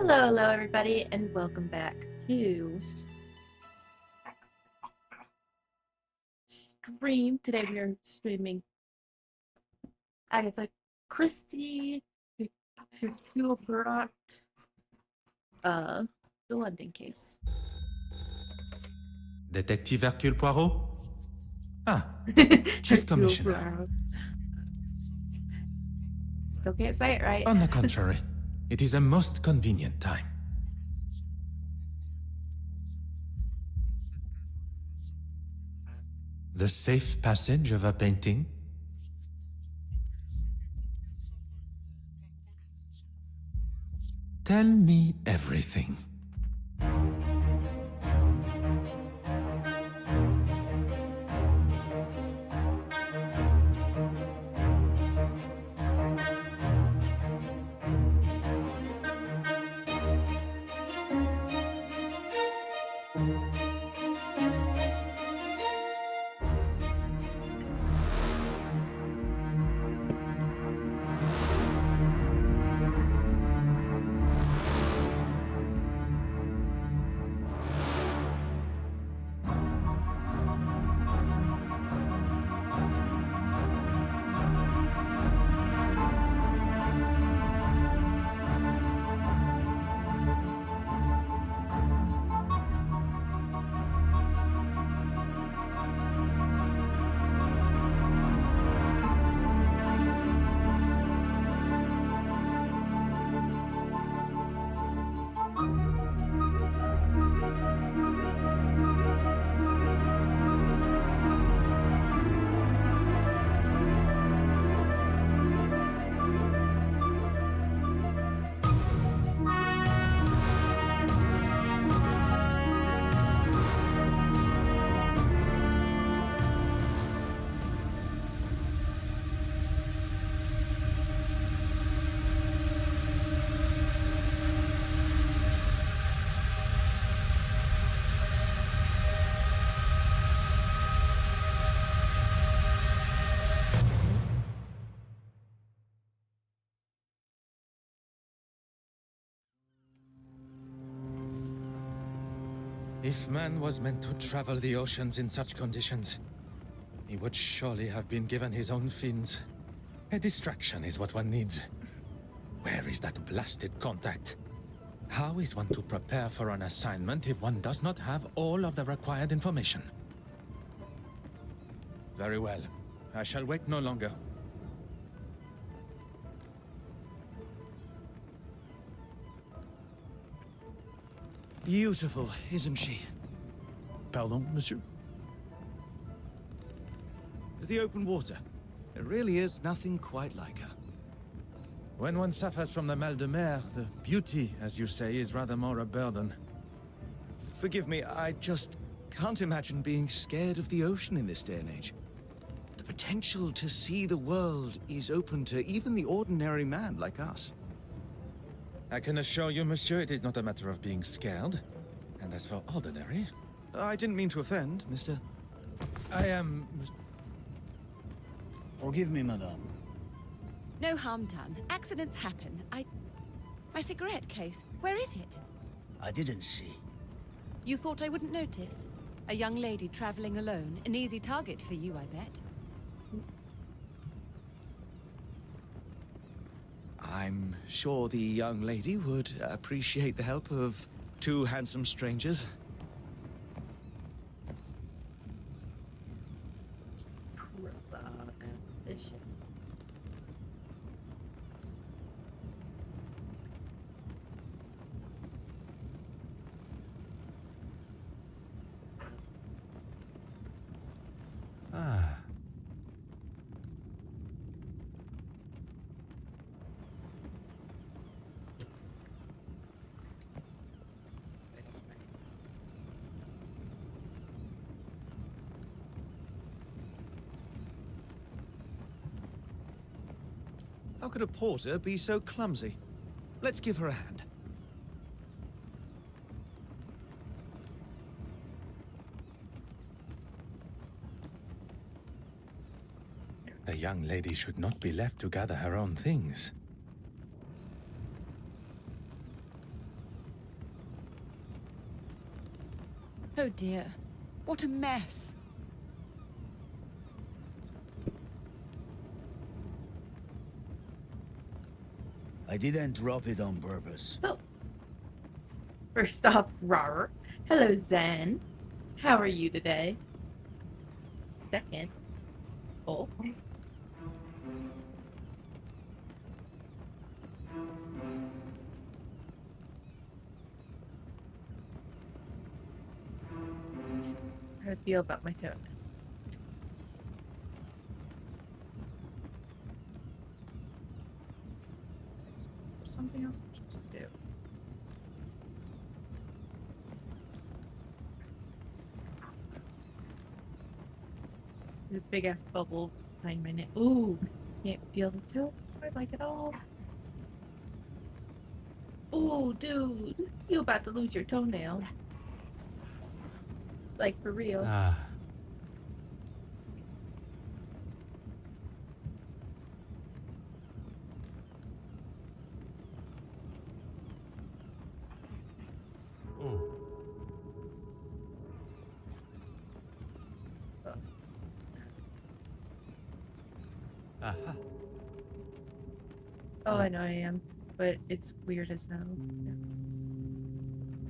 Hello, everybody, and welcome back to stream. Today we are streaming Agatha Christie, Hercule Poirot, the London case. Detective Hercule Poirot? Ah, Chief Commissioner. Poirot. Still can't say it right. On the contrary, it is a most convenient time. The safe passage of a painting? Tell me everything. If man was meant to travel the oceans in such conditions, he would surely have been given his own fins. A distraction is what one needs. Where is that blasted contact? How is one to prepare for an assignment if one does not have all of the required information? Very well. I shall wait no longer. Beautiful, isn't she? Pardon, monsieur? The open water. There really is nothing quite like her. When one suffers from the mal de mer, the beauty, as you say, is rather more a burden. Forgive me, I just can't imagine being scared of the ocean in this day and age. The potential to see the world is open to even the ordinary man like us. I can assure you, monsieur, it is not a matter of being scared. And as for ordinary... I didn't mean to offend, mister. I am... Forgive me, madame. No harm done. Accidents happen. My cigarette case, where is it? I didn't see. You thought I wouldn't notice? A young lady traveling alone. An easy target for you, I bet. I'm sure the young lady would appreciate the help of two handsome strangers. Ah. How could a porter be so clumsy? Let's give her a hand. The young lady should not be left to gather her own things. Oh dear. What a mess. I didn't drop it on purpose. Oh. First off, Rar. Hello, Zen. How are you today? Second. Oh. How do I feel about my tone? Something else I'm supposed to do. There's a big ass bubble behind my neck. Ooh, can't feel the toe. I like it all. Ooh, dude, you about to lose your toenail. Like for real. Ah. Aha. Oh, I know I am, but it's weird as hell.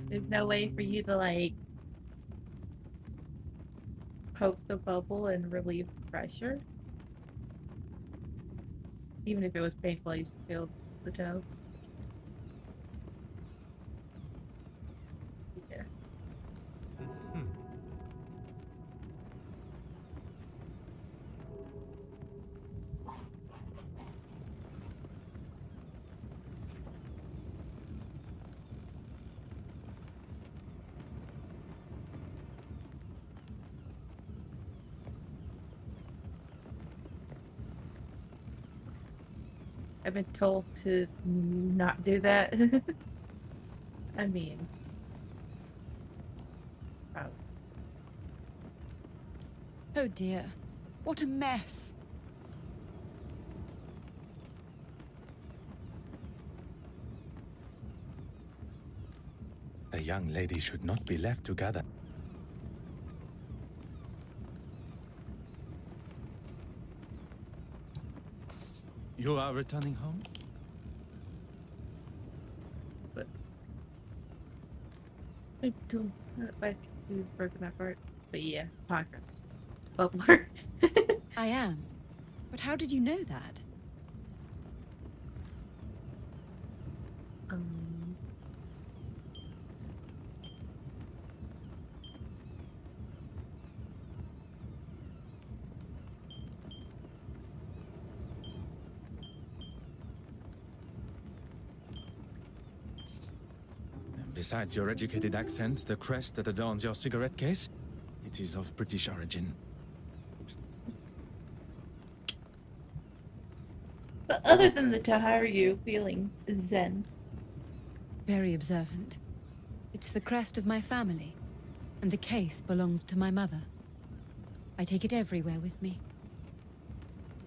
There's no way for you to like poke the bubble and relieve pressure. Even if it was painful, I used to feel the toe. Yeah. I've been told to not do that. I mean, wow. Oh dear. What a mess. A young lady should not be left to gather. You are returning home? But I don't know if we've broken that part. But yeah, progress. Bubbler. I am. But how did you know that? um, Besides your educated accent, the crest that adorns your cigarette case, it is of British origin. but other than the toe, how are you feeling, Zen? Very observant. It's the crest of my family, and the case belonged to my mother. I take it everywhere with me.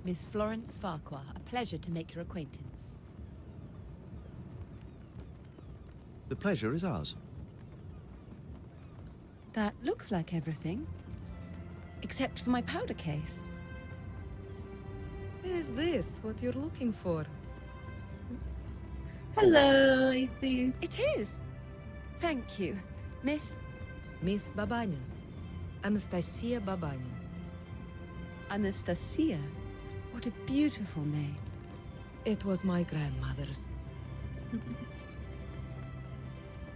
Miss Florence Farquhar, a pleasure to make your acquaintance. The pleasure is ours. That looks like everything. Except for my powder case. Is this what you're looking for? Hello, I see you. It is! Thank you. Miss Miss Babanin. Anastasia Babanin. Anastasia. What a beautiful name. It was my grandmother's.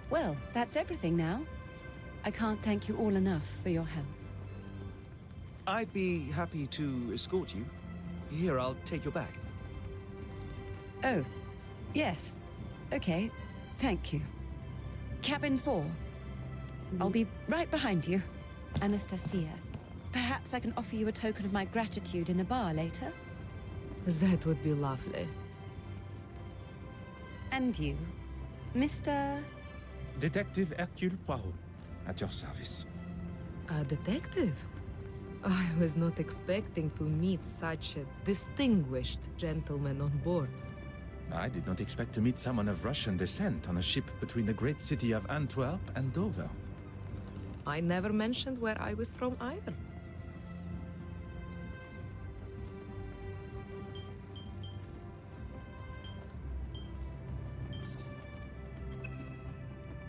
Well, that's everything now. I can't thank you all enough for your help. I'd be happy to escort you. Here, I'll take your bag. Oh, yes. Okay, thank you. Cabin 4. I'll be right behind you. Anastasia, perhaps I can offer you a token of my gratitude in the bar later? That would be lovely. And you, Mr. Detective Hercule Poirot, at your service. A detective? I was not expecting to meet such a distinguished gentleman on board. I did not expect to meet someone of Russian descent on a ship between the great city of Antwerp and Dover. I never mentioned where I was from either.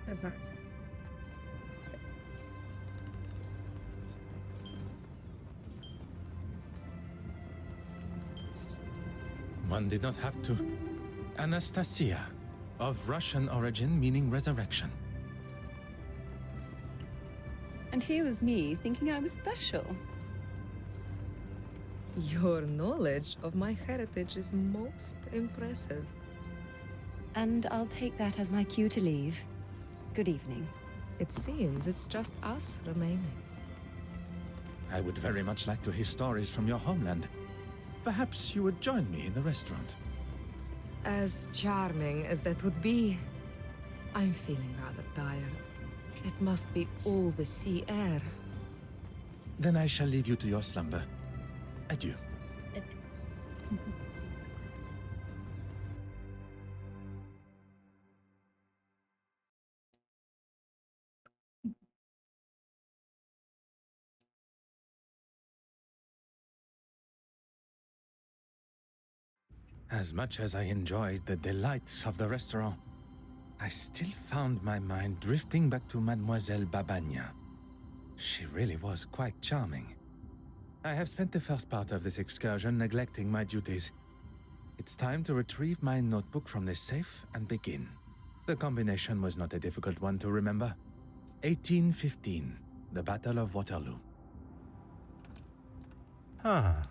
That's not. One did not have to. Anastasia, of Russian origin meaning resurrection. And here was me thinking I was special. Your knowledge of my heritage is most impressive. And I'll take that as my cue to leave. Good evening. It seems it's just us remaining. I would very much like to hear stories from your homeland. Perhaps you would join me in the restaurant. As charming as that would be, I'm feeling rather tired. It must be all the sea air. Then I shall leave you to your slumber. Adieu. As much as I enjoyed the delights of the restaurant, I still found my mind drifting back to Mademoiselle Babagna. She really was quite charming. I have spent the first part of this excursion neglecting my duties. It's time to retrieve my notebook from the safe and begin. The combination was not a difficult one to remember. 1815, the Battle of Waterloo. Ah.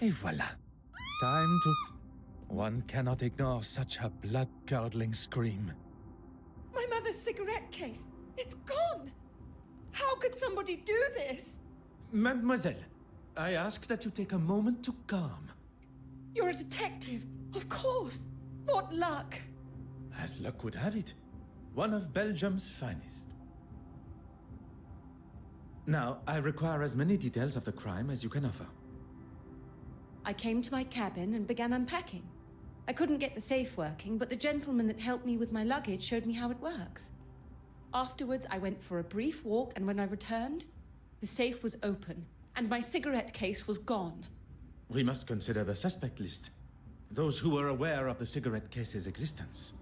Et voilà. Time to... One cannot ignore such a blood-curdling scream. My mother's cigarette case! It's gone! How could somebody do this? Mademoiselle, I ask that you take a moment to calm. You're a detective, of course! What luck! As luck would have it, one of Belgium's finest. Now, I require as many details of the crime as you can offer. I came to my cabin and began unpacking. I couldn't get the safe working, but the gentleman that helped me with my luggage showed me how it works. Afterwards, I went for a brief walk, and when I returned, the safe was open, and my cigarette case was gone. We must consider the suspect list. Those who were aware of the cigarette case's existence.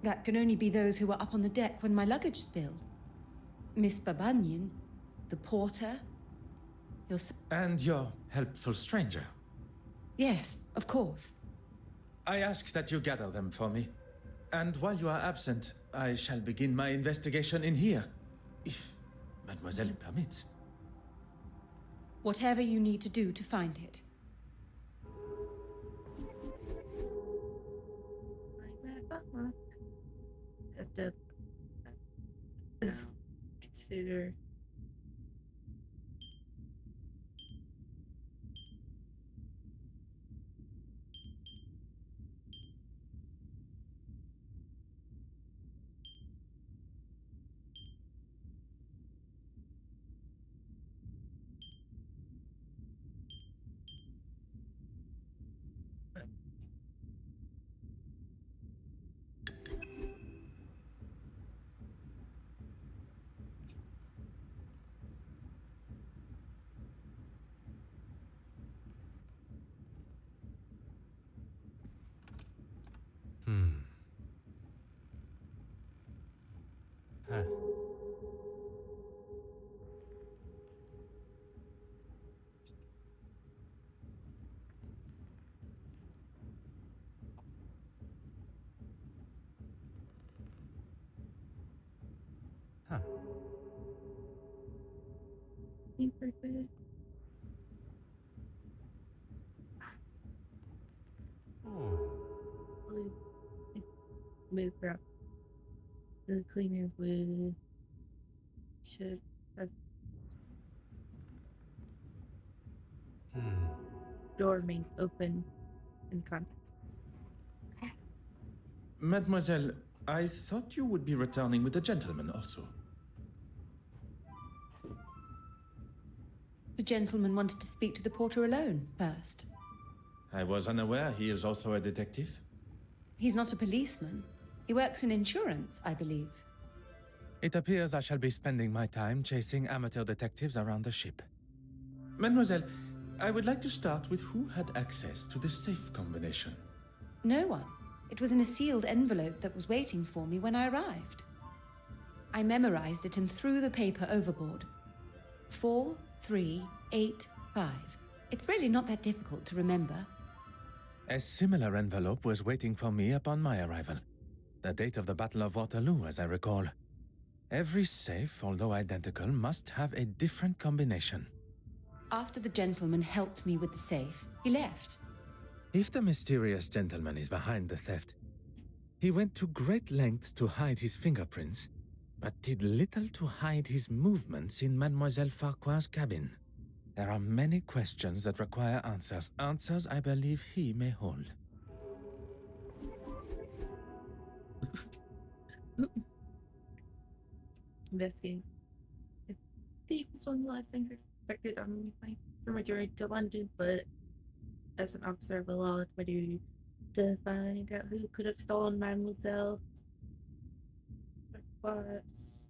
That can only be those who were up on the deck when my luggage spilled. Miss Babagnan, the porter, And your helpful stranger. Yes, of course. I ask that you gather them for me. And while you are absent, I shall begin my investigation in here. If Mademoiselle permits. Whatever you need to do to find it. Have to consider. Move up. The cleaner should have door remains open in contact. Mademoiselle, I thought you would be returning with a gentleman also. The gentleman wanted to speak to the porter alone first. I was unaware he is also a detective. He's not a policeman. He works in insurance, I believe. It appears I shall be spending my time chasing amateur detectives around the ship. Mademoiselle, I would like to start with who had access to the safe combination. No one. It was in a sealed envelope that was waiting for me when I arrived. I memorized it and threw the paper overboard. 4385. It's really not that difficult to remember. A similar envelope was waiting for me upon my arrival. The date of the Battle of Waterloo, as I recall. Every safe, although identical, must have a different combination. After the gentleman helped me with the safe, he left. If the mysterious gentleman is behind the theft, he went to great lengths to hide his fingerprints, but did little to hide his movements in Mademoiselle Farquhar's cabin. There are many questions that require answers. Answers I believe he may hold. Investigating. The thief was one of the last things I expected on my journey to London, but as an officer of the law, it's my duty to find out who could have stolen Mademoiselle Farquhar's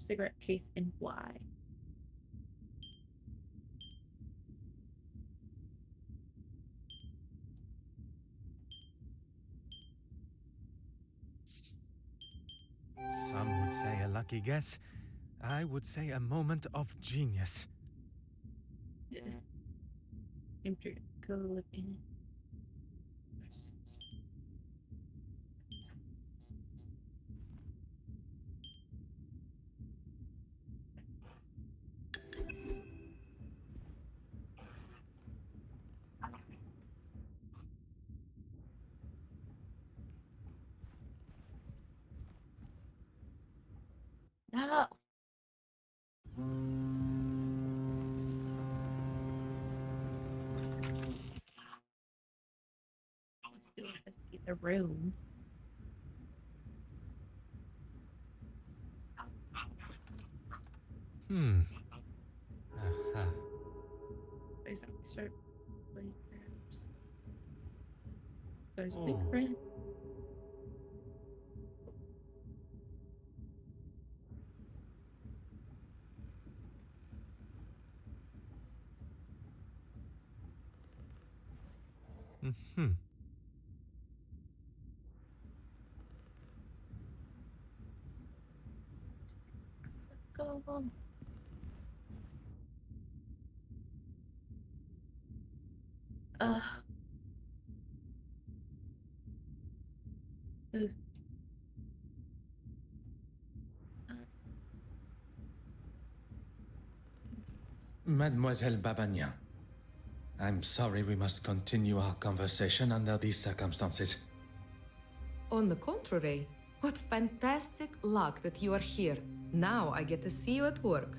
cigarette case and why. Some would say a lucky guess. I would say a moment of genius. Enter code in. No. Still investigate the room. Aha. Basically, start playing perhaps. There's a Oh. big friend. Mm-hmm. Go home. Ugh. Mademoiselle Babagnan, I'm sorry we must continue our conversation under these circumstances. On the contrary, what fantastic luck that you are here. Now I get to see you at work.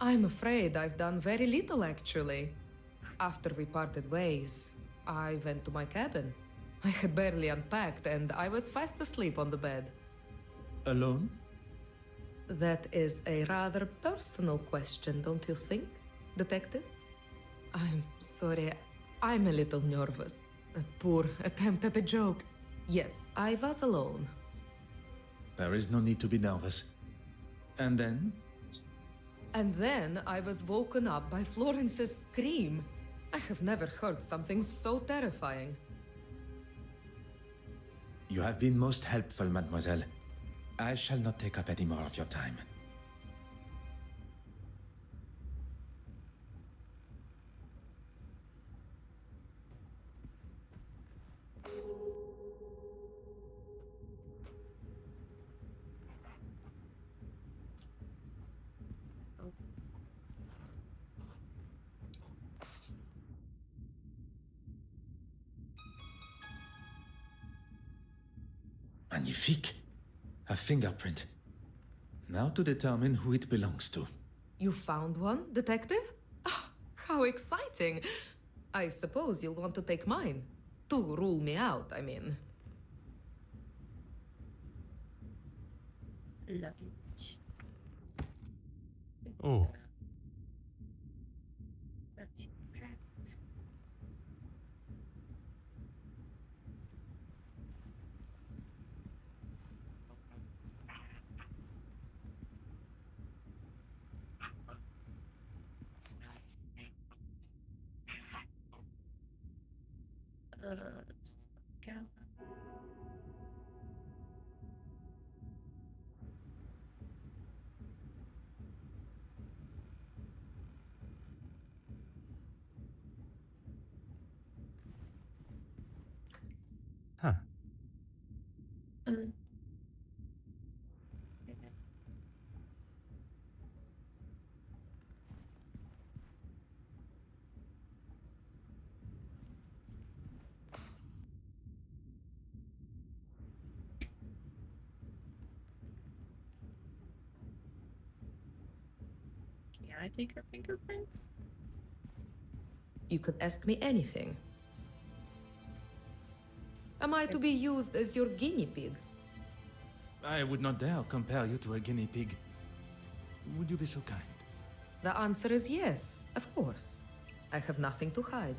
I'm afraid I've done very little, actually. After we parted ways, I went to my cabin. I had barely unpacked and I was fast asleep on the bed. Alone? That is a rather personal question, don't you think, detective? I'm sorry, I'm a little nervous. A poor attempt at a joke. Yes, I was alone. There is no need to be nervous. And then? And then I was woken up by Florence's scream. I have never heard something so terrifying. You have been most helpful, mademoiselle. I shall not take up any more of your time. Magnifique. A fingerprint. Now to determine who it belongs to. You found one, detective? Ah, how exciting! I suppose you'll want to take mine. to rule me out, I mean. Luggage. Oh, That's packed. Scout. huh. Uh, can I take her fingerprints? You could ask me anything. Am I to be used as your guinea pig? I would not dare compare you to a guinea pig. Would you be so kind? The answer is yes, of course. I have nothing to hide.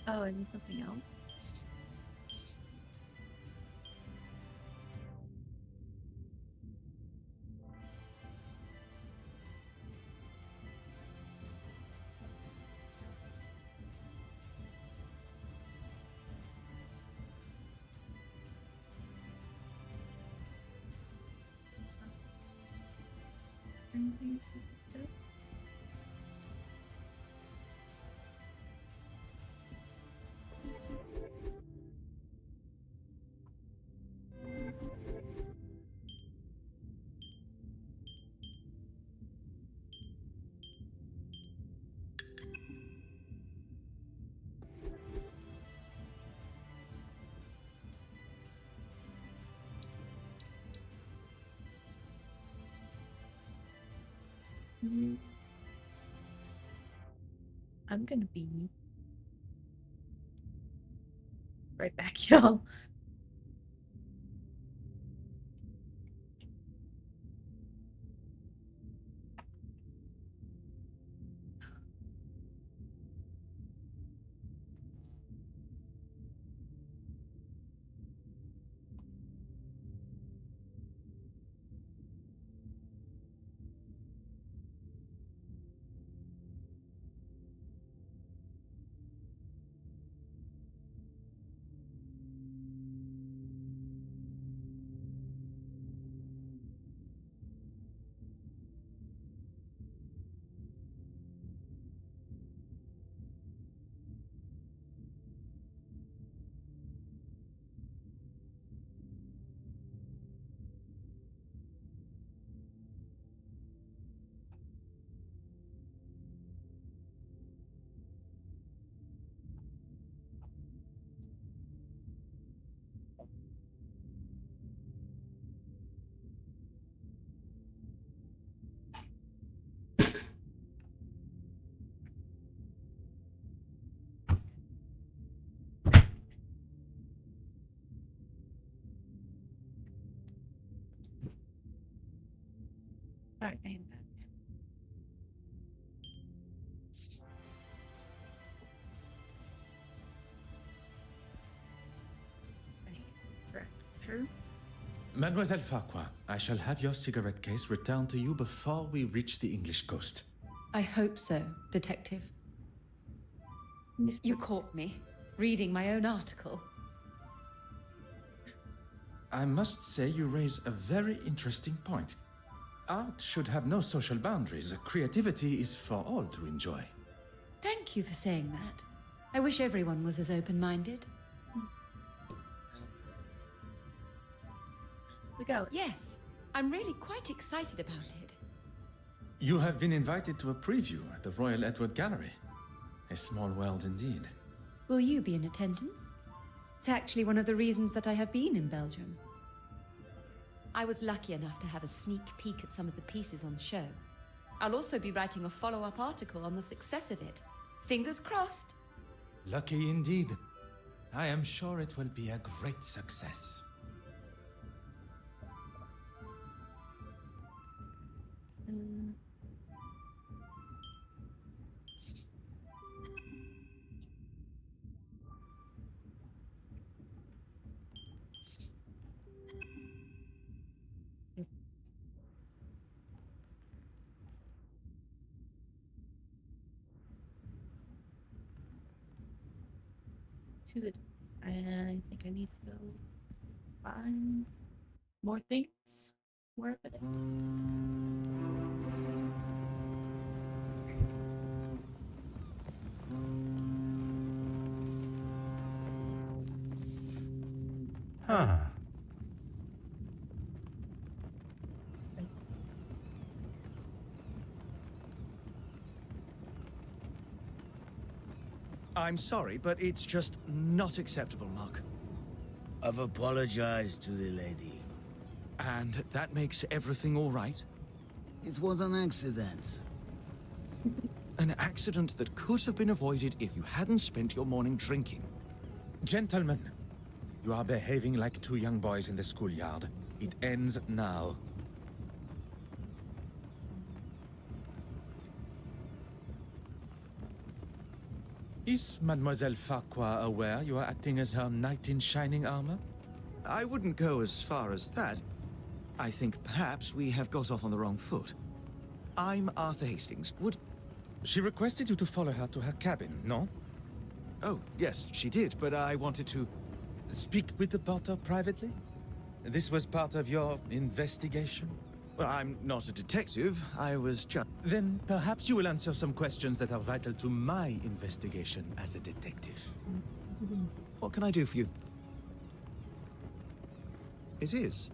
Oh, I need something else. Anything like this? Mhm. I'm gonna be right back, y'all. Alright, I am back. Right, correct her. Mademoiselle Farquhar, I shall have your cigarette case returned to you before we reach the English coast. I hope so, Detective. You caught me, reading my own article. I must say you raise a very interesting point. Art should have no social boundaries. Creativity is for all to enjoy. Thank you for saying that. I wish everyone was as open-minded. the galaxy. Yes, I'm really quite excited about it. You have been invited to a preview at the Royal Edward Gallery. A small world indeed. Will you be in attendance? It's actually one of the reasons that I have been in Belgium. I was lucky enough to have a sneak peek at some of the pieces on show. I'll also be writing a follow-up article on the success of it. Fingers crossed. Lucky indeed. I am sure it will be a great success. Um, to the. I think I need to go find more things. More evidence. Huh. I'm sorry, but it's just not acceptable, Mark. I've apologized to the lady. And that makes everything all right? It was an accident. An accident that could have been avoided if you hadn't spent your morning drinking. Gentlemen, you are behaving like two young boys in the schoolyard. It ends now. Is Mademoiselle Farquhar aware you are acting as her knight in shining armor? I wouldn't go as far as that. I think perhaps we have got off on the wrong foot. I'm Arthur Hastings. She requested you to follow her to her cabin, no? Oh, yes, she did, but I wanted to... Speak with the porter privately? This was part of your investigation? Well, I'm not a detective. I was just... Then perhaps you will answer some questions that are vital to my investigation as a detective. What can I do for you? It is.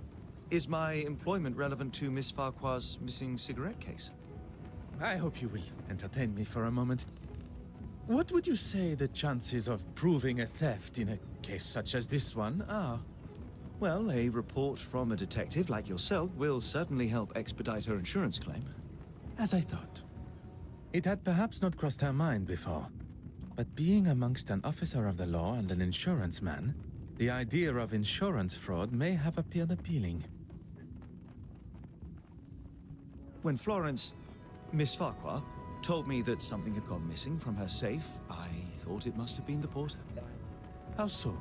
Is my employment relevant to Miss Farquhar's missing cigarette case? I hope you will entertain me for a moment. What would you say the chances of proving a theft in a case such as this one are? Well, a report from a detective like yourself will certainly help expedite her insurance claim. As I thought. It had perhaps not crossed her mind before, but being amongst an officer of the law and an insurance man, the idea of insurance fraud may have appeared appealing. When Florence, Miss Farquhar, told me that something had gone missing from her safe, I thought it must have been the porter. How so?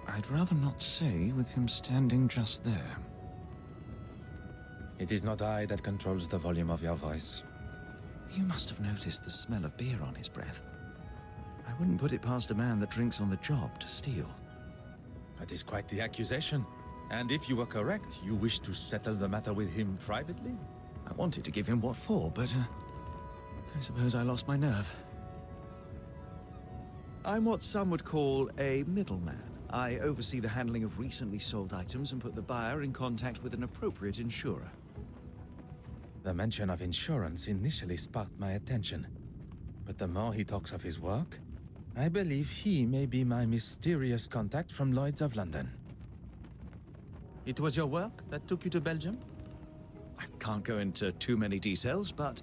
I'd rather not say with him standing just there. It is not I that controls the volume of your voice. You must have noticed the smell of beer on his breath. I wouldn't put it past a man that drinks on the job to steal. That is quite the accusation. And if you were correct, you wish to settle the matter with him privately? I wanted to give him what for, but I suppose I lost my nerve. I'm what some would call a middleman. I oversee the handling of recently sold items and put the buyer in contact with an appropriate insurer. The mention of insurance initially sparked my attention, but the more he talks of his work, I believe he may be my mysterious contact from Lloyd's of London. It was your work that took you to Belgium? I can't go into too many details, but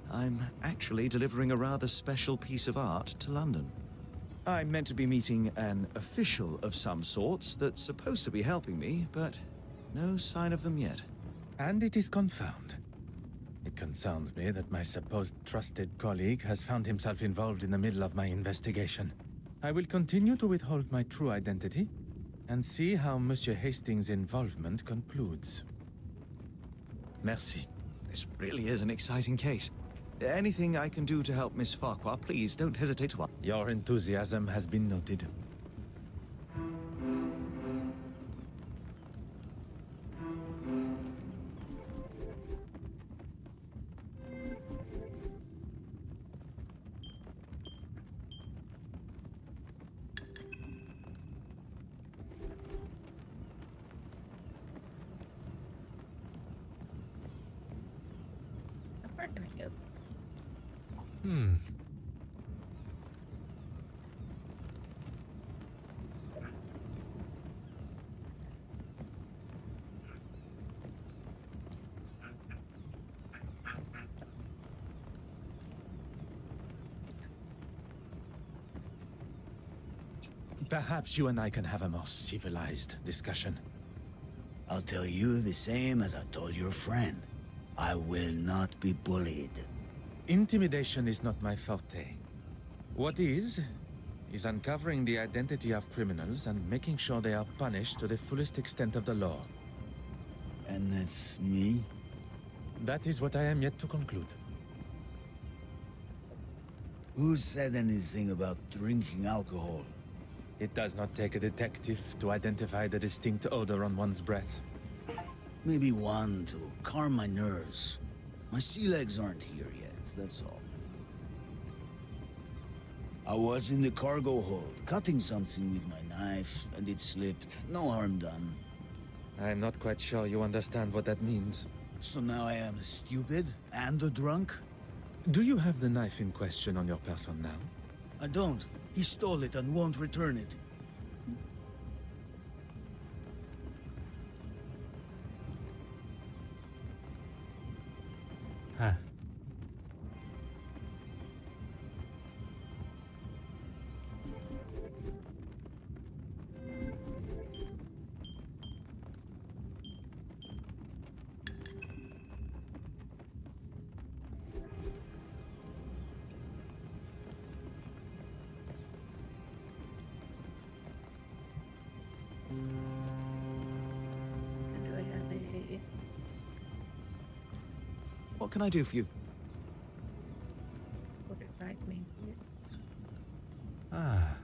I'm actually delivering a rather special piece of art to London. I'm meant to be meeting an official of some sorts that's supposed to be helping me, but no sign of them yet. And it is confirmed. It concerns me that my supposed trusted colleague has found himself involved in the middle of my investigation. I will continue to withhold my true identity and see how Monsieur Hastings' involvement concludes. Merci. This really is an exciting case. Anything I can do to help Miss Farquhar, please don't hesitate to ask. Your enthusiasm has been noted. far can I go? Perhaps you and I can have a more civilized discussion. I'll tell you the same as I told your friend. I will not be bullied. Intimidation is not my forte. What is uncovering the identity of criminals and making sure they are punished to the fullest extent of the law. And that's me? That is what I am yet to conclude. Who said anything about drinking alcohol? It does not take a detective to identify the distinct odor on one's breath. Maybe one to calm my nerves. My sea legs aren't here yet, that's all. I was in the cargo hold, cutting something with my knife, and it slipped. No harm done. I am not quite sure you understand what that means. So now I am stupid and a drunk? Do you have the knife in question on your person now? I don't. He stole it and won't return it. Huh. Do I have a... What can I do for you? Quarter's knife, may I see it? Ah.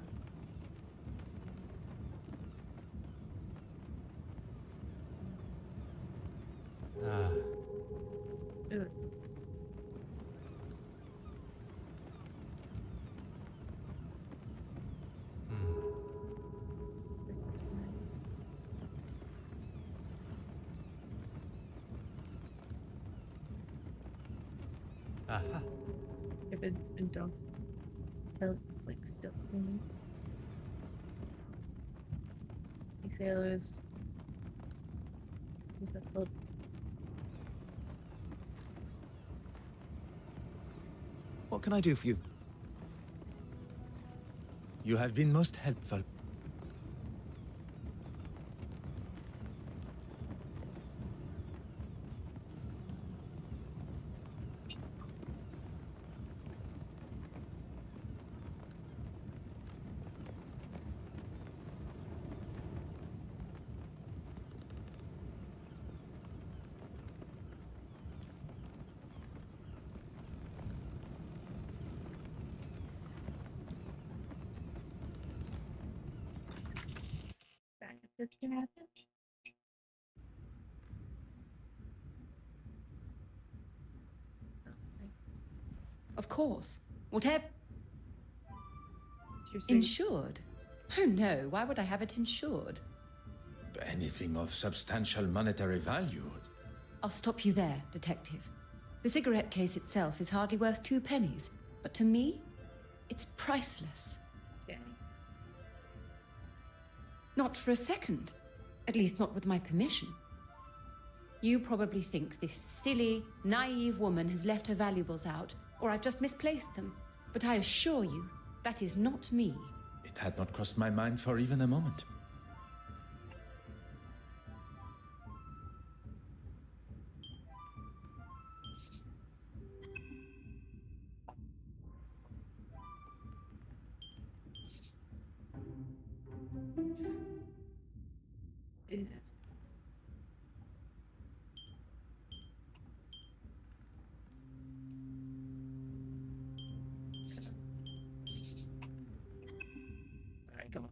Ah. Ugh. Aha. If it's been done, felt like still cleaning. These sailors. Who's that called? What can I do for you? You have been most helpful. Back if it can happen. Okay. Of course. Whatever. You're saying Insured? Oh no, why would I have it insured? Anything of substantial monetary value. I'll stop you there, Detective. The cigarette case itself is hardly worth 2 pennies, but to me, it's priceless. okay. Not for a second. At least not with my permission. You probably think this silly, naive woman has left her valuables out, or I've just misplaced them. But I assure you, that is not me. It had not crossed my mind for even a moment. It is. Alright, come on.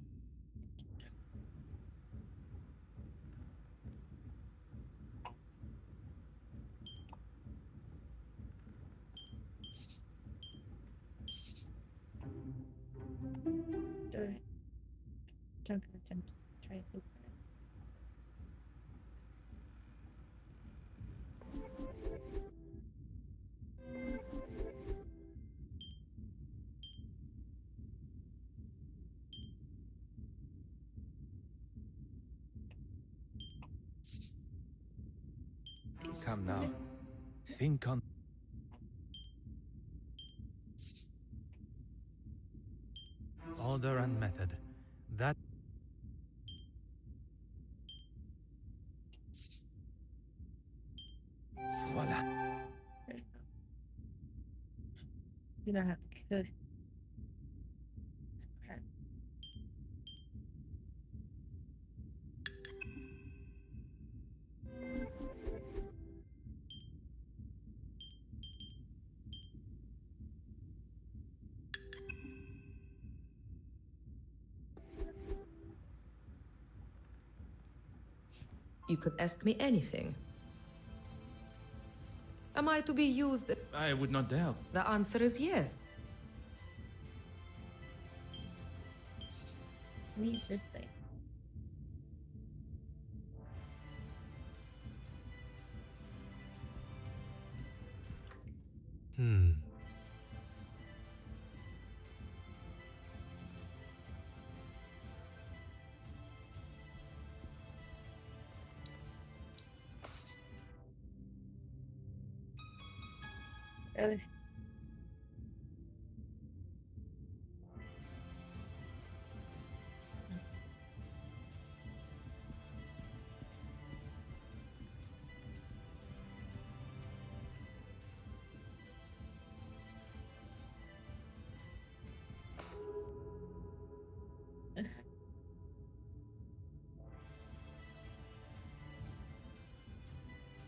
Alright. Don't attempt to try and open it. Come now. Think on order and method. That voila. There you go. Do not have to cook. Crap. You could ask me anything. Am I to be used? I would not dare. The answer is yes. Need this thing. Really?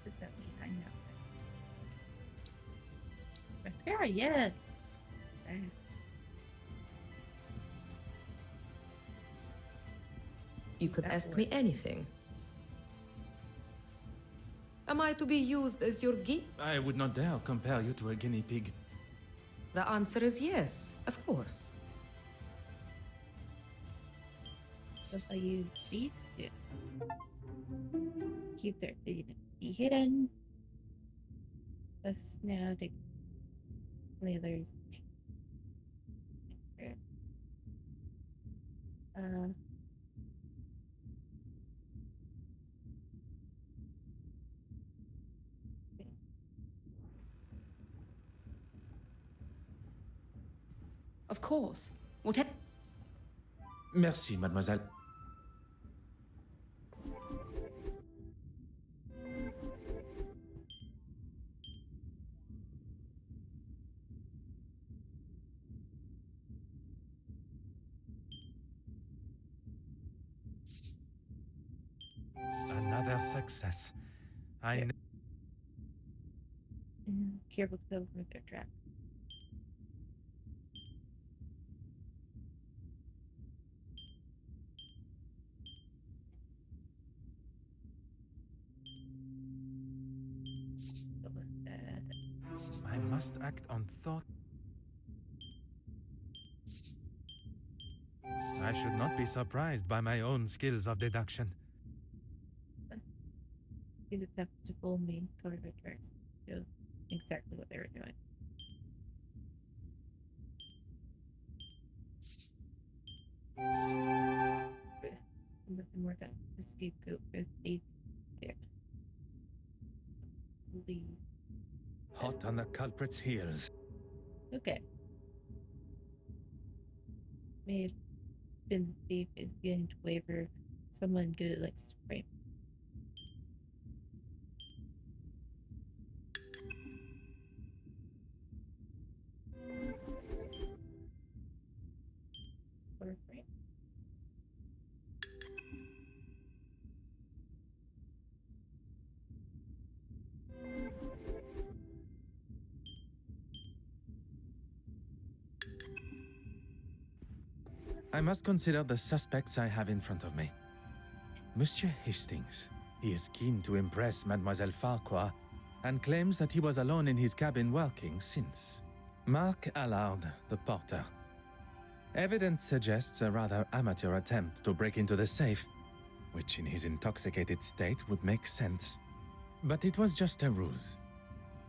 Does that mean I know? Mascara, yes. There. You could That ask me works. anything. Am I to be used as your guinea? I would not dare compare you to a guinea pig. The answer is yes, of course. That's how you beast it. Keep their identity hidden. Let's now take the others. Of course. Whatever. Merci, mademoiselle. Another success. I Yeah. kn- Careful to go with their trap. Go with that. I must act on thought. I should not be surprised by my own skills of deduction. Use attempt to fool me. Cover their tracks. Shows exactly what they were doing. Nothing more than a scapegoat for the lead. Hot on the culprit's heels. Okay. May have been the thief is beginning to waver. Someone good at like spray. Or frame. I must consider the suspects I have in front of me. Monsieur Hastings. He is keen to impress Mademoiselle Farquhar and claims that he was alone in his cabin working since. Mark Allard, the porter. Evidence suggests a rather amateur attempt to break into the safe, which in his intoxicated state would make sense. But it was just a ruse.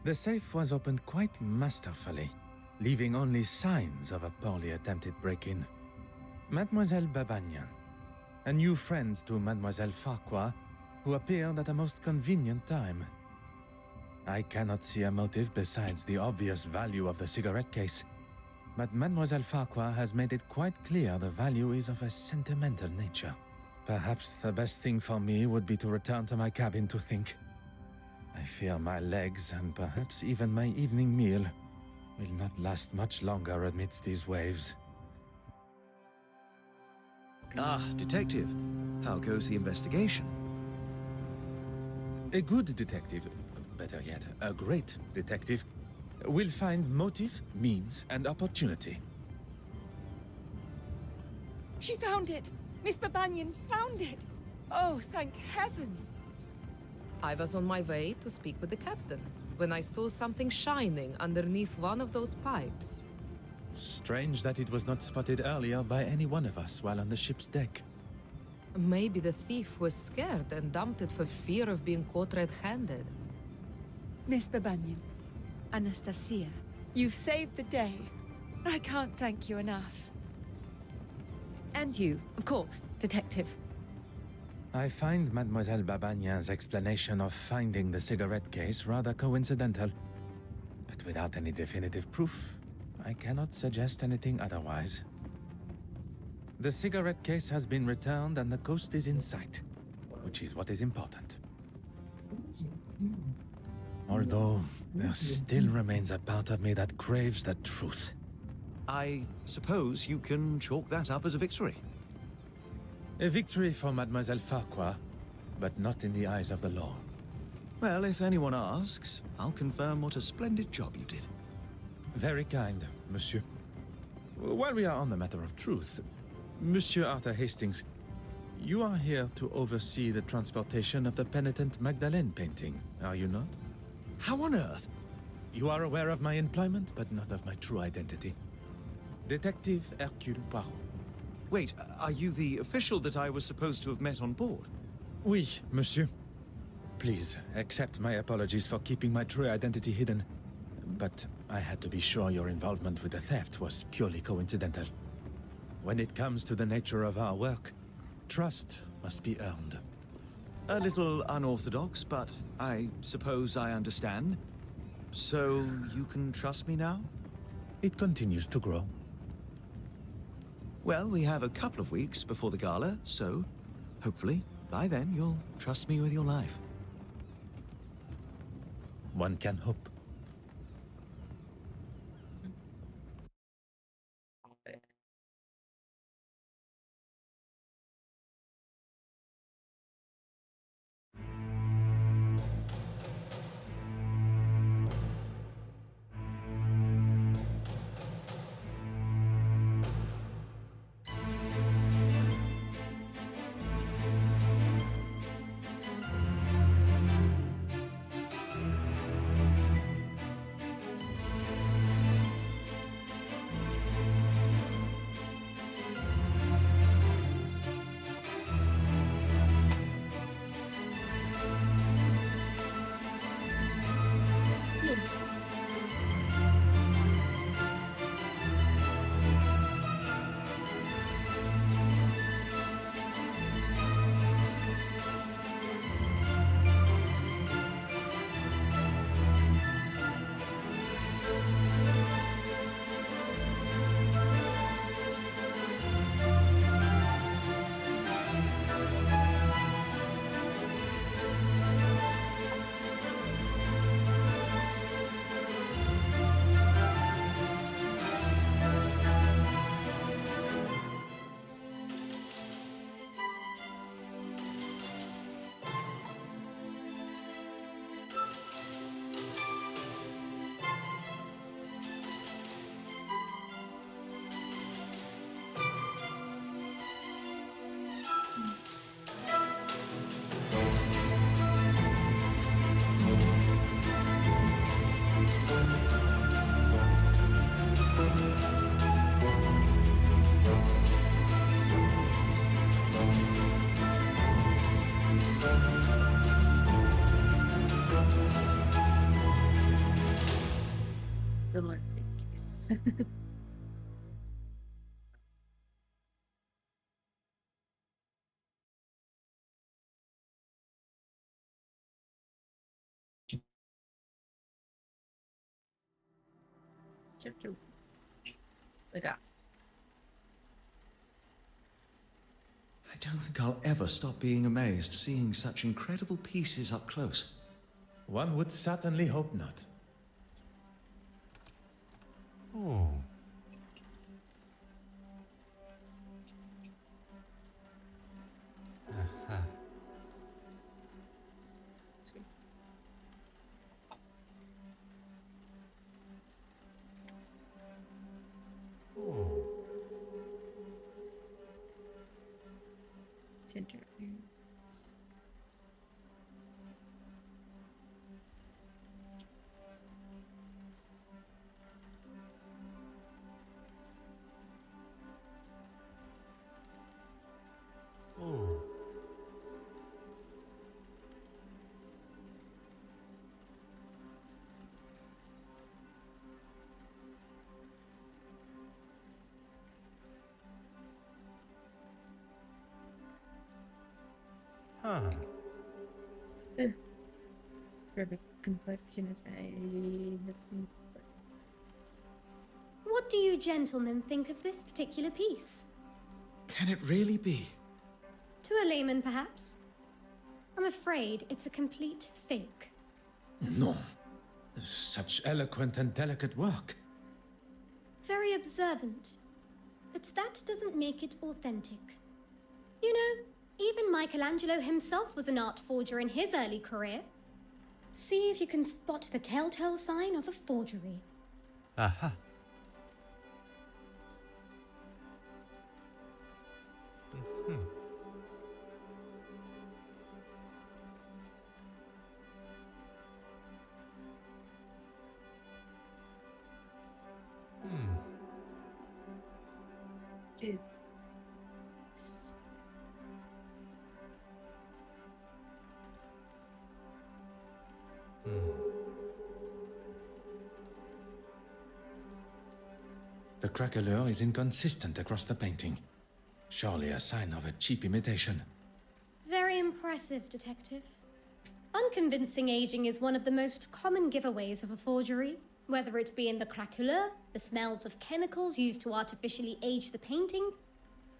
The safe was opened quite masterfully, leaving only signs of a poorly attempted break-in. Mademoiselle Babagnan, a new friend to Mademoiselle Farquhar, who appeared at a most convenient time. I cannot see a motive besides the obvious value of the cigarette case, but Mademoiselle Farquhar has made it quite clear the value is of a sentimental nature. Perhaps the best thing for me would be to return to my cabin to think. I fear my legs and perhaps even my evening meal will not last much longer amidst these waves. Ah, detective. How goes the investigation? A good detective, better yet, a great detective, will find motive, means, and opportunity. She found it! Miss Babanian found it! Oh, thank heavens! I was on my way to speak with the captain when I saw something shining underneath one of those pipes. Strange that it was not spotted earlier by any one of us while on the ship's deck. Maybe the thief was scared and dumped it for fear of being caught red-handed. Miss Babanian, Anastasia, you saved the day. I can't thank you enough. And you, of course, Detective. I find Mademoiselle Babanian's explanation of finding the cigarette case rather coincidental. But without any definitive proof, I cannot suggest anything otherwise. The cigarette case has been returned and the coast is in sight, which is what is important. Although, there still remains a part of me that craves the truth. I suppose you can chalk that up as a victory. A victory for Mademoiselle Farquhar, but not in the eyes of the law. Well, if anyone asks, I'll confirm what a splendid job you did. Very kind, monsieur. While we are on the matter of truth, Monsieur Arthur Hastings, you are here to oversee the transportation of the penitent Magdalene painting, are you not? How on earth? You are aware of my employment, but not of my true identity. Detective Hercule Poirot. Wait, are you the official that I was supposed to have met on board? Oui, monsieur. Please, accept my apologies for keeping my true identity hidden. But I had to be sure your involvement with the theft was purely coincidental. When it comes to the nature of our work, trust must be earned. A little unorthodox, but I suppose I understand. So you can trust me now? It continues to grow. Well, we have a couple of weeks before the gala, so hopefully by then you'll trust me with your life. One can hope. The learning case. Chapter 1. The guy. I don't think I'll ever stop being amazed seeing such incredible pieces up close. One would certainly hope not. Oh. Aha. Oh. Tender ears. Oh. Huh. Perfect complexion as I have seen. What do you gentlemen think of this particular piece? Can it really be? To a layman, perhaps. I'm afraid it's a complete fake. No. Such eloquent and delicate work. Very observant. But that doesn't make it authentic. You know, even Michelangelo himself was an art forger in his early career. See if you can spot the telltale sign of a forgery. Aha. Mhm. Hmm. Dude. The craquelure is inconsistent across the painting. Surely a sign of a cheap imitation. Very impressive, Detective. Unconvincing aging is one of the most common giveaways of a forgery, whether it be in the craquelure, the smells of chemicals used to artificially age the painting,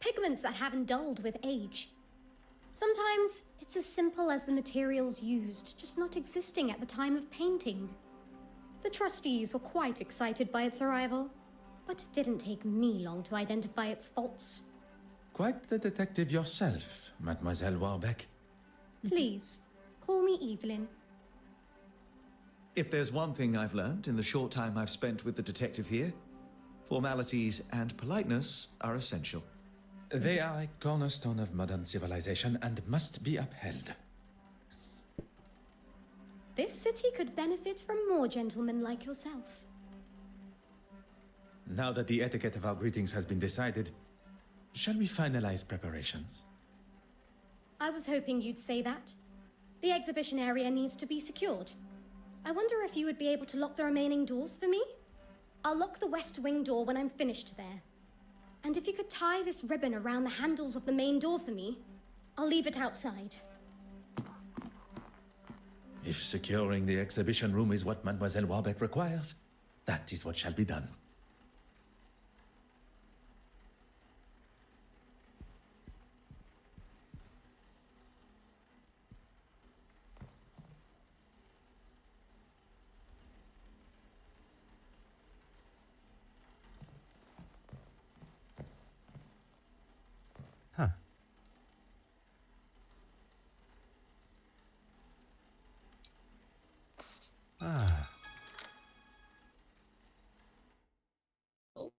pigments that haven't dulled with age. Sometimes it's as simple as the materials used just not existing at the time of painting. The trustees were quite excited by its arrival, but it didn't take me long to identify its faults. Quite the detective yourself, Mademoiselle Warbeck. Please, call me Evelyn. If there's one thing I've learned in the short time I've spent with the detective here, formalities and politeness are essential. They are a cornerstone of modern civilization and must be upheld. This city could benefit from more gentlemen like yourself. Now that the etiquette of our greetings has been decided, shall we finalize preparations? I was hoping you'd say that. The exhibition area needs to be secured. I wonder if you would be able to lock the remaining doors for me? I'll lock the west wing door when I'm finished there. And if you could tie this ribbon around the handles of the main door for me, I'll leave it outside. If securing the exhibition room is what Mademoiselle Warbeck requires, that is what shall be done. Huh. Ah. Oh.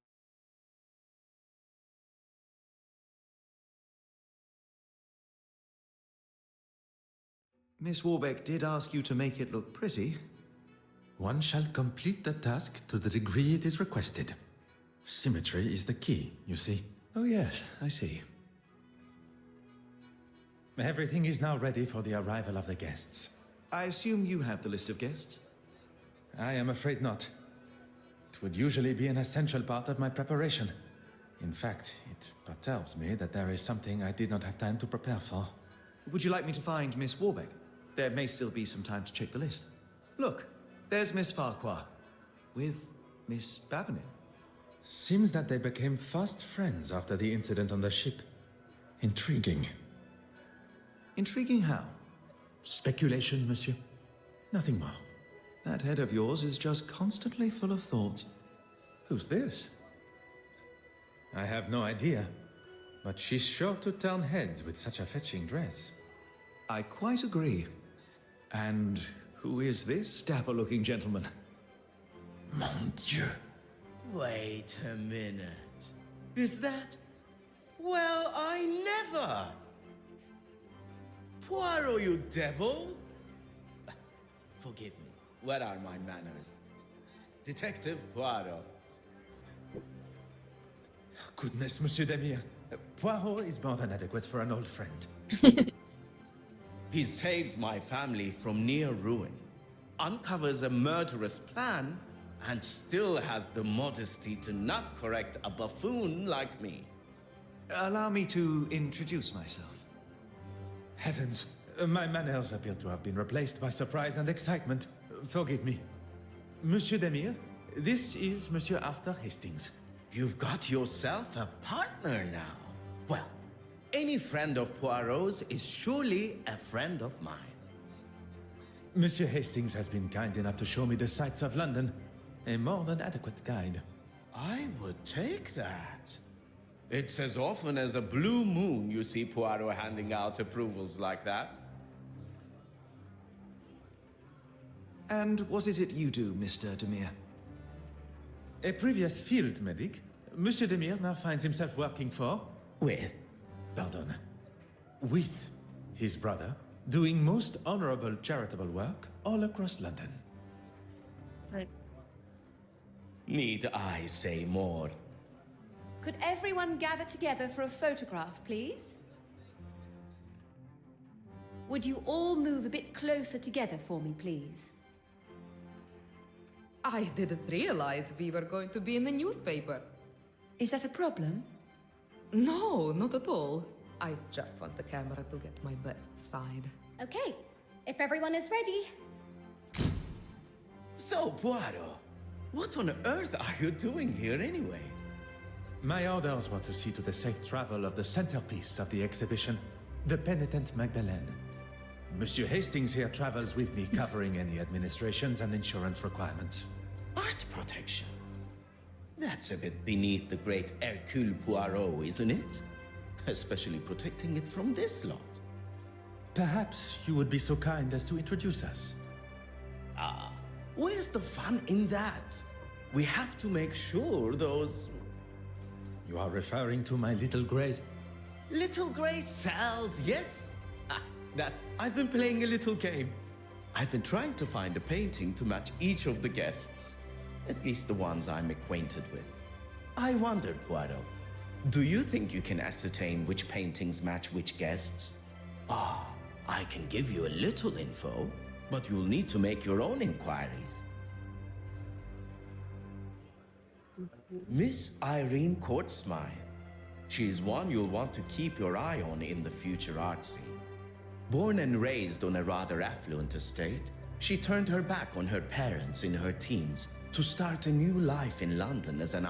Miss Warbeck did ask you to make it look pretty. One shall complete the task to the degree it is requested. Symmetry is the key, you see. Oh yes, I see. Everything is now ready for the arrival of the guests. I assume you have the list of guests? I am afraid not. It would usually be an essential part of my preparation. In fact, it perturbs me that there is something I did not have time to prepare for. Would you like me to find Miss Warbeck? There may still be some time to check the list. Look, there's Miss Farquhar, with Miss Babinin? Seems that they became fast friends after the incident on the ship. Intriguing. Intriguing how? Speculation, monsieur. Nothing more. That head of yours is just constantly full of thoughts. Who's this? I have no idea. But she's sure to turn heads with such a fetching dress. I quite agree. And who is this dapper-looking gentleman? Mon Dieu. Wait a minute. Is that... Well, I never! Poirot, you devil! Forgive me. What are my manners? Detective Poirot. Goodness, Monsieur Demire. Poirot is more than adequate for an old friend. He saves my family from near ruin, uncovers a murderous plan, and still has the modesty to not correct a buffoon like me. Allow me to introduce myself. Heavens, my manners appear to have been replaced by surprise and excitement. Forgive me. Monsieur Demire, this is Monsieur Arthur Hastings. You've got yourself a partner now. Well, any friend of Poirot's is surely a friend of mine. Monsieur Hastings has been kind enough to show me the sights of London. A more than adequate guide. I would take that. It's as often as a blue moon you see Poirot handing out approvals like that. And what is it you do, Mr. Demire? A previous field medic, Monsieur Demire now finds himself working for... with his brother, doing most honorable charitable work all across London. Thanks. Need I say more? Could everyone gather together for a photograph, please? Would you all move a bit closer together for me, please? I didn't realize we were going to be in the newspaper. Is that a problem? No, not at all. I just want the camera to get my best side. Okay, if everyone is ready. So, Poirot, what on earth are you doing here anyway? My orders were to see to the safe travel of the centerpiece of the exhibition, the penitent Magdalene. Monsieur Hastings here travels with me, covering any administrations and insurance requirements. Art protection? That's a bit beneath the great Hercule Poirot, isn't it? Especially protecting it from this lot. Perhaps you would be so kind as to introduce us. Ah, where's the fun in that? We have to make sure those... You are referring to my little Grace? Little grey cells, yes? I've been playing a little game. I've been trying to find a painting to match each of the guests. At least the ones I'm acquainted with. I wondered, Poirot, do you think you can ascertain which paintings match which guests? I can give you a little info, but you'll need to make your own inquiries. Miss Irene Courtsmire. She's one you'll want to keep your eye on in the future art scene. Born and raised on a rather affluent estate, she turned her back on her parents in her teens to start a new life in London as an...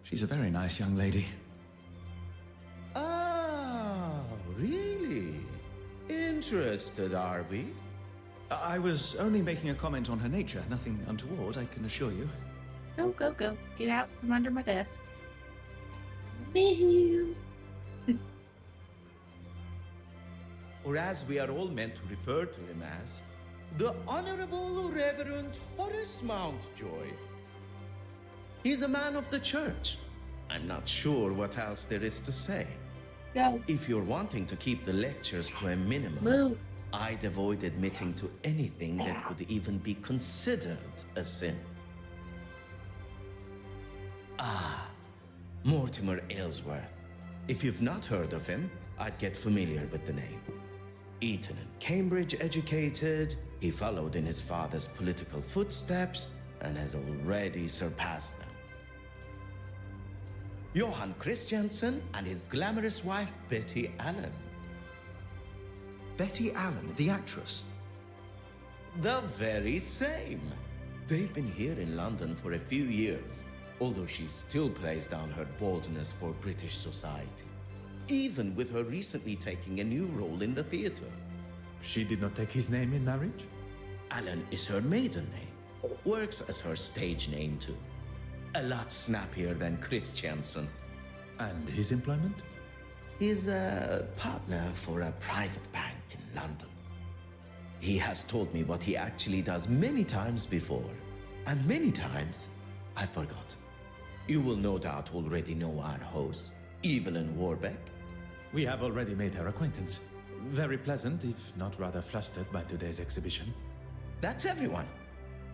She's a very nice young lady. Ah, really? Interested, are we? I was only making a comment on her nature, nothing untoward, I can assure you. Go, go, go. Get out from under my desk. Mew. Or as we are all meant to refer to him as, the Honorable Reverend Horace Mountjoy. He's a man of the church. I'm not sure what else there is to say. Go. If you're wanting to keep the lectures to a minimum, Move. I'd avoid admitting to anything that could even be considered a sin. Ah, Mortimer Aylesworth. If you've not heard of him, I'd get familiar with the name. Eton and Cambridge educated, he followed in his father's political footsteps and has already surpassed them. Johann Christiansen and his glamorous wife, Betty Allen. Betty Allen, the actress. The very same. They've been here in London for a few years, although she still plays down her boldness for British society, even with her recently taking a new role in the theatre. She did not take his name in marriage? Alan is her maiden name. Works as her stage name too. A lot snappier than Christiansen. And his employment? He's a partner for a private bank in London. He has told me what he actually does many times before, and many times I forgot. You will no doubt already know our host, Evelyn Warbeck. We have already made her acquaintance. Very pleasant, if not rather flustered by today's exhibition. That's everyone.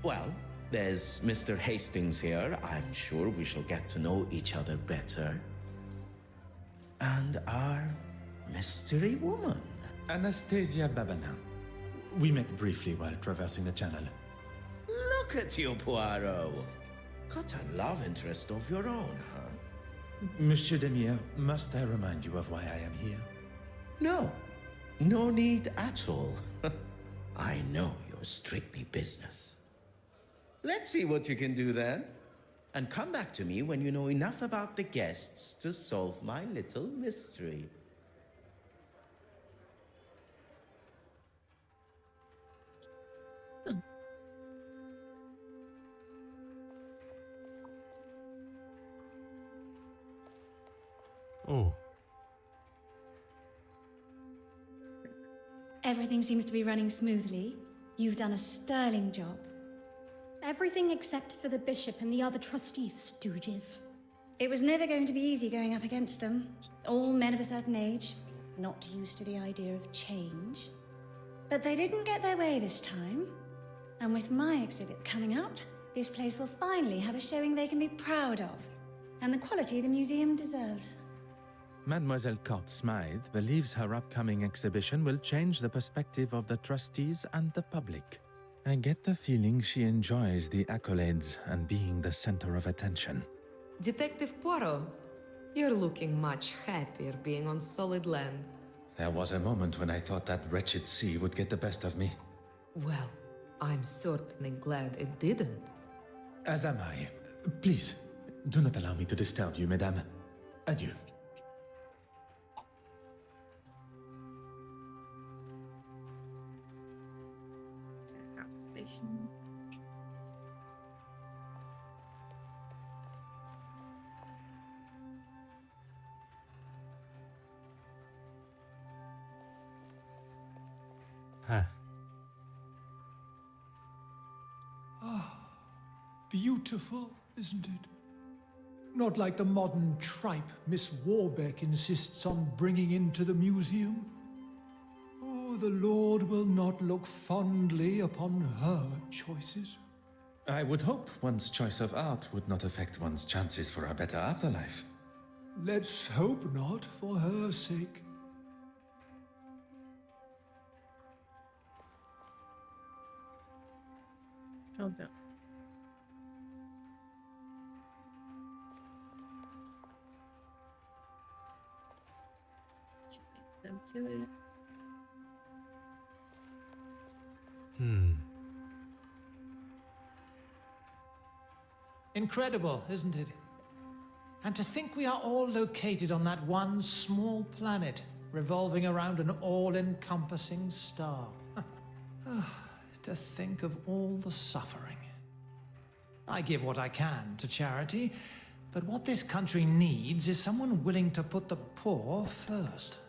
Well, there's Mr. Hastings here. I'm sure we shall get to know each other better. And our mystery woman. Anastasia Babana. We met briefly while traversing the channel. Look at you, Poirot. Got a love interest of your own, huh? Monsieur Demire, must I remind you of why I am here? No. No need at all. I know you're strictly business. Let's see what you can do then. And come back to me when you know enough about the guests to solve my little mystery. Oh. Everything seems to be running smoothly. You've done a sterling job. Everything except for the bishop and the other trustees, stooges. It was never going to be easy going up against them. All men of a certain age, not used to the idea of change. But they didn't get their way this time. And with my exhibit coming up, this place will finally have a showing they can be proud of, and the quality the museum deserves. Mademoiselle Court Smythe believes her upcoming exhibition will change the perspective of the trustees and the public. I get the feeling she enjoys the accolades and being the center of attention. Detective Poirot, you're looking much happier being on solid land. There was a moment when I thought that wretched sea would get the best of me. Well, I'm certainly glad it didn't. As am I. Please, do not allow me to disturb you, madame. Adieu. Conversation. Huh. Beautiful, isn't it? Not like the modern tripe Miss Warbeck insists on bringing into the museum. Oh, the Lord will not look fondly upon her choices. I would hope one's choice of art would not affect one's chances for a better afterlife. Let's hope not, for her sake. Oh no. Them to it. Incredible, isn't it? And to think we are all located on that one small planet, revolving around an all-encompassing star. To think of all the suffering. I give what I can to charity, but what this country needs is someone willing to put the poor first.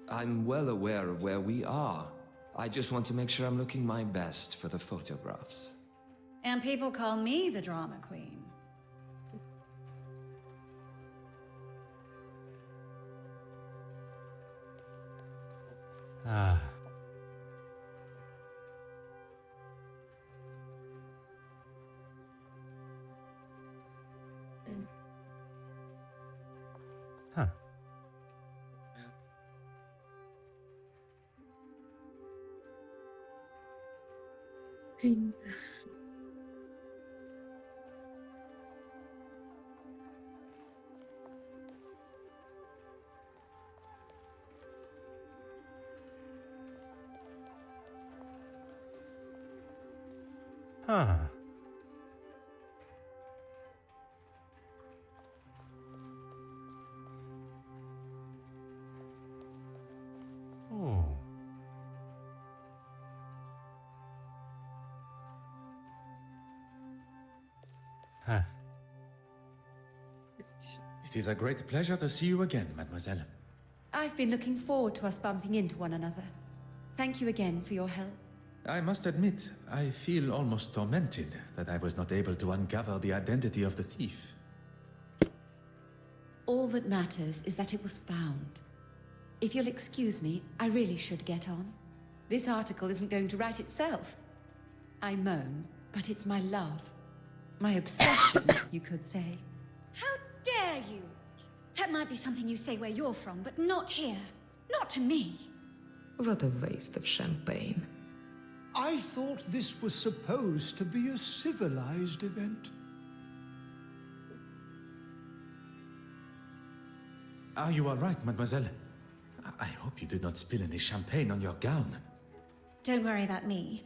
I'm well aware of where we are. I just want to make sure I'm looking my best for the photographs. And people call me the drama queen. Ah. Huh. Pins. Huh. Oh. Huh. It is a great pleasure to see you again, mademoiselle. I've been looking forward to us bumping into one another. Thank you again for your help. I must admit, I feel almost tormented that I was not able to uncover the identity of the thief. All that matters is that it was found. If you'll excuse me, I really should get on. This article isn't going to write itself. I moan, but it's my love. My obsession, you could say. How dare you? That might be something you say where you're from, but not here. Not to me. What a waste of champagne. I thought this was supposed to be a civilized event. Are you all right, mademoiselle? I hope you did not spill any champagne on your gown. Don't worry about me.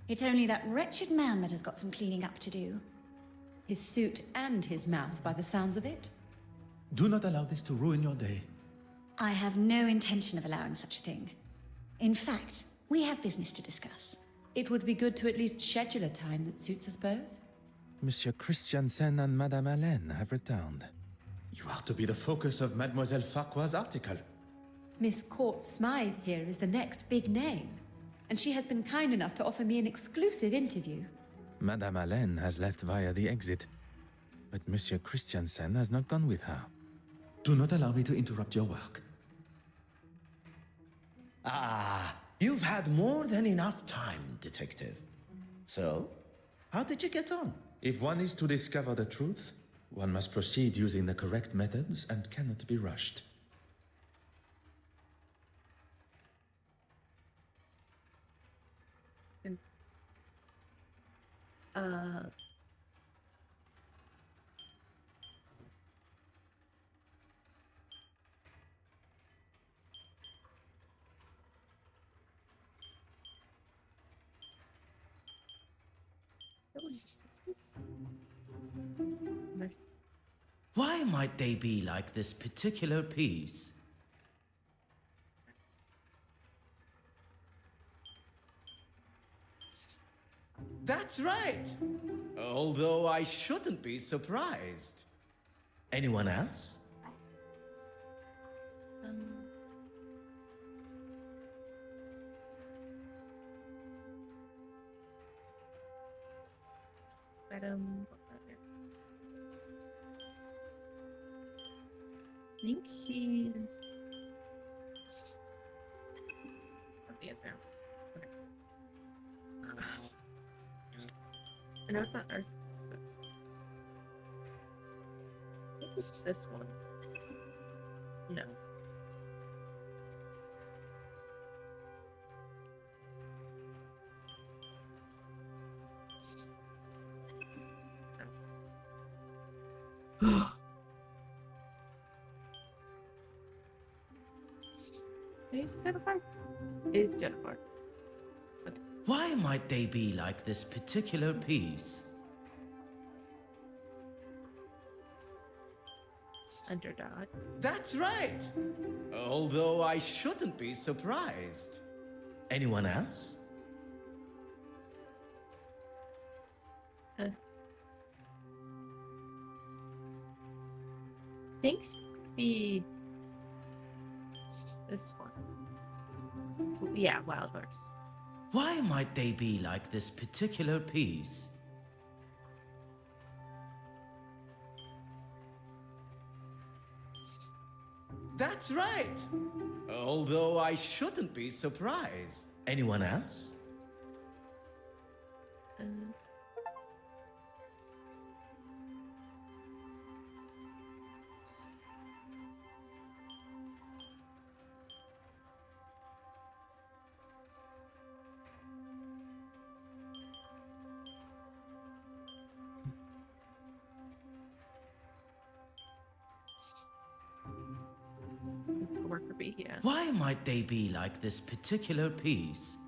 It's only that wretched man that has got some cleaning up to do. His suit and his mouth, by the sounds of it. Do not allow this to ruin your day. I have no intention of allowing such a thing. In fact, we have business to discuss. It would be good to at least schedule a time that suits us both. Monsieur Christiansen and Madame Hélène have returned. You are to be the focus of Mademoiselle Farquhar's article. Miss Court Smythe here is the next big name, and she has been kind enough to offer me an exclusive interview. Madame Hélène has left via the exit, but Monsieur Christiansen has not gone with her. Do not allow me to interrupt your work. Ah, you've had more than enough time, Detective. So, how did you get on? If one is to discover the truth, one must proceed using the correct methods and cannot be rushed. Why might they be like this particular piece? That's right! Although I shouldn't be surprised. Anyone else? I think she. Oh, the answer. Okay. I know it's not ours. I think it's this one. No. Is Jennifer? Is Jennifer. Okay. Why might they be like this particular piece? Underdog. That's right! Although I shouldn't be surprised. Anyone else? I think she's gonna be this one. So, yeah, Wild Horse. Why might they be like this particular piece? That's right! Although I shouldn't be surprised. Anyone else? This the worker bee, yeah. Why might they be like this particular piece?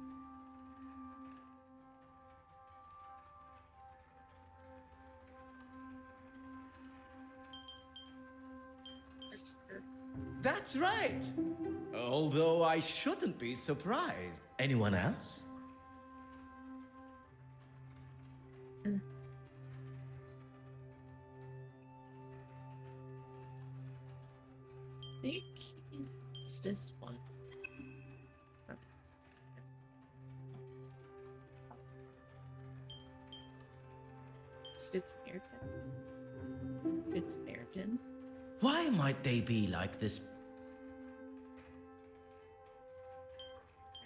That's right. Although I shouldn't be surprised. Anyone else? I think it's this one. Good Samaritan. Good Samaritan. Why might they be like this?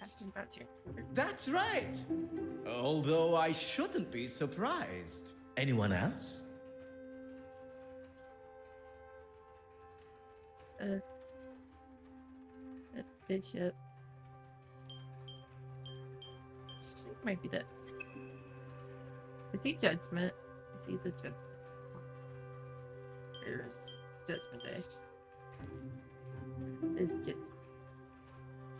Asking about your order. That's right. Although I shouldn't be surprised. Anyone else? A bishop. It might be this. Is he judgment? Is he the judgment? There's Judgment Day. It's judgment.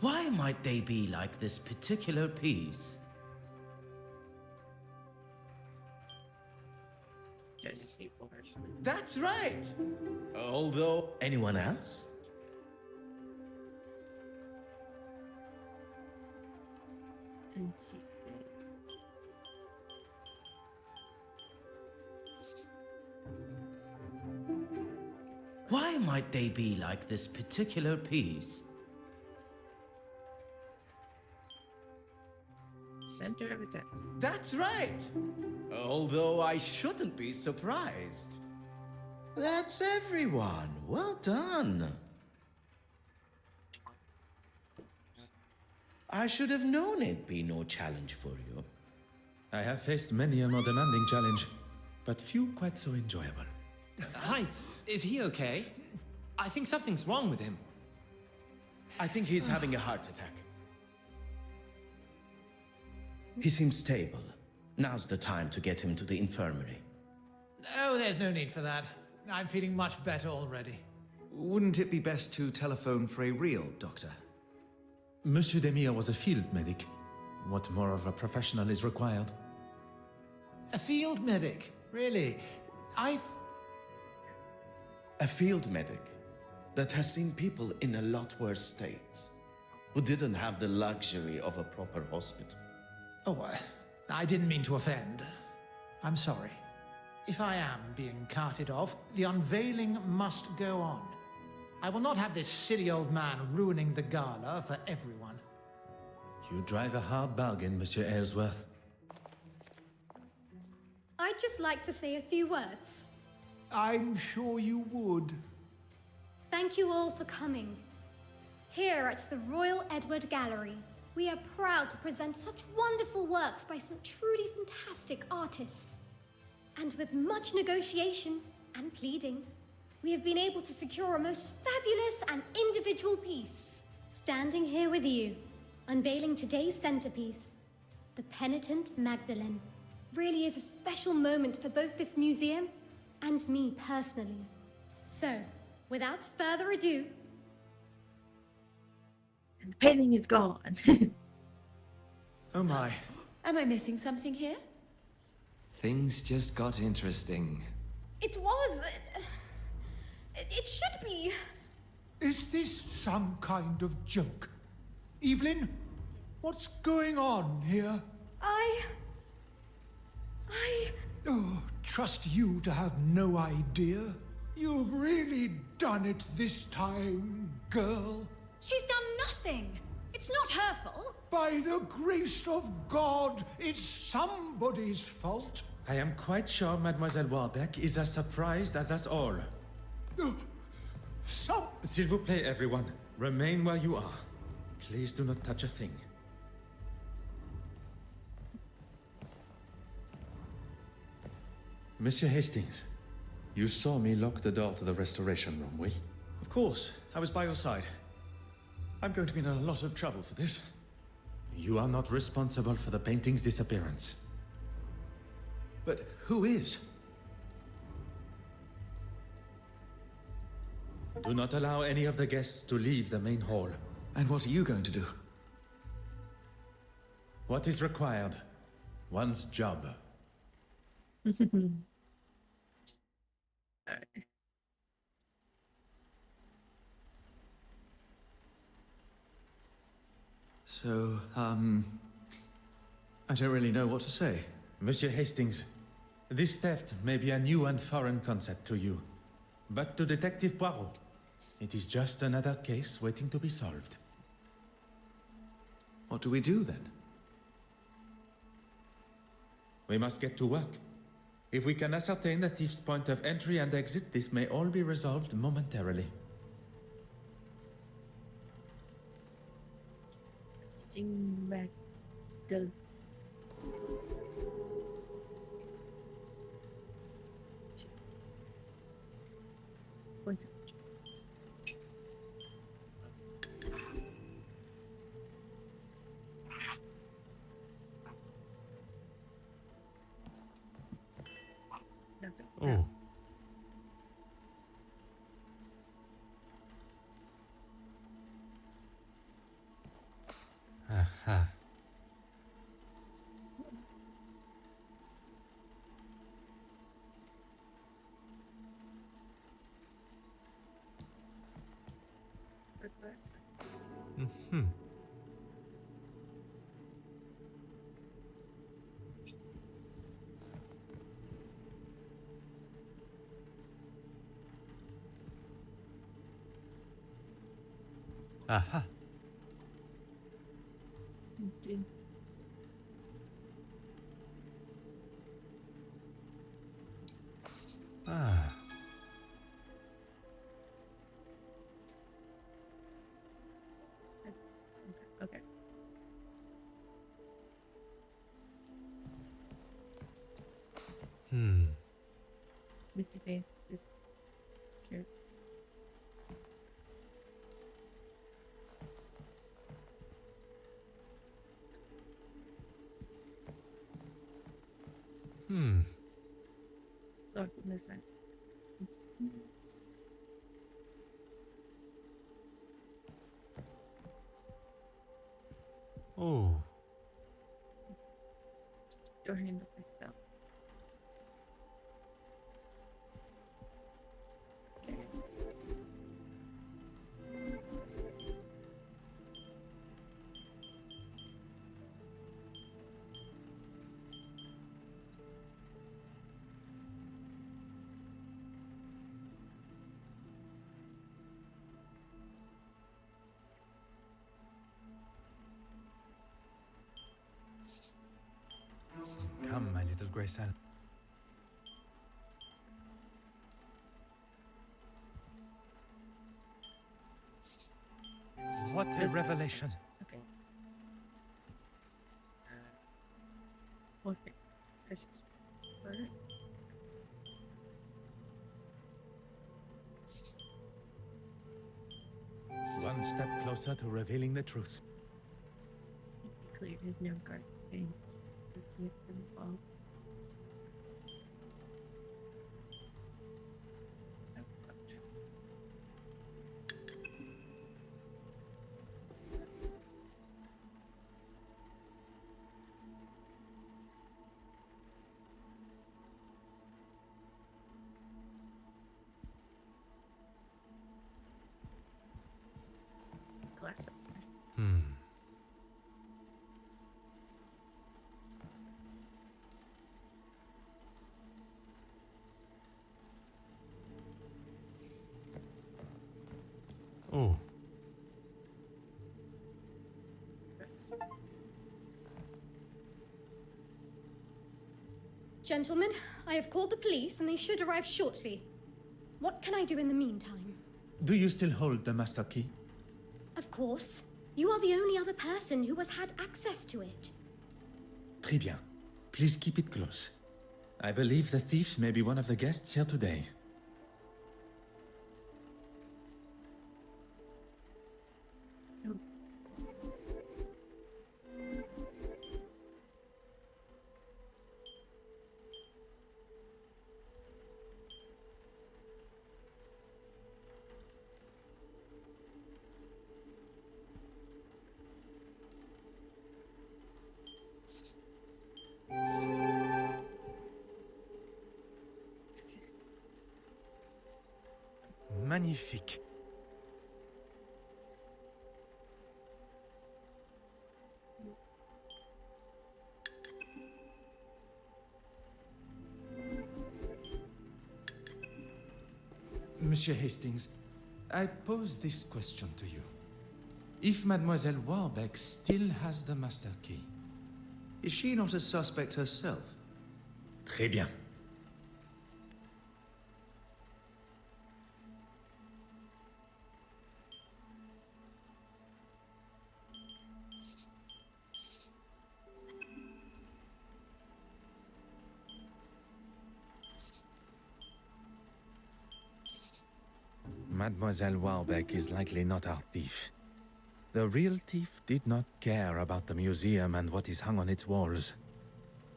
Why might they be like this particular piece? Judgment people version. That's right. Although anyone else? And she Why might they be like this particular piece? Center of attention. That's right. Although I shouldn't be surprised. That's everyone. Well done. I should have known it'd be no challenge for you. I have faced many a more demanding challenge, but few quite so enjoyable. Hi, is he okay? I think something's wrong with him. I think he's having a heart attack. He seems stable. Now's the time to get him to the infirmary. Oh, there's no need for that. I'm feeling much better already. Wouldn't it be best to telephone for a real doctor? Monsieur Demir was a field medic. What more of a professional is required? A field medic? Really? A field medic that has seen people in a lot worse states, who didn't have the luxury of a proper hospital. Oh, I didn't mean to offend. I'm sorry. If I am being carted off, the unveiling must go on. I will not have this silly old man ruining the gala for everyone. You drive a hard bargain, Monsieur Aylesworth. I'd just like to say a few words. I'm sure you would. Thank you all for coming. Here at the Royal Edward Gallery, we are proud to present such wonderful works by some truly fantastic artists. And with much negotiation and pleading, we have been able to secure a most fabulous and individual piece. Standing here with you, unveiling today's centerpiece, the Penitent Magdalene, really is a special moment for both this museum and me personally. So, without further ado... And the painting is gone. Oh my. Am I missing something here? Things just got interesting. It was... It should be... Is this some kind of joke? Evelyn, what's going on here? Oh, trust you to have no idea. You've really done it this time, girl. She's done nothing. It's not her fault. By the grace of God, it's somebody's fault. I am quite sure Mademoiselle Warbeck is as surprised as us all. S'il vous plaît, everyone. Remain where you are. Please do not touch a thing. Monsieur Hastings, you saw me lock the door to the restoration room, oui? Of course, I was by your side. I'm going to be in a lot of trouble for this. You are not responsible for the painting's disappearance. But who is? Do not allow any of the guests to leave the main hall. And what are you going to do? What is required? One's job. So, I don't really know what to say. Monsieur Hastings, this theft may be a new and foreign concept to you. But to Detective Poirot, it is just another case waiting to be solved. What do we do then? We must get to work. If we can ascertain the thief's point of entry and exit, this may all be resolved momentarily. Sing back the points of Oh. Aha. Mm-hmm. Aha. Ah. Okay. Missy Faith is here. Darkness and continues. Oh. Door handle myself. Okay. Come, my little Grace Anne. What a revelation. Okay. Okay. This is perfect. One step closer to revealing the truth. He cleared his young guard veins. With them all. Glass up there. Oh. Gentlemen, I have called the police and they should arrive shortly. What can I do in the meantime? Do you still hold the master key? Of course. You are the only other person who has had access to it. Très bien. Please keep it close. I believe the thief may be one of the guests here today. Magnifique. Monsieur Hastings, I pose this question to you. If Mademoiselle Warbeck still has the master key... Is she not a suspect herself? Très bien. Mademoiselle Warbeck is likely not our thief. The real thief did not care about the museum and what is hung on its walls.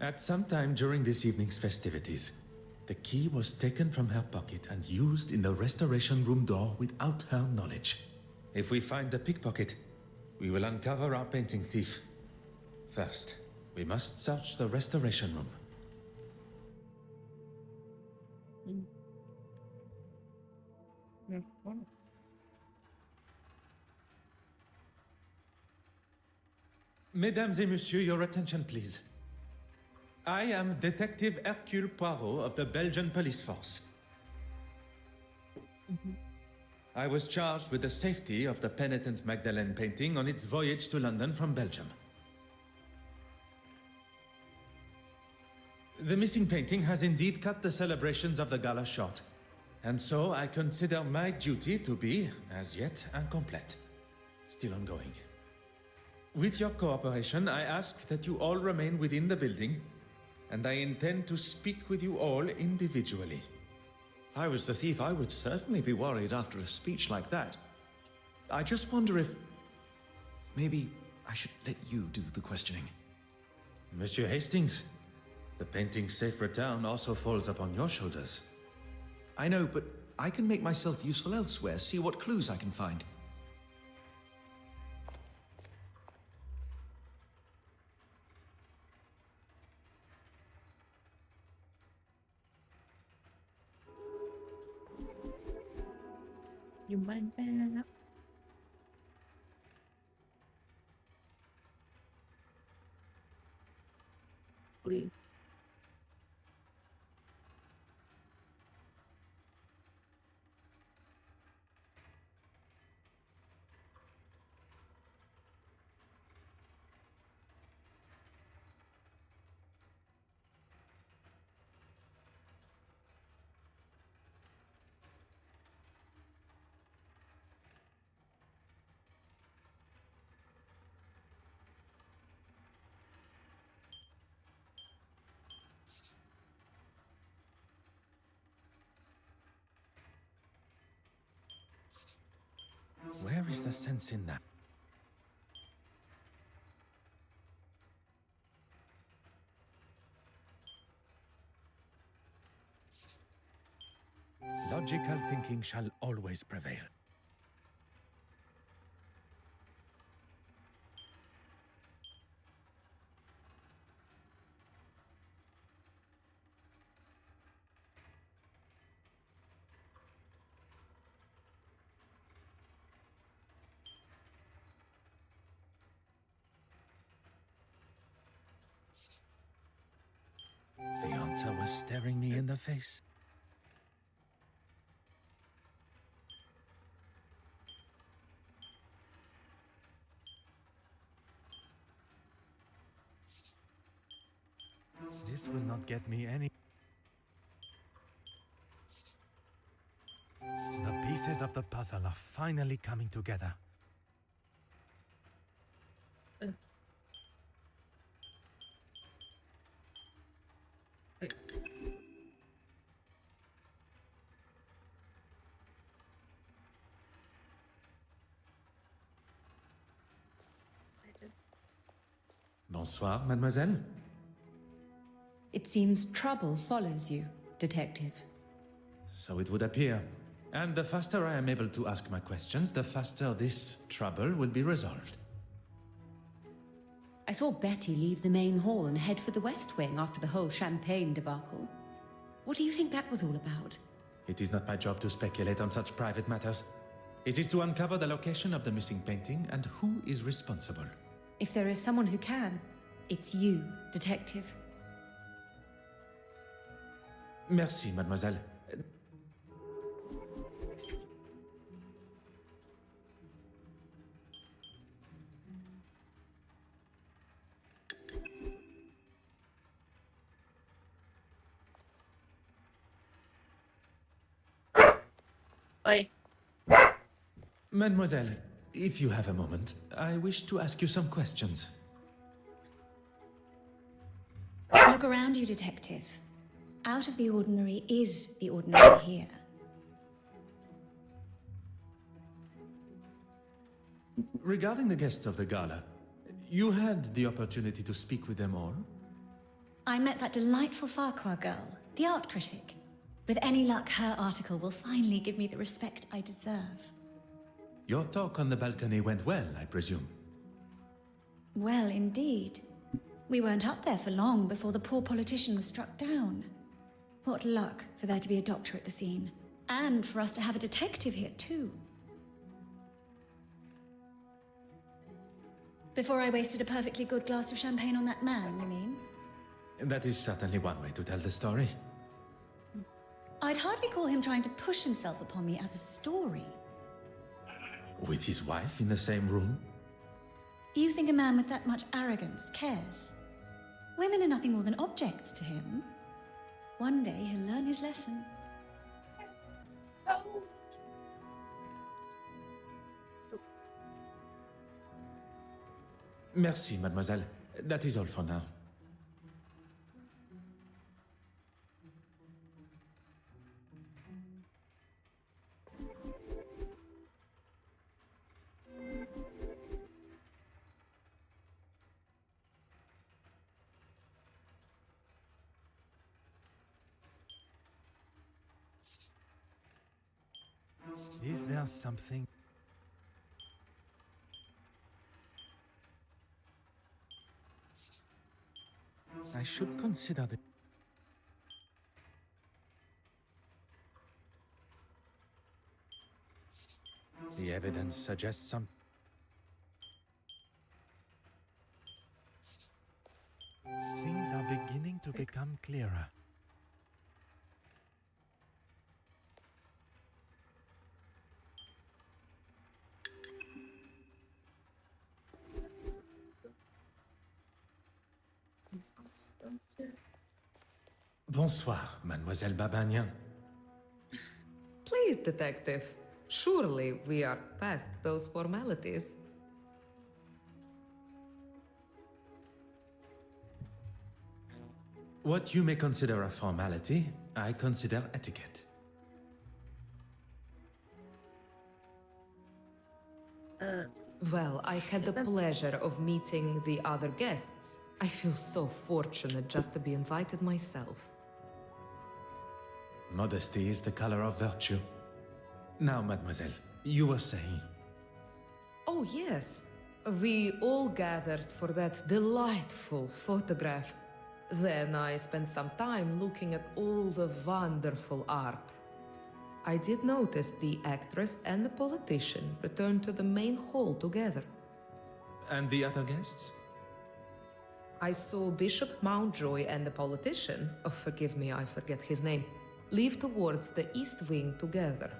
At some time during this evening's festivities, the key was taken from her pocket and used in the restoration room door without her knowledge. If we find the pickpocket, we will uncover our painting thief. First, we must search the restoration room. Mesdames et messieurs, your attention please. I am Detective Hercule Poirot of the Belgian Police Force. I was charged with the safety of the penitent Magdalene painting on its voyage to London from Belgium. The missing painting has indeed cut the celebrations of the gala short, and so I consider my duty to be, as yet, incomplete, still ongoing. With your cooperation, I ask that you all remain within the building, and I intend to speak with you all individually. If I was the thief, I would certainly be worried after a speech like that. I just wonder if... maybe I should let you do the questioning. Monsieur Hastings, the painting's safe return also falls upon your shoulders. I know, but I can make myself useful elsewhere, see what clues I can find. You mind that? Please. Where is the sense in that? Logical thinking shall always prevail. The answer was staring me in the face. This will not get me any... The pieces of the puzzle are finally coming together. Bonsoir, mademoiselle. It seems trouble follows you, Detective. So it would appear. And the faster I am able to ask my questions, the faster this trouble will be resolved. I saw Betty leave the main hall and head for the West Wing after the whole champagne debacle. What do you think that was all about? It is not my job to speculate on such private matters. It is to uncover the location of the missing painting and who is responsible. If there is someone who can, it's you, Detective. Merci, mademoiselle. Bye. Mademoiselle, if you have a moment, I wish to ask you some questions. Look around you, Detective. Out of the ordinary is the ordinary here. Regarding the guests of the gala, you had the opportunity to speak with them all? I met that delightful Farquhar girl, the art critic. With any luck, her article will finally give me the respect I deserve. Your talk on the balcony went well, I presume. Well, indeed. We weren't up there for long before the poor politician was struck down. What luck for there to be a doctor at the scene. And for us to have a detective here, too. Before I wasted a perfectly good glass of champagne on that man, you mean? That is certainly one way to tell the story. I'd hardly call him trying to push himself upon me as a story. With his wife in the same room? You think a man with that much arrogance cares? Women are nothing more than objects to him. One day he'll learn his lesson. Merci, mademoiselle. That is all for now. Is there something? I should consider the... The evidence suggests some... Things are beginning to become clearer. Bonsoir, Mademoiselle Babagnan. Please, Detective. Surely we are past those formalities. What you may consider a formality, I consider etiquette. Well, I had the pleasure of meeting the other guests. I feel so fortunate just to be invited myself. Modesty is the color of virtue. Now, mademoiselle, you were saying... Oh, yes. We all gathered for that delightful photograph. Then I spent some time looking at all the wonderful art. I did notice the actress and the politician returned to the main hall together. And the other guests? I saw Bishop Mountjoy and the politician, oh, forgive me, I forget his name, leave towards the east wing together.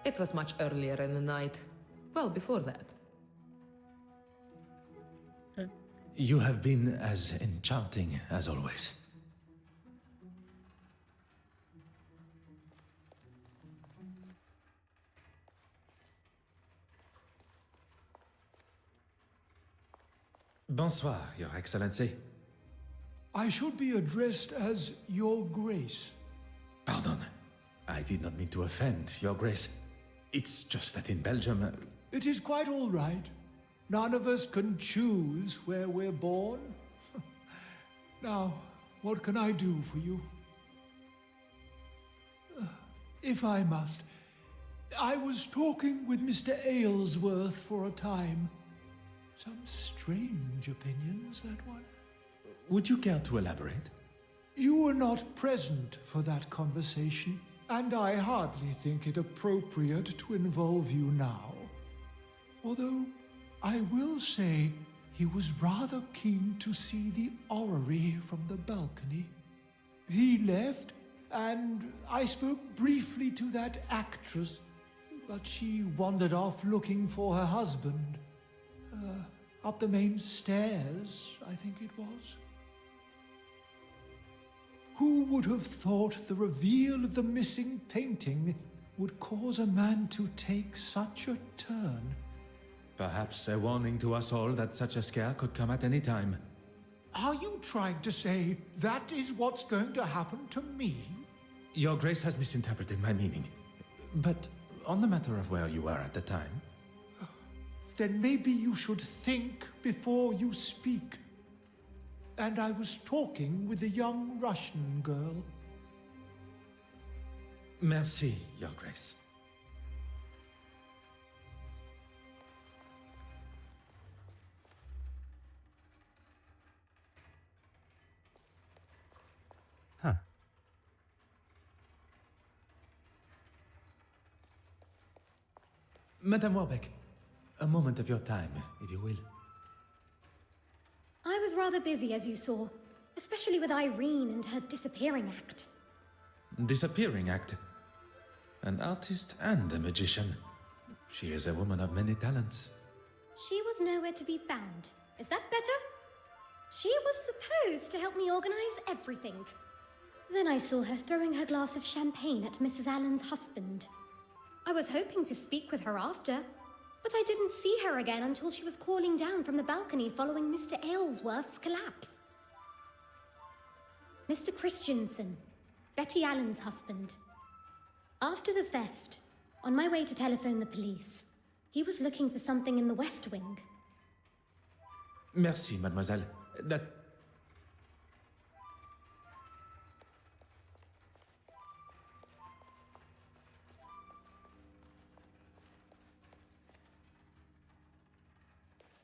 It was much earlier in the night. Well, before that. You have been as enchanting as always. Bonsoir, Your Excellency. I should be addressed as Your Grace. Pardon. I did not mean to offend, Your Grace. It's just that in Belgium... It is quite all right. None of us can choose where we're born. Now, what can I do for you? If I must, I was talking with Mr. Aylesworth for a time. Some strange opinions, that one. Would you care to elaborate? You were not present for that conversation, and I hardly think it appropriate to involve you now. Although, I will say he was rather keen to see the orrery from the balcony. He left, and I spoke briefly to that actress, but she wandered off looking for her husband. Up the main stairs, I think it was. Who would have thought the reveal of the missing painting would cause a man to take such a turn? Perhaps a warning to us all that such a scare could come at any time. Are you trying to say that is what's going to happen to me? Your Grace has misinterpreted my meaning. But on the matter of where you were at the time... Then maybe you should think before you speak. And I was talking with a young Russian girl. Merci, Your Grace. Huh. Madame Warbeck, a moment of your time, if you will. I was rather busy, as you saw, especially with Irene and her disappearing act. Disappearing act. An artist and a magician. She is a woman of many talents. She was nowhere to be found. Is that better? She was supposed to help me organize everything. Then I saw her throwing her glass of champagne at Mrs. Allen's husband. I was hoping to speak with her after, but I didn't see her again until she was calling down from the balcony following Mr. Aylesworth's collapse. Mr. Christensen, Betty Allen's husband. After the theft, on my way to telephone the police, he was looking for something in the West Wing. Merci, mademoiselle. That...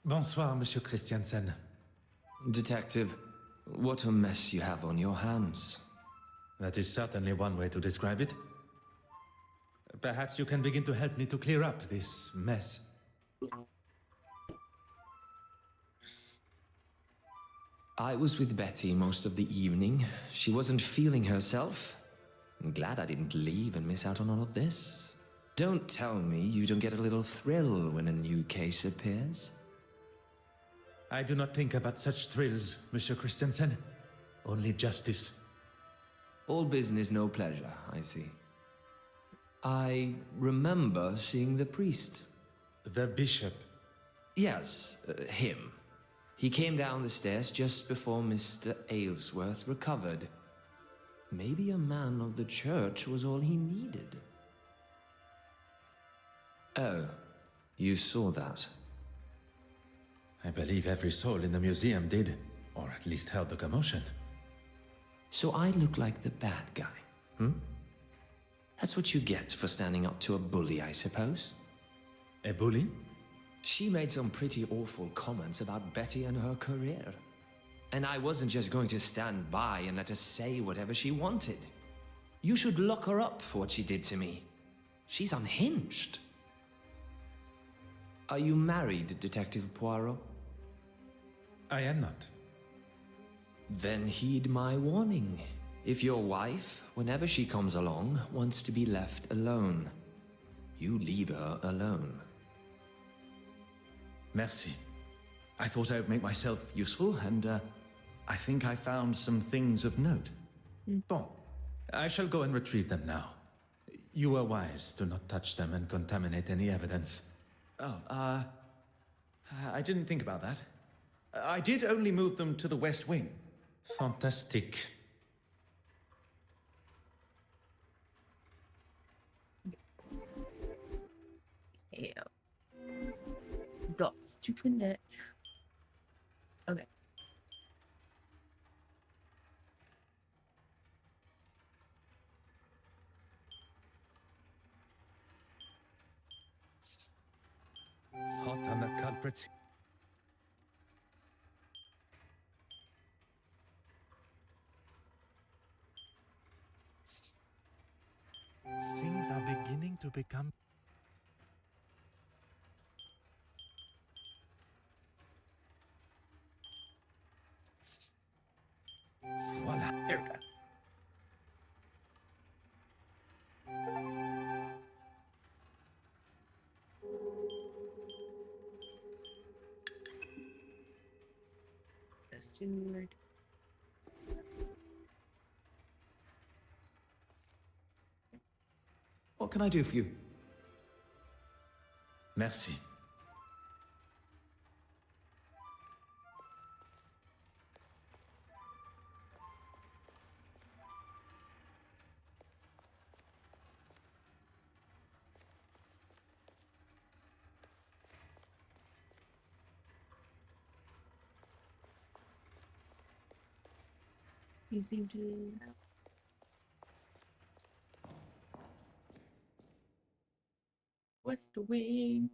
Bonsoir, Monsieur Christiansen. Detective, what a mess you have on your hands. That is certainly one way to describe it. Perhaps you can begin to help me to clear up this mess. I was with Betty most of the evening. She wasn't feeling herself. I'm glad I didn't leave and miss out on all of this. Don't tell me you don't get a little thrill when a new case appears. I do not think about such thrills, Monsieur Christensen. Only justice. All business, no pleasure, I see. I remember seeing the priest. The bishop? Yes, him. He came down the stairs just before Mr. Aylesworth recovered. Maybe a man of the church was all he needed. Oh, you saw that? I believe every soul in the museum did, or at least heard the commotion. So I look like the bad guy, hmm? That's what you get for standing up to a bully, I suppose. A bully? She made some pretty awful comments about Betty and her career. And I wasn't just going to stand by and let her say whatever she wanted. You should lock her up for what she did to me. She's unhinged. Are you married, Detective Poirot? I am not. Then heed my warning. If your wife, whenever she comes along, wants to be left alone, you leave her alone. Merci. I thought I would make myself useful, and I think I found some things of note. Bon. I shall go and retrieve them now. You were wise to not touch them and contaminate any evidence. Oh, I didn't think about that. I did only move them to the West Wing. Fantastic. Yeah. Dots to connect. Okay. Hot on the culprits. Things are beginning to become... Voila. There we go. The steward. What can I do for you? Merci. You seem to. West Wing.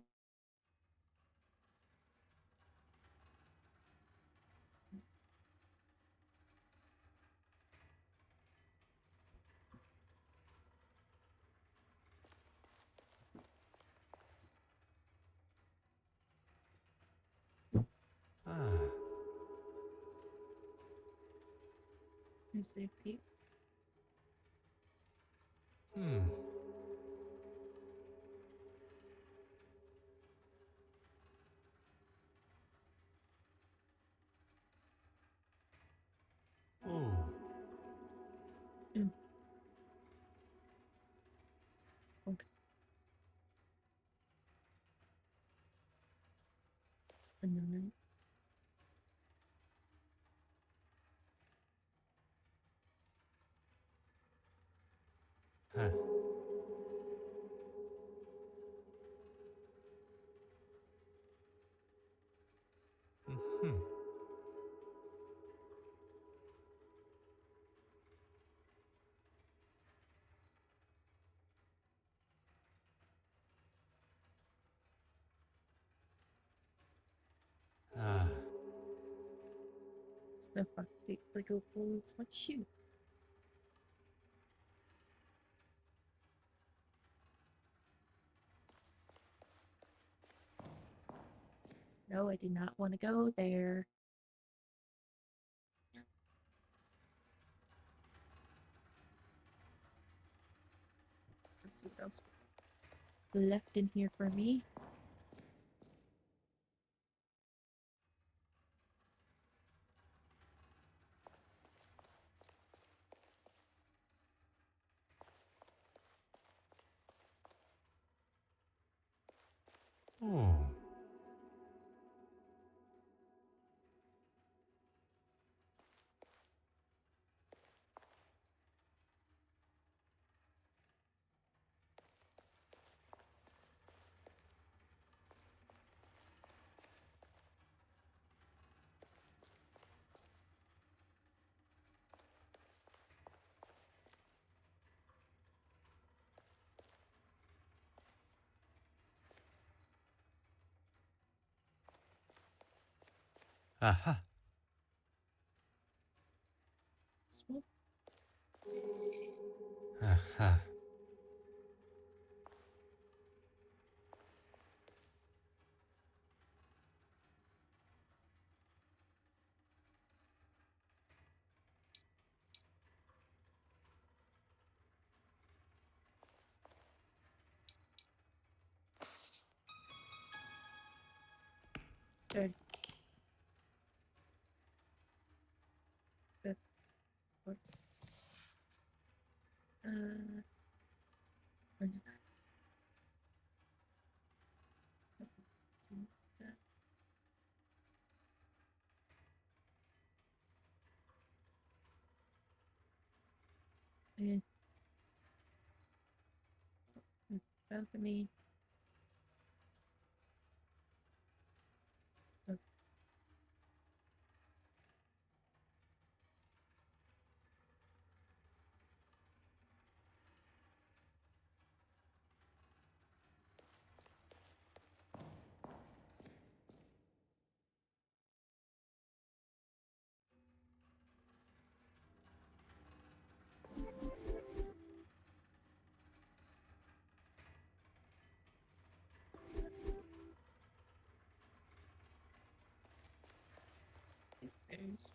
Ah. Is there people? Hmm. Oh. Okay. Banana. Huh. Mm-hmm. Ah. Stuff I take like a full like shoot. No, I did not want to go there. Let's see what else was left in here for me. Oh. Aha. Smoke. Aha. Good. Good. What? And- and balcony. Oh, there's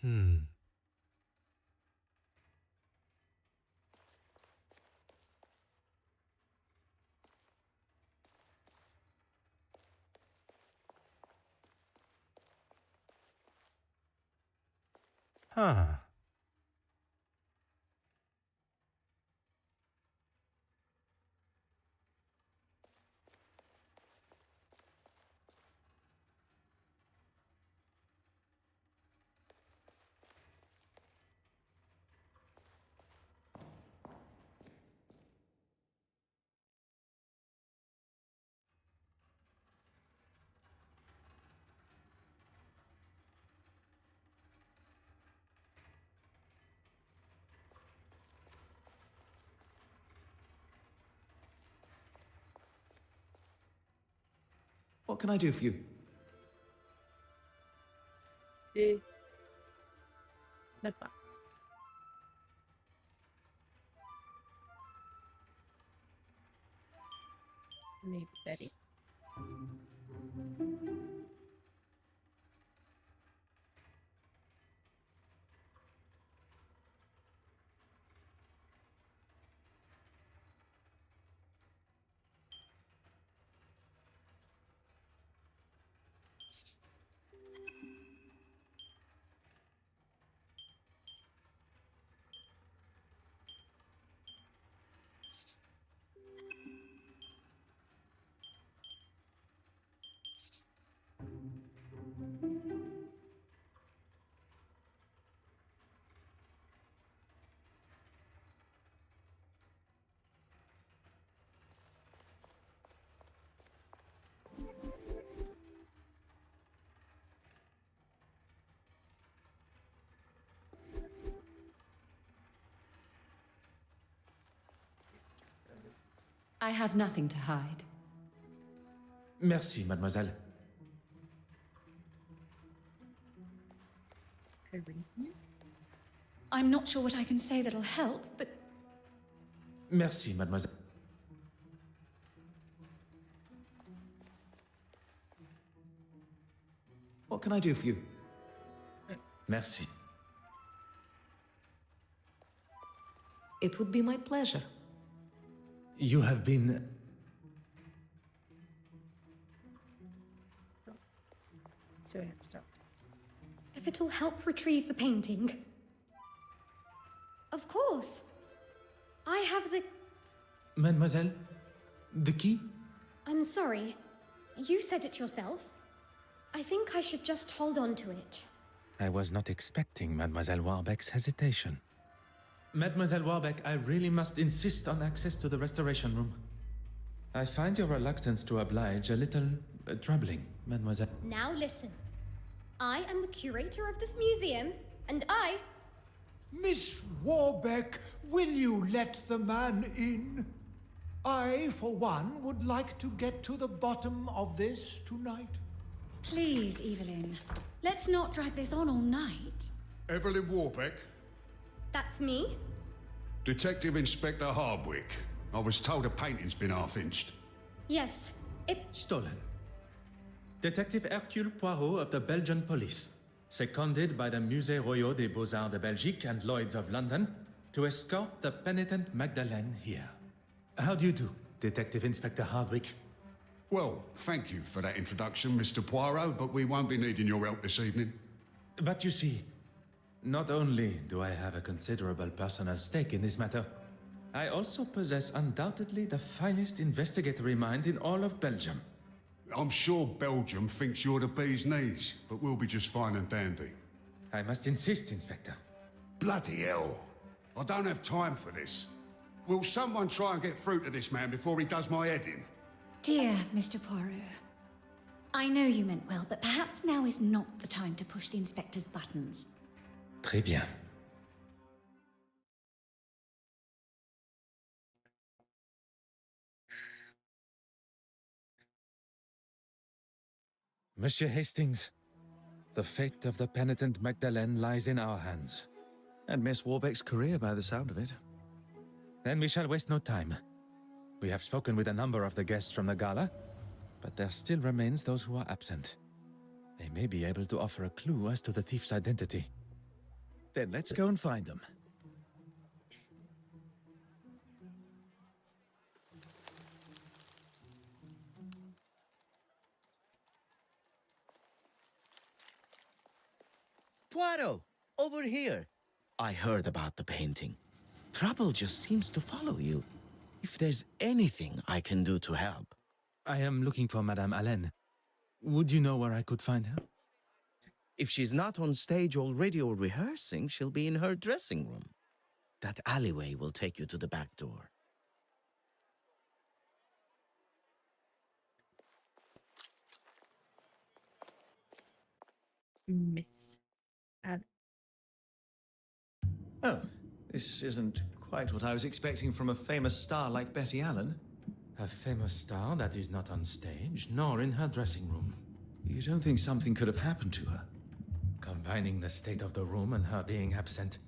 Hmm. Huh. What can I do for you? The snap box. Maybe Betty. I have nothing to hide. Merci, mademoiselle. I'm not sure what I can say that'll help, but Merci, mademoiselle. What can I do for you? Merci. It would be my pleasure. You have been... So I have to stop. If it'll help retrieve the painting. Of course. I have the... Mademoiselle, the key? I'm sorry. You said it yourself. I think I should just hold on to it. I was not expecting Mademoiselle Warbeck's hesitation. Mademoiselle Warbeck, I really must insist on access to the restoration room. I find your reluctance to oblige a little troubling, mademoiselle. Now listen. I am the curator of this museum, and I... Miss Warbeck, will you let the man in? I, for one, would like to get to the bottom of this tonight. please, Evelyn, let's not drag this on all night. Evelyn Warbeck? That's me? Detective Inspector Hardwick. I was told a painting's been half-inched. Yes, it... Stolen. Detective Hercule Poirot of the Belgian police, seconded by the Musée Royal des Beaux-Arts de Belgique and Lloyd's of London to escort the penitent Magdalene here. How do you do, Detective Inspector Hardwick? Well, thank you for that introduction, Mr. Poirot, but we won't be needing your help this evening. But you see, not only do I have a considerable personal stake in this matter, I also possess undoubtedly the finest investigatory mind in all of Belgium. I'm sure Belgium thinks you're the bee's knees, but we'll be just fine and dandy. I must insist, Inspector. Bloody hell. I don't have time for this. Will someone try and get through to this man before he does my head in? Dear Mr. Poirot, I know you meant well, but perhaps now is not the time to push the inspector's buttons. Très bien. Monsieur Hastings, the fate of the penitent Magdalene lies in our hands. And Miss Warbeck's career, by the sound of it. Then we shall waste no time. We have spoken with a number of the guests from the gala, but there still remains those who are absent. They may be able to offer a clue as to the thief's identity. then, let's go and find them. Poirot, over here. I heard about the painting. Trouble just seems to follow you. If there's anything I can do to help. I am looking for Madame Hélène. Would you know where I could find her? If she's not on stage already or rehearsing, she'll be in her dressing room. That alleyway will take you to the back door. Miss Anne. Oh, this isn't quite what I was expecting from a famous star like Betty Allen. A famous star that is not on stage, nor in her dressing room. You don't think something could have happened to her? Combining the state of the room and her being absent,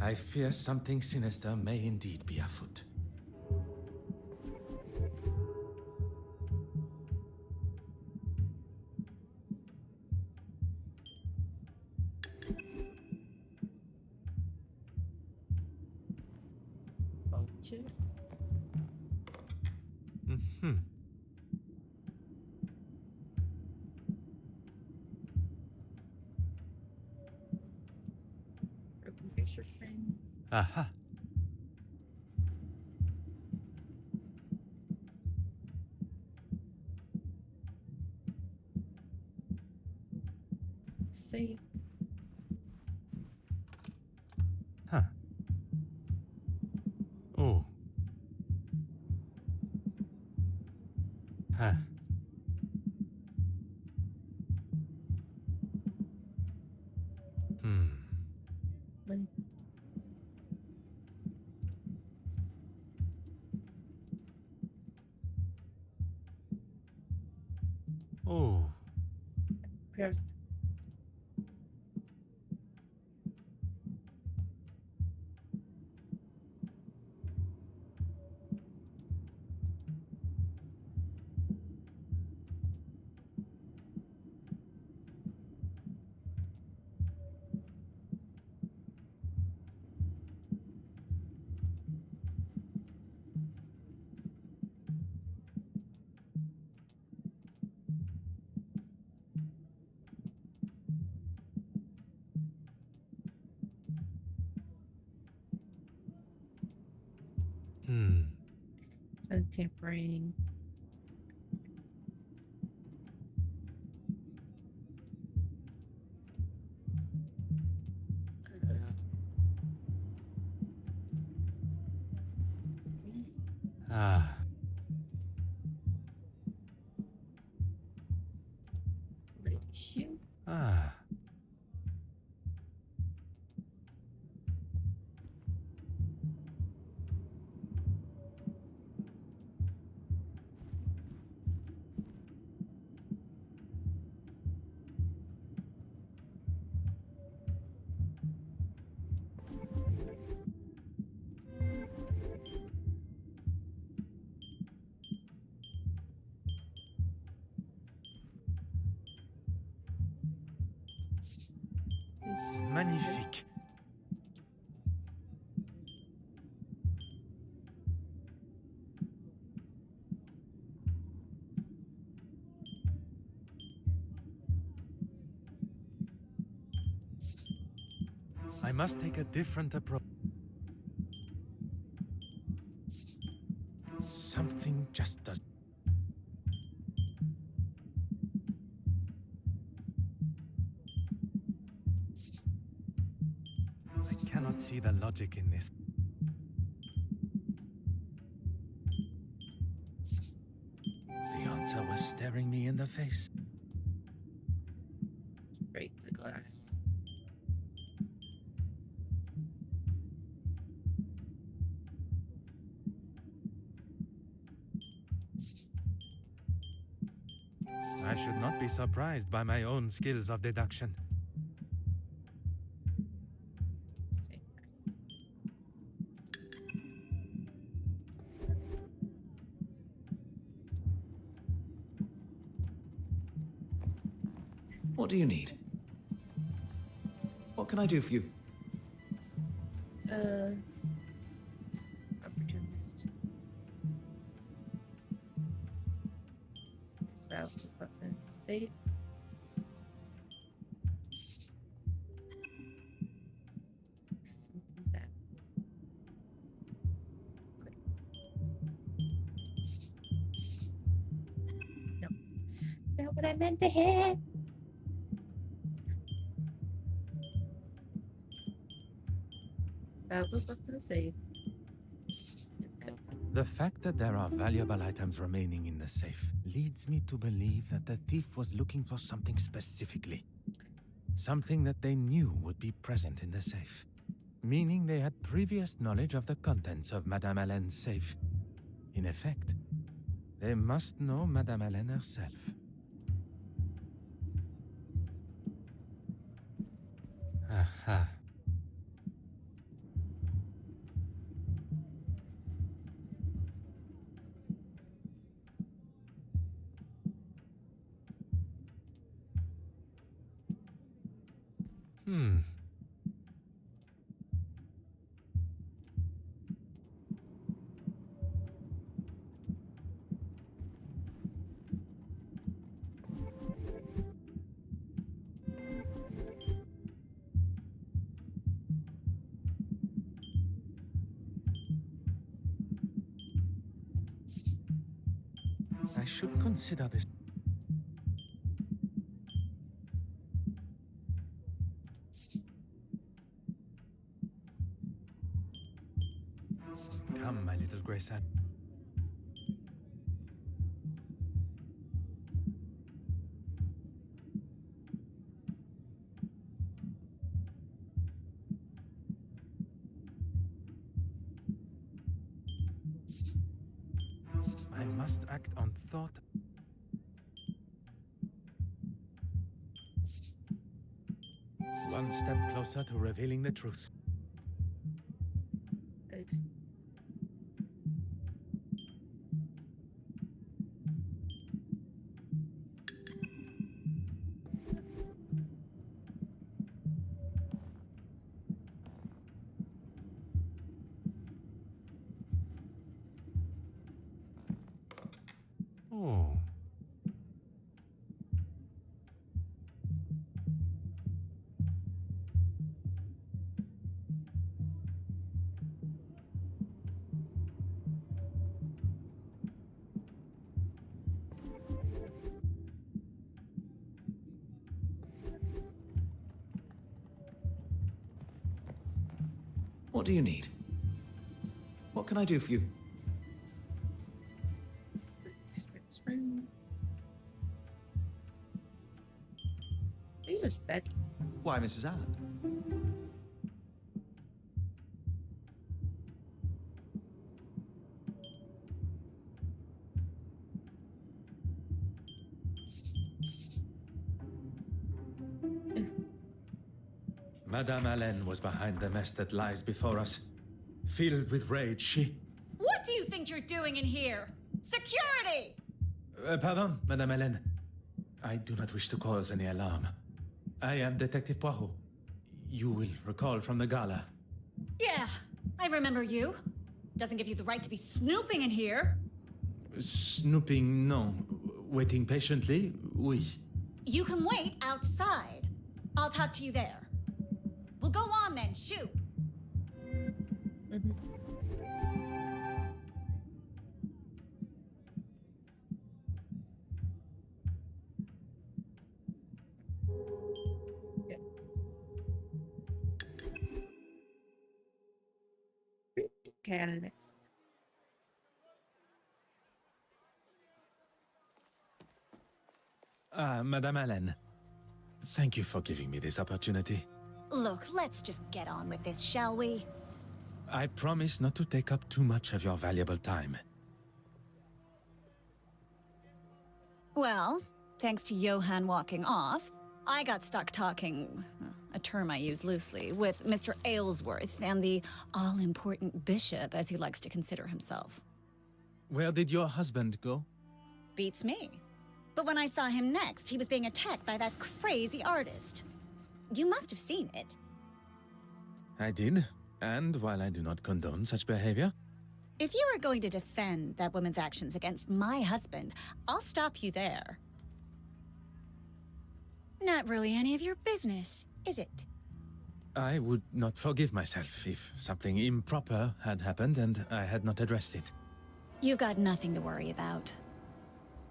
I fear something sinister may indeed be afoot. Vulture. Mm-hmm. Broken picture frame. Aha. Save. Huh. Oh. Huh. Hmm. Money. Oh. Pairs. Hmm. And tampering. Ah. Lady shoe. Ah. Magnifique. I must take a different approach. Something just does. I cannot see the logic in this. The answer was staring me in the face. Break the glass. I should not be surprised by my own skills of deduction. What do you need? What can I do for you? Opportunist. Spouse is up in state. Something that. No. Not what I meant to hit. That was left to the safe. The fact that there are valuable items remaining in the safe leads me to believe that the thief was looking for something specifically. Something that they knew would be present in the safe. Meaning they had previous knowledge of the contents of Madame Helene's safe. In effect, they must know Madame Helene herself. Aha. I should consider this. Come, my little Grace. I must act on thought. One step closer to revealing the truth. Oh. What do you need? What can I do for you? He was Betty. Why, Mrs. Allen? Madame Helene was behind the mess that lies before us. Filled with rage, she... What do you think you're doing in here? Security! Pardon, Madame Helene. I do not wish to cause any alarm. I am Detective Poirot. You will recall from the gala. Yeah, I remember you. Doesn't give you the right to be snooping in here. Snooping, no. Waiting patiently, oui. You can wait outside. I'll talk to you there. Well, go on then, shoot. Canvas. Madame Helene. Thank you for giving me this opportunity. Look, let's just get on with this, shall we? I promise not to take up too much of your valuable time. Well, thanks to Johann walking off, I got stuck talking, a term I use loosely, with Mr. Aylesworth and the all-important bishop, as he likes to consider himself. Where did your husband go? Beats me. But when I saw him next, he was being attacked by that crazy artist. You must have seen it. I did. And while I do not condone such behavior, If you are going to defend that woman's actions against my husband, I'll stop you there. Not really any of your business, is it? I would not forgive myself if something improper had happened and I had not addressed it. You've got nothing to worry about.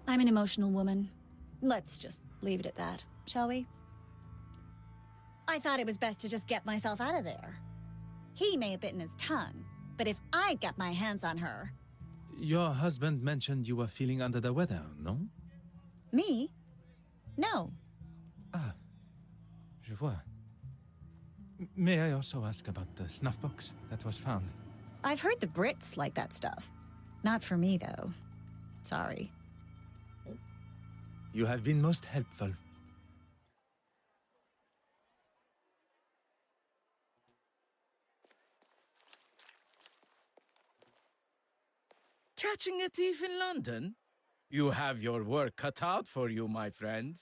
I'm an emotional woman. Let's just leave it at that, shall we? I thought it was best to just get myself out of there. He may have bitten his tongue, but if I'd got my hands on her... Your husband mentioned you were feeling under the weather, no? Me? No. Ah, je vois. May I also ask about the snuff box that was found? I've heard the Brits like that stuff. Not for me, though. Sorry. You have been most helpful. Catching a thief in London? You have your work cut out for you, my friend.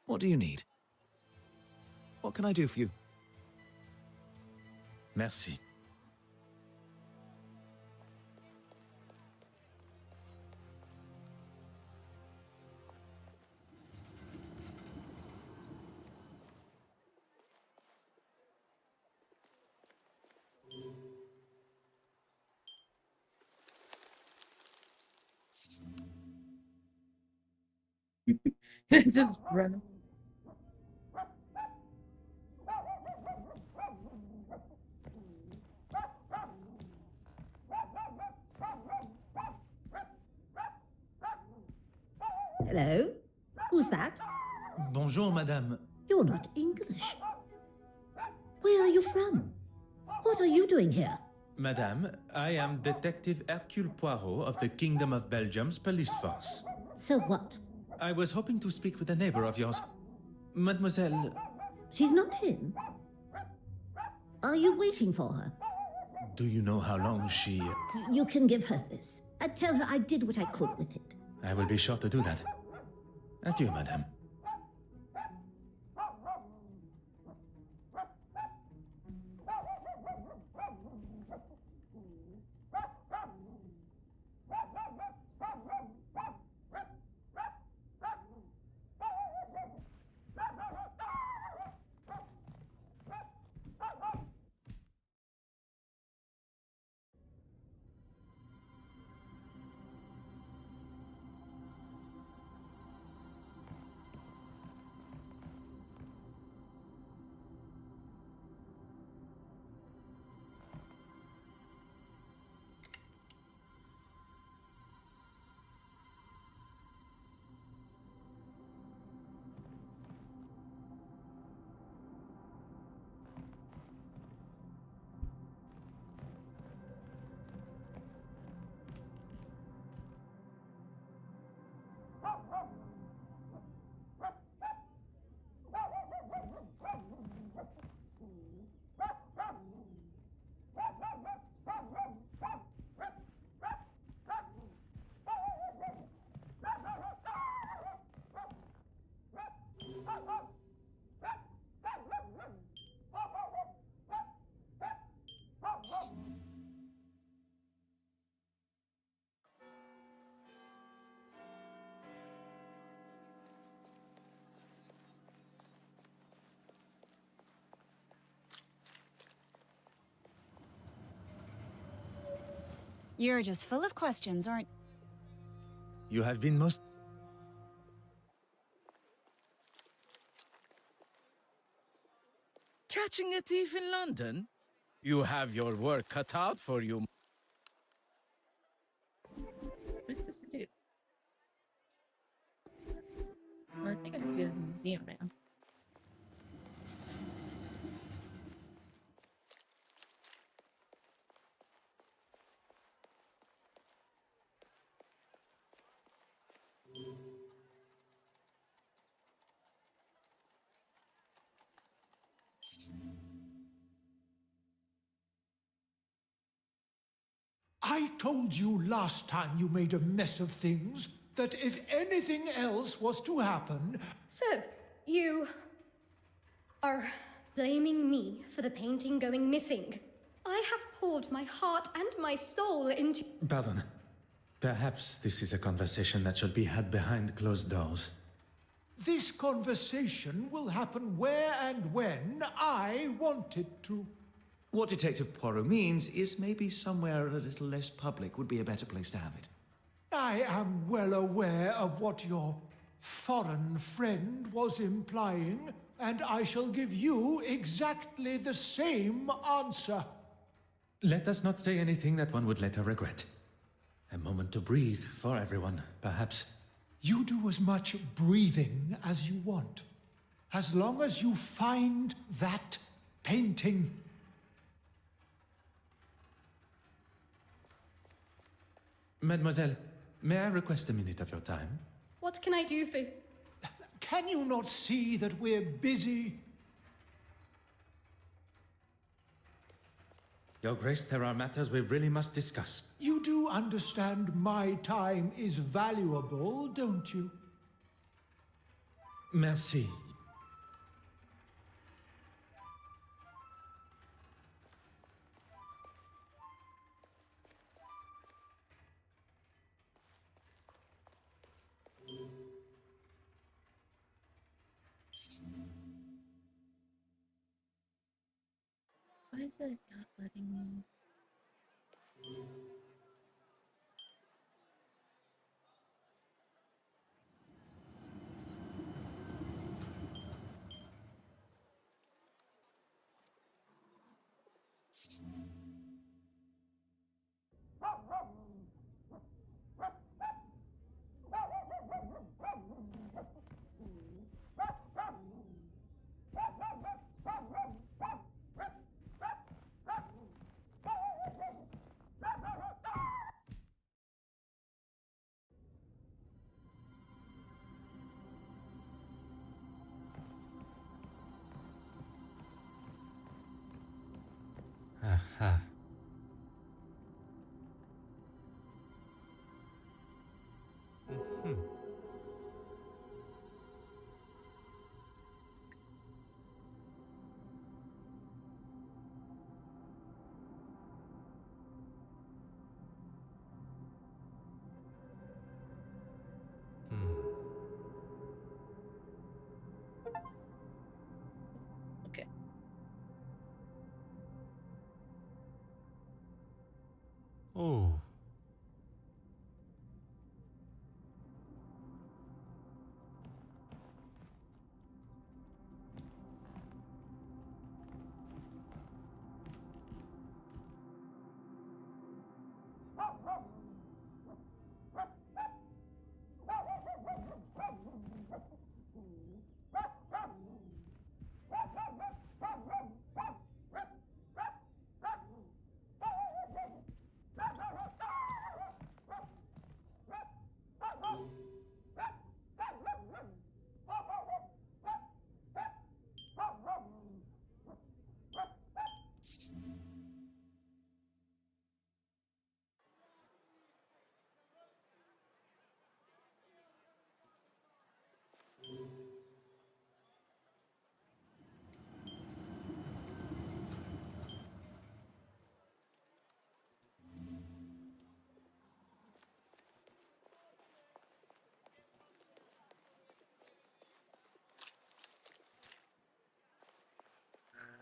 What do you need? What can I do for you? Merci. Just run. Hello? Who's that? Bonjour, madame. You're not English. Where are you from? What are you doing here? Madame, I am Detective Hercule Poirot of the Kingdom of Belgium's police force. So what? I was hoping to speak with a neighbor of yours. Mademoiselle... She's not in. Are you waiting for her? Do you know how long she... You can give her this. And tell her I did what I could with it. I will be sure to do that. Adieu, madame. You're just full of questions, aren't... You have been most... Catching a thief in London? You have your work cut out for you. What am I supposed to do? Well, I think I have to go to the museum now. I told you last time you made a mess of things that if anything else was to happen... So, you are blaming me for the painting going missing. I have poured my heart and my soul into... Pardon. Perhaps this is a conversation that should be had behind closed doors. This conversation will happen where and when I want it to. What Detective Poirot means is maybe somewhere a little less public would be a better place to have it. I am well aware of what your foreign friend was implying, and I shall give you exactly the same answer. Let us not say anything that one would later regret. A moment to breathe for everyone, perhaps. You do as much breathing as you want, as long as you find that painting. Mademoiselle, may I request a minute of your time? What can I do for... Can you not see that we're busy? Your Grace, there are matters we really must discuss. You do understand my time is valuable, don't you? Merci. Why is it not letting me? Aha. Okay. Oh.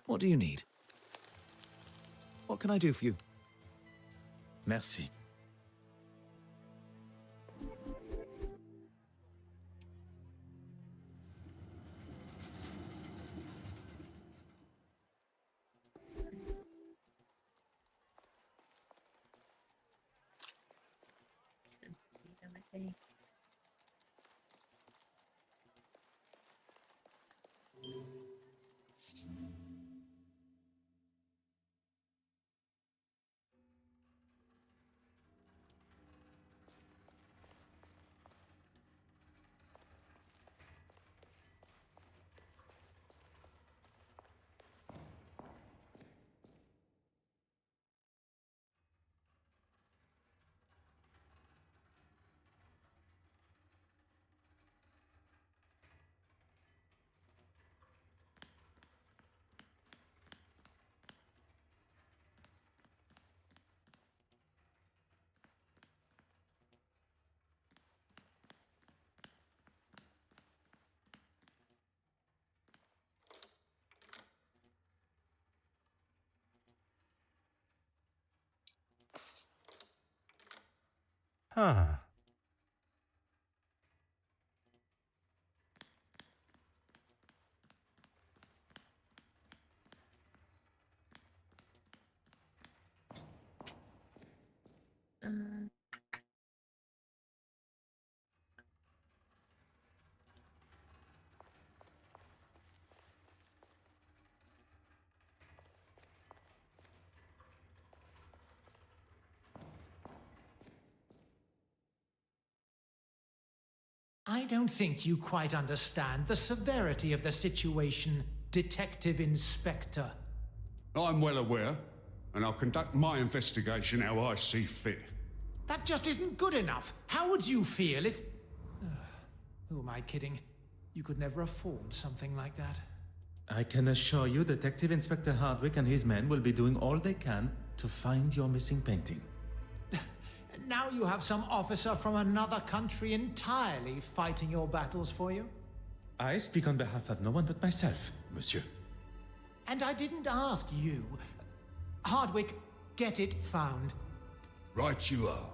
What do you need? What can I do for you? Merci. See everything. Huh. Uh, I don't think you quite understand the severity of the situation, Detective Inspector. I'm well aware, and I'll conduct my investigation how I see fit. That just isn't good enough. How would you feel if... Who am I kidding? You could never afford something like that. I can assure you Detective Inspector Hardwick and his men will be doing all they can to find your missing painting. Now you have some officer from another country entirely fighting your battles for you. I speak on behalf of no one but myself, monsieur. And I didn't ask you. Hardwick, get it found. Right you are.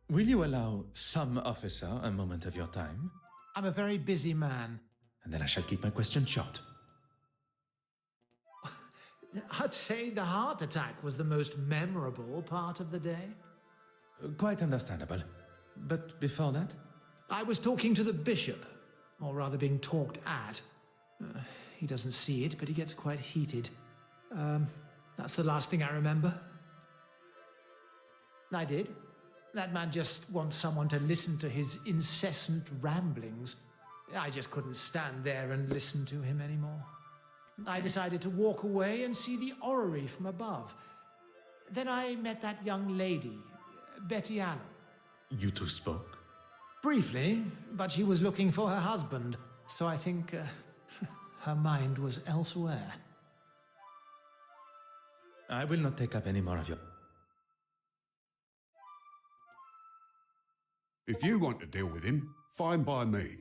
Will you allow some officer a moment of your time? I'm a very busy man. And then I shall keep my question short. I'd say the heart attack was the most memorable part of the day. Quite understandable. But before that? I was talking to the bishop, or rather being talked at. He doesn't see it, but he gets quite heated. That's the last thing I remember. I did. That man just wants someone to listen to his incessant ramblings. I just couldn't stand there and listen to him anymore. I decided to walk away and see the orrery from above. Then I met that young lady, Betty Allen. You two spoke? Briefly, but she was looking for her husband, so I think her mind was elsewhere. I will not take up any more of your... If you want to deal with him, fine by me.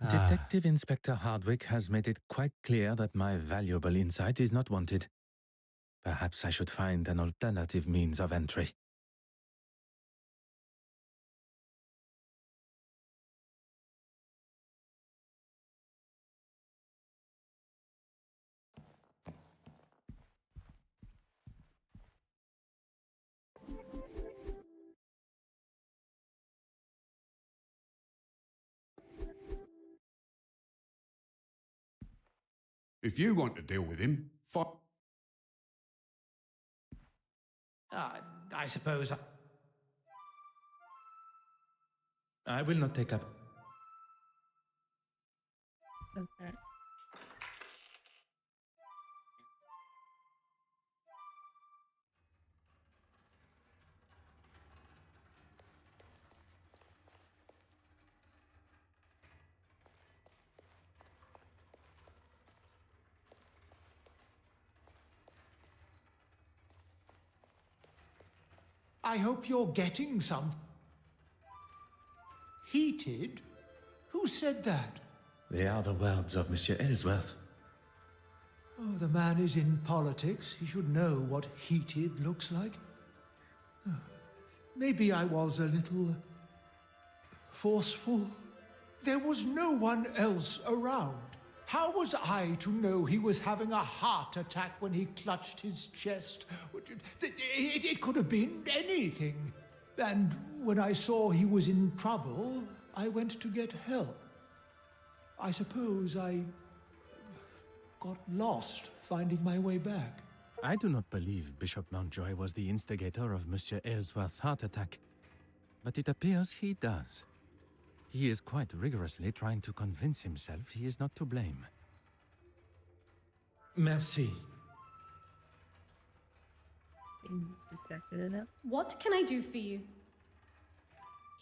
Detective Inspector Hardwick has made it quite clear that my valuable insight is not wanted. Perhaps I should find an alternative means of entry. If you want to deal with him, fine. I suppose... I will not take up... okay. I hope you're getting some... Heated? Who said that? They are the words of Monsieur Ellsworth. Oh, the man is in politics. He should know what heated looks like. Oh, maybe I was a little... forceful. There was no one else around. How was I to know he was having a heart attack when he clutched his chest? It could have been anything. And when I saw he was in trouble, I went to get help. I suppose I got lost finding my way back. I do not believe Bishop Mountjoy was the instigator of Monsieur Ellsworth's heart attack, but it appears he does. He is quite rigorously trying to convince himself he is not to blame. Merci. He's distracted enough. What can I do for you?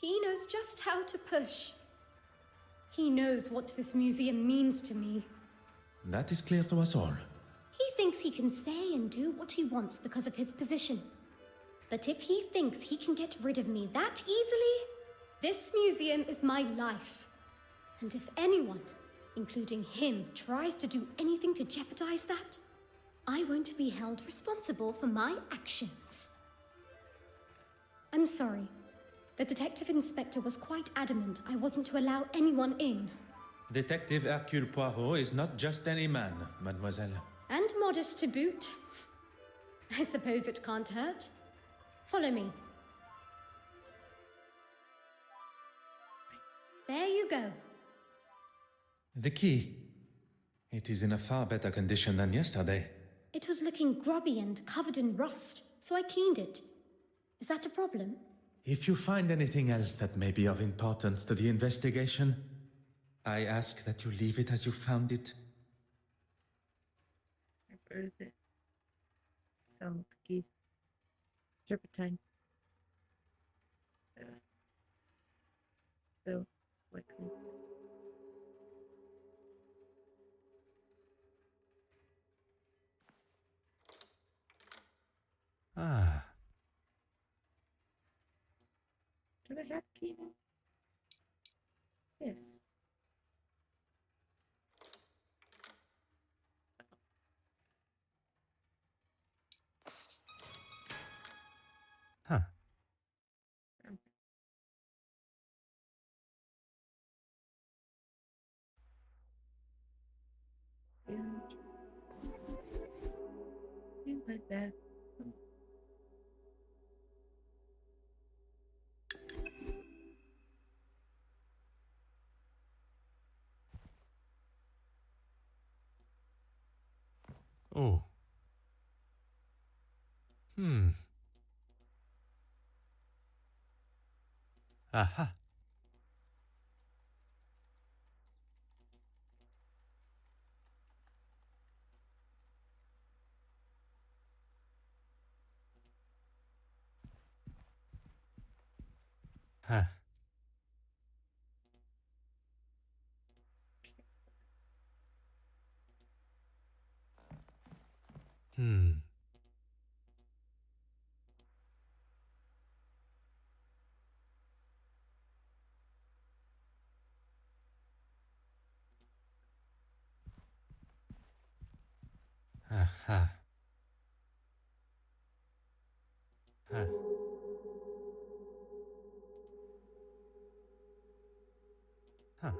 He knows just how to push. He knows what this museum means to me. That is clear to us all. He thinks he can say and do what he wants because of his position. But if he thinks he can get rid of me that easily, this museum is my life. And if anyone, including him, tries to do anything to jeopardize that, I won't be held responsible for my actions. I'm sorry. The detective inspector was quite adamant I wasn't to allow anyone in. Detective Hercule Poirot is not just any man, mademoiselle. And modest to boot. I suppose it can't hurt. Follow me. There you go. The key. It is in a far better condition than yesterday. It was looking grubby and covered in rust, so I cleaned it. Is that a problem? If you find anything else that may be of importance to the investigation, I ask that you leave it as you found it. Where is it? So, the keys. Serpentine. So, quickly. Ah. Do I have the key now? Yes. Huh. And like that. Oh. Hmm. Aha. Huh. Hmm. Aha. Huh. Huh.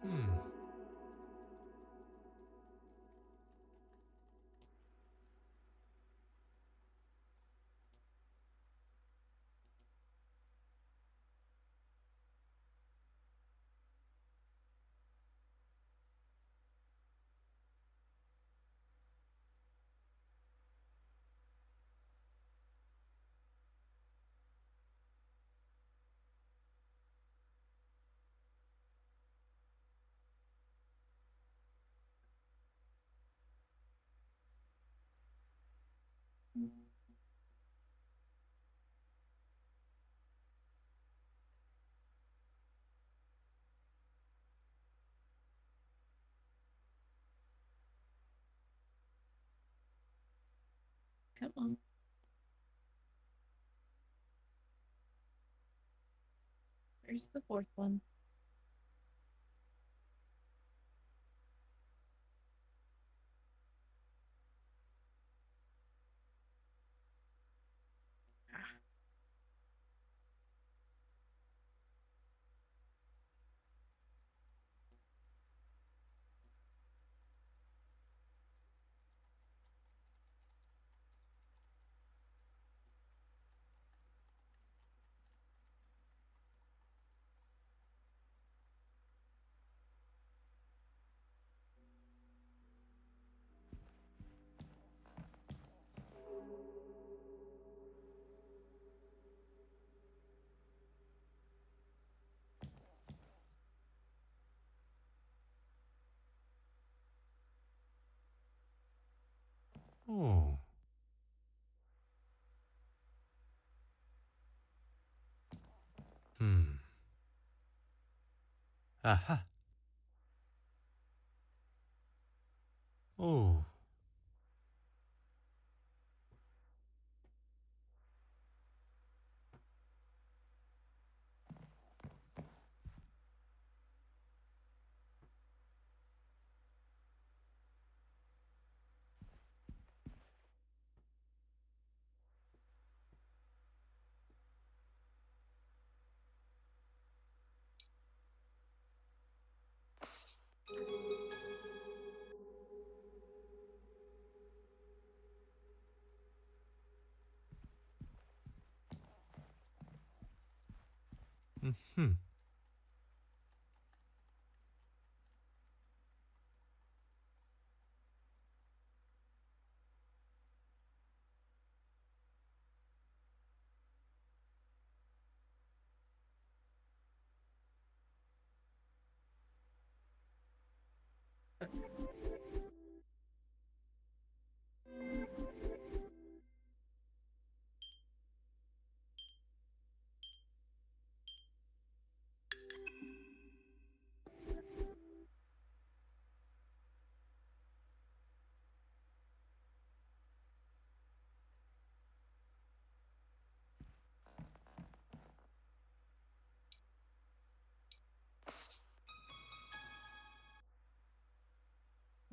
Hmm. Come on. Where's the fourth one? Oh. Hmm. Aha. Oh. Mm-hmm.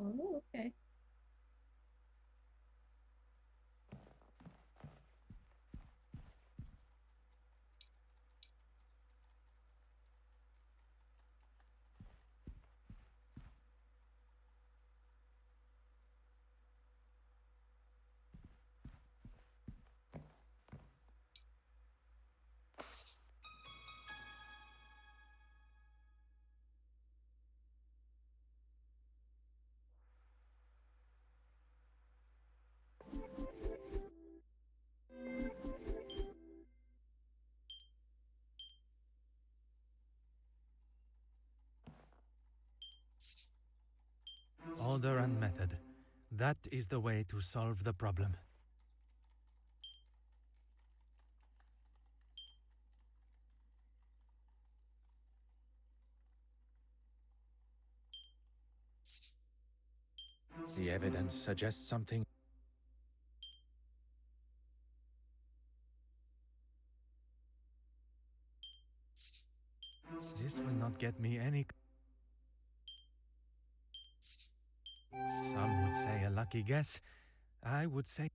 Oh, okay. Order and method. That is the way to solve the problem. The evidence suggests something. This will not get me any. Some would say a lucky guess. I would say.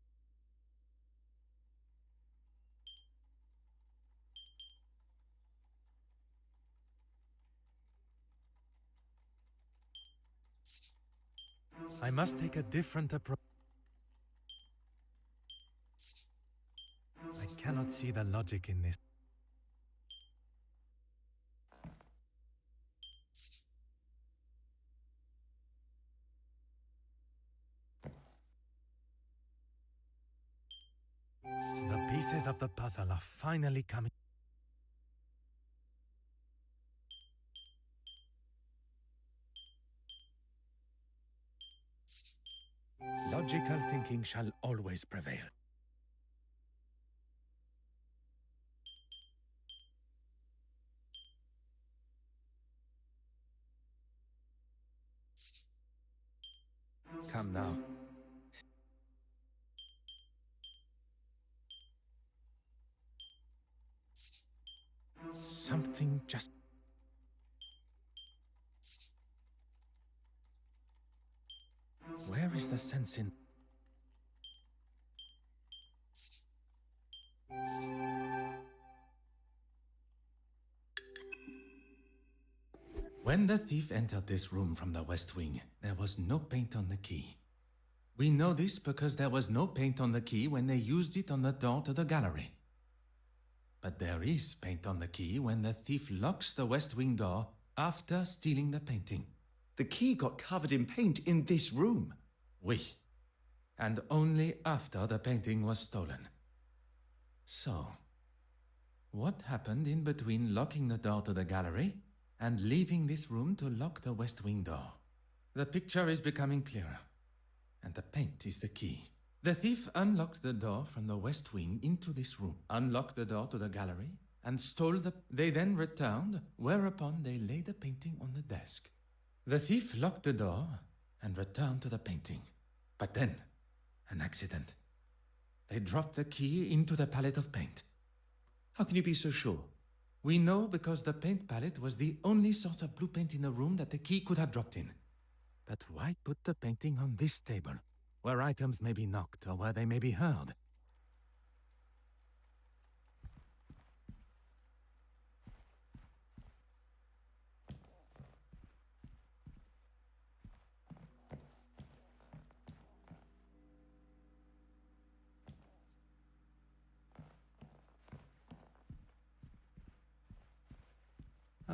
I must take a different approach. I cannot see the logic in this. The pieces of the puzzle are finally coming. Logical thinking shall always prevail. Come now. Something just... Where is the sense in... When the thief entered this room from the west wing, there was no paint on the key. We know this because there was no paint on the key when they used it on the door to the gallery. But there is paint on the key when the thief locks the west wing door after stealing the painting. The key got covered in paint in this room. Oui. And only after the painting was stolen. So, what happened in between locking the door to the gallery and leaving this room to lock the west wing door? The picture is becoming clearer, and the paint is the key. The thief unlocked the door from the west wing into this room, unlocked the door to the gallery, and stole the... They then returned, whereupon they laid the painting on the desk. The thief locked the door and returned to the painting. But then, an accident. They dropped the key into the palette of paint. How can you be so sure? We know because the paint palette was the only source of blue paint in the room that the key could have dropped in. But why put the painting on this table, where items may be knocked or where they may be heard?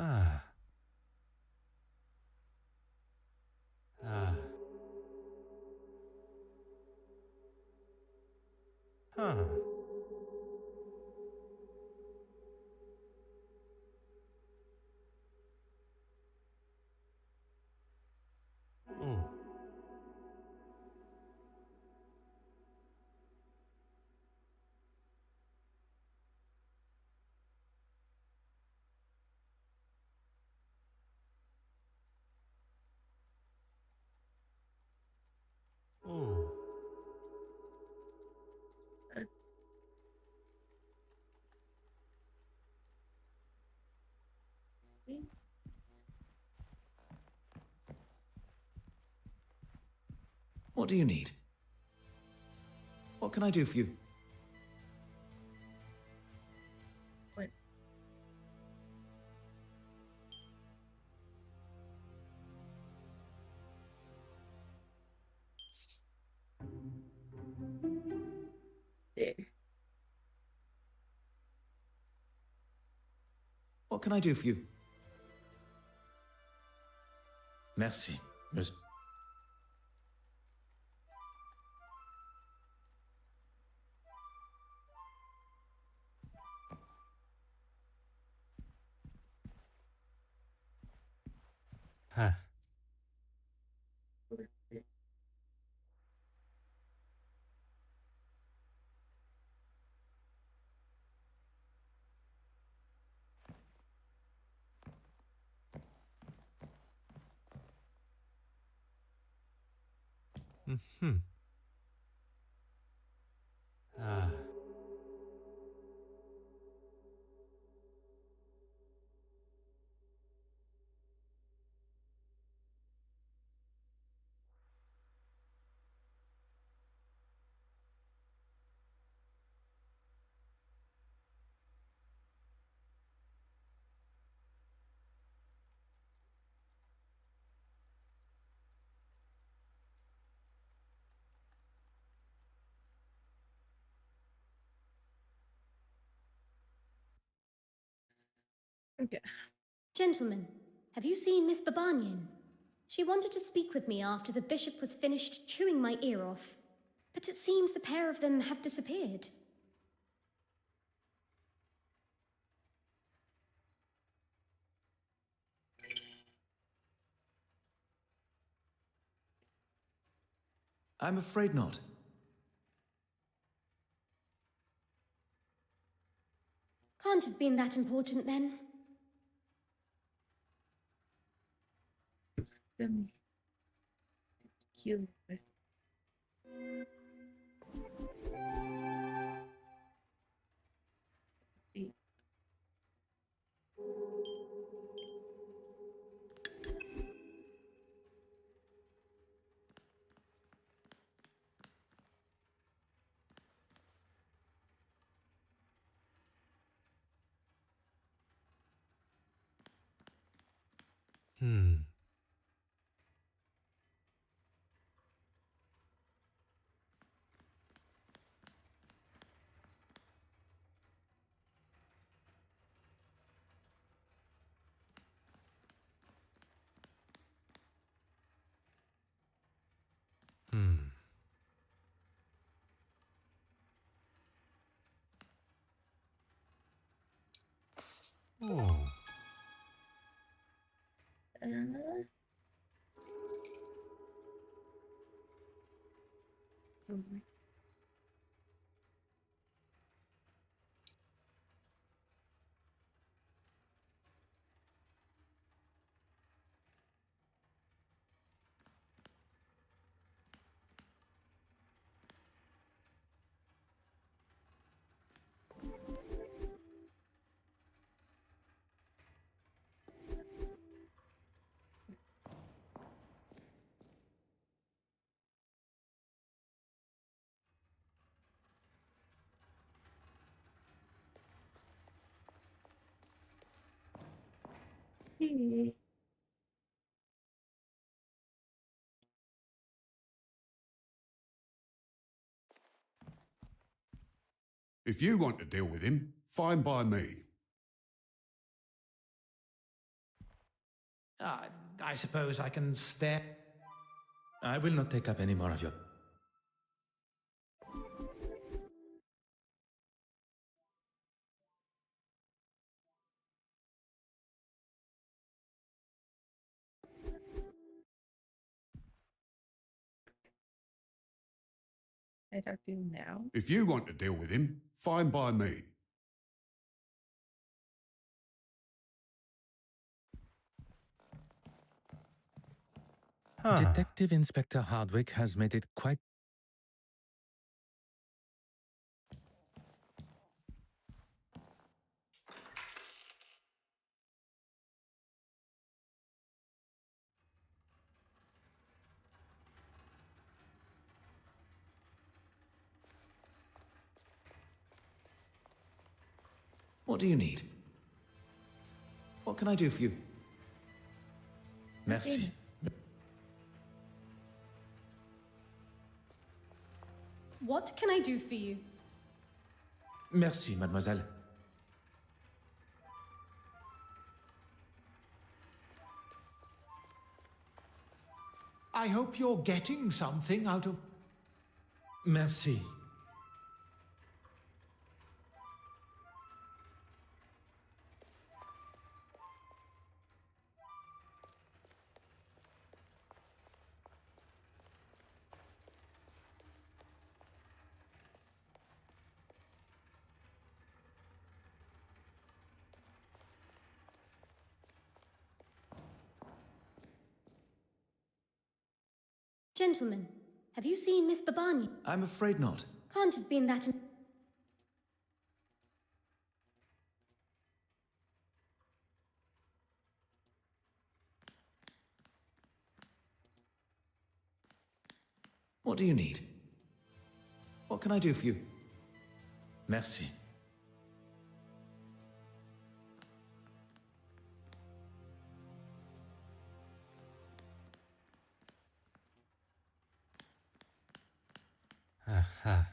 Ah. Ah. Huh. Oh. Oh. What do you need? What can I do for you? What? There. What can I do for you? Merci, monsieur. Huh. Mm-hmm. Ah. Okay. Gentlemen, have you seen Miss Babanian? She wanted to speak with me after the bishop was finished chewing my ear off, but it seems the pair of them have disappeared. I'm afraid not. Can't have been that important then. Then kill myself. Hmm. Hmm. Oh. Oh my If you want to deal with him, fine by me. I suppose I can spare. I will not take up any more of your... Can I talk to you now? If you want to deal with him, fine by me. Detective Inspector Hardwick has made it quite... What do you need? What can I do for you? Merci. What can I do for you? Merci, mademoiselle. I hope you're getting something out of. Merci. Gentlemen, have you seen Miss Babani? I'm afraid not. Can't have been that. What do you need? What can I do for you? Merci. Aha.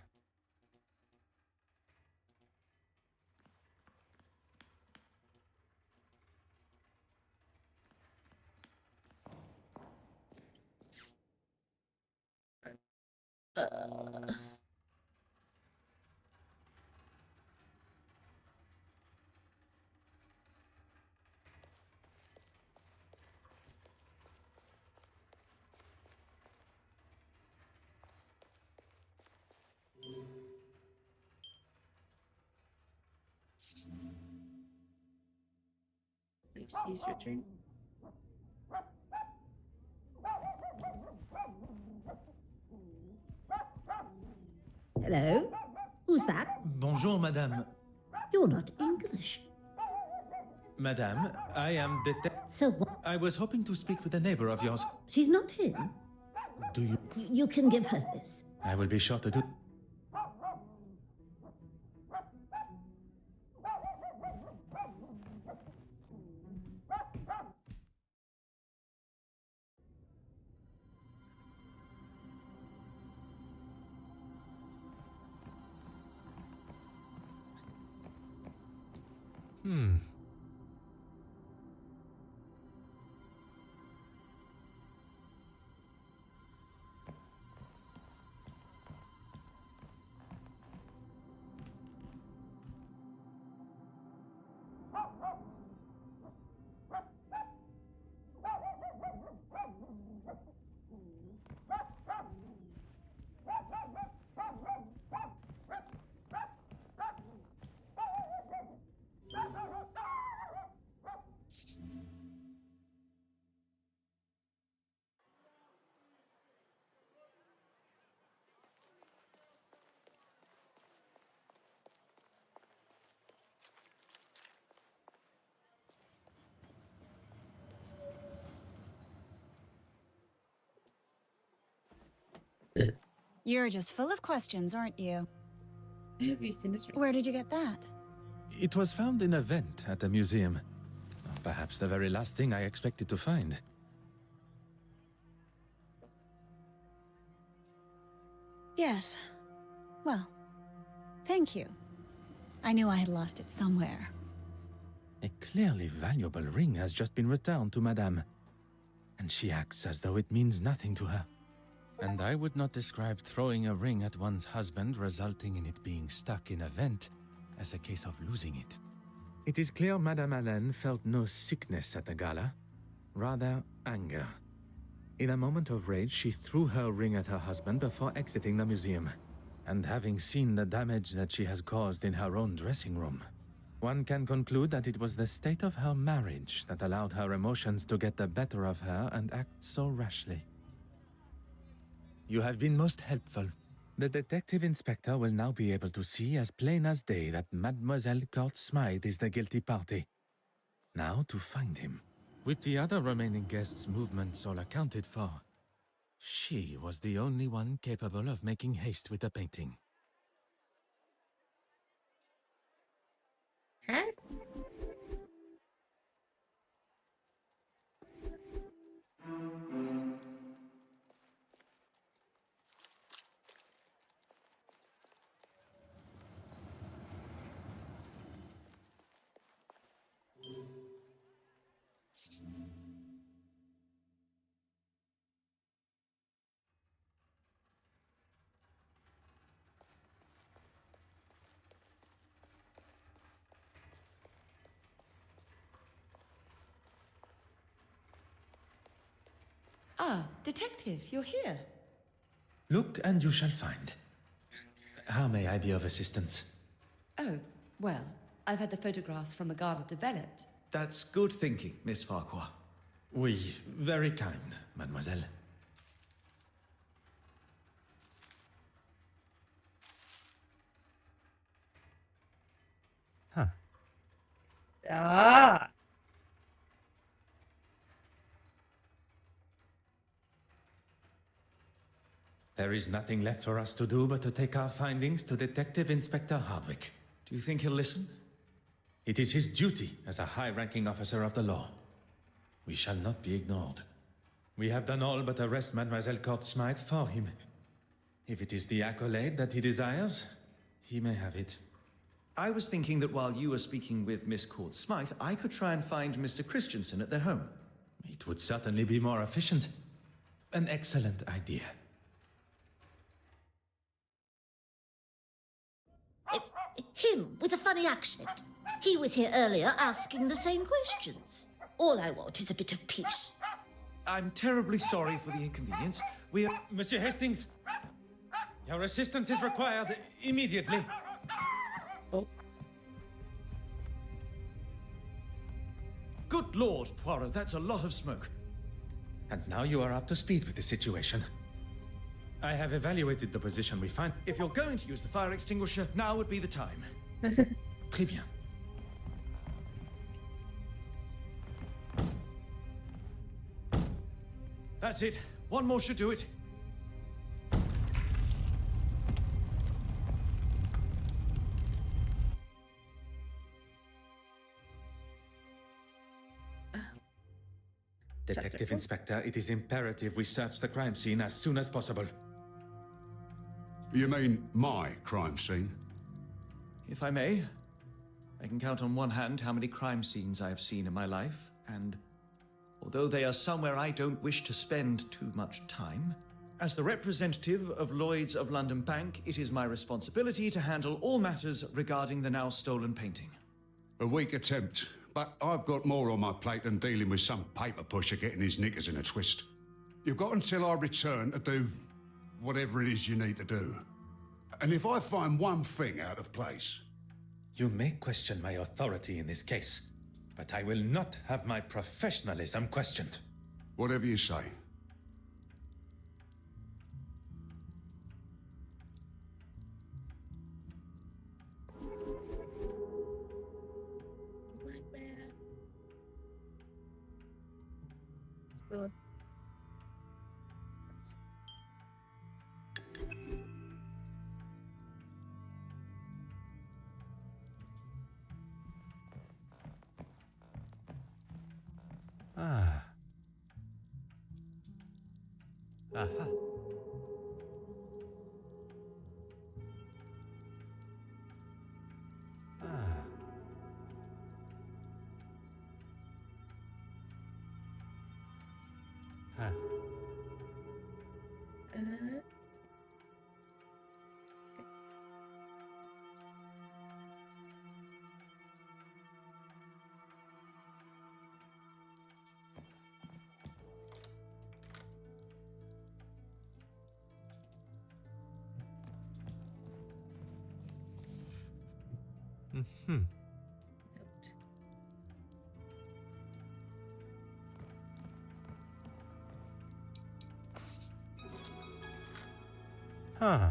Please your turn. Hello? Who's that? Bonjour, madame. You're not English. Madame, I am So what? I was hoping to speak with a neighbor of yours. She's not here. Do you... You can give her this. I will be sure to do... You're just full of questions, aren't you? Have you seen this? Where did you get that? It was found in a vent at the museum. Perhaps the very last thing I expected to find. Yes. Well, thank you. I knew I had lost it somewhere. A clearly valuable ring has just been returned to Madame, and she acts as though it means nothing to her. And I would not describe throwing a ring at one's husband, resulting in it being stuck in a vent, as a case of losing it. It is clear Madame Hélène felt no sickness at the gala, rather anger. In a moment of rage, she threw her ring at her husband before exiting the museum. And having seen the damage that she has caused in her own dressing room, one can conclude that it was the state of her marriage that allowed her emotions to get the better of her and act so rashly. You have been most helpful. The detective inspector will now be able to see as plain as day that Mademoiselle Court Smythe is the guilty party. Now to find him. With the other remaining guests' movements all accounted for, she was the only one capable of making haste with the painting. Huh? Ah, detective, you're here. Look and you shall find. How may I be of assistance? Oh, well, I've had the photographs from the Garda developed. That's good thinking, Miss Farquhar. Oui, very kind, mademoiselle. Ah. There is nothing left for us to do but to take our findings to Detective Inspector Hardwick. Do you think he'll listen? It is his duty as a high-ranking officer of the law. We shall not be ignored. We have done all but arrest Mademoiselle Court Smythe for him. If it is the accolade that he desires, he may have it. I was thinking that while you were speaking with Miss Court Smythe, I could try and find Mr. Christensen at their home. It would certainly be more efficient. An excellent idea. Him with a funny accent. He was here earlier asking the same questions. All I want is a bit of peace. I'm terribly sorry for the inconvenience. Monsieur Hastings, your assistance is required immediately. Oh. Good Lord, Poirot, that's a lot of smoke. And now you are up to speed with the situation. I have evaluated the position we find. If you're going to use the fire extinguisher, now would be the time. Très bien. That's it. One more should do it. Detective Inspector, it is imperative we search the crime scene as soon as possible. You mean my crime scene? If I may, I can count on one hand how many crime scenes I have seen in my life, and although they are somewhere I don't wish to spend too much time, as the representative of Lloyd's of London Bank, it is my responsibility to handle all matters regarding the now stolen painting. A weak attempt, but I've got more on my plate than dealing with some paper pusher getting his knickers in a twist. You've got until I return to do whatever it is you need to do. And if I find one thing out of place... You may question my authority in this case, but I will not have my professionalism questioned. Whatever you say. Spill. Ah. Aha. Ah. Huh. Mm-hmm. Huh.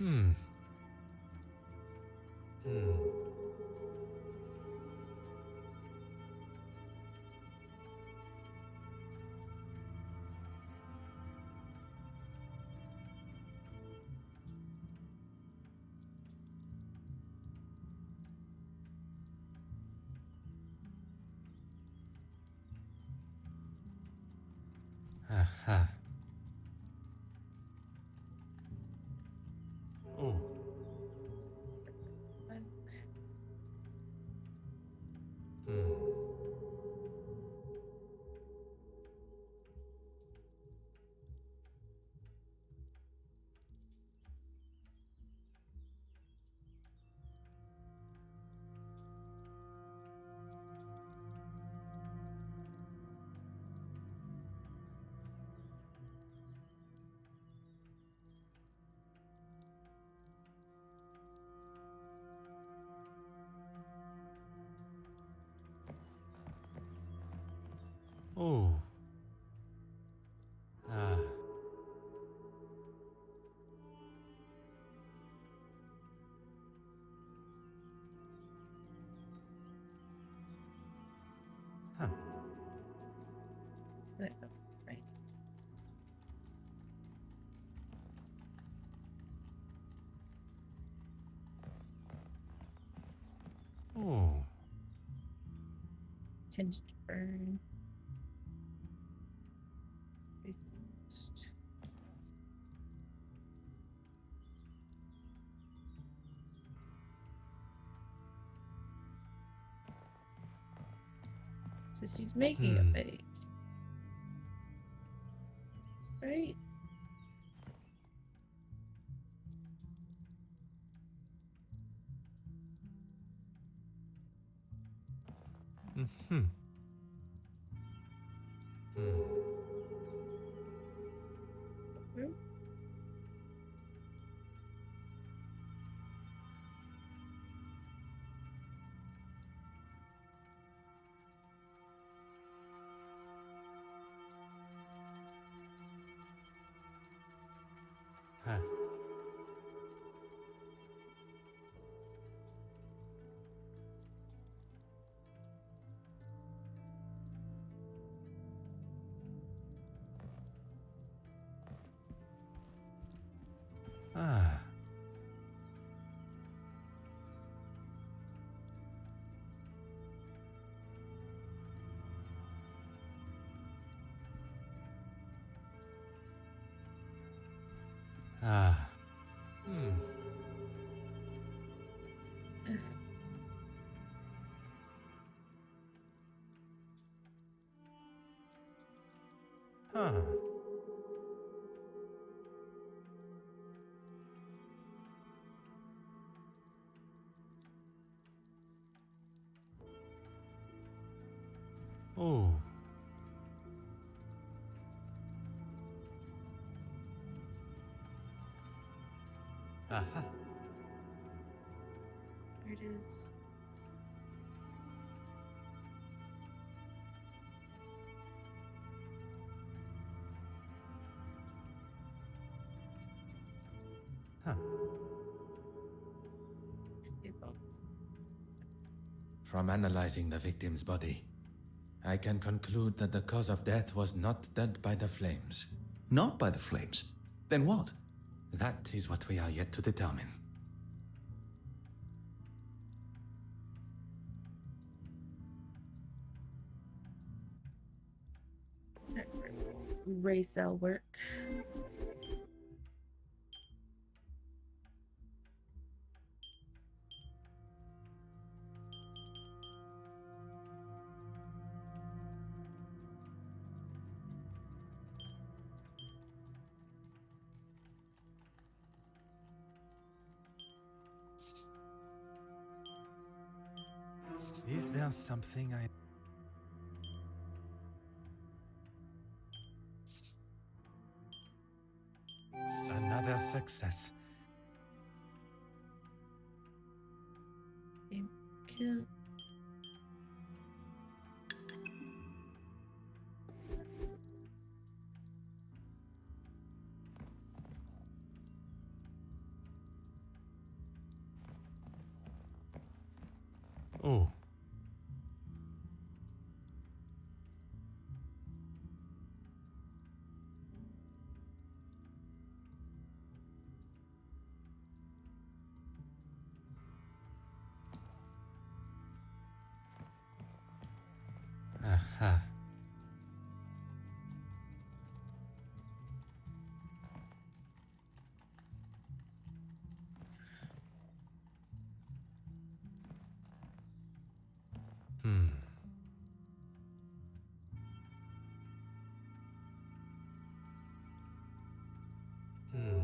Hmm. Hmm. Aha. Oh. Hmm. Oh. Ah. Huh. Right. Oh. Change to burn. Resist. So she's making a fake. Right? Mm-hmm. Hmm. Huh. Ah. Ah. Hmm. Huh. Oh. Aha. There it is. Huh. From analyzing the victim's body, I can conclude that the cause of death was not dead by the flames. Not by the flames? Then what? That is what we are yet to determine. Ray cell work. Is there something I... Another success. Kill. Oh. Aha. Hmm. Hmm.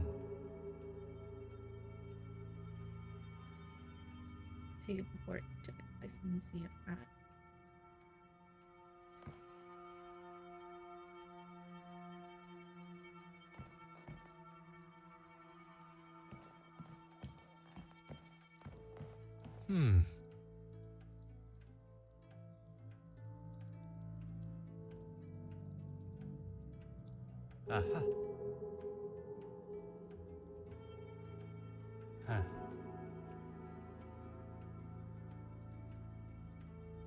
Take it before it took place in the museum. Hmm. Aha. Huh.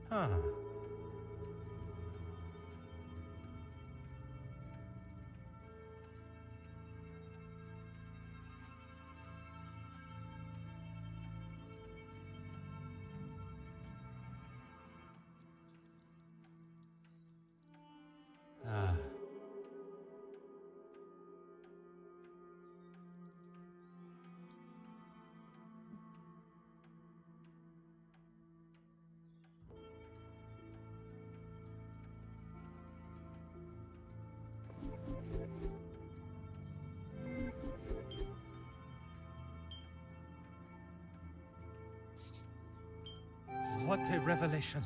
Huh. Ah. What a revelation.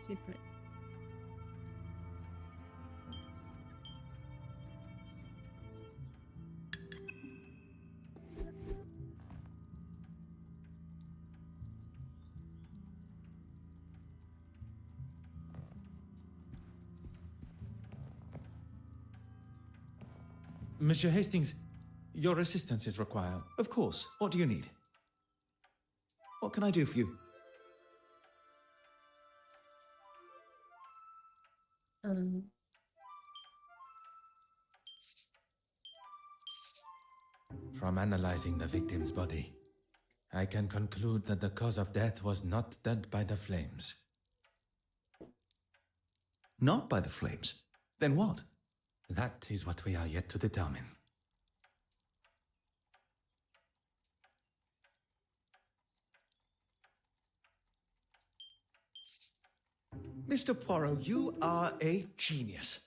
She's like, Monsieur Hastings, your assistance is required. Of course. What do you need? What can I do for you? From analyzing the victim's body, I can conclude that the cause of death was not dead by the flames. Not by the flames? Then what? That is what we are yet to determine. Mr. Poirot, you are a genius.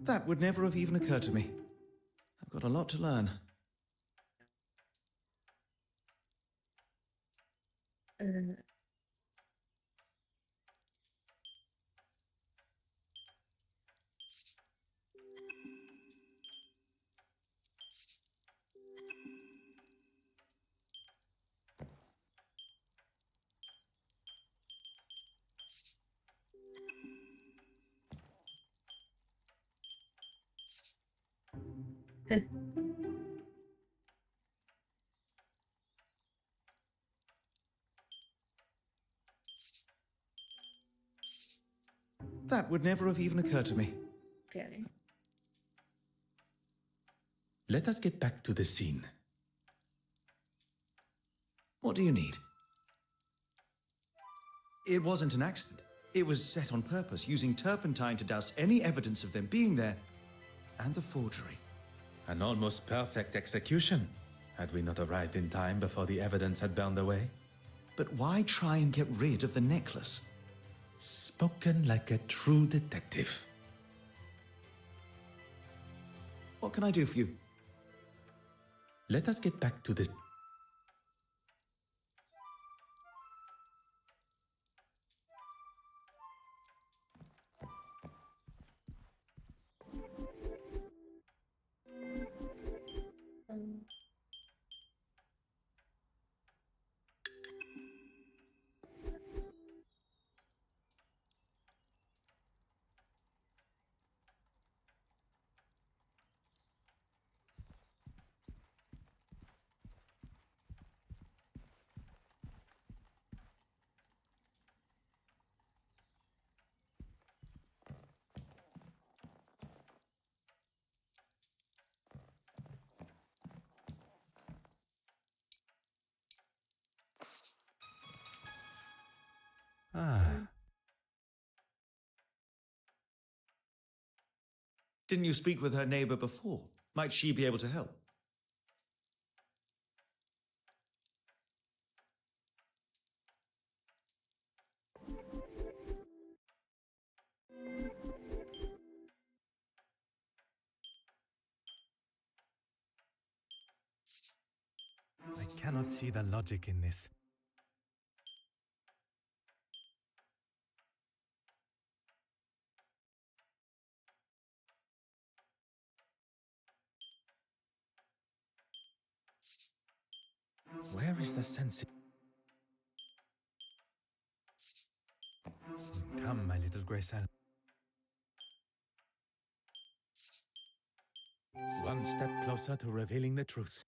That would never have even occurred to me. I've got a lot to learn. That would never have even occurred to me. Okay. Let us get back to the scene. What do you need? It wasn't an accident. It was set on purpose, using turpentine to douse any evidence of them being there, and the forgery. An almost perfect execution, had we not arrived in time before the evidence had burned away. But why try and get rid of the necklace? Spoken like a true detective. What can I do for you? Let us get back to the... Ah. Didn't you speak with her neighbor before? Might she be able to help? I cannot see the logic in this. Where is the sense? Come, my little grey cell. One step closer to revealing the truth.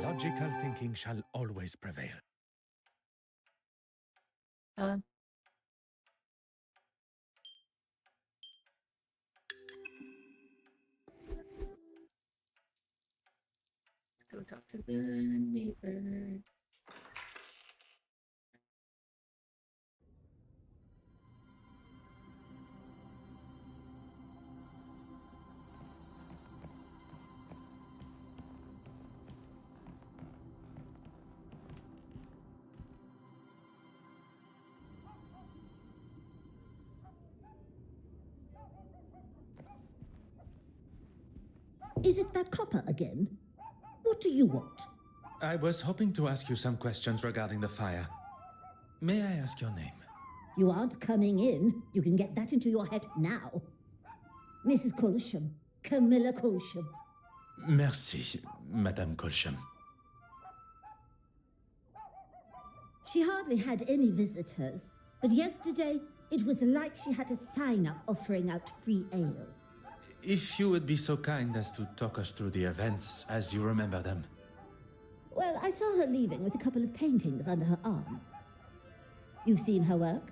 Logical thinking shall always prevail. Let's go talk to the neighbor. Is it that copper again? What do you want? I was hoping to ask you some questions regarding the fire. May I ask your name? You aren't coming in. You can get that into your head now. Mrs. Colsham. Camilla Colsham. Merci, Madame Colsham. She hardly had any visitors, but yesterday it was like she had a sign up offering out free ale. If you would be so kind as to talk us through the events as you remember them. Well, I saw her leaving with a couple of paintings under her arm. You've seen her work?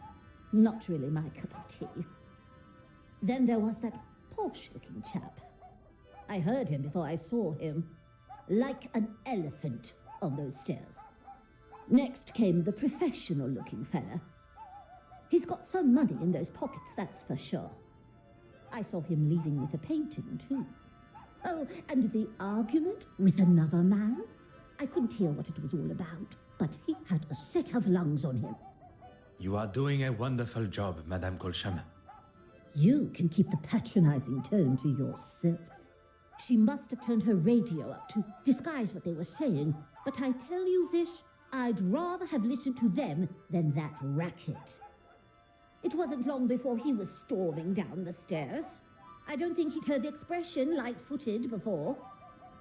Not really my cup of tea. Then there was that posh-looking chap. I heard him before I saw him. Like an elephant on those stairs. Next came the professional-looking fella. He's got some money in those pockets, that's for sure. I saw him leaving with a painting, too. Oh, and the argument with another man? I couldn't hear what it was all about, but he had a set of lungs on him. You are doing a wonderful job, Madame Colcham. You can keep the patronizing tone to yourself. She must have turned her radio up to disguise what they were saying, but I tell you this, I'd rather have listened to them than that racket. It wasn't long before he was storming down the stairs. I don't think he'd heard the expression light-footed before.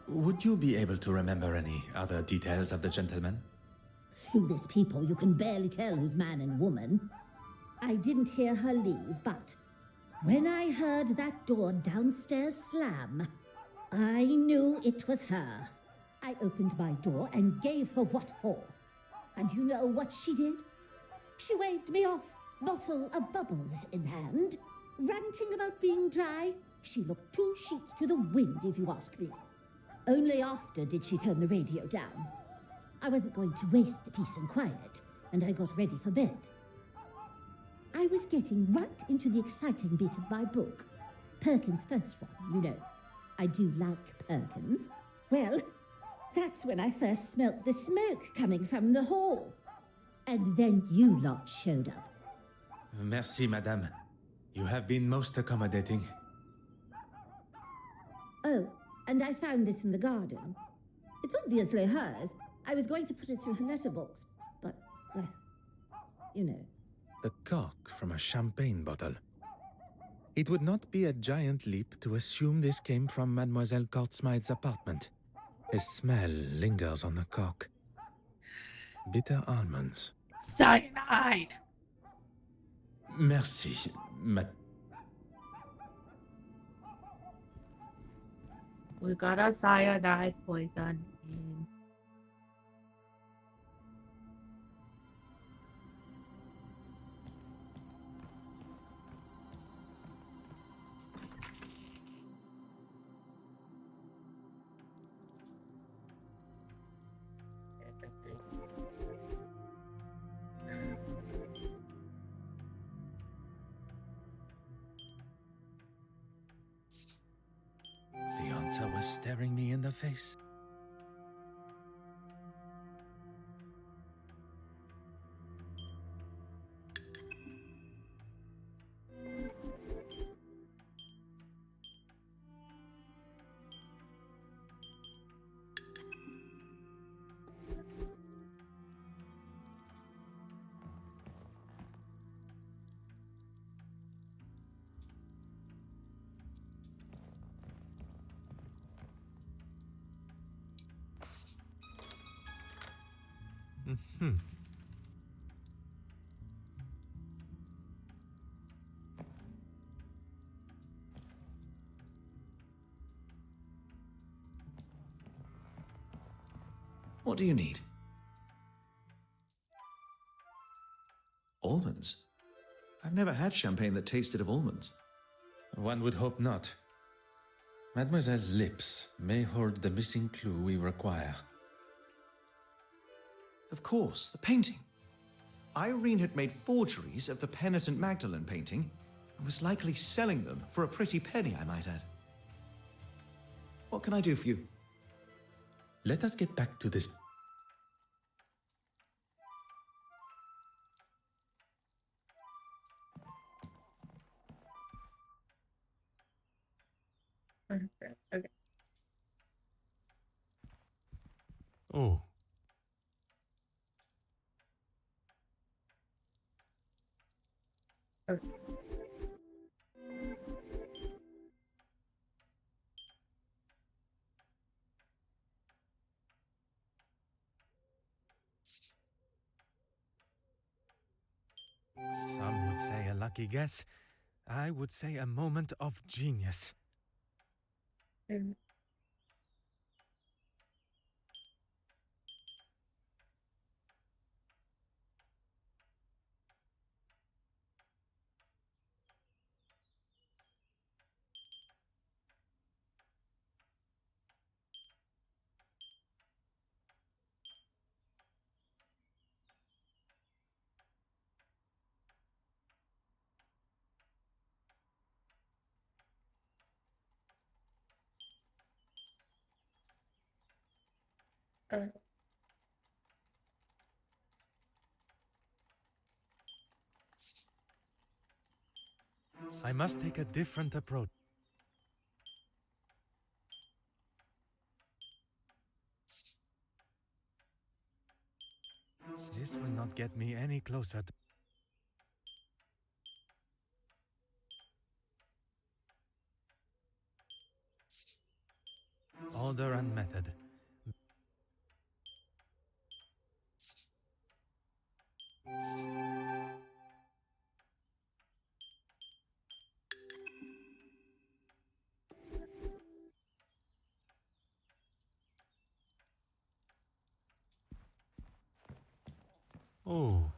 Would you be able to remember any other details of the gentleman? Through this people, you can barely tell who's man and woman. I didn't hear her leave, but when I heard that door downstairs slam, I knew it was her. I opened my door and gave her what for. And you know what she did? She waved me off, bottle of bubbles in hand, ranting about being dry. She looked 2 sheets to the wind, if you ask me. Only after did she turn the radio down. I wasn't going to waste the peace and quiet, and I got ready for bed. I was getting right into the exciting bit of my book. Perkins' first one, you know. I do like Perkins. Well, that's when I first smelt the smoke coming from the hall. And then you lot showed up. Merci, Madame. You have been most accommodating. Oh, and I found this in the garden. It's obviously hers. I was going to put it through her letterbox, but, well, you know. The cork from a champagne bottle. It would not be a giant leap to assume this came from Mademoiselle Cortsmith's apartment. A smell lingers on the cork. Bitter almonds. Cyanide! Merci, We got a cyanide poison. The answer was staring me in the face. Mm-hmm. What do you need? Almonds? I've never had champagne that tasted of almonds. One would hope not. Mademoiselle's lips may hold the missing clue we require. Of course, the painting. Irene had made forgeries of the Penitent Magdalene painting and was likely selling them for a pretty penny, I might add. What can I do for you? Let us get back to this. Okay. Oh. Okay. Some would say a lucky guess. I would say a moment of genius. I must take a different approach. This will not get me any closer to... Order and method. Oh.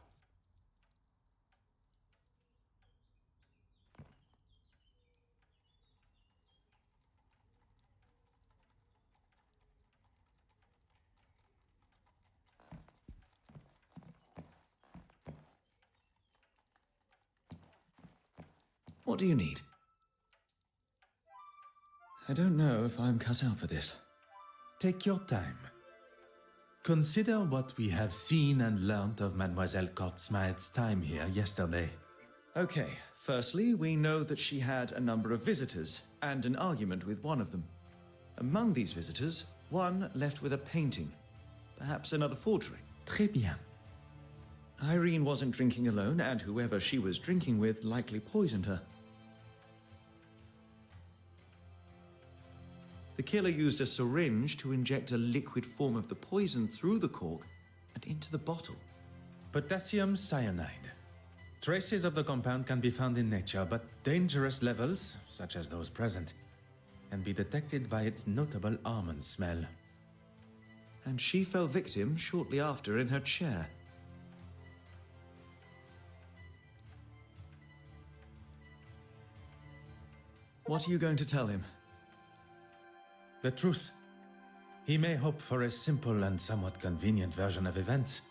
What do you need? I don't know if I'm cut out for this. Take your time. Consider what we have seen and learnt of Mademoiselle Court-Smythe's time here yesterday. Okay, firstly, we know that she had a number of visitors and an argument with one of them. Among these visitors, one left with a painting. Perhaps another forgery. Très bien. Irene wasn't drinking alone, and whoever she was drinking with likely poisoned her. The killer used a syringe to inject a liquid form of the poison through the cork and into the bottle. Potassium cyanide. Traces of the compound can be found in nature, but dangerous levels, such as those present, can be detected by its notable almond smell. And she fell victim shortly after in her chair. What are you going to tell him? The truth. He may hope for a simple and somewhat convenient version of events,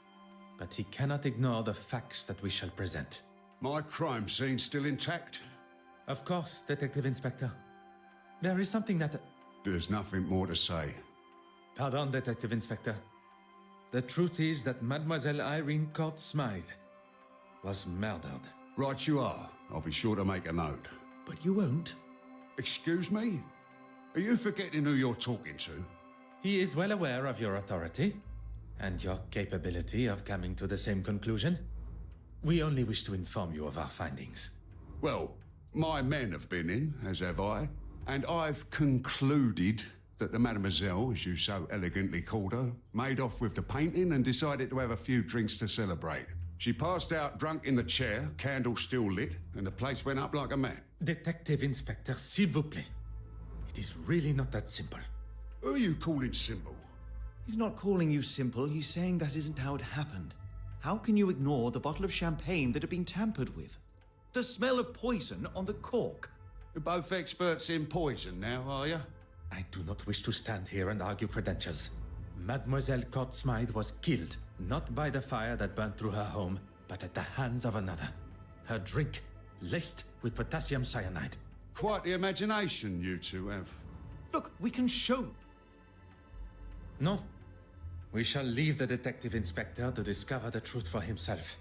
but he cannot ignore the facts that we shall present. My crime scene still intact? Of course, Detective Inspector. There is something that... There's nothing more to say. Pardon, Detective Inspector. The truth is that Mademoiselle Irene Court-Smythe was murdered. Right you are. I'll be sure to make a note. But you won't. Excuse me? Are you forgetting who you're talking to? He is well aware of your authority and your capability of coming to the same conclusion. We only wish to inform you of our findings. Well, my men have been in, as have I, and I've concluded that the mademoiselle, as you so elegantly called her, made off with the painting and decided to have a few drinks to celebrate. She passed out drunk in the chair, candle still lit, and the place went up like a mat. Detective Inspector, s'il vous plaît. It is really not that simple. Who are you calling simple? He's not calling you simple, he's saying that isn't how it happened. How can you ignore the bottle of champagne that had been tampered with? The smell of poison on the cork. You're both experts in poison now, are you? I do not wish to stand here and argue credentials. Mademoiselle Court-Smythe was killed, not by the fire that burned through her home, but at the hands of another. Her drink, laced with potassium cyanide. Quite the imagination you two have. Look, we can show... No. We shall leave the Detective Inspector to discover the truth for himself.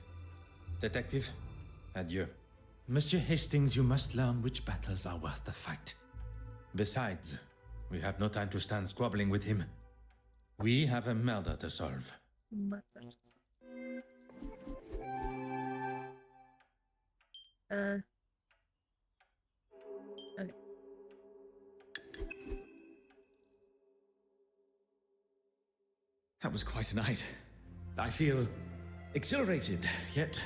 Detective, adieu. Monsieur Hastings, you must learn which battles are worth the fight. Besides, we have no time to stand squabbling with him. We have a murder to solve. Okay. That was quite a night. I feel exhilarated, yet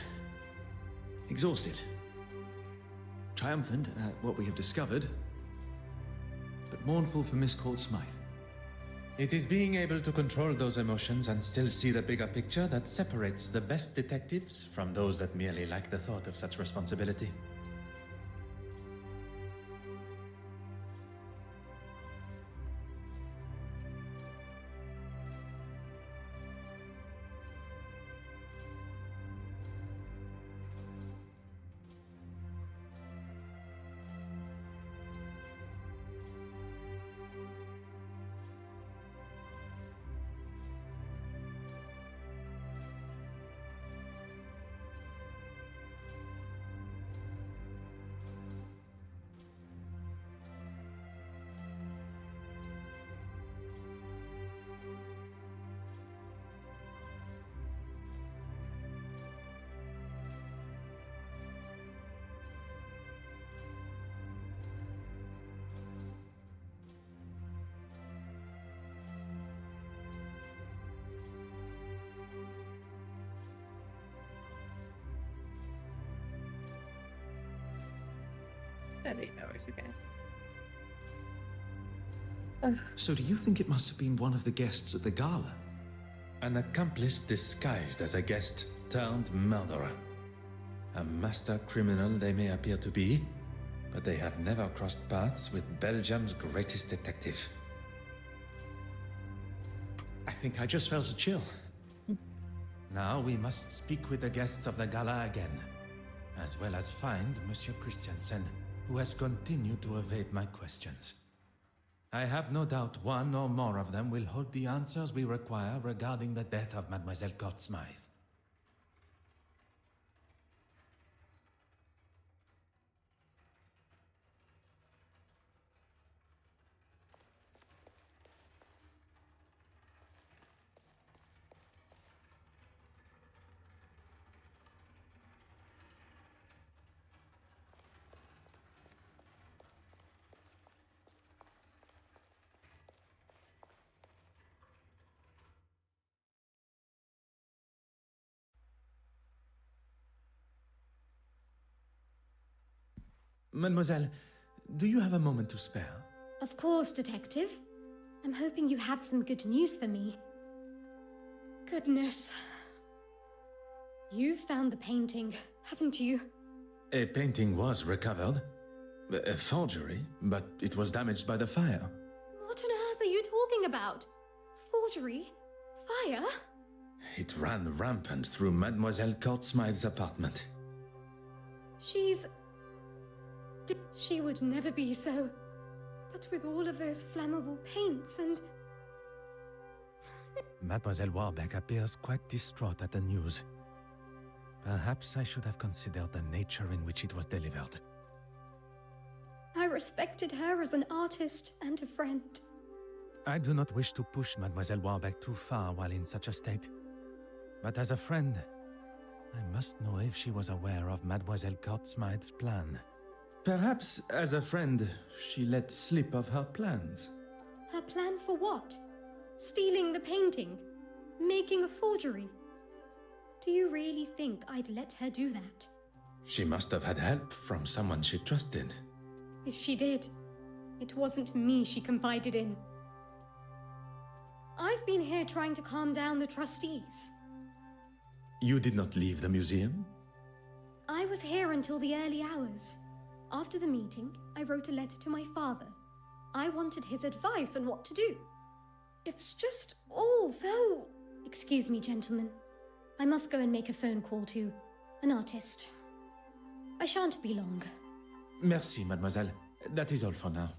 exhausted. Triumphant at what we have discovered, but mournful for Miss Court-Smythe. It is being able to control those emotions and still see the bigger picture that separates the best detectives from those that merely like the thought of such responsibility. That 8 hours, okay. So do you think it must have been one of the guests at the gala? An accomplice disguised as a guest turned murderer. A master criminal they may appear to be, but they have never crossed paths with Belgium's greatest detective. I think I just felt a chill. Now we must speak with the guests of the gala again, as well as find Monsieur Christiansen, who has continued to evade my questions. I have no doubt one or more of them will hold the answers we require regarding the death of Mademoiselle Courtsmythe. Mademoiselle, do you have a moment to spare? Of course, Detective. I'm hoping you have some good news for me. Goodness. You've found the painting, haven't you? A painting was recovered. A forgery, but it was damaged by the fire. What on earth are you talking about? Forgery? Fire? It ran rampant through Mademoiselle Courtsmythe's apartment. She would never be so. But with all of those flammable paints and... Mademoiselle Warbeck appears quite distraught at the news. Perhaps I should have considered the nature in which it was delivered. I respected her as an artist and a friend. I do not wish to push Mademoiselle Warbeck too far while in such a state. But as a friend, I must know if she was aware of Mademoiselle Courtsmythe's plan. Perhaps, as a friend, she let slip of her plans. Her plan for what? Stealing the painting? Making a forgery? Do you really think I'd let her do that? She must have had help from someone she trusted. If she did, it wasn't me she confided in. I've been here trying to calm down the trustees. You did not leave the museum? I was here until the early hours. After the meeting, I wrote a letter to my father. I wanted his advice on what to do. It's just all so... Excuse me, gentlemen. I must go and make a phone call to an artist. I shan't be long. Merci, mademoiselle. That is all for now.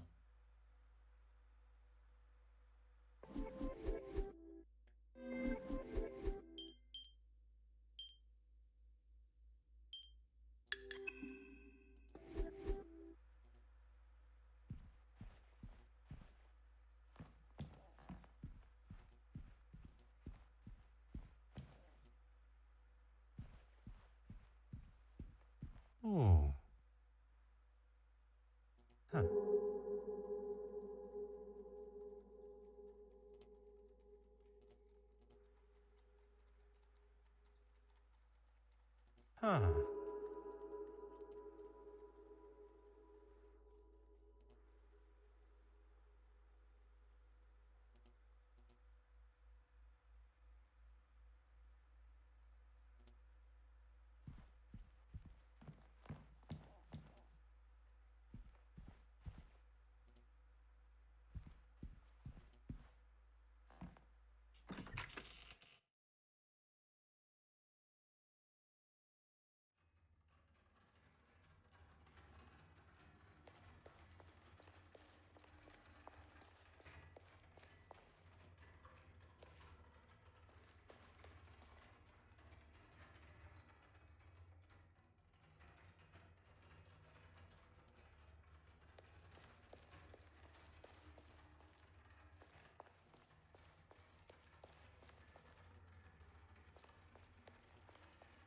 Oh. Huh. Huh.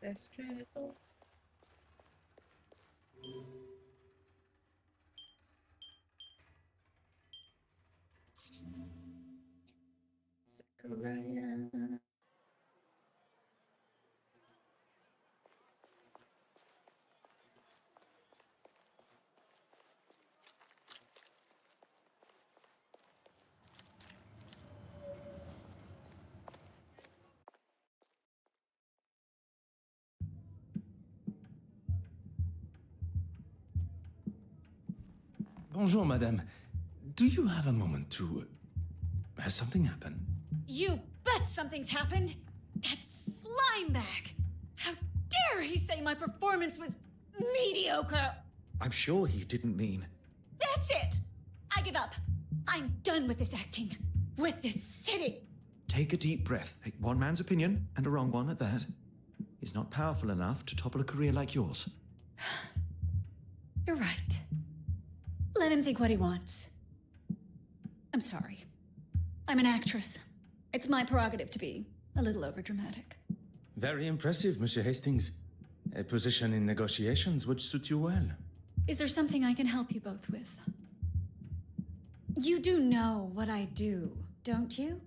That's true. Zachariah. Bonjour, madame. Do you have a moment to... Has something happened? You bet something's happened! That slime bag! How dare he say my performance was mediocre! I'm sure he didn't mean. That's it! I give up. I'm done with this acting. With this city. Take a deep breath. One man's opinion, and a wrong one at that, is not powerful enough to topple a career like yours. You're right. Let him think what he wants. I'm sorry. I'm an actress. It's my prerogative to be a little overdramatic. Very impressive, Monsieur Hastings. A position in negotiations would suit you well. Is there something I can help you both with? You do know what I do, don't you?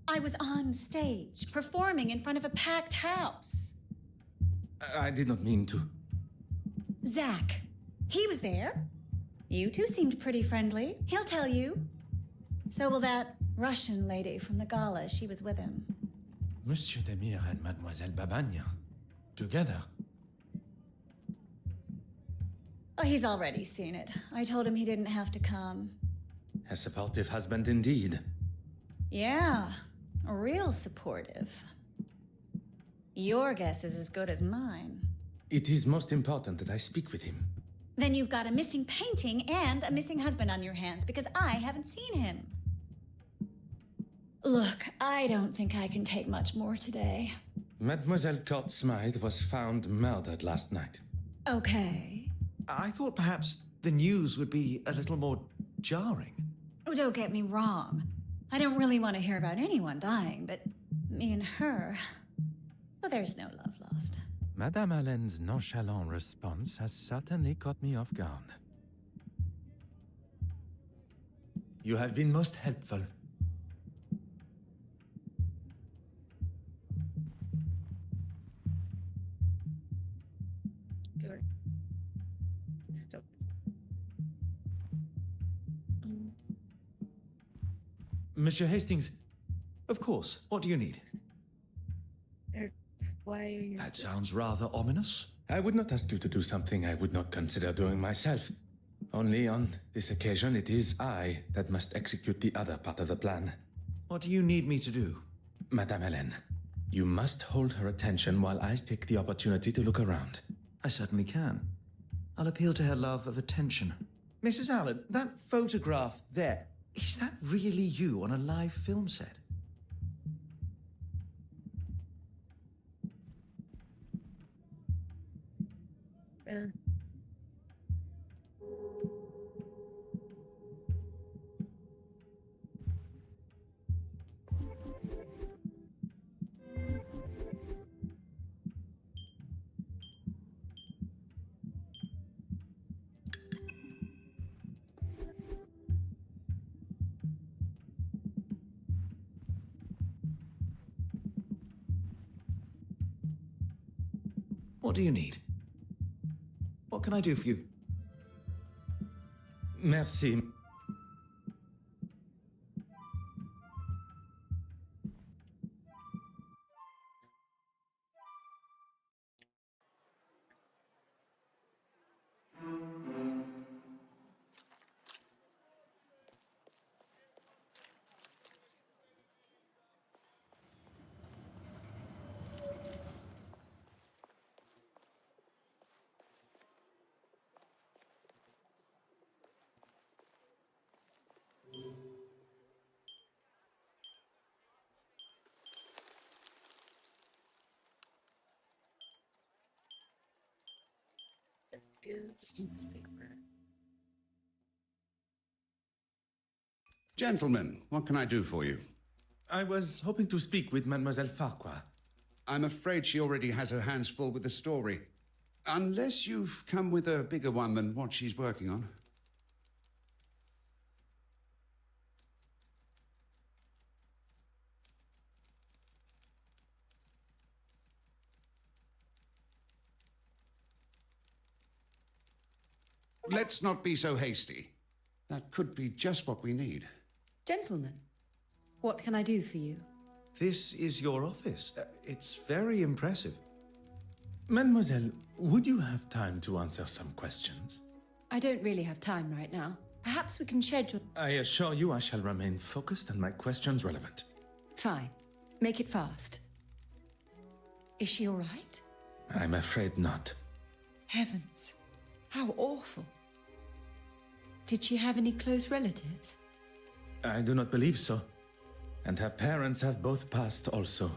I was on stage, performing in front of a packed house. I did not mean to. Zach, he was there. You two seemed pretty friendly. He'll tell you. So will that Russian lady from the gala. She was with him. Monsieur Demir and Mademoiselle Babagne. Together. Oh, he's already seen it. I told him he didn't have to come. A supportive husband indeed. Yeah, real supportive. Your guess is as good as mine. It is most important that I speak with him. Then you've got a missing painting and a missing husband on your hands because I haven't seen him. Look, I don't think I can take much more today. Mademoiselle Court Smythe was found murdered last night. Okay. I thought perhaps the news would be a little more jarring. Oh, don't get me wrong. I don't really want to hear about anyone dying, but me and her... Well, there's no love lost. Madame Allen's nonchalant response has certainly caught me off guard. You have been most helpful. Good. Stop. Monsieur Hastings. Of course. What do you need? Why are you... That sounds rather ominous. I would not ask you to do something I would not consider doing myself. Only on this occasion, it is I that must execute the other part of the plan. What do you need me to do? Madame Hélène, you must hold her attention while I take the opportunity to look around. I certainly can. I'll appeal to her love of attention. Mrs. Allen, that photograph there, is that really you on a live film set? What do you need? What can I do for you? Merci. Let's go newspaper. Gentlemen, what can I do for you? I was hoping to speak with Mademoiselle Farquhar. I'm afraid she already has her hands full with the story. Unless you've come with a bigger one than what she's working on. Let's not be so hasty. That could be just what we need. Gentlemen, what can I do for you? This is your office. It's very impressive. Mademoiselle, would you have time to answer some questions? I don't really have time right now. Perhaps we can schedule... I assure you I shall remain focused and my questions relevant. Fine. Make it fast. Is she all right? I'm afraid not. Heavens. How awful. Did she have any close relatives? I do not believe so. And her parents have both passed also.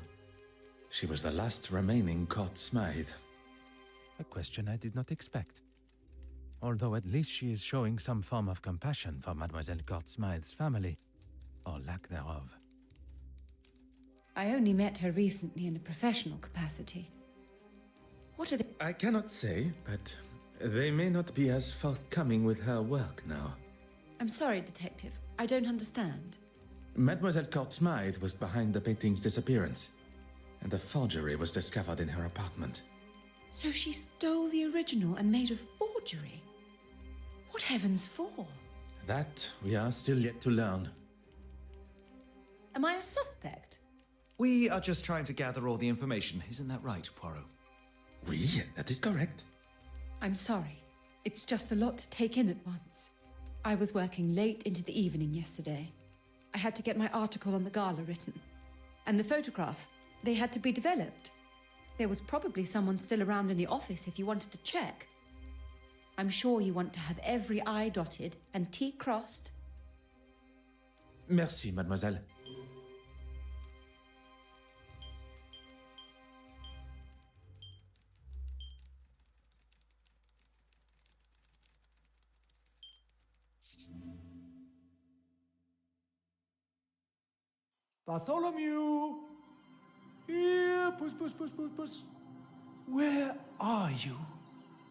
She was the last remaining court Smythe. A question I did not expect. Although at least she is showing some form of compassion for Mademoiselle Court Smythe's family, or lack thereof. I only met her recently in a professional capacity. What are they... I cannot say, but they may not be as forthcoming with her work now. I'm sorry, Detective. I don't understand. Mademoiselle Court Smythe was behind the painting's disappearance, and a forgery was discovered in her apartment. So she stole the original and made a forgery? What heavens for? That we are still yet to learn. Am I a suspect? We are just trying to gather all the information. Isn't that right, Poirot? Oui, that is correct. I'm sorry. It's just a lot to take in at once. I was working late into the evening yesterday. I had to get my article on the gala written. And the photographs, they had to be developed. There was probably someone still around in the office if you wanted to check. I'm sure you want to have every I dotted and T crossed. Merci, mademoiselle. Bartholomew! Here, puss, puss, puss, puss, puss. Where are you?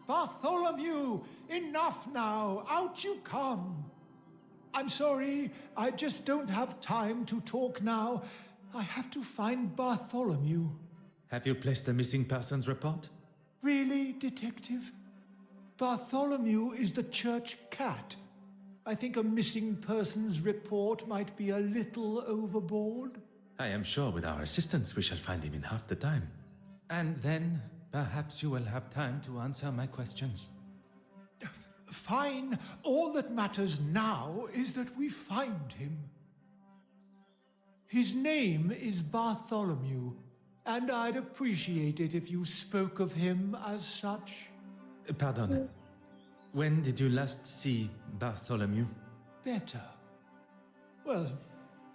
Bartholomew! Enough now! Out you come! I'm sorry, I just don't have time to talk now. I have to find Bartholomew. Have you placed a missing persons report? Really, Detective? Bartholomew is the church cat. I think a missing persons report might be a little overboard. I am sure with our assistance we shall find him in half the time. And then, perhaps you will have time to answer my questions. Fine. All that matters now is that we find him. His name is Bartholomew, and I'd appreciate it if you spoke of him as such. Pardon. When did you last see Bartholomew? Better. Well,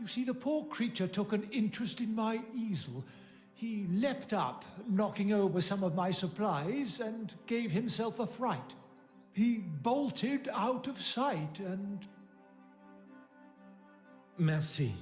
you see, the poor creature took an interest in my easel. He leapt up, knocking over some of my supplies, and gave himself a fright. He bolted out of sight and... Merci.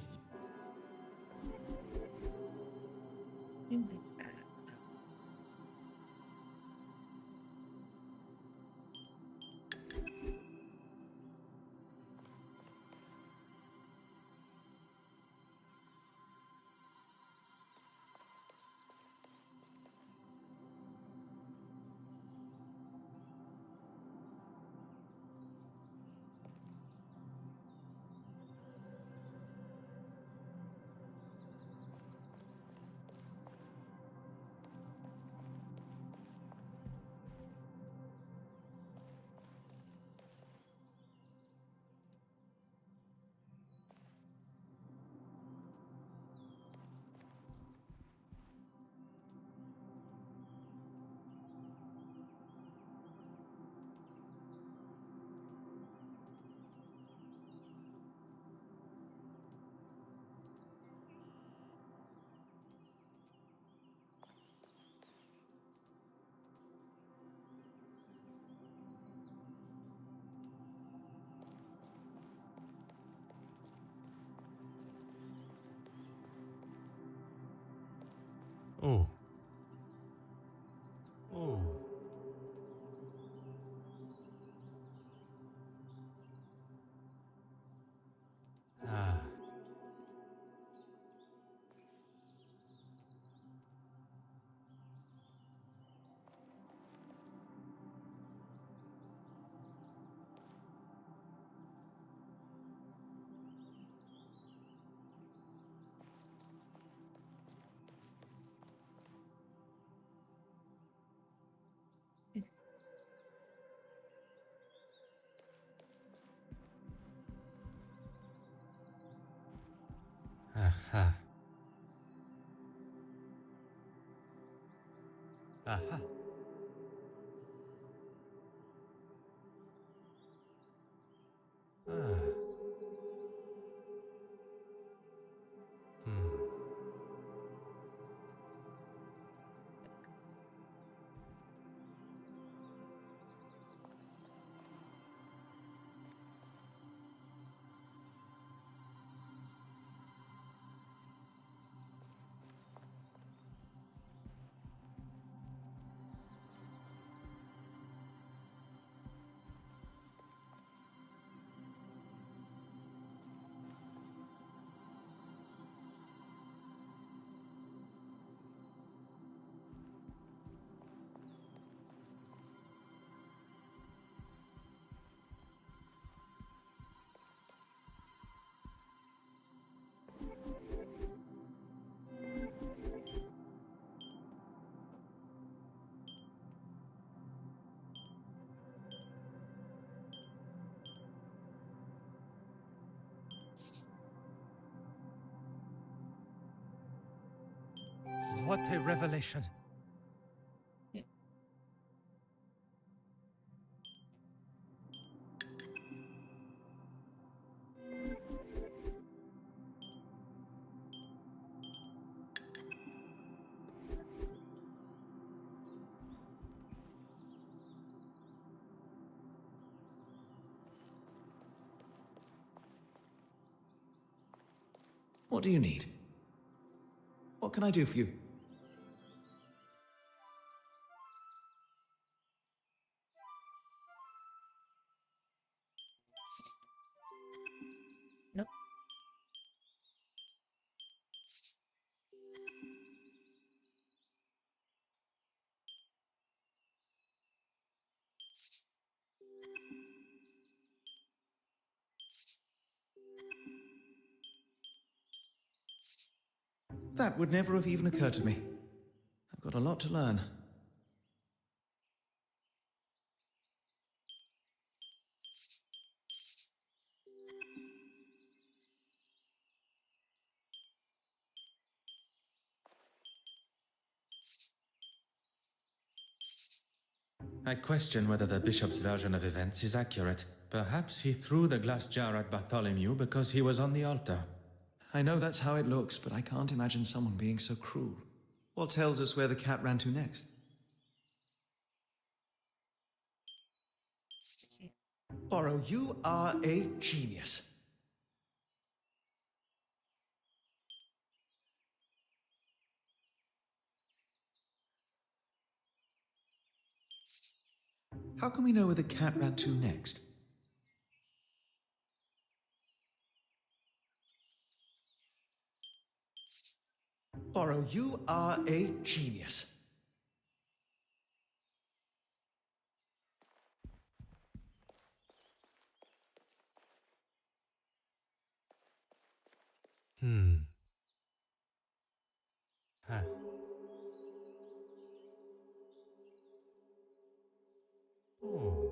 Aha. Ah. Hmm. What a revelation. What do you need? What can I do for you? Nope. That would never have even occurred to me. I've got a lot to learn. I question whether the bishop's version of events is accurate. Perhaps he threw the glass jar at Bartholomew because he was on the altar. I know that's how it looks, but I can't imagine someone being so cruel. What tells us where the cat ran to next? Borrow, you are a genius. How can we know where the cat ran to next? Borrow, you are a genius. Hmm. Huh. Oh.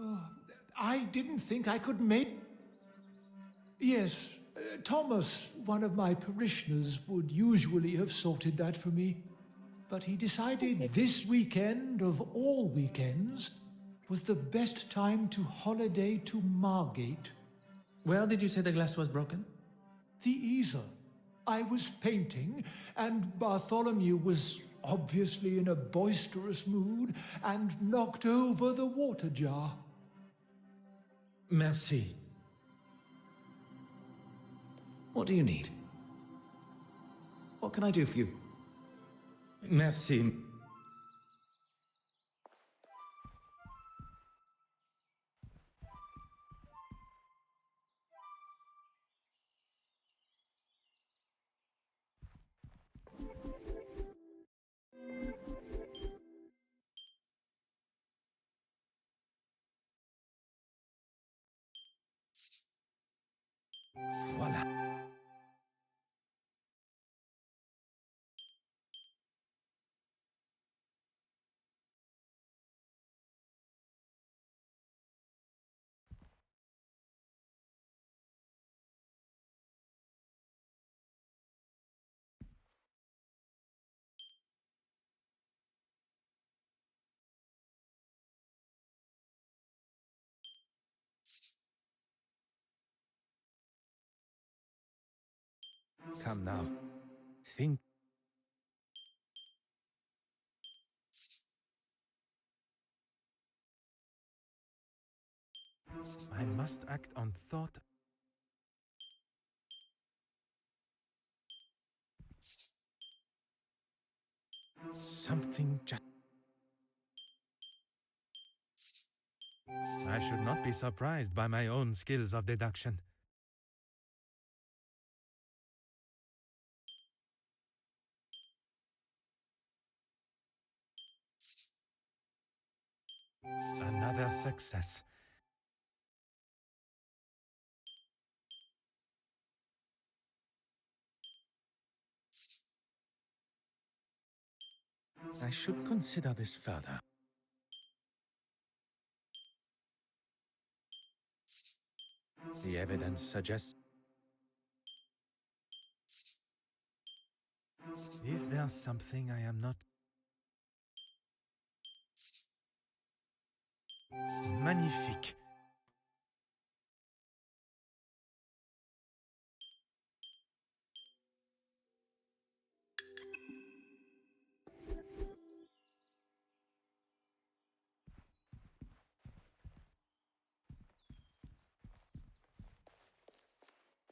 Oh, I didn't think I could make... Yes, Thomas, one of my parishioners, would usually have sorted that for me. But he decided this weekend, of all weekends, was the best time to holiday to Margate. Where did you say the glass was broken? The easel. I was painting, and Bartholomew was obviously in a boisterous mood and knocked over the water jar. Merci. What do you need? What can I do for you? Merci. Voila. Come now. Think. I must act on thought. Something just. I should not be surprised by my own skills of deduction. Another success. I should consider this further. The evidence suggests. Is there something I am not? Magnifique.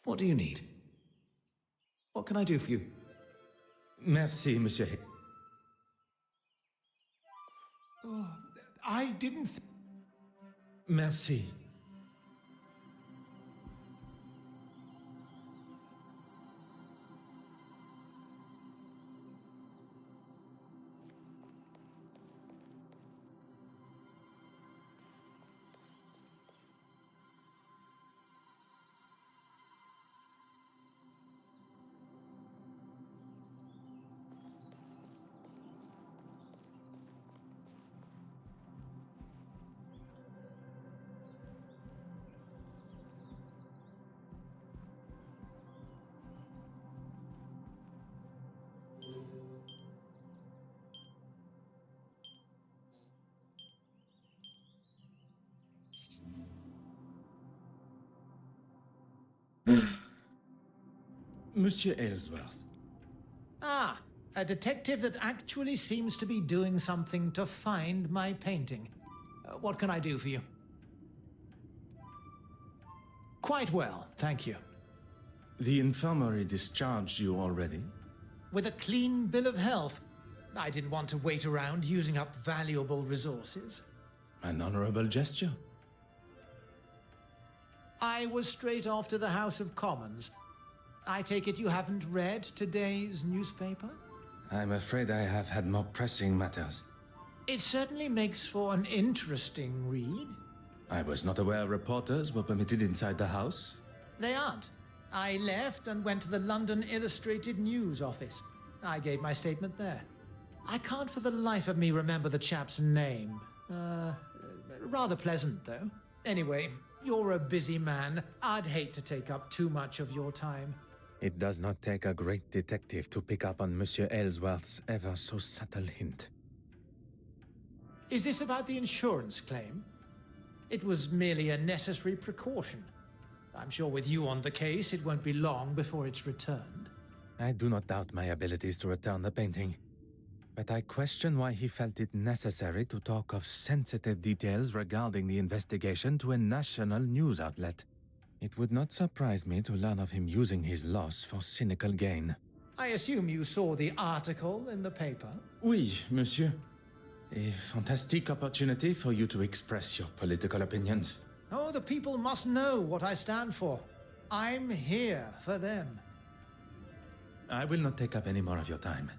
What do you need? What can I do for you? Merci, Monsieur. Oh, I didn't. Merci. Monsieur Aylesworth. Ah, a detective that actually seems to be doing something to find my painting. What can I do for you? Quite well, thank you. The infirmary discharged you already? With a clean bill of health. I didn't want to wait around using up valuable resources. An honorable gesture. I was straight off to the House of Commons. I take it you haven't read today's newspaper? I'm afraid I have had more pressing matters. It certainly makes for an interesting read. I was not aware reporters were permitted inside the house. They aren't. I left and went to the London Illustrated News office. I gave my statement there. I can't for the life of me remember the chap's name. Rather pleasant, though. Anyway, you're a busy man. I'd hate to take up too much of your time. It does not take a great detective to pick up on Monsieur Aylesworth's ever so subtle hint. Is this about the insurance claim? It was merely a necessary precaution. I'm sure with you on the case, it won't be long before it's returned. I do not doubt my abilities to return the painting, but I question why he felt it necessary to talk of sensitive details regarding the investigation to a national news outlet. It would not surprise me to learn of him using his loss for cynical gain. I assume you saw the article in the paper? Oui, monsieur. A fantastic opportunity for you to express your political opinions. Oh, the people must know what I stand for. I'm here for them. I will not take up any more of your time.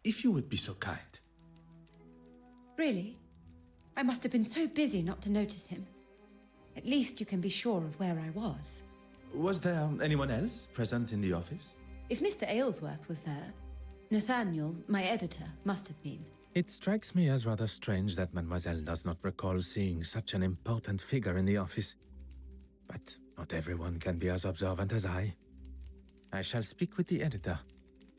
If you would be so kind. Really? I must have been so busy not to notice him. At least you can be sure of where I was. Was there anyone else present in the office? If Mr. Aylesworth was there, Nathaniel, my editor, must have been. It strikes me as rather strange that Mademoiselle does not recall seeing such an important figure in the office. But not everyone can be as observant as I. I shall speak with the editor,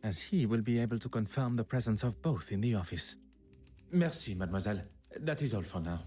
as he will be able to confirm the presence of both in the office. Merci, mademoiselle. That is all for now.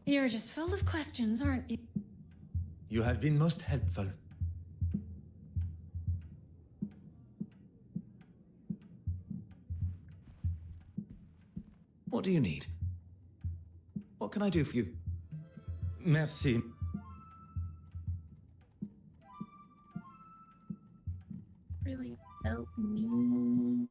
You're just full of questions, aren't you? You have been most helpful. What do you need? What can I do for you? Merci. Really help me.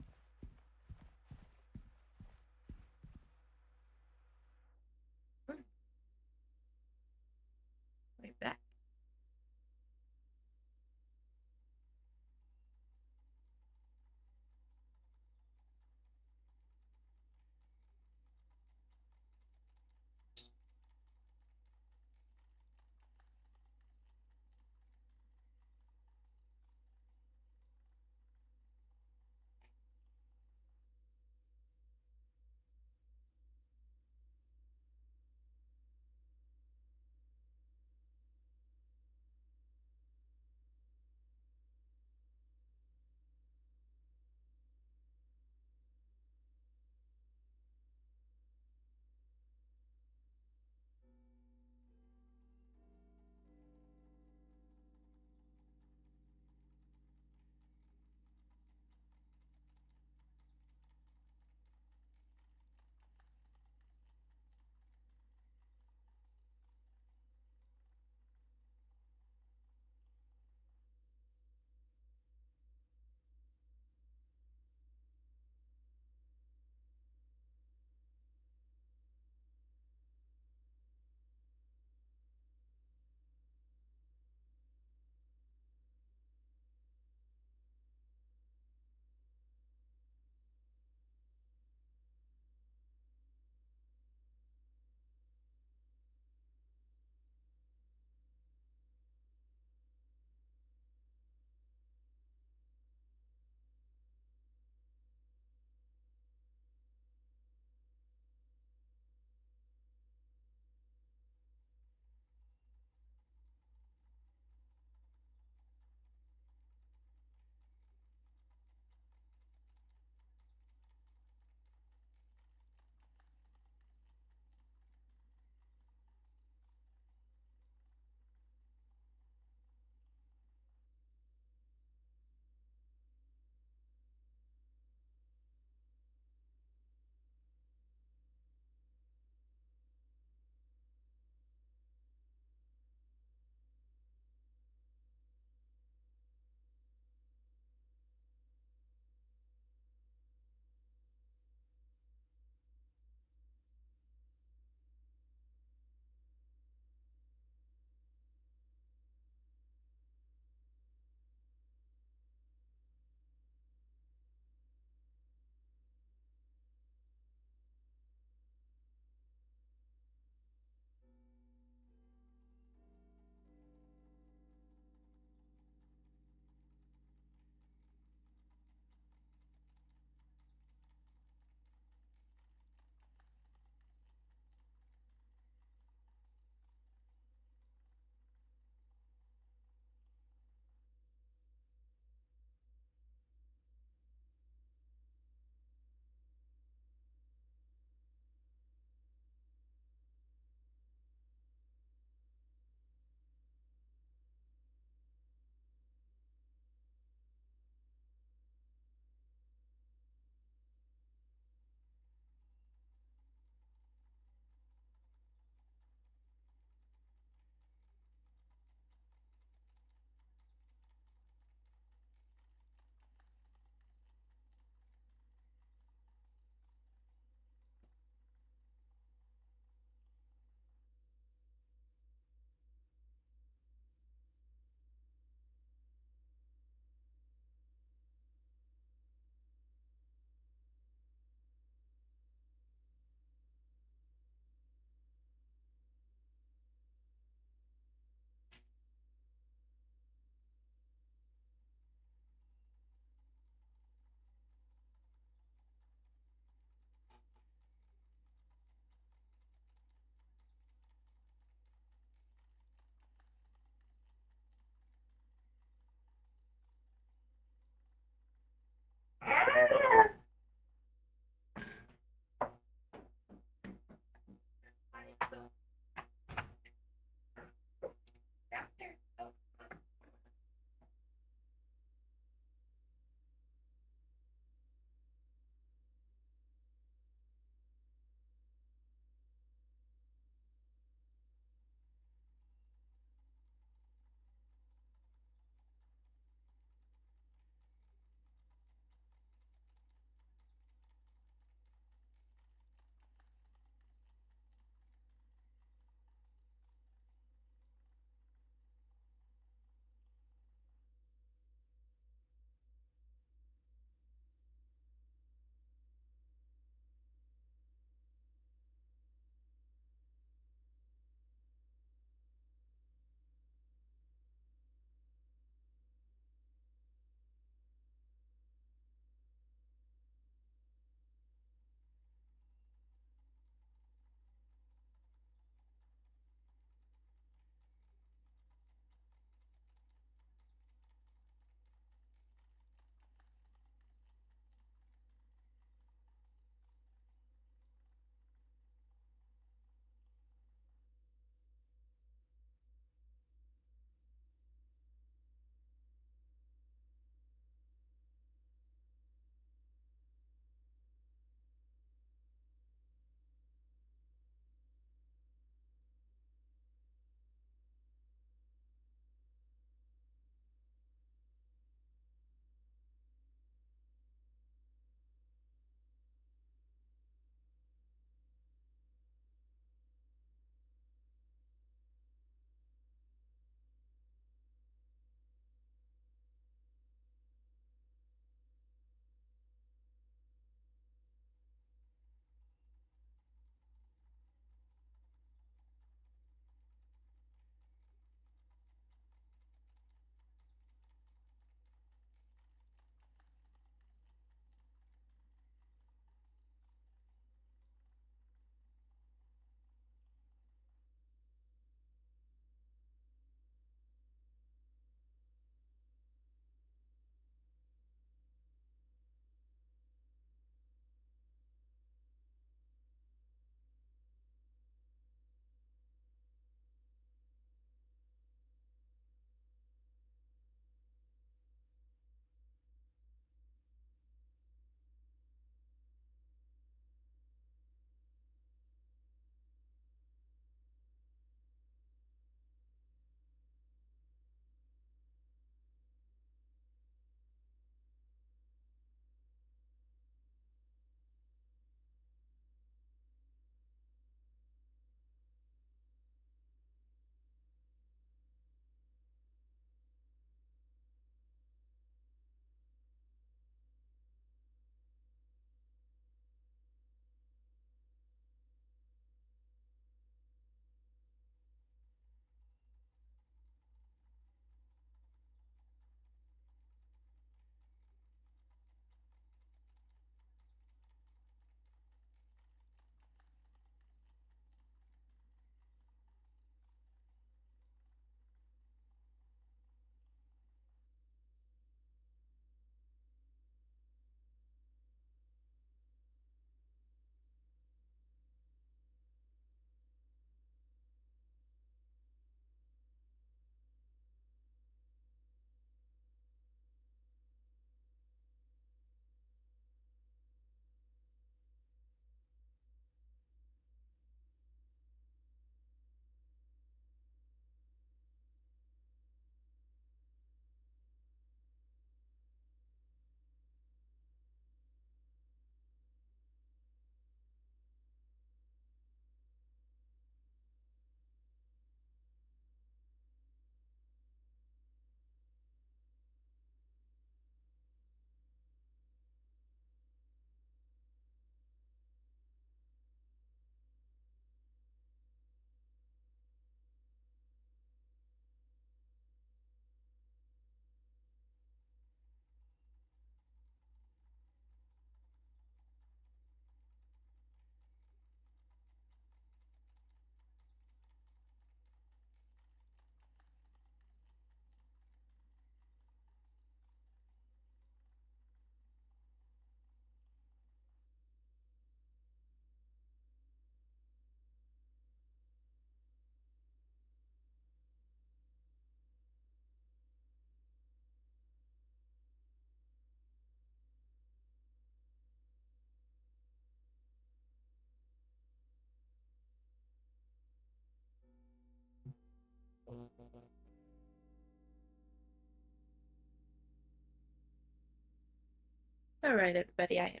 Alright, everybody, I am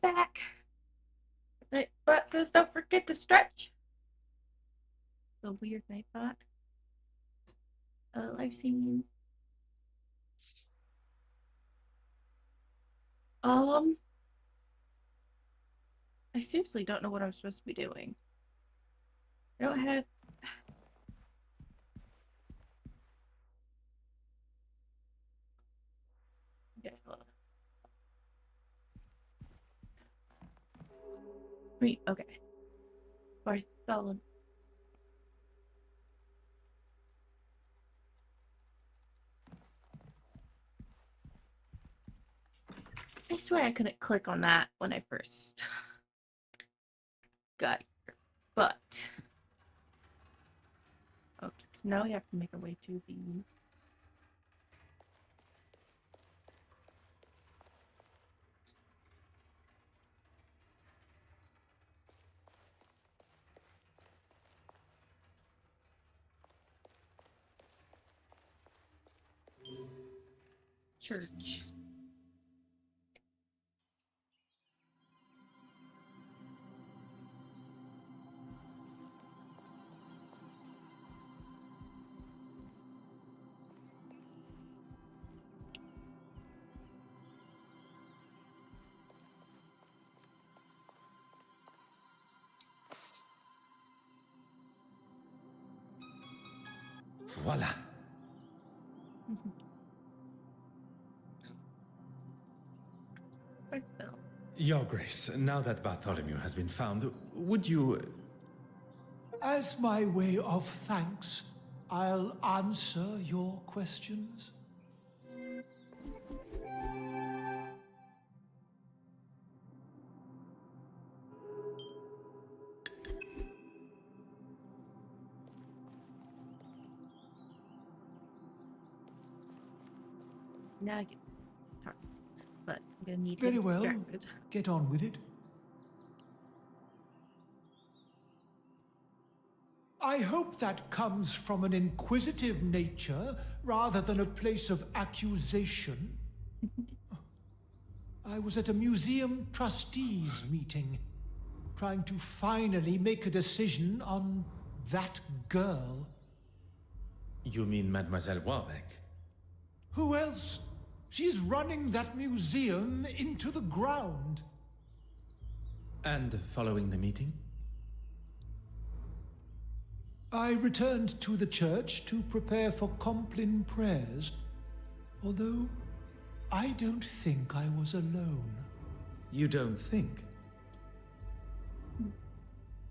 back. But says don't forget to stretch. The weird nightbot. Live streaming. I seriously don't know what I'm supposed to be doing. I don't have. Okay, hold on. Wait, okay. Bartholomew. I swear I couldn't click on that when I first got here, but okay, so now we have to make our way to the church. Voila. Your Grace, now that Bartholomew has been found, would you... As my way of thanks, I'll answer your questions. Now I can talk, but I'm gonna need to Very get well. distracted. Get on with it. I hope that comes from an inquisitive nature rather than a place of accusation. I was at a museum trustees meeting, trying to finally make a decision on that girl. You mean Mademoiselle Warbeck? Who else? She's running that museum into the ground. And following the meeting? I returned to the church to prepare for Compline prayers, although I don't think I was alone. You don't think?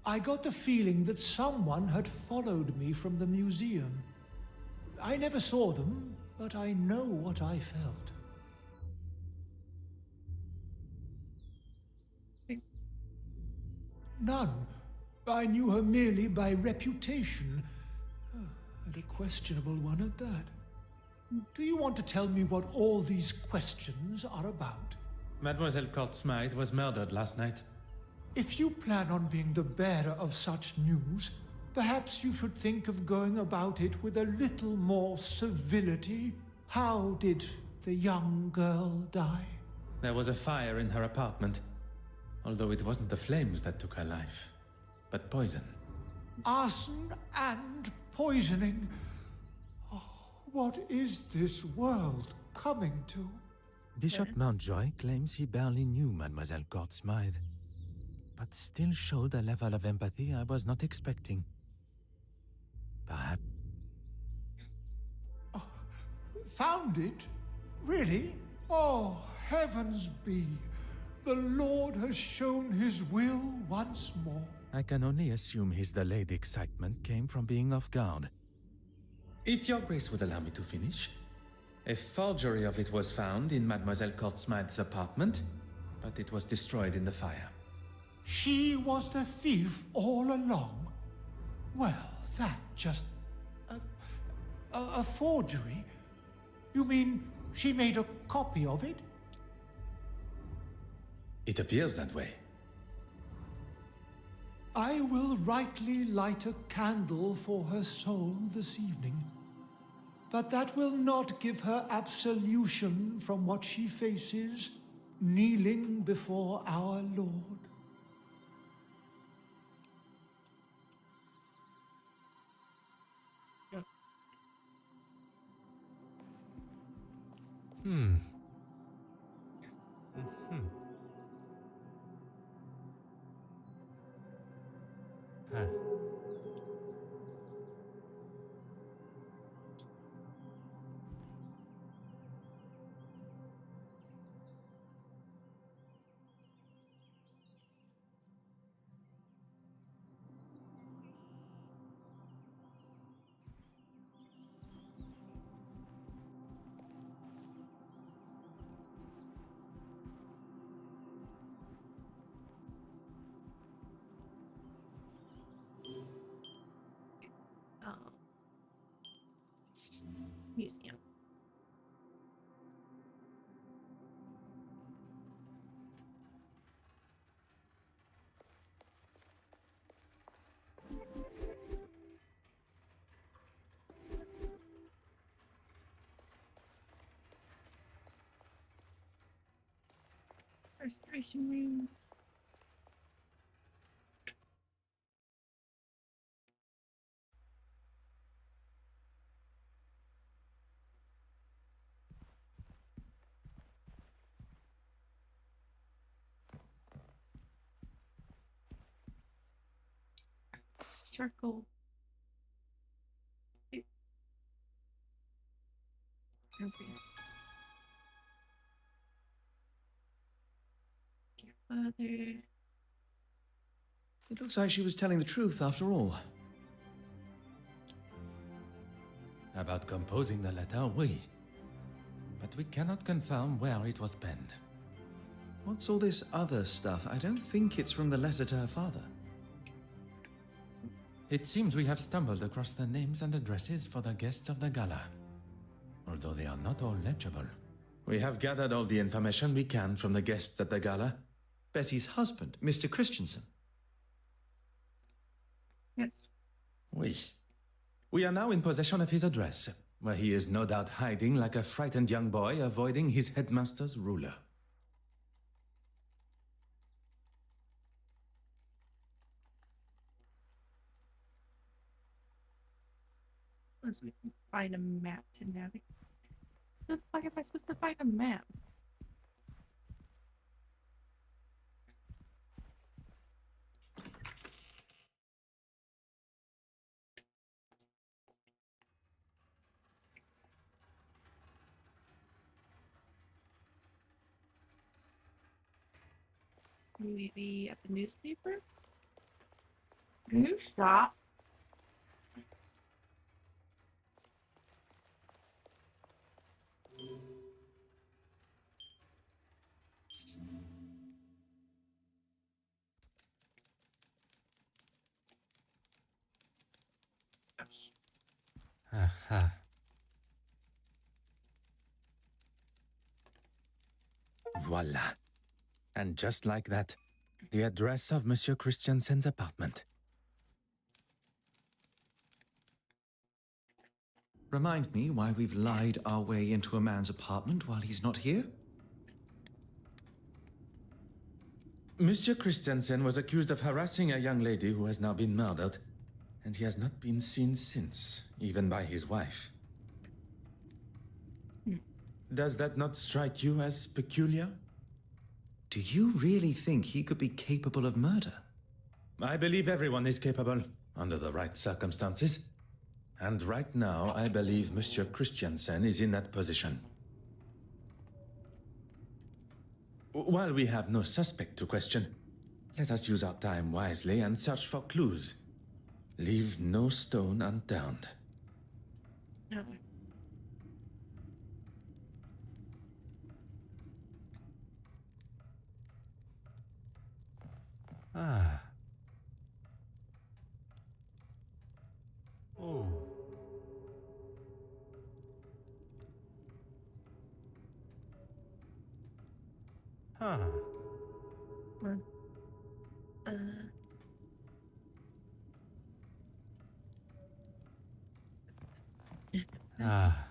I got the feeling that someone had followed me from the museum. I never saw them, but I know what I felt. None. I knew her merely by reputation, and a questionable one at that. Do you want to tell me what all these questions are about? Mademoiselle Court Smythe was murdered last night. If you plan on being the bearer of such news, perhaps you should think of going about it with a little more civility. How did the young girl die? There was a fire in her apartment, although it wasn't the flames that took her life, but poison. Arson and poisoning. Oh, what is this world coming to? Bishop Mountjoy claims he barely knew Mademoiselle Court Smythe, but still showed a level of empathy I was not expecting. Perhaps... Oh, found it? Really? Oh, heavens be. The Lord has shown his will once more. I can only assume his delayed excitement came from being off guard. If your Grace would allow me to finish. A forgery of it was found in Mademoiselle Court Smythe's apartment, but it was destroyed in the fire. She was the thief all along? Well, that just... a forgery? You mean she made a copy of it? It appears that way. I will rightly light a candle for her soul this evening, but that will not give her absolution from what she faces kneeling before our Lord. Hmm. Mm-hmm. Huh. Museum. Restoration room. Circle. Okay. Father. It looks like she was telling the truth after all. About composing the letter, oui. But we cannot confirm where it was penned. What's all this other stuff? I don't think it's from the letter to her father. It seems we have stumbled across the names and addresses for the guests of the gala, although they are not all legible. We have gathered all the information we can from the guests at the gala. Betty's husband, Mr. Christensen. Yes. Oui. We are now in possession of his address, where he is no doubt hiding like a frightened young boy avoiding his headmaster's ruler. Unless we can find a map to navigate. The fuck am I supposed to find a map? Maybe at the newspaper? Can you stop? Aha. Voila. And just like that, the address of Monsieur Christiansen's apartment. Remind me why we've lied our way into a man's apartment while he's not here? Monsieur Christensen was accused of harassing a young lady who has now been murdered, and he has not been seen since, even by his wife. Does that not strike you as peculiar? Do you really think he could be capable of murder? I believe everyone is capable, under the right circumstances. And right now, I believe Monsieur Christiansen is in that position. While we have no suspect to question, let us use our time wisely and search for clues. Leave no stone unturned. No. Ah. Oh. Huh. Or, Ah.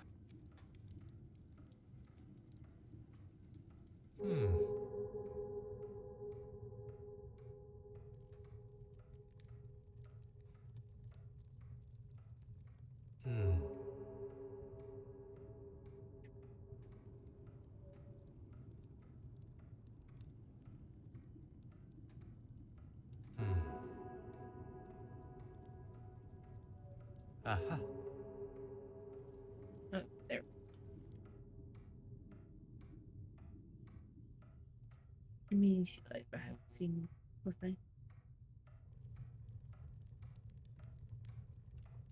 Hmm. Hmm. Hmm. Aha. Oh, there. Me, I haven't seen what's name.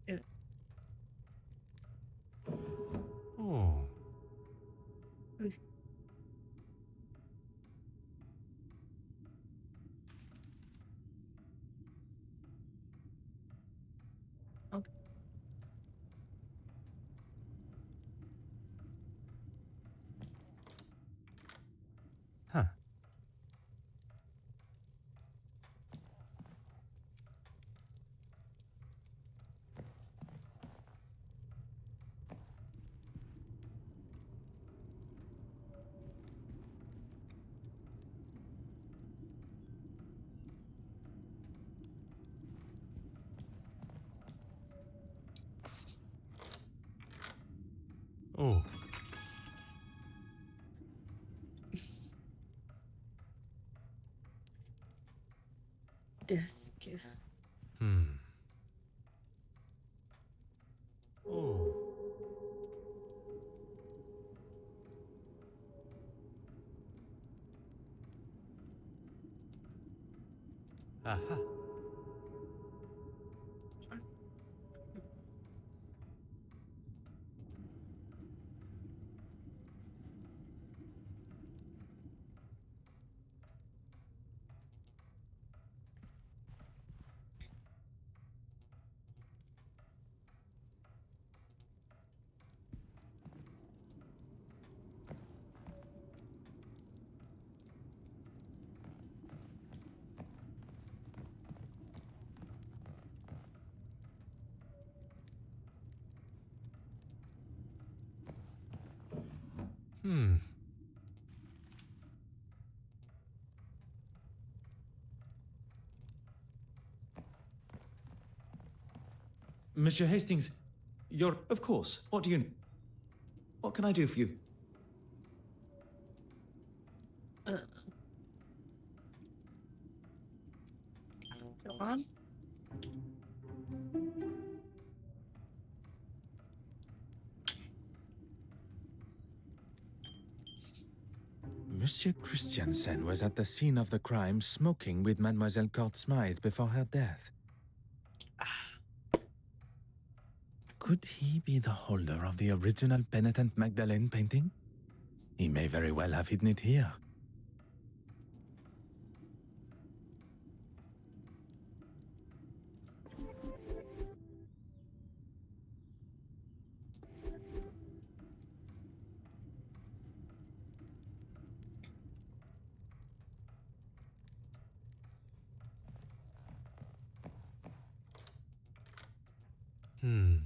Yeah. Oh. Oof. Okay. Huh. Oh. Desk. Hmm. Oh. Aha. Hmm. Monsieur Hastings, you're... Of course. What do you... What can I do for you? Go on. Monsieur Christiansen was at the scene of the crime smoking with Mademoiselle Court Smythe before her death. Could he be the holder of the original Penitent Magdalene painting? He may very well have hidden it here. Hmm.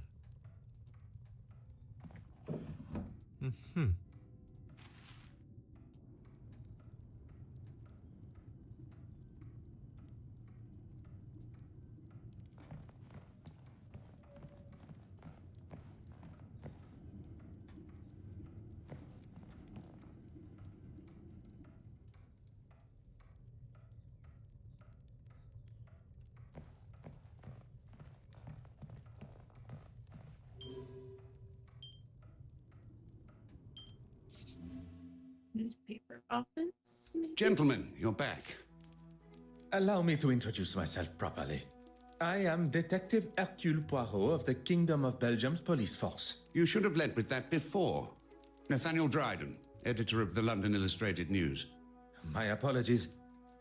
Mm-hmm. Newspaper office, maybe? Gentlemen, you're back. Allow me to introduce myself properly. I am Detective Hercule Poirot of the Kingdom of Belgium's police force. You should have led with that before. Nathaniel Dryden, editor of the London Illustrated News. My apologies.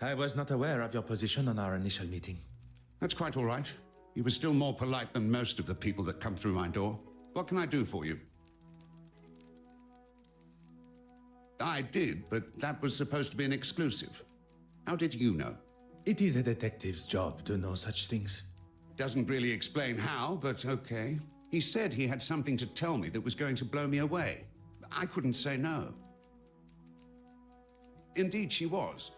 I was not aware of your position on our initial meeting. That's quite all right. You were still more polite than most of the people that come through my door. What can I do for you? I did, but that was supposed to be an exclusive. How did you know? It is a detective's job to know such things. Doesn't really explain how, but okay. He said he had something to tell me that was going to blow me away. I couldn't say no. Indeed, she was.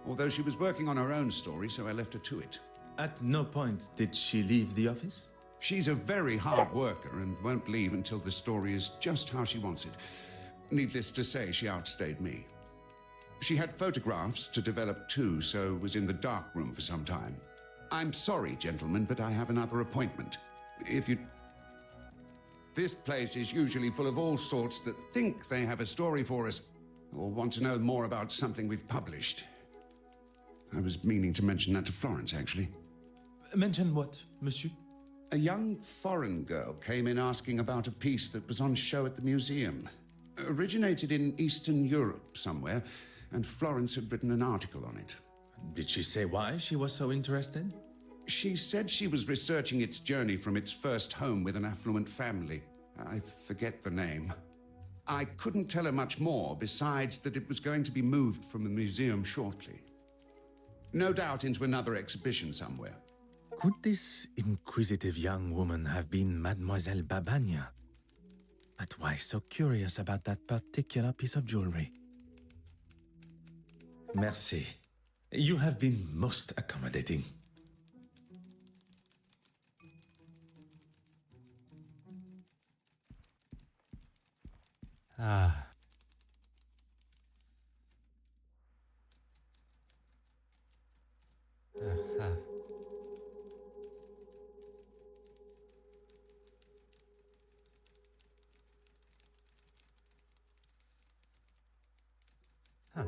Although she was working on her own story, so I left her to it. At no point did she leave the office? She's a very hard worker and won't leave until the story is just how she wants it. Needless to say, she outstayed me. She had photographs to develop too, so was in the dark room for some time. I'm sorry, gentlemen, but I have another appointment. If you... This place is usually full of all sorts that think they have a story for us, or want to know more about something we've published. I was meaning to mention that to Florence, actually. Mention what, monsieur? A young foreign girl came in asking about a piece that was on show at the museum. Originated in Eastern Europe somewhere, and Florence had written an article on it. Did she say why she was so interested? She said she was researching its journey from its first home with an affluent family. I forget the name. I couldn't tell her much more, besides that it was going to be moved from the museum shortly. No doubt into another exhibition somewhere. Could this inquisitive young woman have been Mademoiselle Babagna? But why so curious about that particular piece of jewelry? Merci. You have been most accommodating. Ah. Aha. Huh.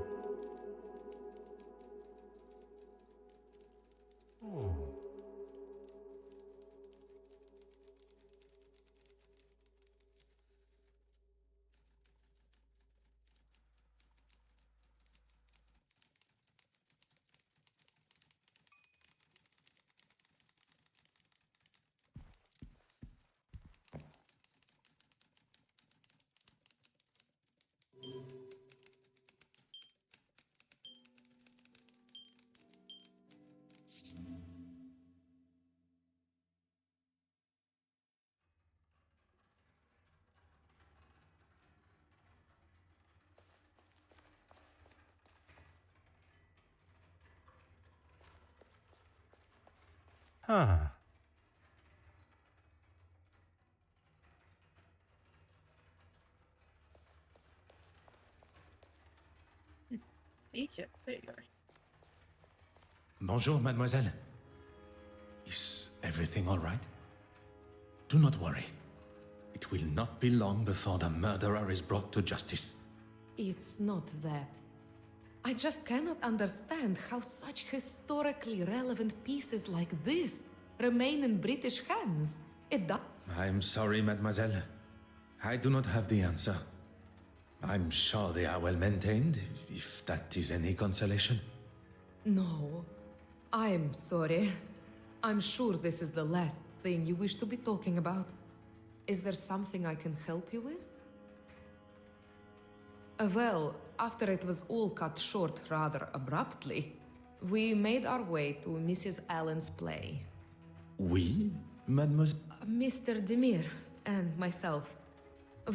Oh. Huh. It's spaceship. There you are. Bonjour, mademoiselle. Is everything all right? Do not worry. It will not be long before the murderer is brought to justice. It's not that. I just cannot understand how such historically relevant pieces like this remain in British hands. I'm sorry, mademoiselle. I do not have the answer. I'm sure they are well maintained, if that is any consolation. No, I'm sorry. I'm sure this is the last thing you wish to be talking about. Is there something I can help you with? Well, after it was all cut short rather abruptly, we made our way to Mrs. Allen's play. We, mademoiselle? Mr. Demir and myself.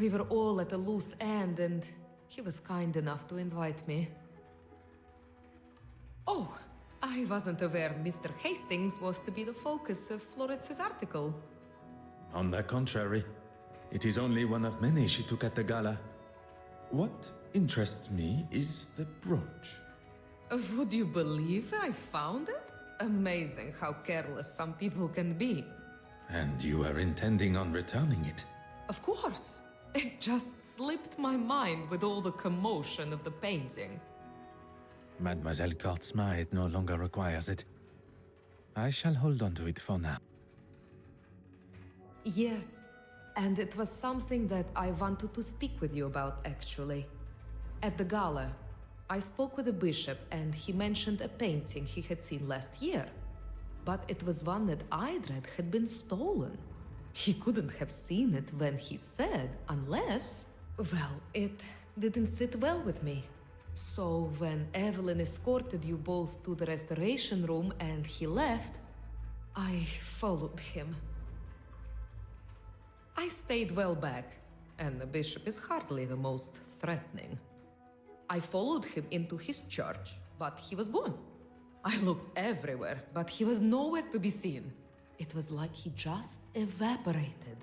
We were all at a loose end and he was kind enough to invite me. Oh, I wasn't aware Mr. Hastings was to be the focus of Florence's article. On the contrary, it is only one of many she took at the gala. What interests me is the brooch. Would you believe I found it? Amazing how careless some people can be. And you were intending on returning it? Of course. It just slipped my mind with all the commotion of the painting. Mademoiselle Kortsma no longer requires it. I shall hold on to it for now. Yes, and it was something that I wanted to speak with you about, actually. At the gala, I spoke with the bishop and he mentioned a painting he had seen last year. But it was one that I'd read had been stolen. He couldn't have seen it when he said, unless... Well, it didn't sit well with me. So when Evelyn escorted you both to the restoration room and he left, I followed him. I stayed well back, and the bishop is hardly the most threatening. I followed him into his church, but he was gone. I looked everywhere, but he was nowhere to be seen. It was like he just evaporated.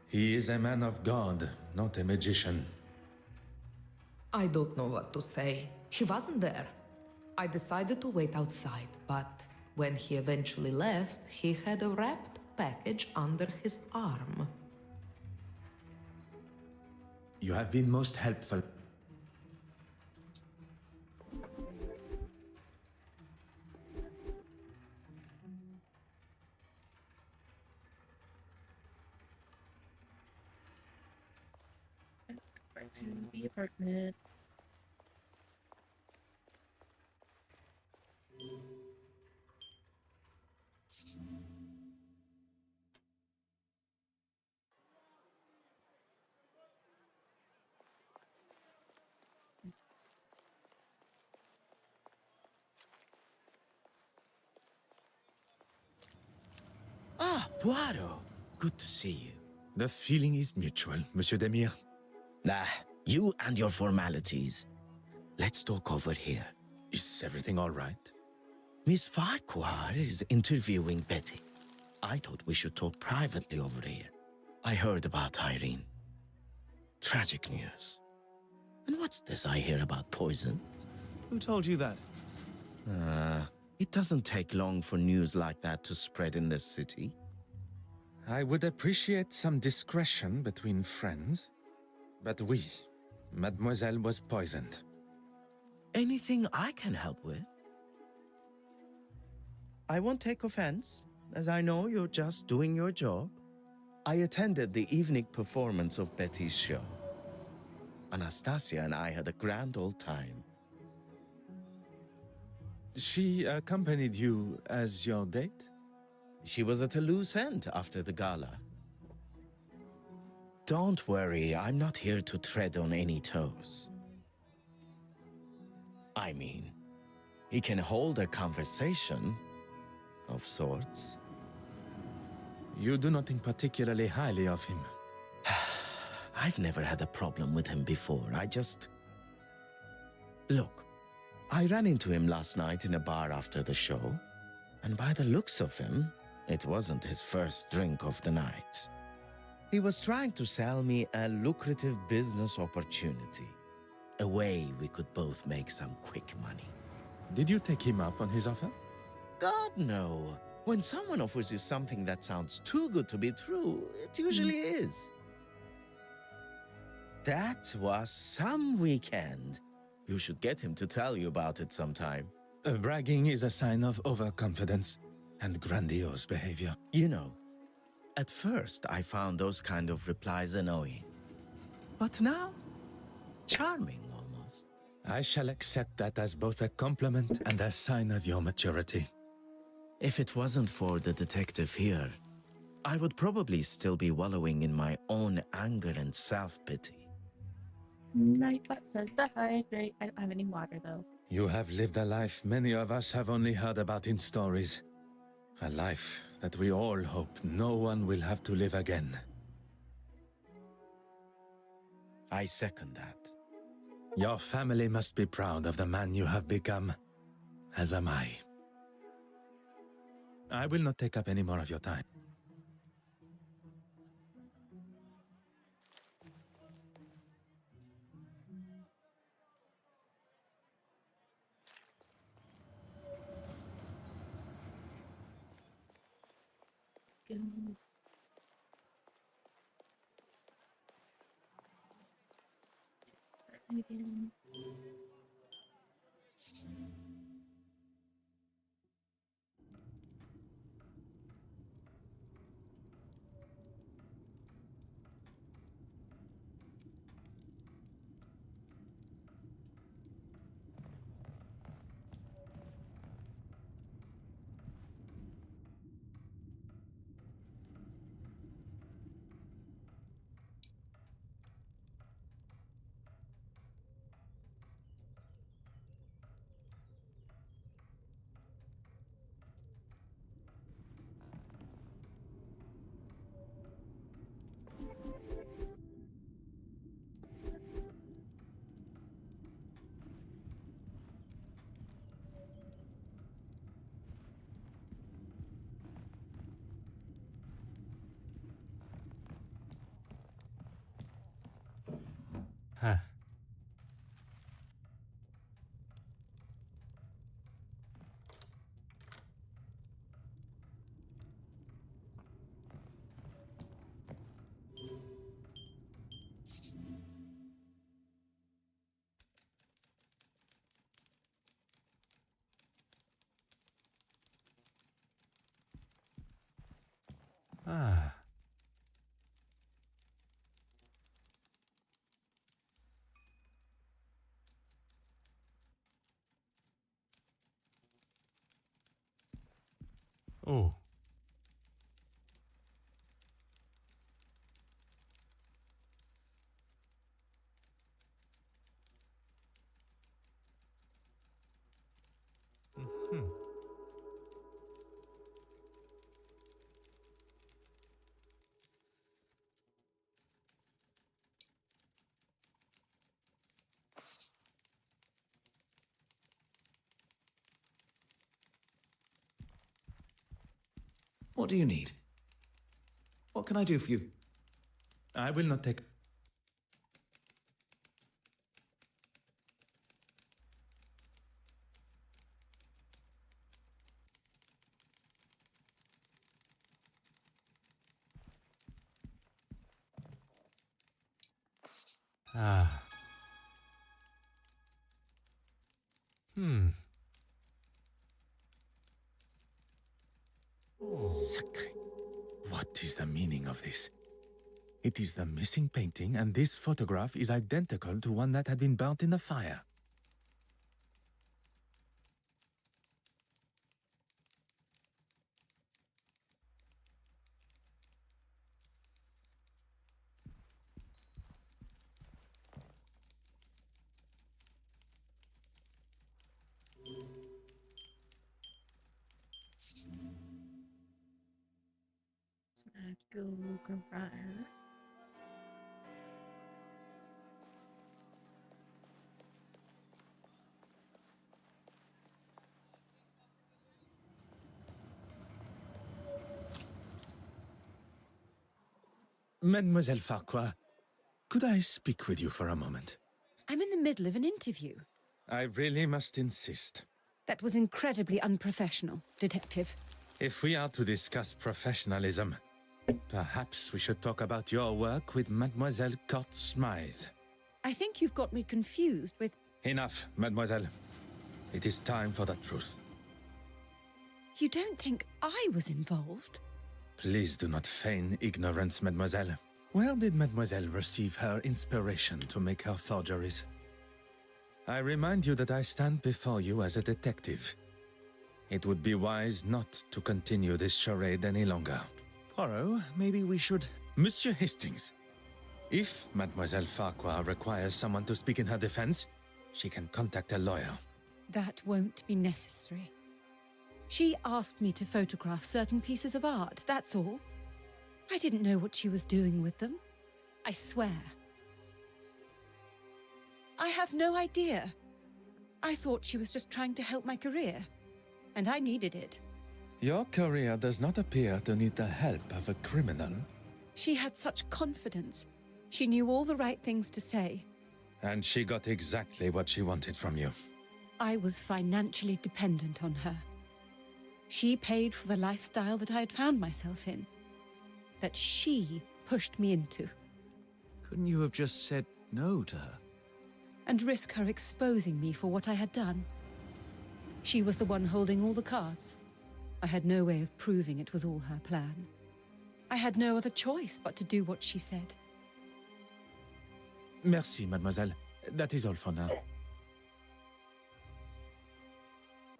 He is a man of God, not a magician. I don't know what to say. He wasn't there. I decided to wait outside, but when he eventually left, he had a wrapped package under his arm. You have been most helpful. Back to the apartment. Ah, Poirot. Good to see you. The feeling is mutual, Monsieur Demire. Nah, you and your formalities. Let's talk over here. Is everything all right? Miss Farquhar is interviewing Betty. I thought we should talk privately over here. I heard about Irene. Tragic news. And what's this I hear about poison? Who told you that? It doesn't take long for news like that to spread in this city. I would appreciate some discretion between friends. But oui, Mademoiselle was poisoned. Anything I can help with? I won't take offense, as I know you're just doing your job. I attended the evening performance of Betty's show. Anastasia and I had a grand old time. She accompanied you as your date? She was at a loose end after the gala. Don't worry, I'm not here to tread on any toes. I mean, he can hold a conversation of sorts. You do not think particularly highly of him. I've never had a problem with him before. Look, I ran into him last night in a bar after the show, and by the looks of him, it wasn't his first drink of the night. He was trying to sell me a lucrative business opportunity, a way we could both make some quick money. Did you take him up on his offer? God, no. When someone offers you something that sounds too good to be true, it usually is. That was some weekend. You should get him to tell you about it sometime. Bragging is a sign of overconfidence and grandiose behavior. You know, at first I found those kind of replies annoying. But now, charming almost. I shall accept that as both a compliment and a sign of your maturity. If it wasn't for the detective here, I would probably still be wallowing in my own anger and self-pity. Nightbot says to hydrate. I don't have any water though. You have lived a life many of us have only heard about in stories. A life that we all hope no one will have to live again. I second that. Your family must be proud of the man you have become, as am I. I will not take up any more of your time. Go. Again. Oh. Hmm. What do you need? What can I do for you? I will not take. Ah. Hmm. Sacre. What is the meaning of this? It is the missing painting, and this photograph is identical to one that had been burnt in the fire. So I have to go confront her. Mademoiselle Farquhar, could I speak with you for a moment? I'm in the middle of an interview. I really must insist. That was incredibly unprofessional, Detective. If we are to discuss professionalism, perhaps we should talk about your work with Mademoiselle Court Smythe. I think you've got me confused with... Enough, mademoiselle. It is time for the truth. You don't think I was involved? Please do not feign ignorance, mademoiselle. Where did mademoiselle receive her inspiration to make her forgeries? I remind you that I stand before you as a detective. It would be wise not to continue this charade any longer. Poirot, maybe we should... Monsieur Hastings, if Mademoiselle Farquhar requires someone to speak in her defense, she can contact a lawyer. That won't be necessary. She asked me to photograph certain pieces of art, that's all. I didn't know what she was doing with them. I swear. I have no idea. I thought she was just trying to help my career, and I needed it. Your career does not appear to need the help of a criminal. She had such confidence. She knew all the right things to say. And she got exactly what she wanted from you. I was financially dependent on her. She paid for the lifestyle that I had found myself in, that she pushed me into. Couldn't you have just said no to her? And risk her exposing me for what I had done? She was the one holding all the cards. I had no way of proving it was all her plan. I had no other choice but to do what she said. Merci, mademoiselle. That is all for now.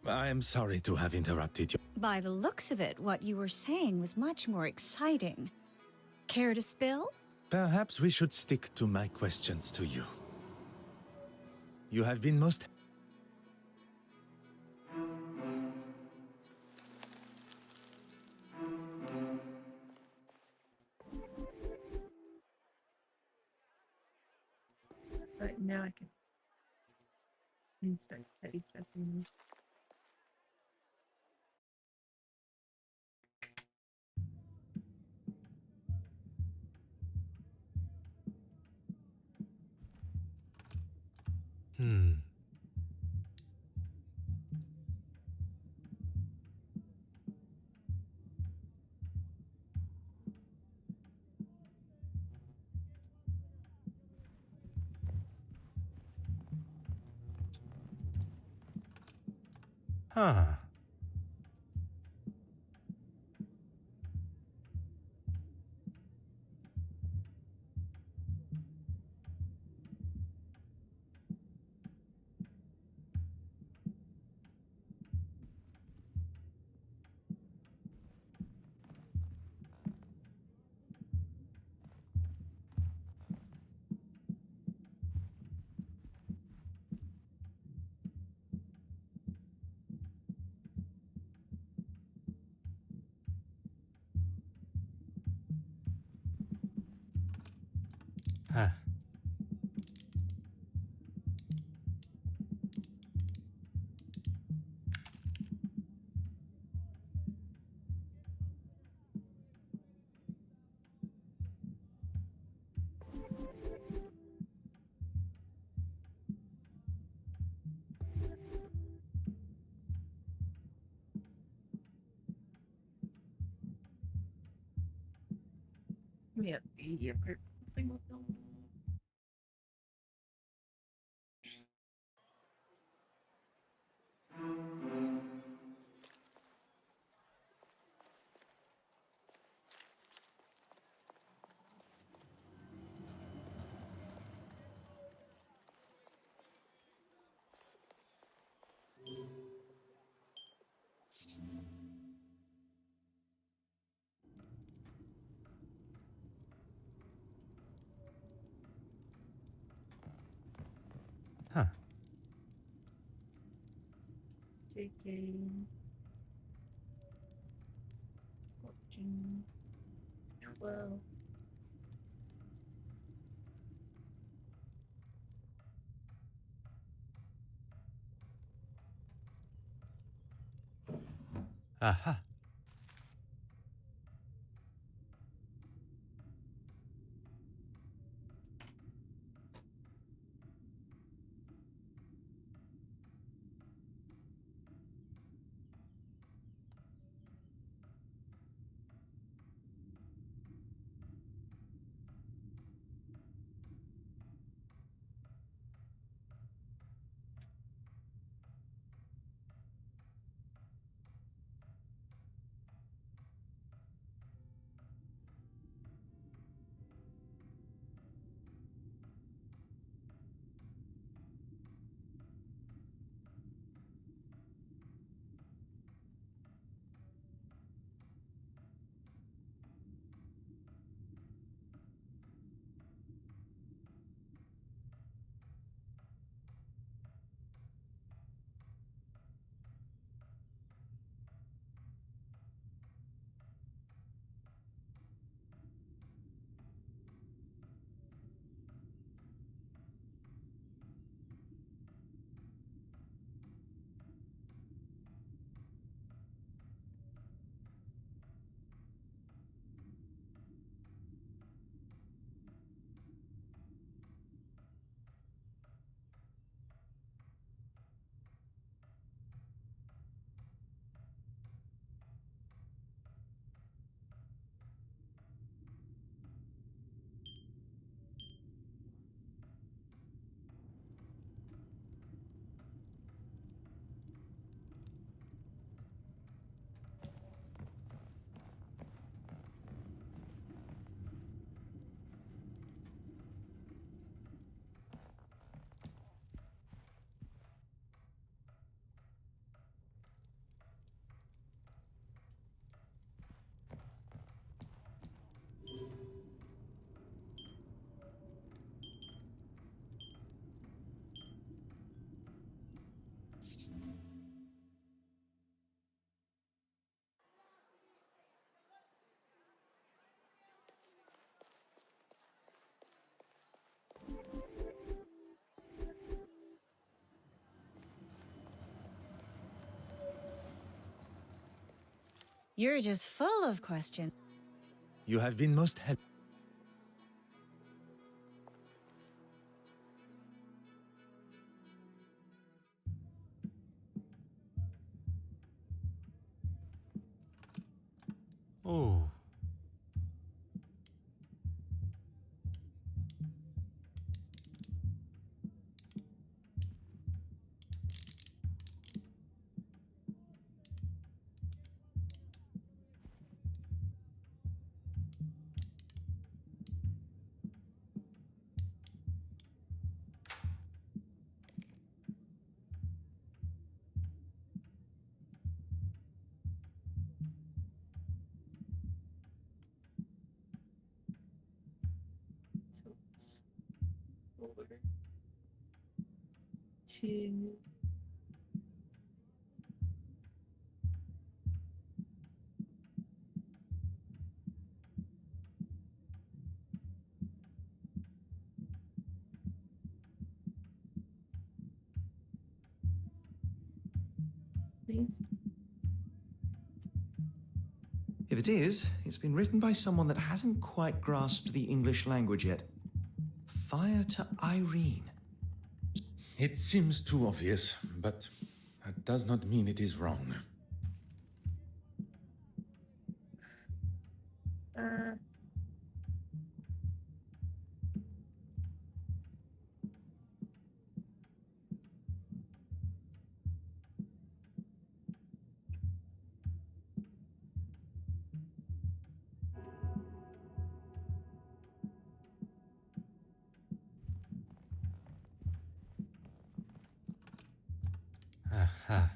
I am sorry to have interrupted you. By the looks of it, what you were saying was much more exciting. Care to spill? Perhaps we should stick to my questions to you. You have been most... But now I can start petty stressing. Hmm. Huh. Huh. Yeah, yeah, something with them. Huh. Taking 14, 12. Aha. You're just full of questions. You have been most helpful. Oh. So it's 4, 2, things? If it is, it's been written by someone that hasn't quite grasped the English language yet. Fire to Irene. It seems too obvious, but that does not mean it is wrong. Aha.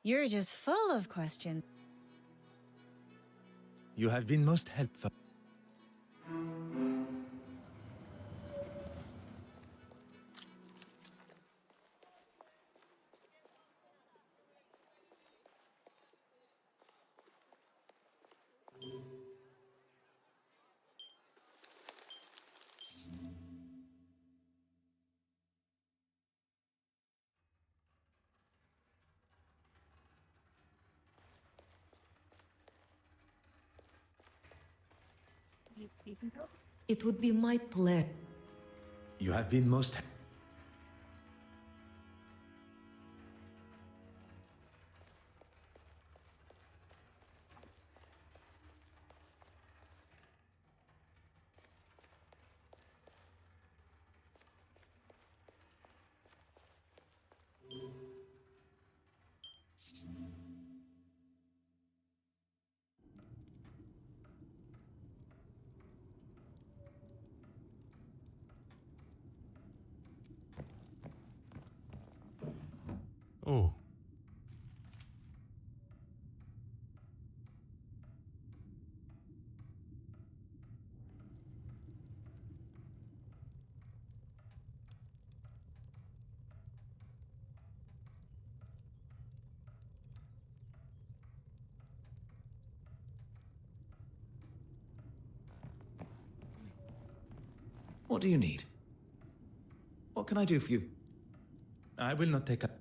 You're just full of questions. You have been most helpful. You can help? It would be my pleasure. You have been most... Oh. What do you need? What can I do for you? I will not take up.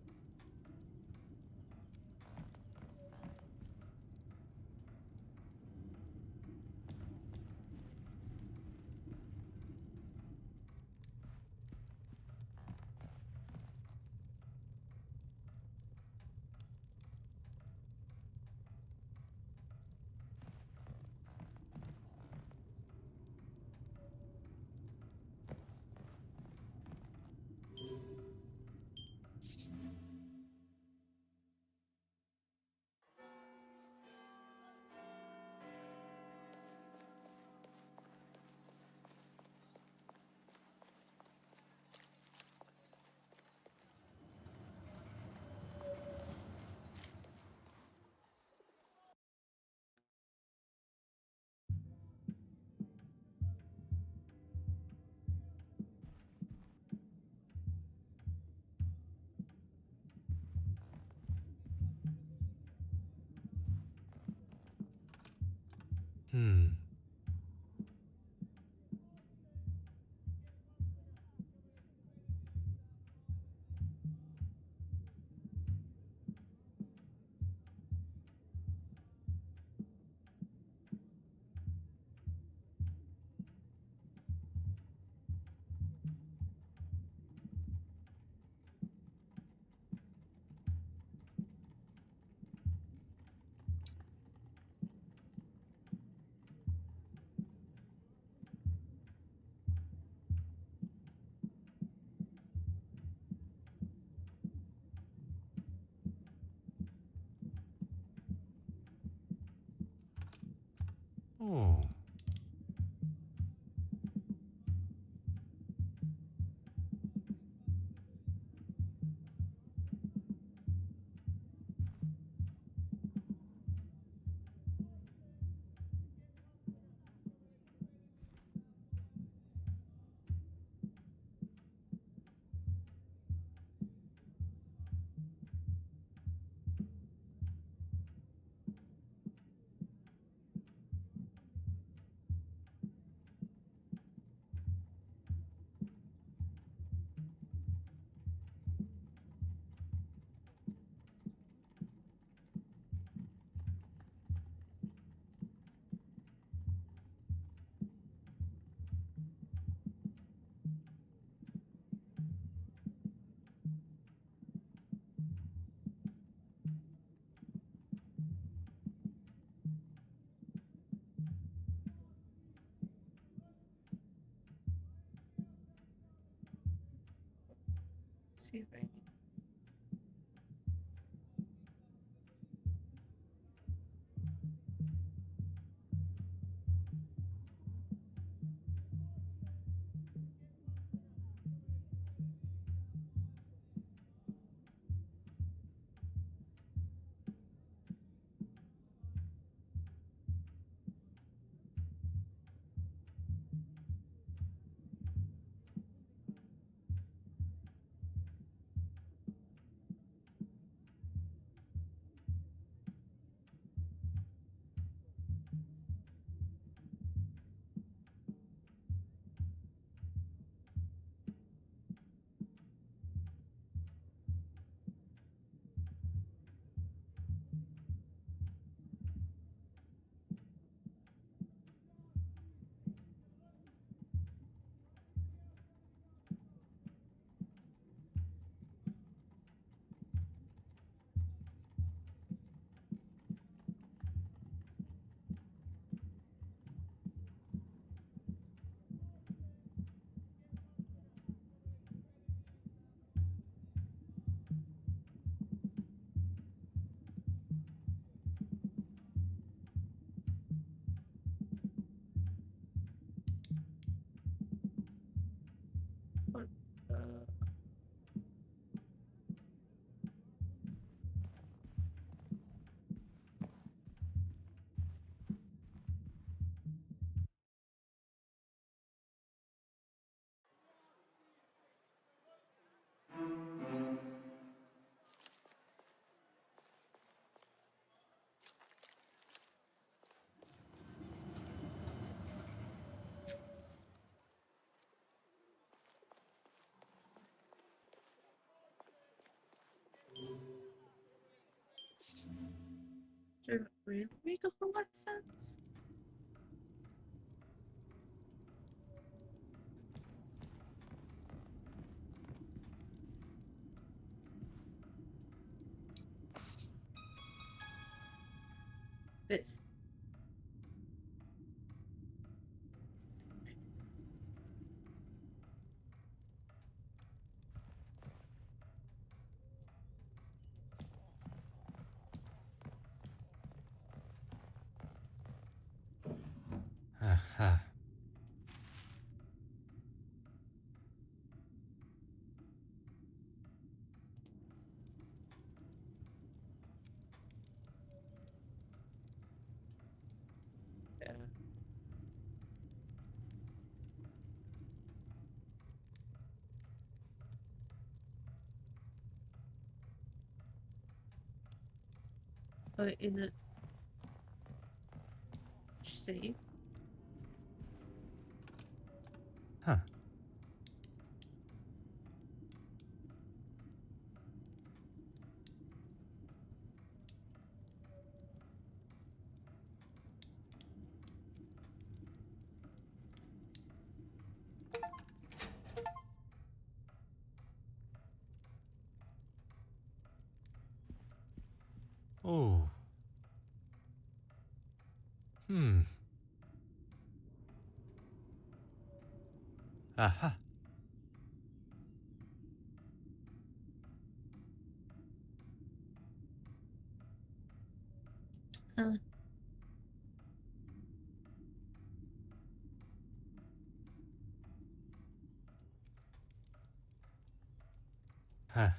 Hmm. Oh. See if I what does it really make a whole lot of sense? This. Aha. Yeah. In it. See? Huh. Oh. Hmm. Aha. Uh, Huh.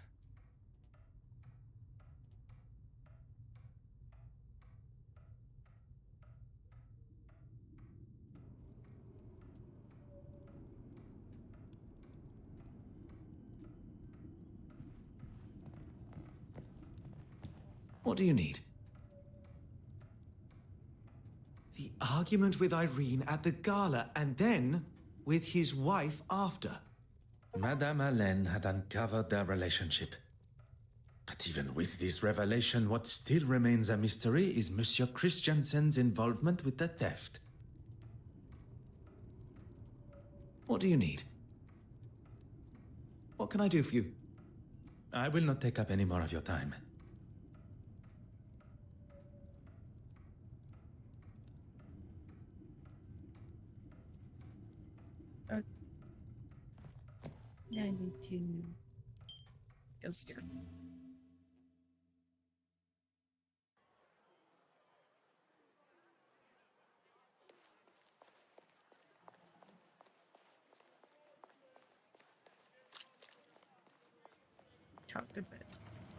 What do you need? The argument with Irene at the gala, and then with his wife after. Madame Hélène had uncovered their relationship. But even with this revelation, what still remains a mystery is Monsieur Christiansen's involvement with the theft. What do you need? What can I do for you? I will not take up any more of your time. now I need to go here. Talked a bit.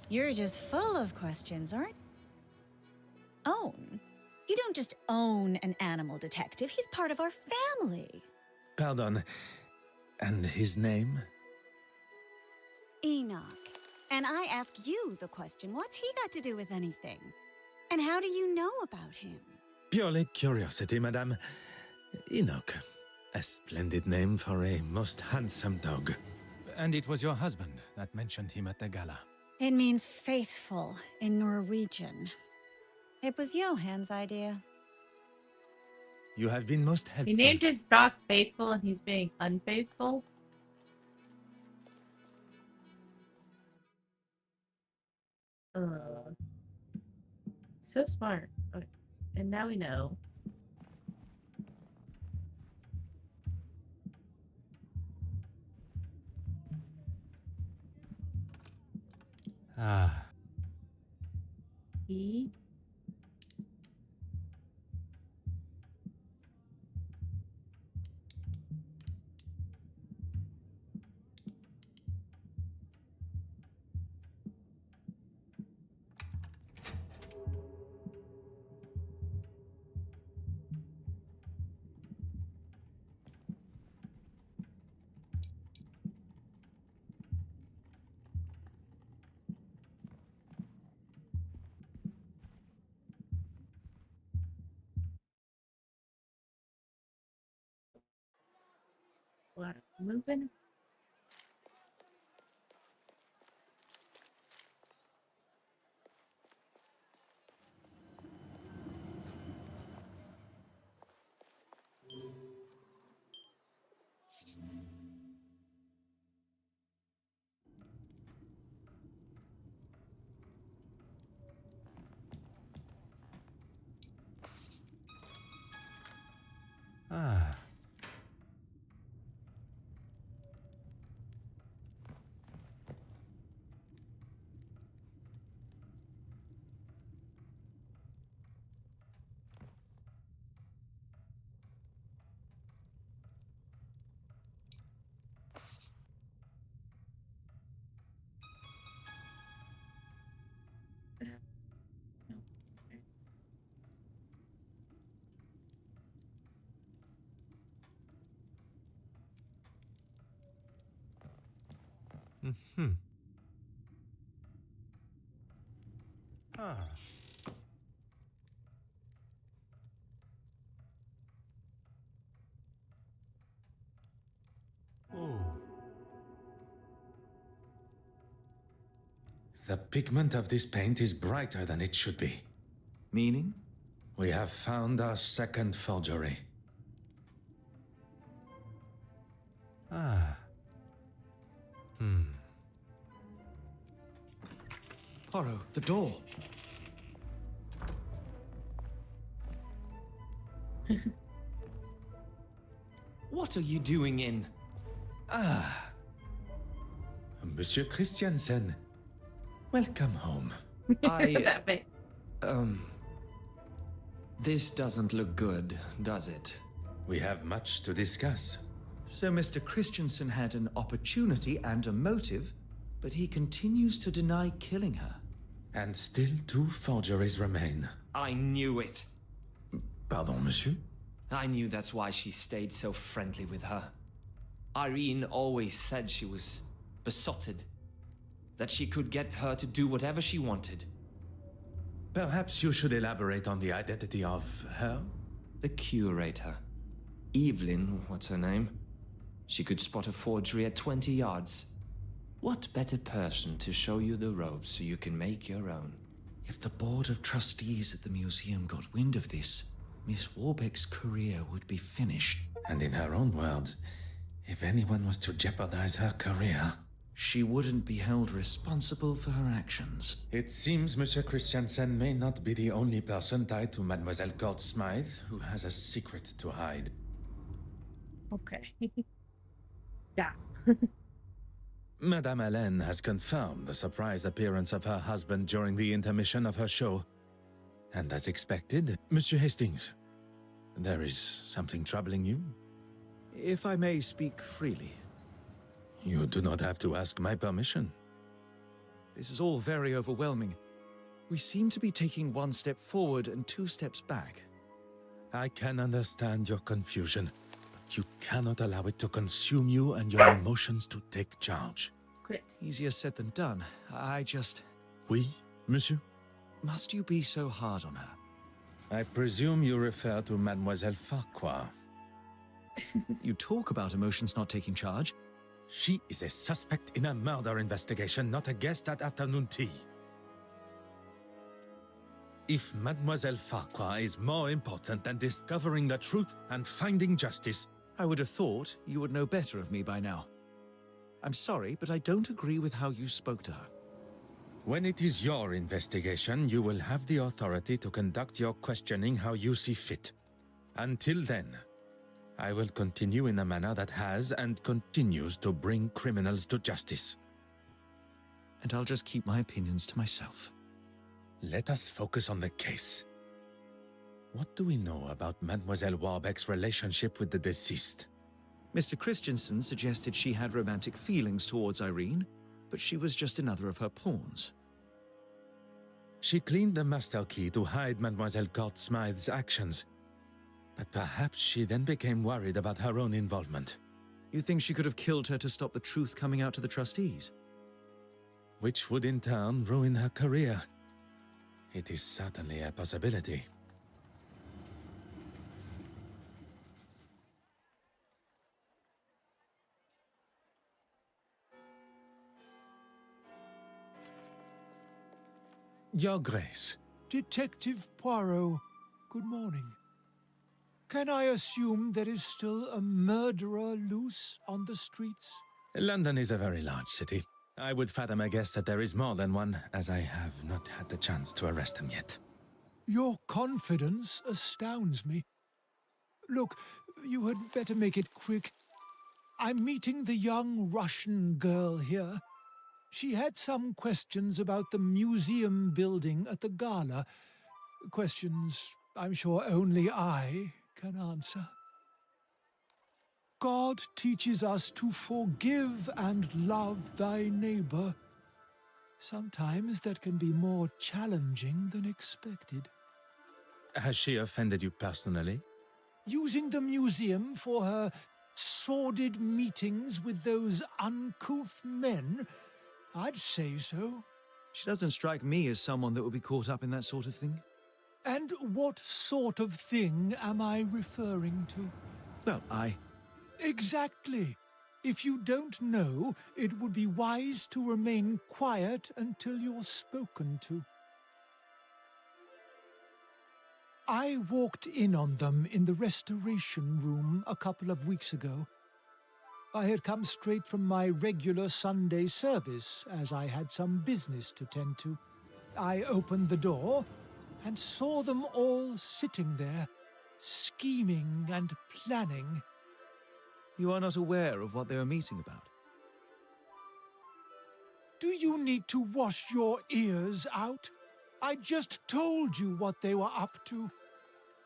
You're just full of questions, aren't you? Own? You don't just own an animal detective. He's part of our family. Pardon. And his name? Enoch. And I ask you the question, what's he got to do with anything? And how do you know about him? Purely curiosity, madame. Enoch. A splendid name for a most handsome dog. And it was your husband that mentioned him at the gala. It means faithful in Norwegian. It was Johann's idea. You have been most He helpful. named his dog Faithful and he's being unfaithful. So smart. Okay. And now we know. Ah. He what moving? Ah. Mm-hmm. Ah. The pigment of this paint is brighter than it should be. Meaning? We have found our second forgery. Ah. Poirot, the door. What are you doing in? Monsieur Christiansen, welcome home. This doesn't look good, does it? We have much to discuss. So Mr. Christensen had an opportunity and a motive, but he continues to deny killing her. And still 2 forgeries remain. I knew it. Pardon, monsieur? I knew that's why she stayed so friendly with her. Irene always said she was besotted, that she could get her to do whatever she wanted. Perhaps you should elaborate on the identity of her? The curator. Evelyn, what's her name? She could spot a forgery at 20 yards. What better person to show you the ropes so you can make your own? If the board of trustees at the museum got wind of this, Miss Warbeck's career would be finished. And in her own words, if anyone was to jeopardize her career, she wouldn't be held responsible for her actions. It seems Monsieur Christiansen may not be the only person tied to Mademoiselle Gord Smythe who has a secret to hide. Okay. Yeah. Madame Hélène has confirmed the surprise appearance of her husband during the intermission of her show. And as expected, Monsieur Hastings, there is something troubling you? If I may speak freely. You do not have to ask my permission. This is all very overwhelming. We seem to be taking 1 step forward and 2 steps back. I can understand your confusion, but you cannot allow it to consume you and your emotions to take charge. Quit. Easier said than done. I just... Oui, monsieur? Must you be so hard on her? I presume you refer to Mademoiselle Farquhar. You talk about emotions not taking charge. She is a suspect in a murder investigation, not a guest at afternoon tea. If Mademoiselle Farquhar is more important than discovering the truth and finding justice, I would have thought you would know better of me by now. I'm sorry, but I don't agree with how you spoke to her. when it is your investigation, you will have the authority to conduct your questioning how you see fit. Until then, I will continue in a manner that has and continues to bring criminals to justice. And I'll just keep my opinions to myself. Let us focus on the case. What do we know about Mademoiselle Warbeck's relationship with the deceased? Mr. Christensen suggested she had romantic feelings towards Irene, but she was just another of her pawns. She cleaned the master key to hide Mademoiselle Gord Smythe's actions, but perhaps she then became worried about her own involvement. You think she could have killed her to stop the truth coming out to the trustees? Which would in turn ruin her career. It is certainly a possibility. Your Grace. Detective Poirot, good morning. Can I assume there is still a murderer loose on the streets? London is a very large city. I would fathom a guess that there is more than one, as I have not had the chance to arrest him yet. Your confidence astounds me. Look, you had better make it quick. I'm meeting the young Russian girl here. She had some questions about the museum building at the gala. Questions I'm sure only I can answer. God teaches us to forgive and love thy neighbor. Sometimes that can be more challenging than expected. Has she offended you personally? Using the museum for her sordid meetings with those uncouth men? I'd say so. She doesn't strike me as someone that would be caught up in that sort of thing. And what sort of thing am I referring to? Well, Exactly. If you don't know, it would be wise to remain quiet until you're spoken to. I walked in on them in the restoration room a couple of weeks ago. I had come straight from my regular Sunday service, as I had some business to tend to. I opened the door and saw them all sitting there, scheming and planning. You are not aware of what they are meeting about? Do you need to wash your ears out? I just told you what they were up to.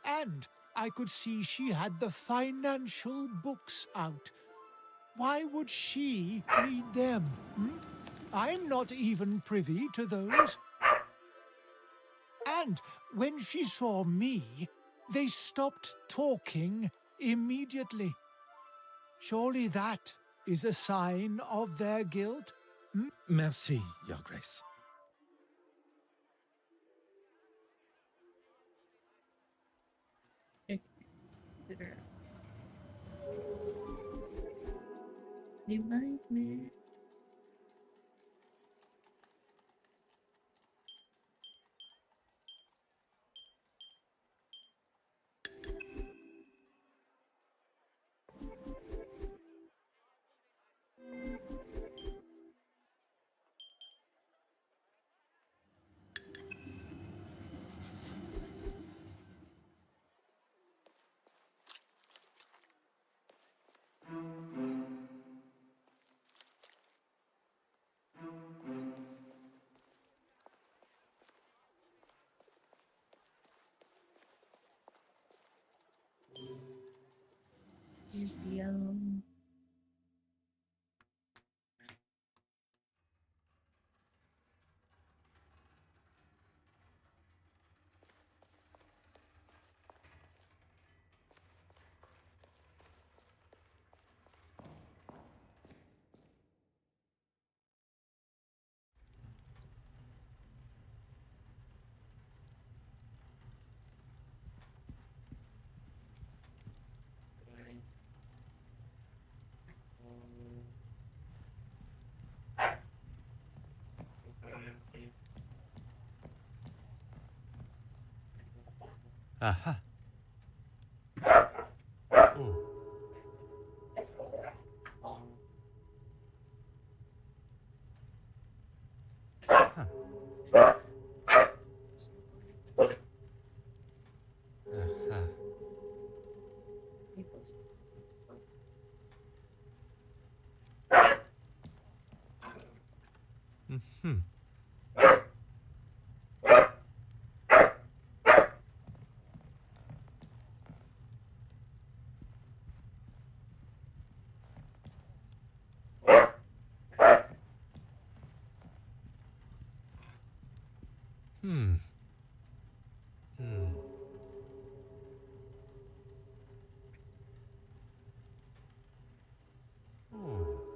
And I could see she had the financial books out. Why would she read them? I'm not even privy to those. And when she saw me, they stopped talking immediately. Surely that is a sign of their guilt? Merci, Your Grace. You mind me? Museum. Aha. Oh. Huh. Aha. Mm-hmm. Hmm. Hmm. Oh.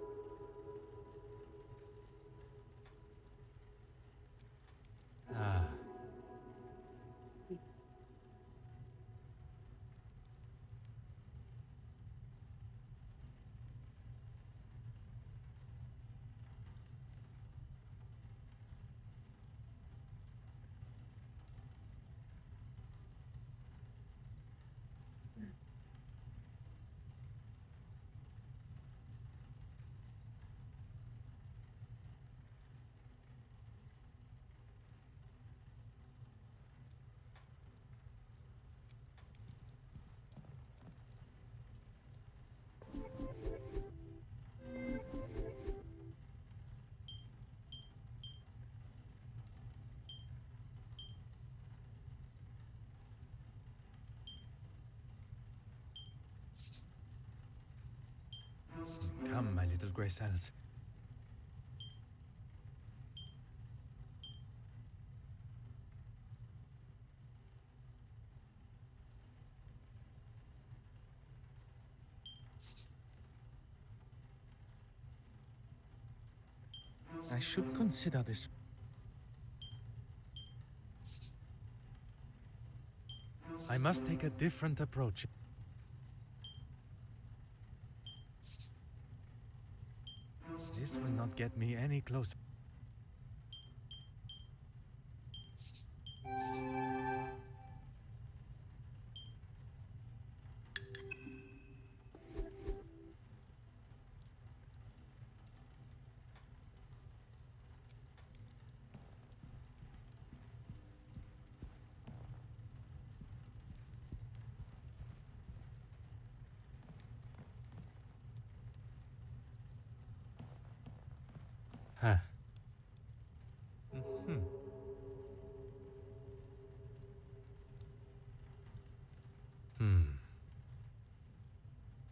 Ah. Come, my little grey cells. I should consider this. I must take a different approach. get me any closer. Huh. Mm-hmm. Hmm.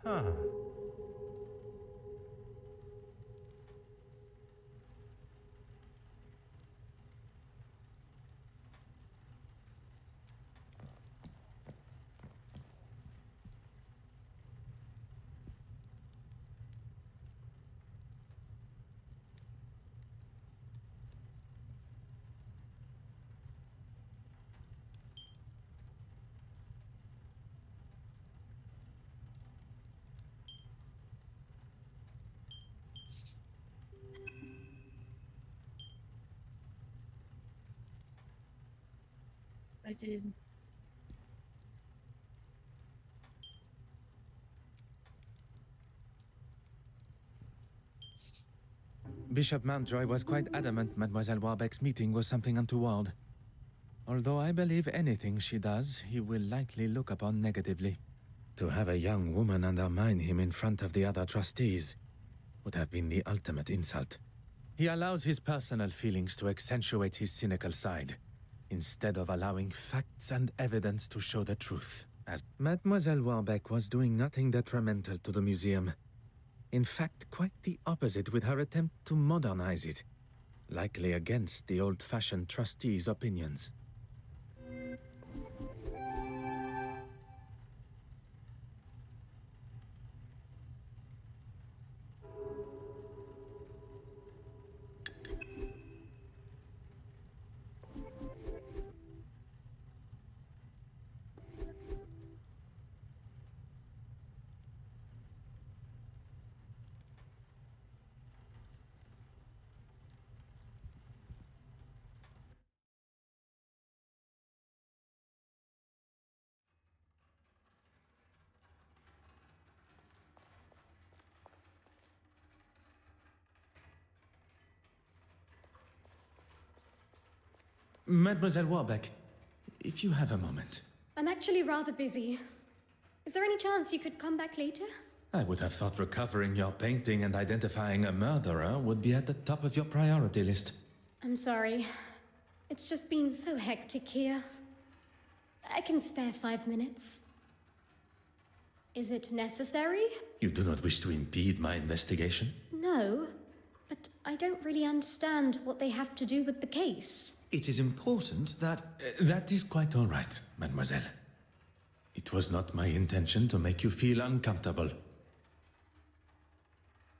Huh. I did. Bishop Mountjoy was quite adamant Mademoiselle Warbeck's meeting was something untoward. Although I believe anything she does, he will likely look upon negatively. To have a young woman undermine him in front of the other trustees would have been the ultimate insult. He allows his personal feelings to accentuate his cynical side, instead of allowing facts and evidence to show the truth. As Mademoiselle Warbeck was doing nothing detrimental to the museum. In fact, quite the opposite with her attempt to modernize it, likely against the old-fashioned trustees' opinions. Mademoiselle Warbeck, if you have a moment. I'm actually rather busy. Is there any chance you could come back later? I would have thought recovering your painting and identifying a murderer would be at the top of your priority list. I'm sorry. It's just been so hectic here. I can spare 5 minutes. Is it necessary? You do not wish to impede my investigation? No, but I don't really understand what they have to do with the case. It is important that... that is quite all right, mademoiselle. It was not my intention to make you feel uncomfortable.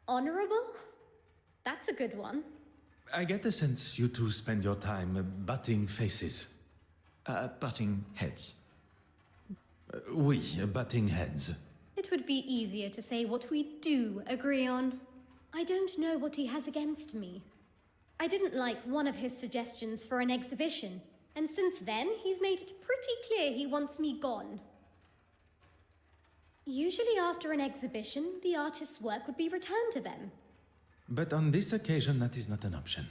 Honorable? That's a good one. I get the sense you two spend your time butting faces. Butting heads. Oui, butting heads. It would be easier to say what we do agree on. I don't know what he has against me. I didn't like one of his suggestions for an exhibition, and since then he's made it pretty clear he wants me gone. Usually after an exhibition, the artist's work would be returned to them. But on this occasion, that is not an option.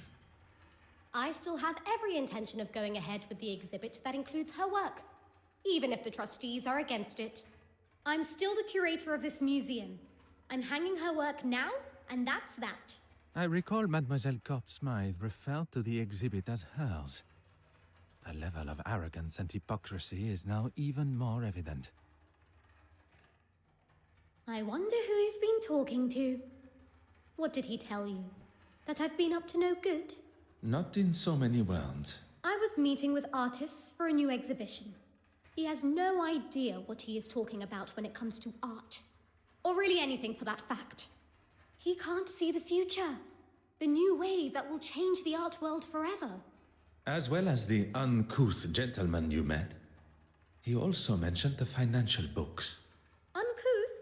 I still have every intention of going ahead with the exhibit that includes her work, even if the trustees are against it. I'm still the curator of this museum. I'm hanging her work now, and that's that. I recall Mademoiselle Court Smythe referred to the exhibit as hers. The level of arrogance and hypocrisy is now even more evident. I wonder who you've been talking to. What did he tell you? That I've been up to no good? Not in so many words. I was meeting with artists for a new exhibition. He has no idea what he is talking about when it comes to art. Or really anything for that fact. He can't see the future. The new wave that will change the art world forever. As well as the uncouth gentleman you met, he also mentioned the financial books. Uncouth?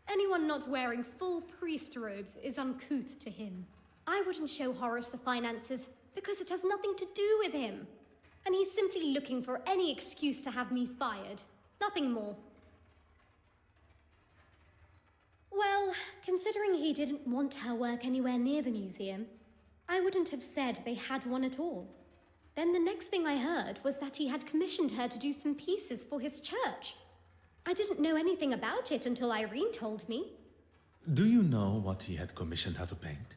Anyone someone not wearing full priest robes is uncouth to him. I wouldn't show Horace the finances because it has nothing to do with him. And he's simply looking for any excuse to have me fired. Nothing more. Well, considering he didn't want her work anywhere near the museum, I wouldn't have said they had one at all. Then the next thing I heard was that he had commissioned her to do some pieces for his church. I didn't know anything about it until Irene told me. Do you know what he had commissioned her to paint?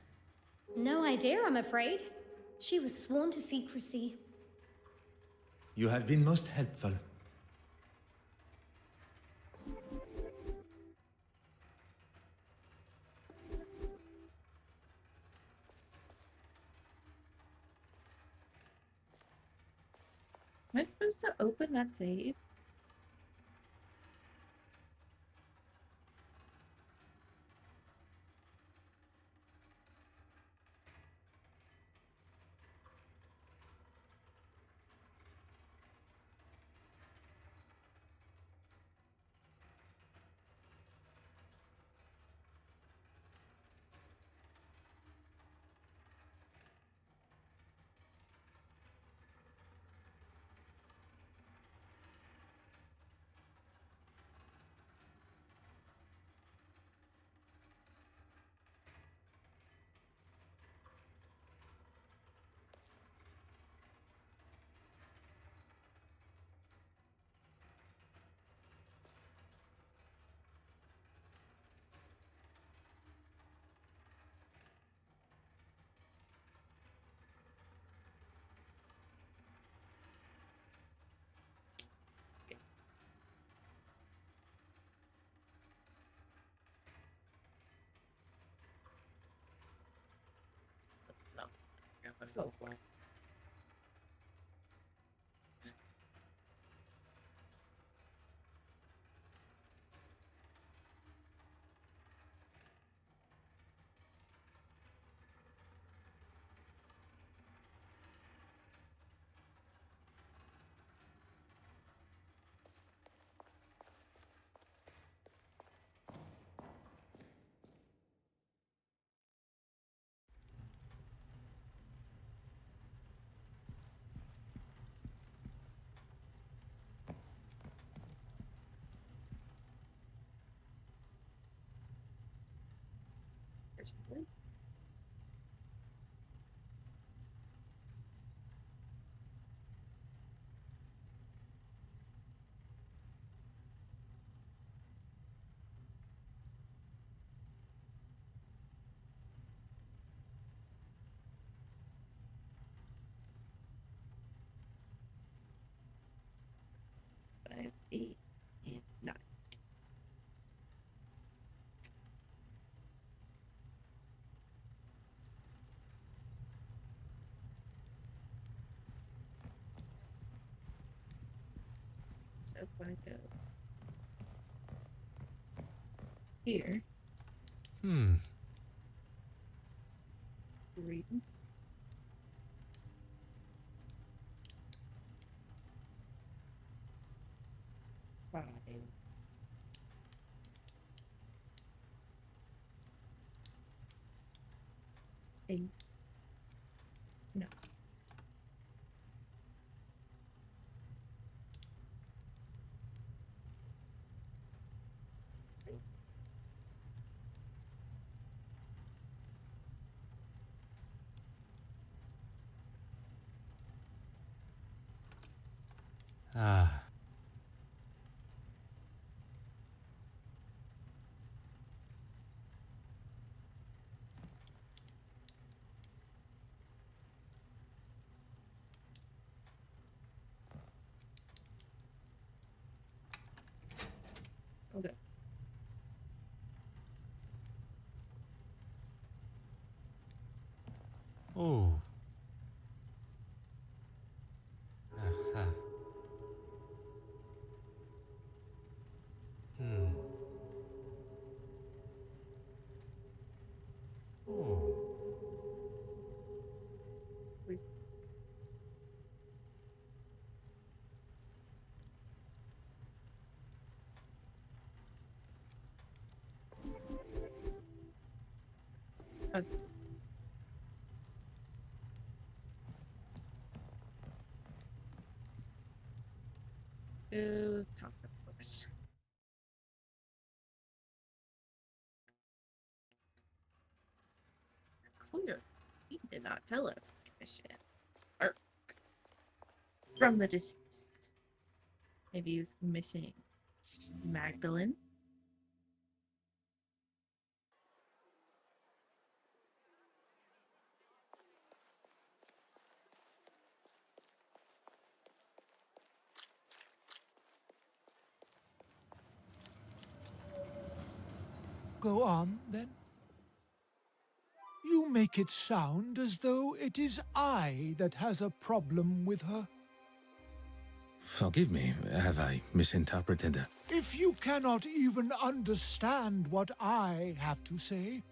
No idea, I'm afraid. She was sworn to secrecy. You have been most helpful. Am I supposed to open that save? So far. Five, 8, and 9. So if I go here. Hmm. 3. 5. 8. No. Ah. Okay. Oh. Aha. Hmm. Oh. Okay. Let's go talk to the horse. Clear. He did not tell us commission. Or from the deceased. Maybe he was commissioning Magdalene. Go on, then. You make it sound as though it is I that has a problem with her. Forgive me, have I misinterpreted? If you cannot even understand what I have to say,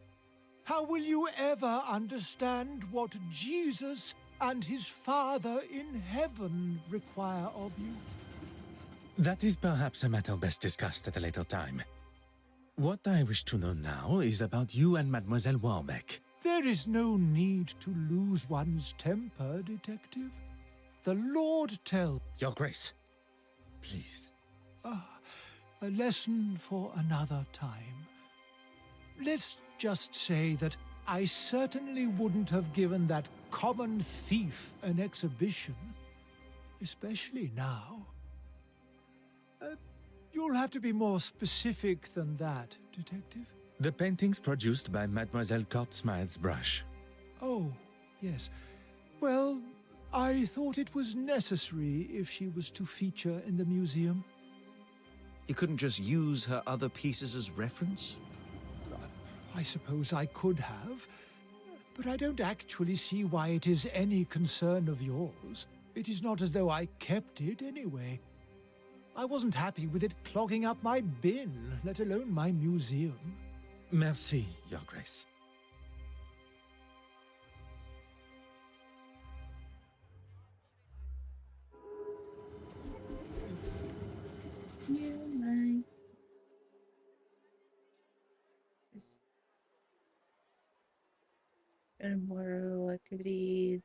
how will you ever understand what Jesus and his Father in heaven require of you? That is perhaps a matter best discussed at a later time. What I wish to know now is about you and Mademoiselle Warbeck. There is no need to lose one's temper, Detective. The Lord tell... Your Grace, please. A lesson for another time. Let's just say that I certainly wouldn't have given that common thief an exhibition, especially now. You'll have to be more specific than that, Detective. The paintings produced by Mademoiselle Court-Smythe's brush. Oh, yes. Well, I thought it was necessary if she was to feature in the museum. You couldn't just use her other pieces as reference? I suppose I could have, but I don't actually see why it is any concern of yours. It is not as though I kept it anyway. I wasn't happy with it clogging up my bin, let alone my museum. Merci, Your Grace. You might. Just more activities.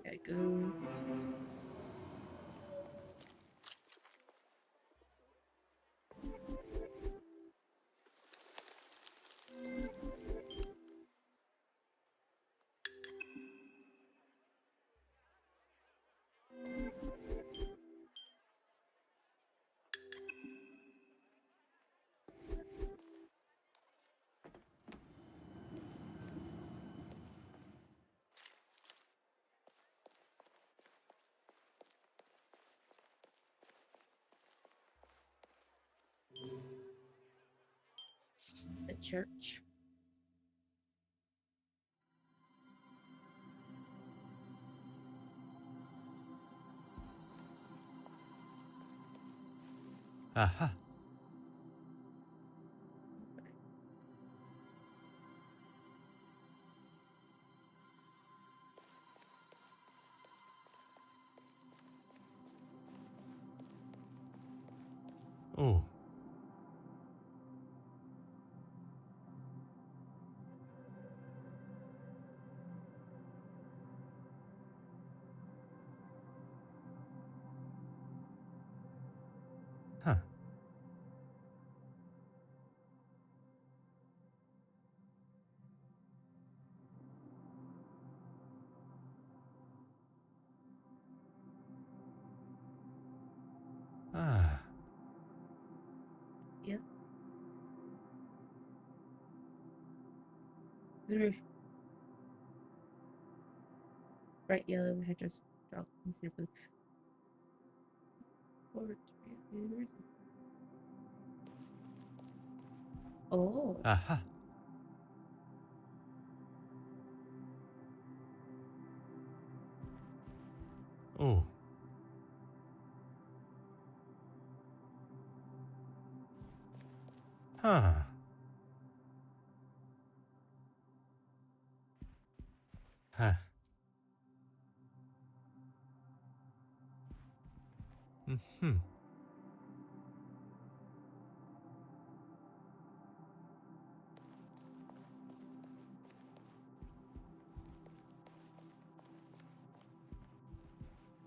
Gotta go. The church. Aha. Oh. Huh. Ah. Yep. Bright yellow had just dropped considerably. Oh. Aha. Oh. Huh. Huh. Mm-hmm.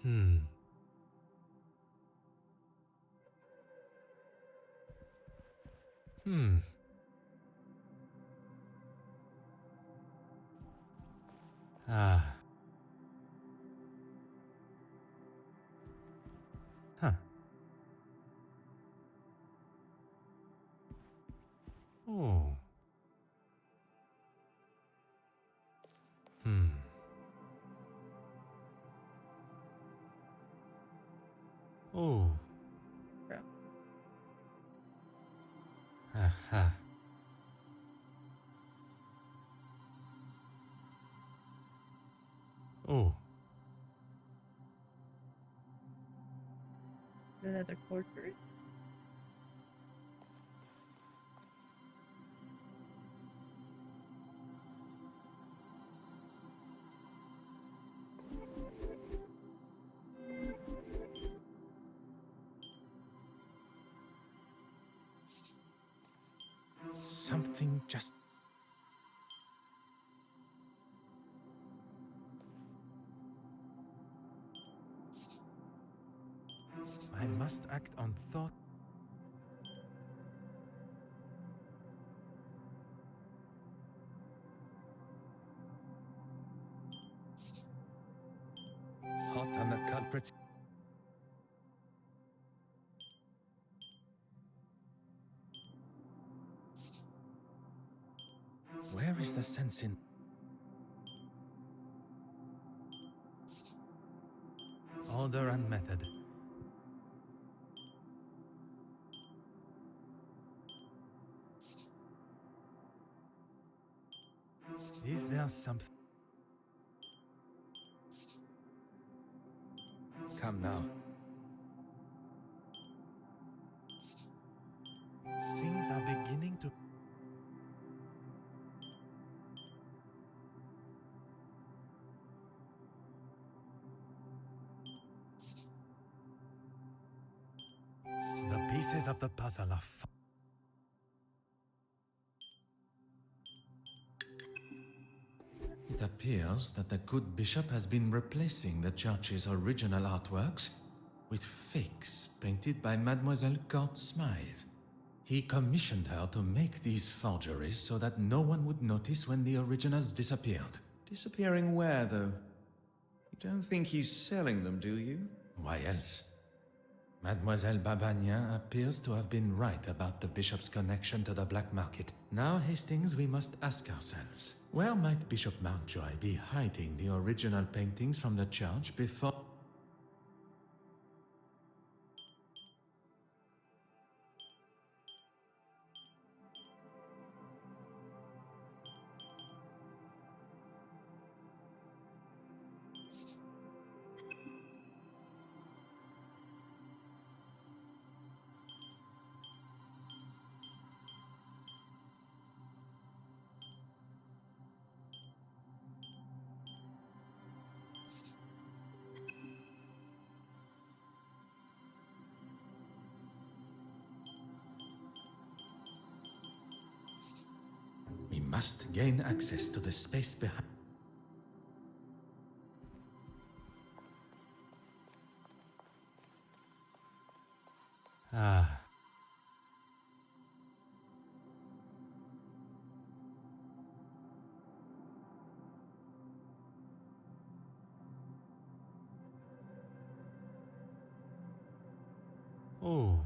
Hmm. Hmm. Ah. Huh. Oh. Hmm. Oh. Aha. Oh. Another portrait. Something just... I must act on thought. Hot on the culprits. Where is the sense in... Order and method. Is there something... Come now. Things are beginning to... The pieces of the puzzle are... It appears that the good bishop has been replacing the church's original artworks with fakes painted by Mademoiselle Court Smythe. He commissioned her to make these forgeries so that no one would notice when the originals disappeared. Disappearing where, though? You don't think he's selling them, do you? Why else? Mademoiselle Babagnan appears to have been right about the bishop's connection to the black market. Now, Hastings, we must ask ourselves, where might Bishop Mountjoy be hiding the original paintings from the church before... We must gain access to the space behind... Ah. Oh.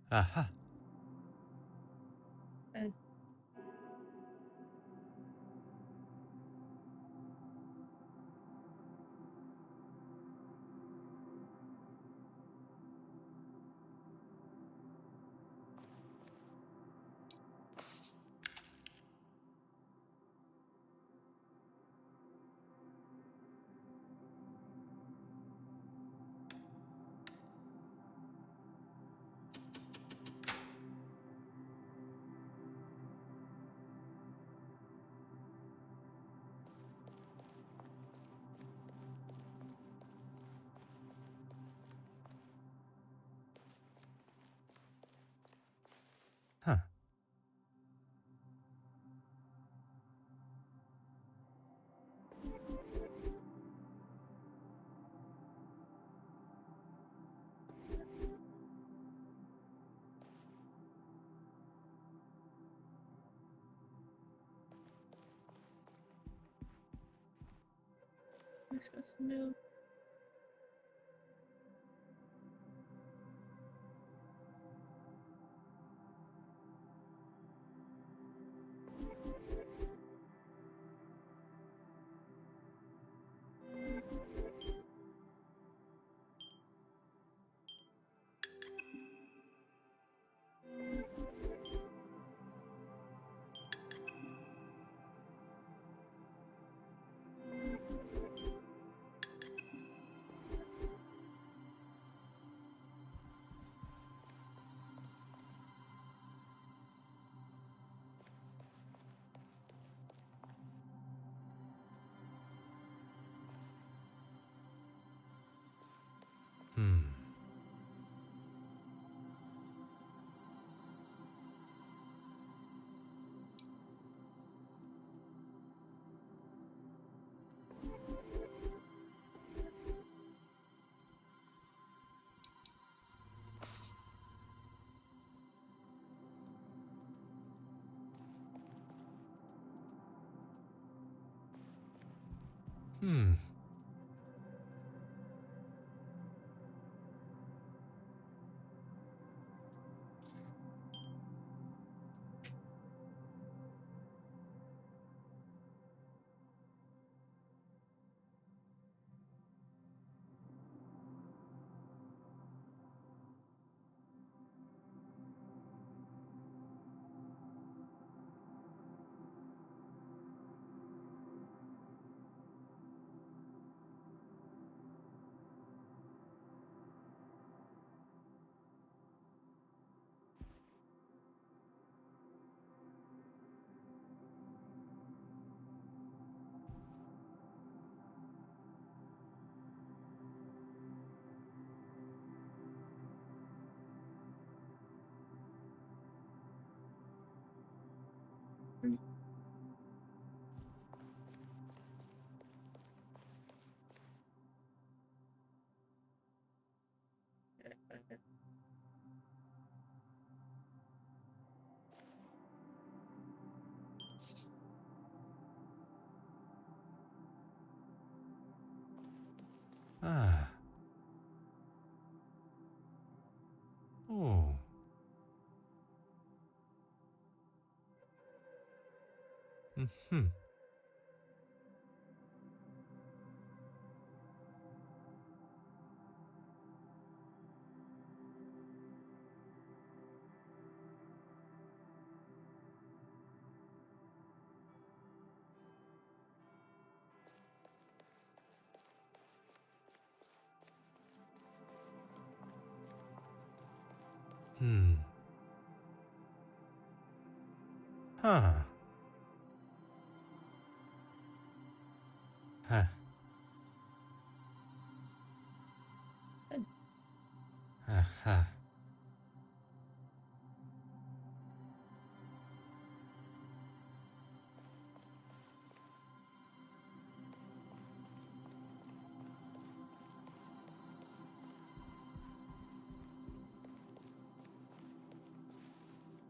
Aha. Discuss new. Ah. Oh. Mm-hmm. Huh. Huh. Aha.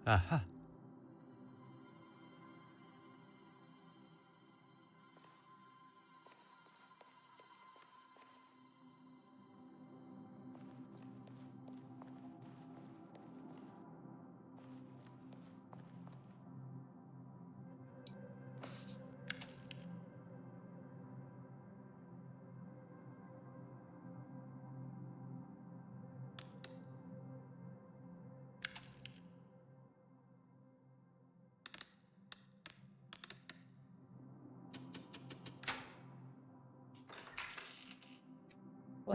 Aha.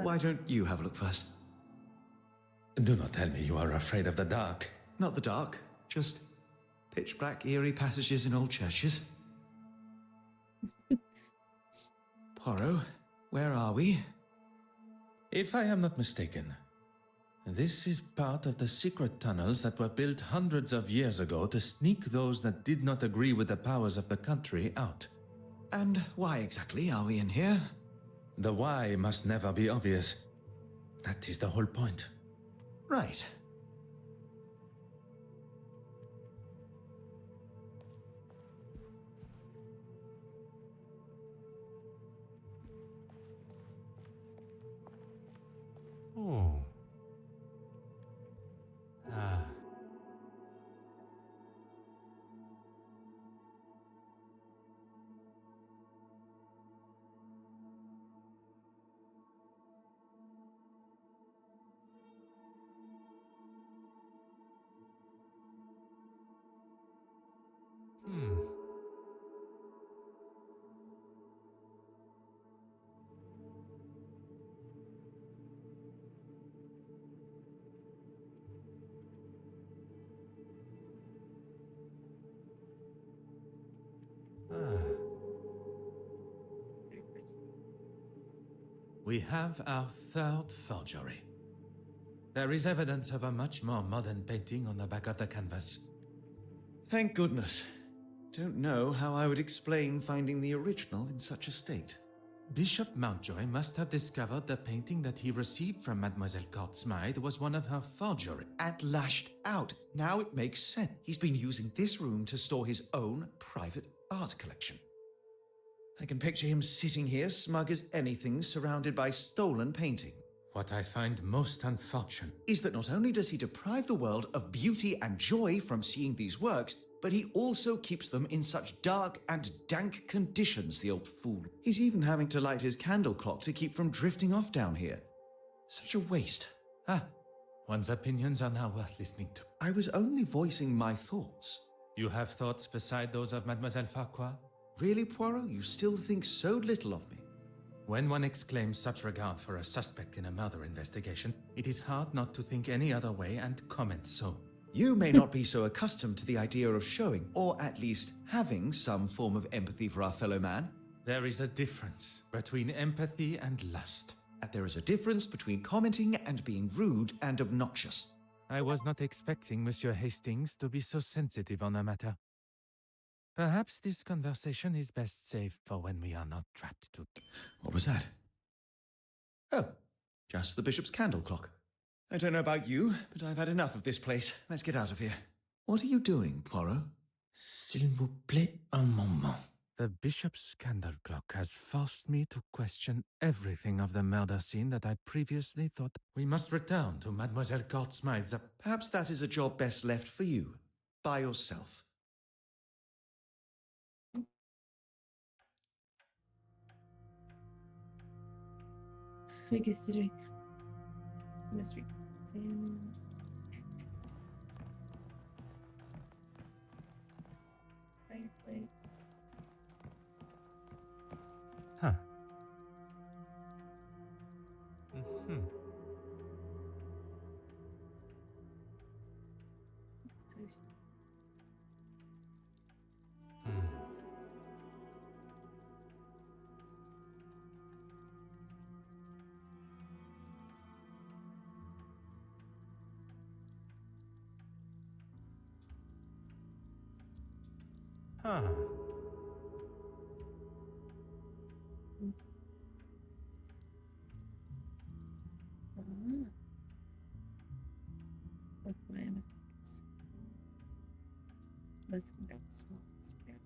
Why don't you have a look first? Do not tell me you are afraid of the dark. Not the dark, just pitch black, eerie passages in old churches. Poirot, where are we? If I am not mistaken, this is part of the secret tunnels that were built hundreds of years ago to sneak those that did not agree with the powers of the country out. And why exactly are we in here? The why must never be obvious. That is the whole point. Right. We have our third forgery. There is evidence of a much more modern painting on the back of the canvas. Thank goodness. Don't know how I would explain finding the original in such a state. Bishop Mountjoy must have discovered the painting that he received from Mademoiselle Court-Smythe was one of her forgery. And lashed out. Now it makes sense. He's been using this room to store his own private art collection. I can picture him sitting here, smug as anything, surrounded by stolen painting. What I find most unfortunate is that not only does he deprive the world of beauty and joy from seeing these works, but he also keeps them in such dark and dank conditions, the old fool. He's even having to light his candle clock to keep from drifting off down here. Such a waste. One's opinions are now worth listening to. I was only voicing my thoughts. You have thoughts beside those of Mademoiselle Farquhar? Really, Poirot? You still think so little of me? When one exclaims such regard for a suspect in a murder investigation, it is hard not to think any other way and comment so. You may not be so accustomed to the idea of showing, or at least having, some form of empathy for our fellow man. There is a difference between empathy and lust. And there is a difference between commenting and being rude and obnoxious. I was not expecting Monsieur Hastings to be so sensitive on the matter. Perhaps this conversation is best saved for when we are not trapped to... What was that? Oh, just the bishop's candle clock. I don't know about you, but I've had enough of this place. Let's get out of here. What are you doing, Poirot? S'il vous plaît, un moment. The bishop's candle clock has forced me to question everything of the murder scene that I previously thought... We must return to Mademoiselle Court-Smythe's... Perhaps that is a job best left for you, by yourself. Reconsidering mystery exam. Fireplace. Huh. Mm-hmm. Huh. Look, my mistakes. Let's go small spirit.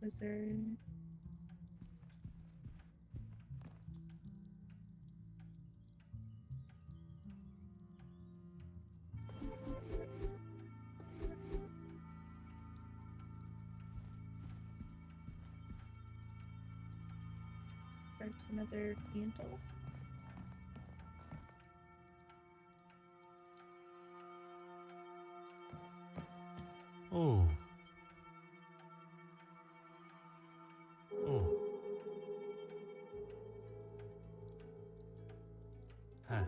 Wizard. Perhaps another candle. Oh. Oh. Huh.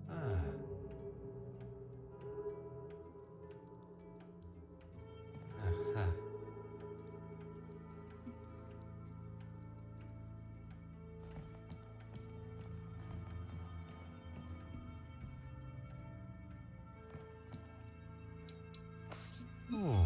Ah. Uh-huh. Oh.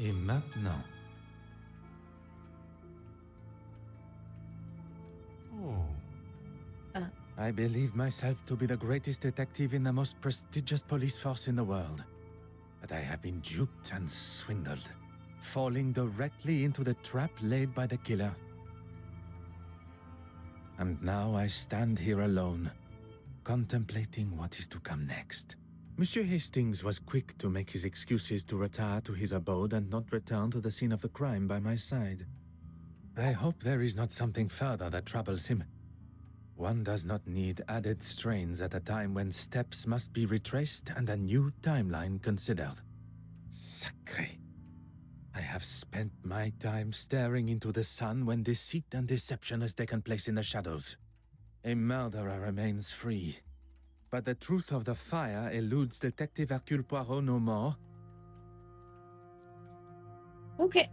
Et maintenant... Oh. I believe myself to be the greatest detective in the most prestigious police force in the world. But I have been duped and swindled, falling directly into the trap laid by the killer. And now I stand here alone, contemplating what is to come next. Monsieur Hastings was quick to make his excuses to retire to his abode and not return to the scene of the crime by my side. I hope there is not something further that troubles him. One does not need added strains at a time when steps must be retraced and a new timeline considered. Sacré. I have spent my time staring into the sun when deceit and deception has taken place in the shadows. A murderer remains free, but the truth of the fire eludes Detective Hercule Poirot no more. Okay.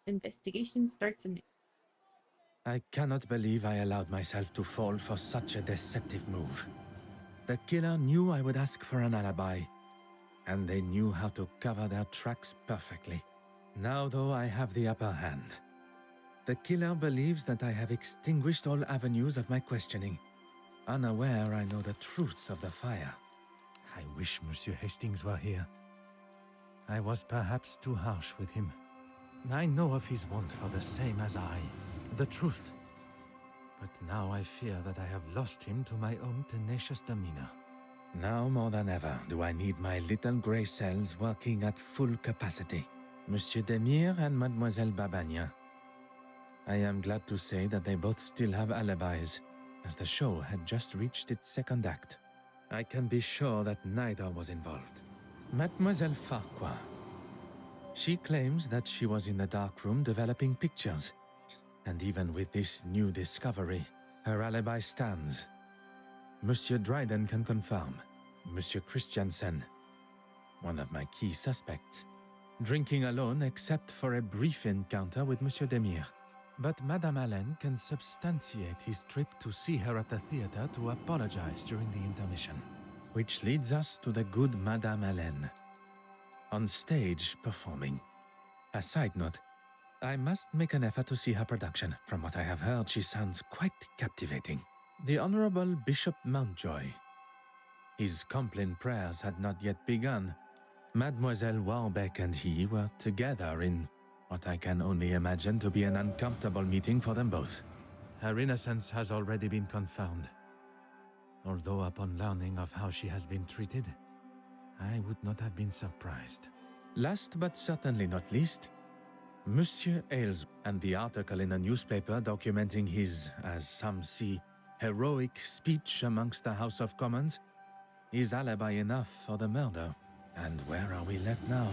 Investigation starts anew. I cannot believe I allowed myself to fall for such a deceptive move. The killer knew I would ask for an alibi, and they knew how to cover their tracks perfectly. Now, though, I have the upper hand. The killer believes that I have extinguished all avenues of my questioning. Unaware I know the truth of the fire. I wish Monsieur Hastings were here. I was perhaps too harsh with him. I know of his want for the same as I, the truth. But now I fear that I have lost him to my own tenacious demeanor. Now more than ever do I need my little grey cells working at full capacity. Monsieur Demire and Mademoiselle Babagna. I am glad to say that they both still have alibis, as the show had just reached its second act. I can be sure that neither was involved. Mademoiselle Farquhar. She claims that she was in the dark room developing pictures. And even with this new discovery, her alibi stands. Monsieur Dryden can confirm. Monsieur Christiansen, one of my key suspects, drinking alone except for a brief encounter with Monsieur Demire. But Madame Allen can substantiate his trip to see her at the theater to apologize during the intermission. Which leads us to the good Madame Allen, on stage performing. A side note, I must make an effort to see her production. From what I have heard, she sounds quite captivating. The Honorable Bishop Mountjoy. His Compline prayers had not yet begun. Mademoiselle Warbeck and he were together in what I can only imagine to be an uncomfortable meeting for them both. Her innocence has already been confirmed. Although upon learning of how she has been treated, I would not have been surprised. Last but certainly not least, Monsieur Ailes and the article in the newspaper documenting his, as some see, heroic speech amongst the House of Commons is alibi enough for the murder. And where are we left now?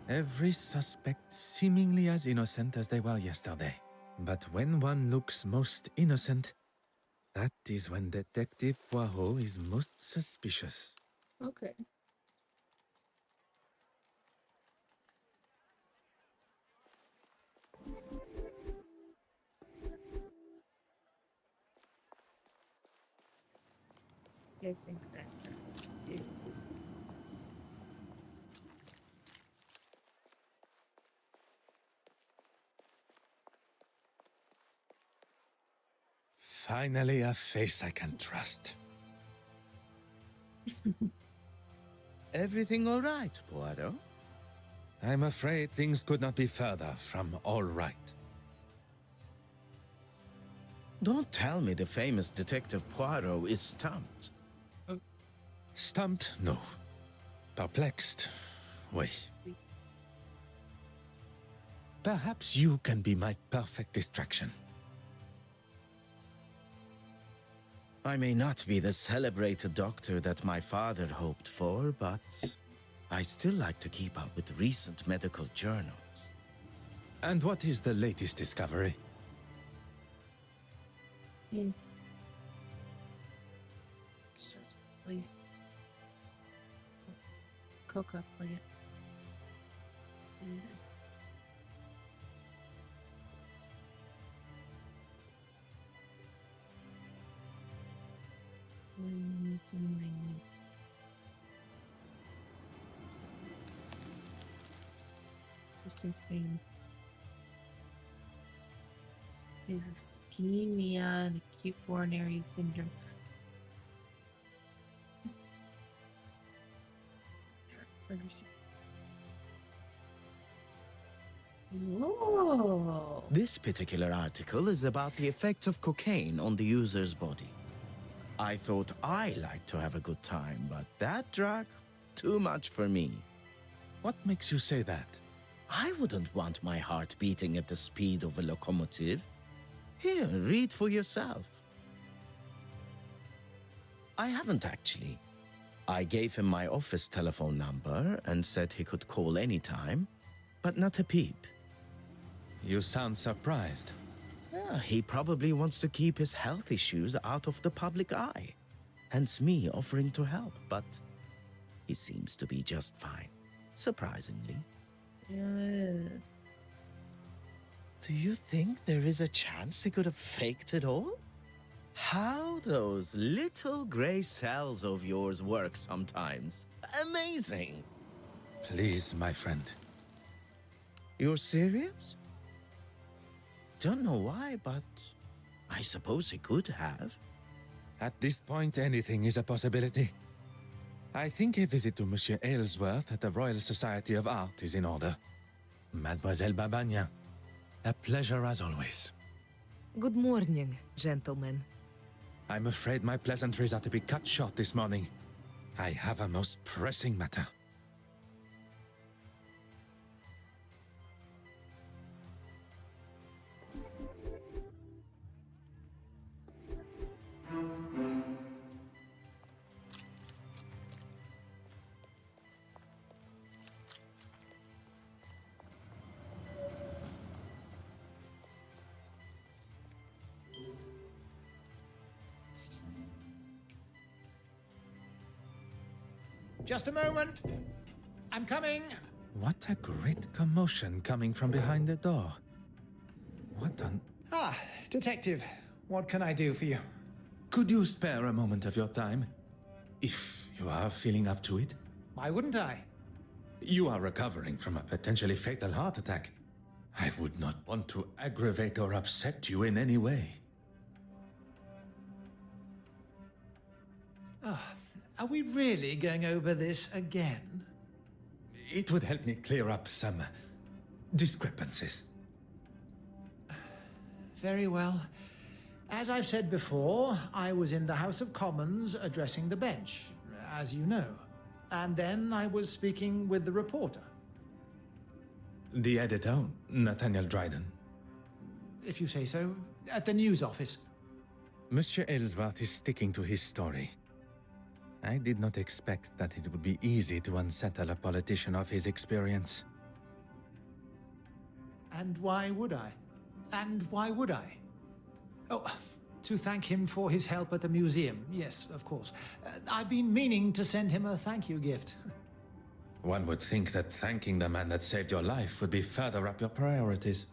Every suspect seemingly as innocent as they were yesterday. But when one looks most innocent, that is when Detective Poirot is most suspicious. Okay. Yes, exactly. Finally, a face I can trust. Everything all right, Poirot? I'm afraid things could not be further from all right. Don't tell me the famous Detective Poirot is stumped. Stumped? No. Perplexed? Oui. Perhaps you can be my perfect distraction. I may not be the celebrated doctor that my father hoped for, but I still like to keep up with recent medical journals. And what is the latest discovery? Coca plant. Christie's Game. Is ischemia and acute coronary syndrome. Whoa. This particular article is about the effect of cocaine on the user's body. I thought I liked to have a good time, but that drug, too much for me. What makes you say that? I wouldn't want my heart beating at the speed of a locomotive. Here, read for yourself. I haven't actually. I gave him my office telephone number and said he could call anytime, but not a peep. You sound surprised. Yeah, he probably wants to keep his health issues out of the public eye. Hence me offering to help, but he seems to be just fine, surprisingly. Yeah. Do you think there is a chance he could have faked it all? How those little gray cells of yours work sometimes. Amazing. Please, my friend. You're serious? Don't know why, but I suppose he could have. At this point, anything is a possibility. I think a visit to Monsieur Aylesworth at the Royal Society of Art is in order. Mademoiselle Babagna, a pleasure as always. Good morning, gentlemen. I'm afraid my pleasantries are to be cut short this morning. I have a most pressing matter. Just a moment. I'm coming. What a great commotion coming from behind the door. What on... Ah, detective. What can I do for you? Could you spare a moment of your time? If you are feeling up to it? Why wouldn't I? You are recovering from a potentially fatal heart attack. I would not want to aggravate or upset you in any way. Are we really going over this again? It would help me clear up some discrepancies. Very well. As I've said before, I was in the House of Commons addressing the bench, as you know. And then I was speaking with the reporter. The editor, Nathaniel Dryden. If you say so, at the news office. Monsieur Aylesworth is sticking to his story. I did not expect that it would be easy to unsettle a politician of his experience. And why would I? And why would I? Oh, to thank him for his help at the museum. Yes, of course. I've been meaning to send him a thank you gift. One would think that thanking the man that saved your life would be further up your priorities.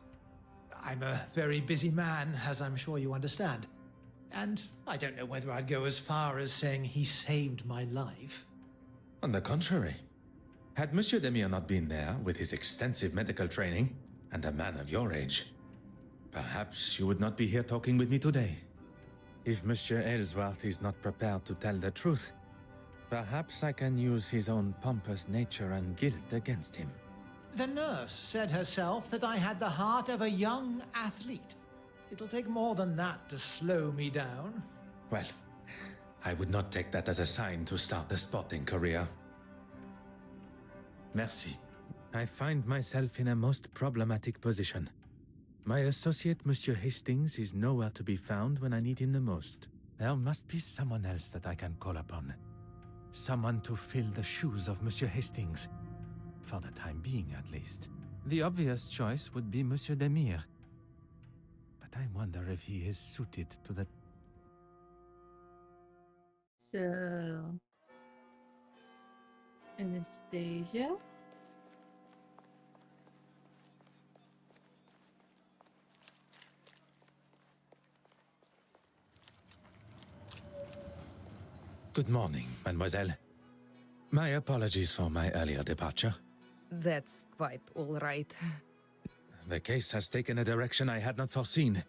I'm a very busy man, as I'm sure you understand. And I don't know whether I'd go as far as saying he saved my life. On the contrary. Had Monsieur Demire not been there with his extensive medical training, and a man of your age, perhaps you would not be here talking with me today. If Monsieur Aylesworth is not prepared to tell the truth, perhaps I can use his own pompous nature and guilt against him. The nurse said herself that I had the heart of a young athlete. It'll take more than that to slow me down. Well, I would not take that as a sign to start a sporting career. Merci. I find myself in a most problematic position. My associate, Monsieur Hastings, is nowhere to be found when I need him the most. There must be someone else that I can call upon. Someone to fill the shoes of Monsieur Hastings. For the time being, at least. The obvious choice would be Monsieur Demire. But I wonder if he is suited to the... So... Anastasia? Good morning, mademoiselle. My apologies for my earlier departure. That's quite all right. The case has taken a direction I had not foreseen,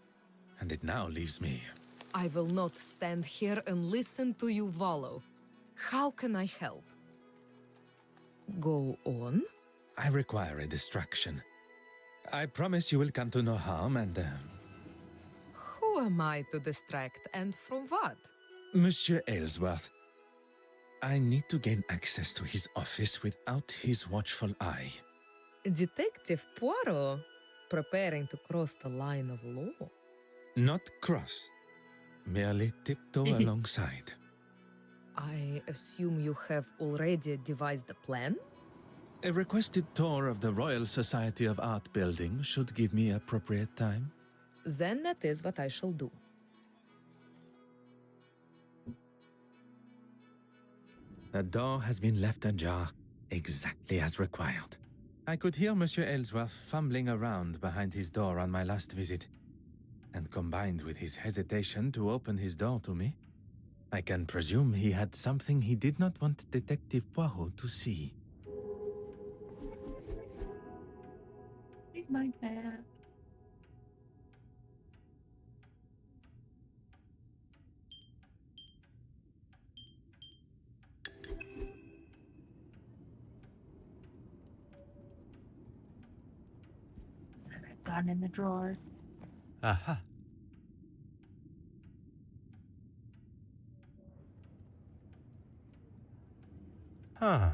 and it now leaves me. I will not stand here and listen to you wallow. How can I help? Go on. I require a distraction. I promise you will come to no harm, and Who am I to distract, and from what? Monsieur Aylesworth, I need to gain access to his office without his watchful eye. Detective Poirot, preparing to cross the line of law. Not cross, merely tiptoe alongside. I assume you have already devised a plan? A requested tour of the Royal Society of Art building should give me appropriate time. Then that is what I shall do. The door has been left ajar, exactly as required. I could hear Monsieur Aylesworth fumbling around behind his door on my last visit, and combined with his hesitation to open his door to me, I can presume he had something he did not want Detective Poirot to see. Read my map. Set a gun in the drawer. Aha. Huh.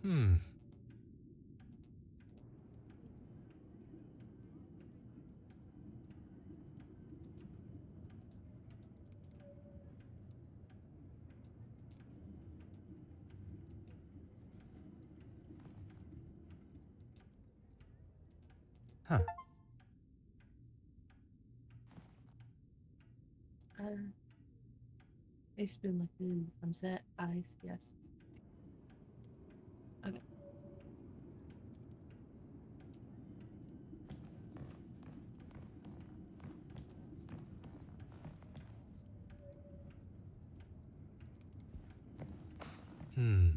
Hmm. Huh. I spin like the from set eyes, yes. Okay. Hmm.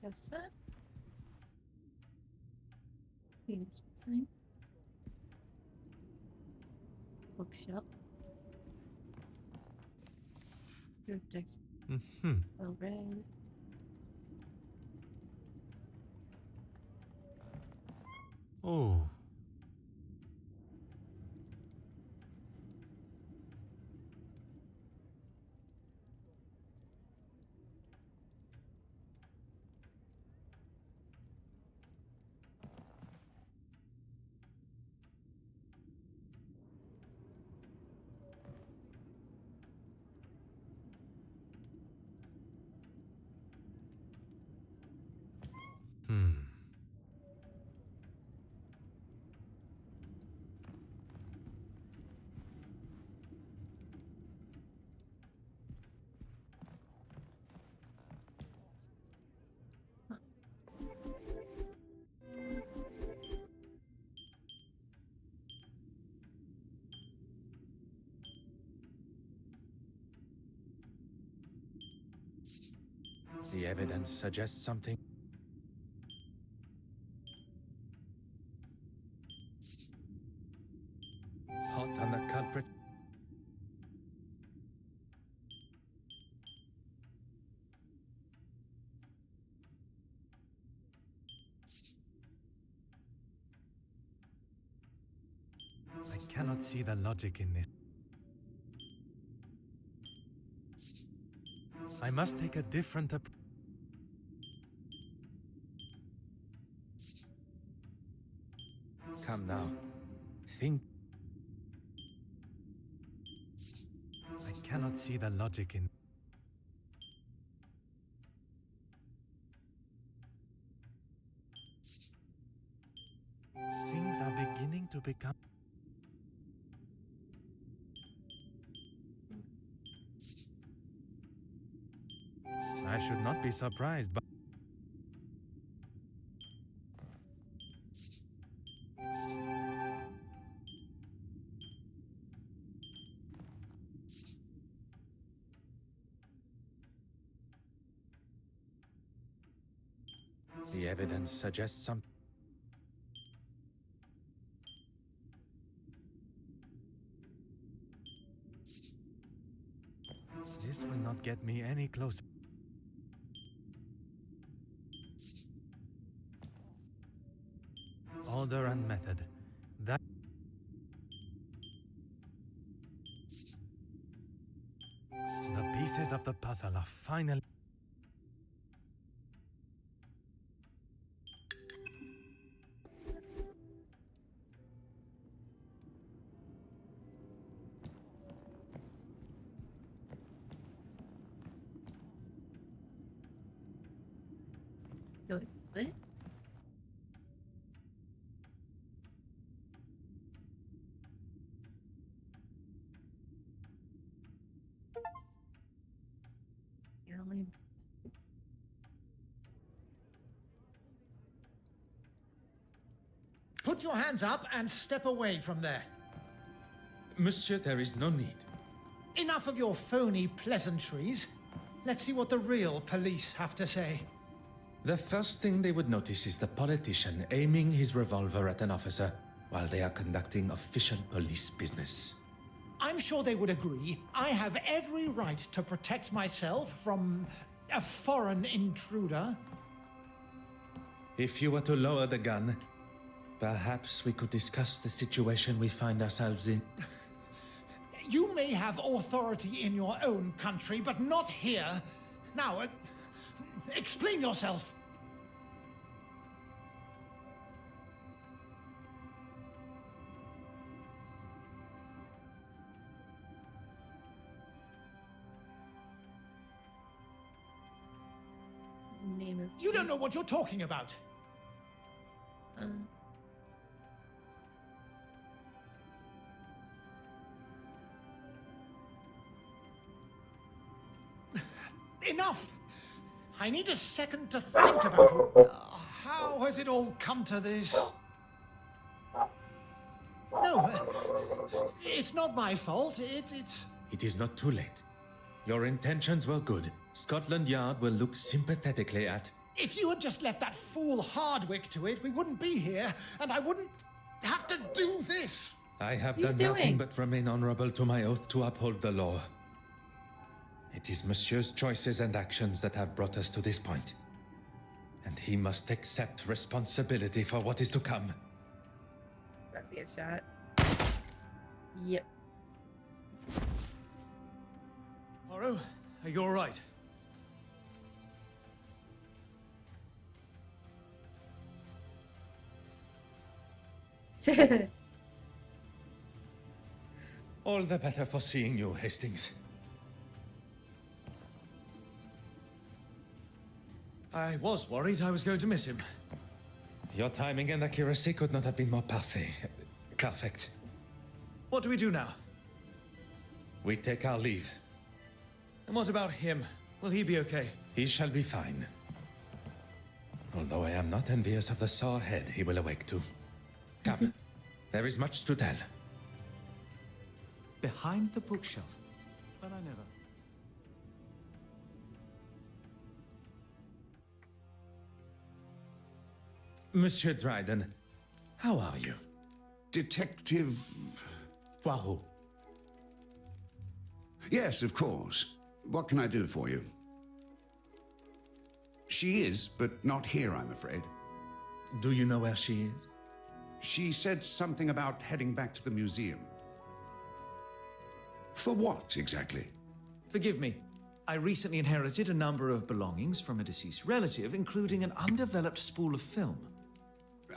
Just set. Penis missing. Bookshelf. Your text. Mm-hmm. Well read. Oh. Hmm. The evidence suggests something. Hot on the culprit. I cannot see the logic in this. I must take a different approach. Come now. Think. I cannot see the logic in. Things are beginning to become. I should not be surprised, but. The evidence suggests some... This will not get me any closer. Order and method. That... The pieces of the puzzle are finally... What? You're only... Put your hands up and step away from there. Monsieur, there is no need. Enough of your phony pleasantries. Let's see what the real police have to say. The first thing they would notice is the politician aiming his revolver at an officer while they are conducting official police business. I'm sure they would agree. I have every right to protect myself from a foreign intruder. If you were to lower the gun, perhaps we could discuss the situation we find ourselves in. You may have authority in your own country, but not here. Now, explain yourself. You don't know what you're talking about. Enough! I need a second to think about how has it all come to this? No, it's not my fault. It's... It is not too late. Your intentions were good. Scotland Yard will look sympathetically at... If you had just left that fool Hardwick to it, we wouldn't be here, and I wouldn't have to do this. I have done nothing but remain honorable to my oath to uphold the law. It is Monsieur's choices and actions that have brought us to this point. And he must accept responsibility for what is to come. About to get shot. Yep. Poirot, are you all right? All the better for seeing you, Hastings. I was worried I was going to miss him. Your timing and accuracy could not have been more perfect. What do we do now? We take our leave. And what about him? Will he be okay? He shall be fine. Although I am not envious of the sore head he will awake to. Come, there is much to tell. Behind the bookshelf. But I never. Monsieur Dryden, how are you? Detective... Poirot. Yes, of course. What can I do for you? She is, but not here, I'm afraid. Do you know where she is? She said something about heading back to the museum. For what, exactly? Forgive me. I recently inherited a number of belongings from a deceased relative, including an undeveloped spool of film.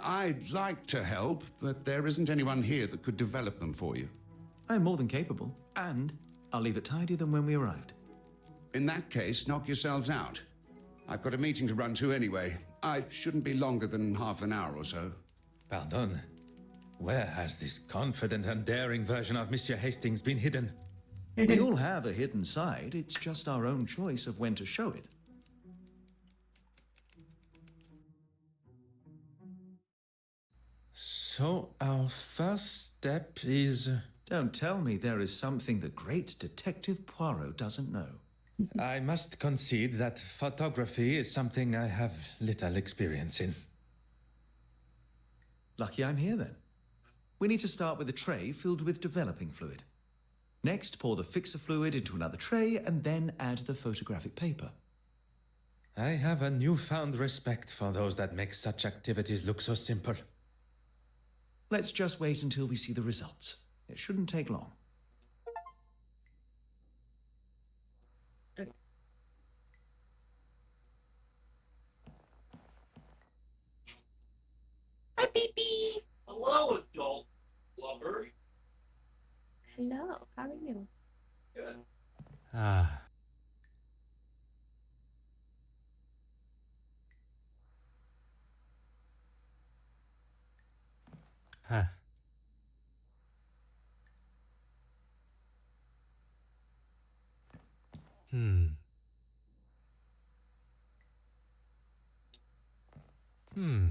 I'd like to help, but there isn't anyone here that could develop them for you. I'm more than capable, and I'll leave it tidier than when we arrived. In that case, knock yourselves out. I've got a meeting to run to anyway. I shouldn't be longer than half an hour or so. Pardon? Where has this confident and daring version of Monsieur Hastings been hidden? We all have a hidden side. It's just our own choice of when to show it. So our first step is... Don't tell me there is something the great Detective Poirot doesn't know. I must concede that photography is something I have little experience in. Lucky I'm here then. We need to start with a tray filled with developing fluid. Next, pour the fixer fluid into another tray and then add the photographic paper. I have a newfound respect for those that make such activities look so simple. Let's just wait until we see the results. It shouldn't take long. Hi, baby. Hello, adult lover. Hello. How are you? Good. Ah. Huh. Hmm. Hmm.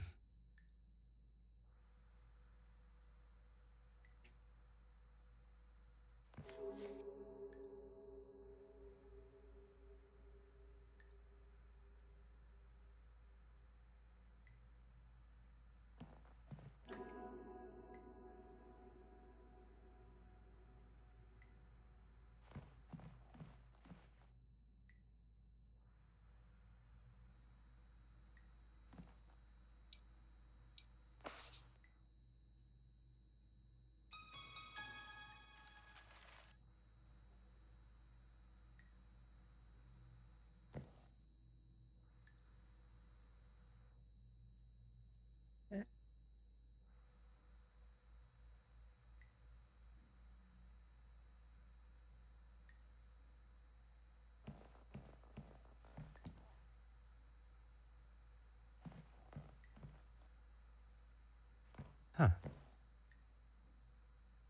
Huh.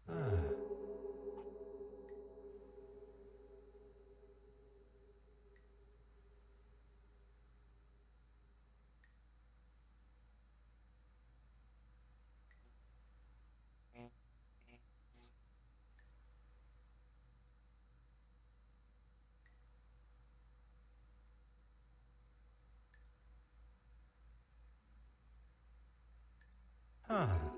Ah. Huh.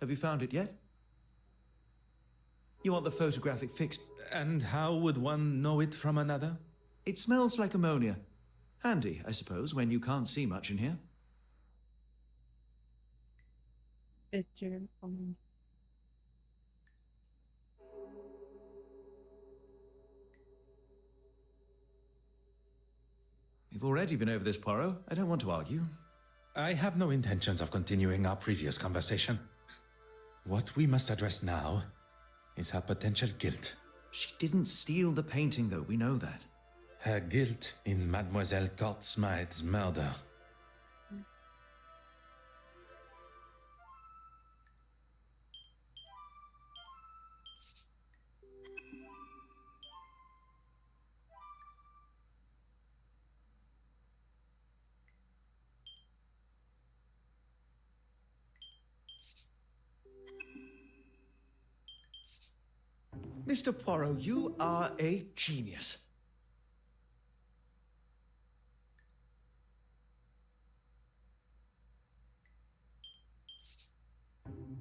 Have you found it yet? You want the photographic fix? And how would one know it from another? It smells like ammonia. Handy, I suppose, when you can't see much in here. Picture. We've already been over this, Poirot. I don't want to argue. I have no intentions of continuing our previous conversation. What we must address now is her potential guilt. She didn't steal the painting, though. We know that. Her guilt in Mademoiselle Court Smythe's murder. Mr. Poirot, you are a genius.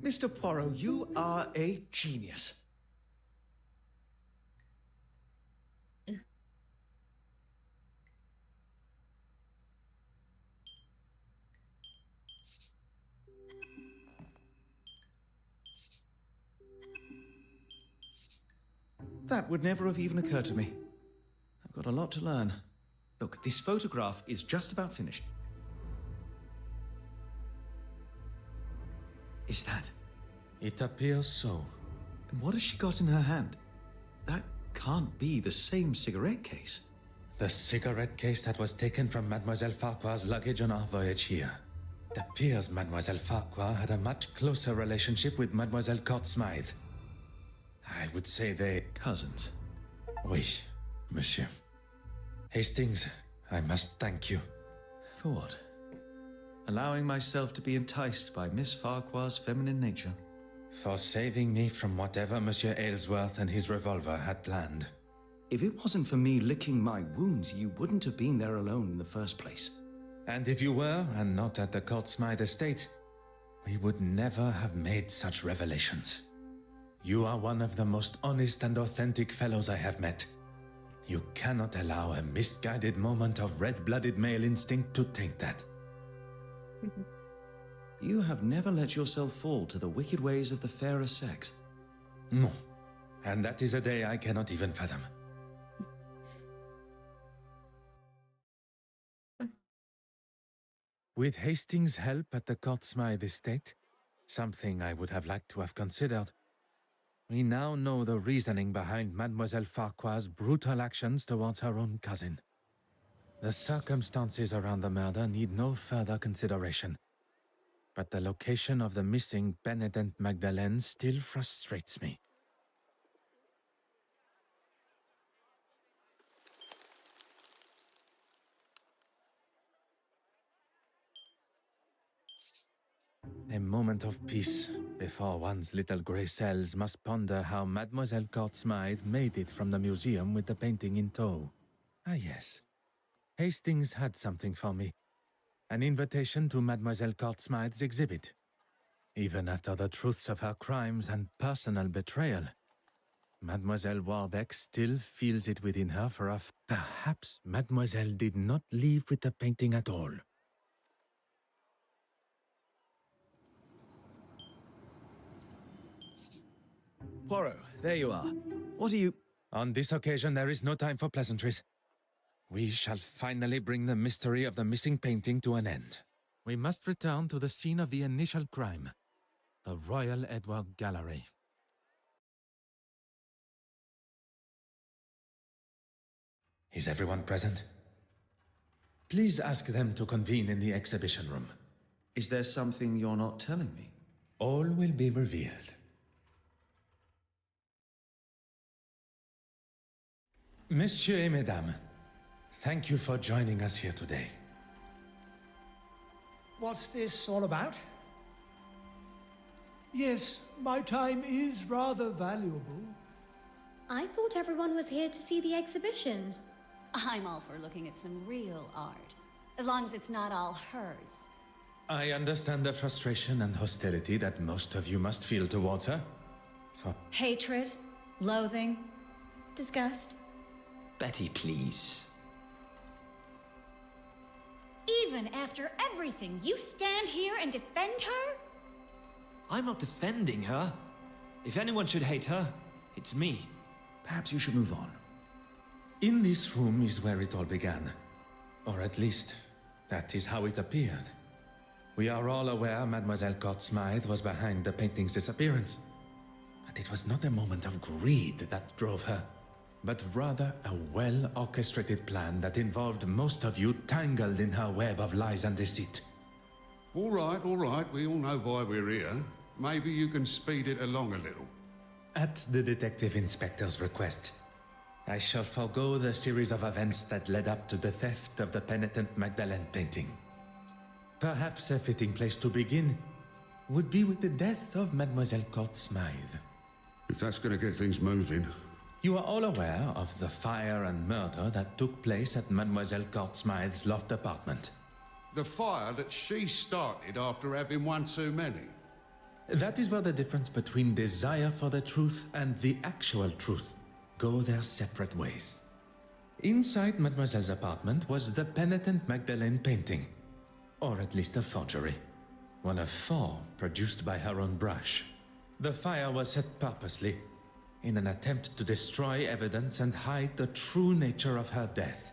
Mr. Poirot, you are a genius. That would never have even occurred to me. I've got a lot to learn. Look, this photograph is just about finished. Is that? It appears so. And what has she got in her hand? That can't be the same cigarette case. The cigarette case that was taken from Mademoiselle Farquhar's luggage on our voyage here. It appears Mademoiselle Farquhar had a much closer relationship with Mademoiselle Court Smythe. I would say they... Cousins. Oui, monsieur. Hastings, I must thank you. For what? Allowing myself to be enticed by Miss Farquhar's feminine nature. For saving me from whatever Monsieur Aylesworth and his revolver had planned. If it wasn't for me licking my wounds, you wouldn't have been there alone in the first place. And if you were, and not at the Court Smythe estate, we would never have made such revelations. You are one of the most honest and authentic fellows I have met. You cannot allow a misguided moment of red-blooded male instinct to taint that. You have never let yourself fall to the wicked ways of the fairer sex. No, and that is a day I cannot even fathom. With Hastings' help at the Court Smythe estate, something I would have liked to have considered, we now know the reasoning behind Mademoiselle Farquhar's brutal actions towards her own cousin. The circumstances around the murder need no further consideration, but the location of the missing penitent Magdalene still frustrates me. A moment of peace before one's little grey cells must ponder how Mademoiselle Court Smythe made it from the museum with the painting in tow. Ah yes, Hastings had something for me. An invitation to Mademoiselle Court Smythe's exhibit. Even after the truths of her crimes and personal betrayal, Mademoiselle Warbeck still feels it within her for a perhaps Mademoiselle did not leave with the painting at all. Poirot, there you are. What are you... On this occasion, there is no time for pleasantries. We shall finally bring the mystery of the missing painting to an end. We must return to the scene of the initial crime, the Royal Edward Gallery. Is everyone present? Please ask them to convene in the exhibition room. Is there something you're not telling me? All will be revealed. Messieurs et Mesdames, thank you for joining us here today. What's this all about? Yes, my time is rather valuable. I thought everyone was here to see the exhibition. I'm all for looking at some real art, as long as it's not all hers. I understand the frustration and hostility that most of you must feel towards her. Hatred, loathing, disgust. Betty, please. Even after everything, you stand here and defend her? I'm not defending her. If anyone should hate her, it's me. Perhaps you should move on. In this room is where it all began. Or at least, that is how it appeared. We are all aware Mademoiselle Court Smythe was behind the painting's disappearance. But it was not a moment of greed that drove her, but rather a well-orchestrated plan that involved most of you tangled in her web of lies and deceit. All right, we all know why we're here. Maybe you can speed it along a little. At the Detective Inspector's request, I shall forego the series of events that led up to the theft of the penitent Magdalene painting. Perhaps a fitting place to begin would be with the death of Mademoiselle Court Smythe. If that's going to get things moving. You are all aware of the fire and murder that took place at Mademoiselle Court Smythe's loft apartment. The fire that she started after having one too many. That is where the difference between desire for the truth and the actual truth go their separate ways. Inside Mademoiselle's apartment was the penitent Magdalene painting, or at least a forgery. One of 4 produced by her own brush. The fire was set purposely, in an attempt to destroy evidence and hide the true nature of her death.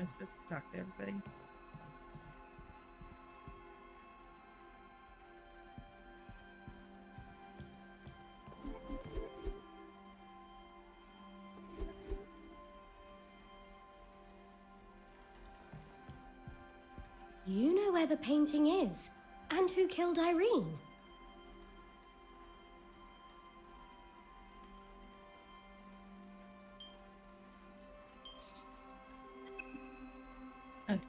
I'm supposed to talk to everybody. You know where the painting is, and who killed Irene. Okay.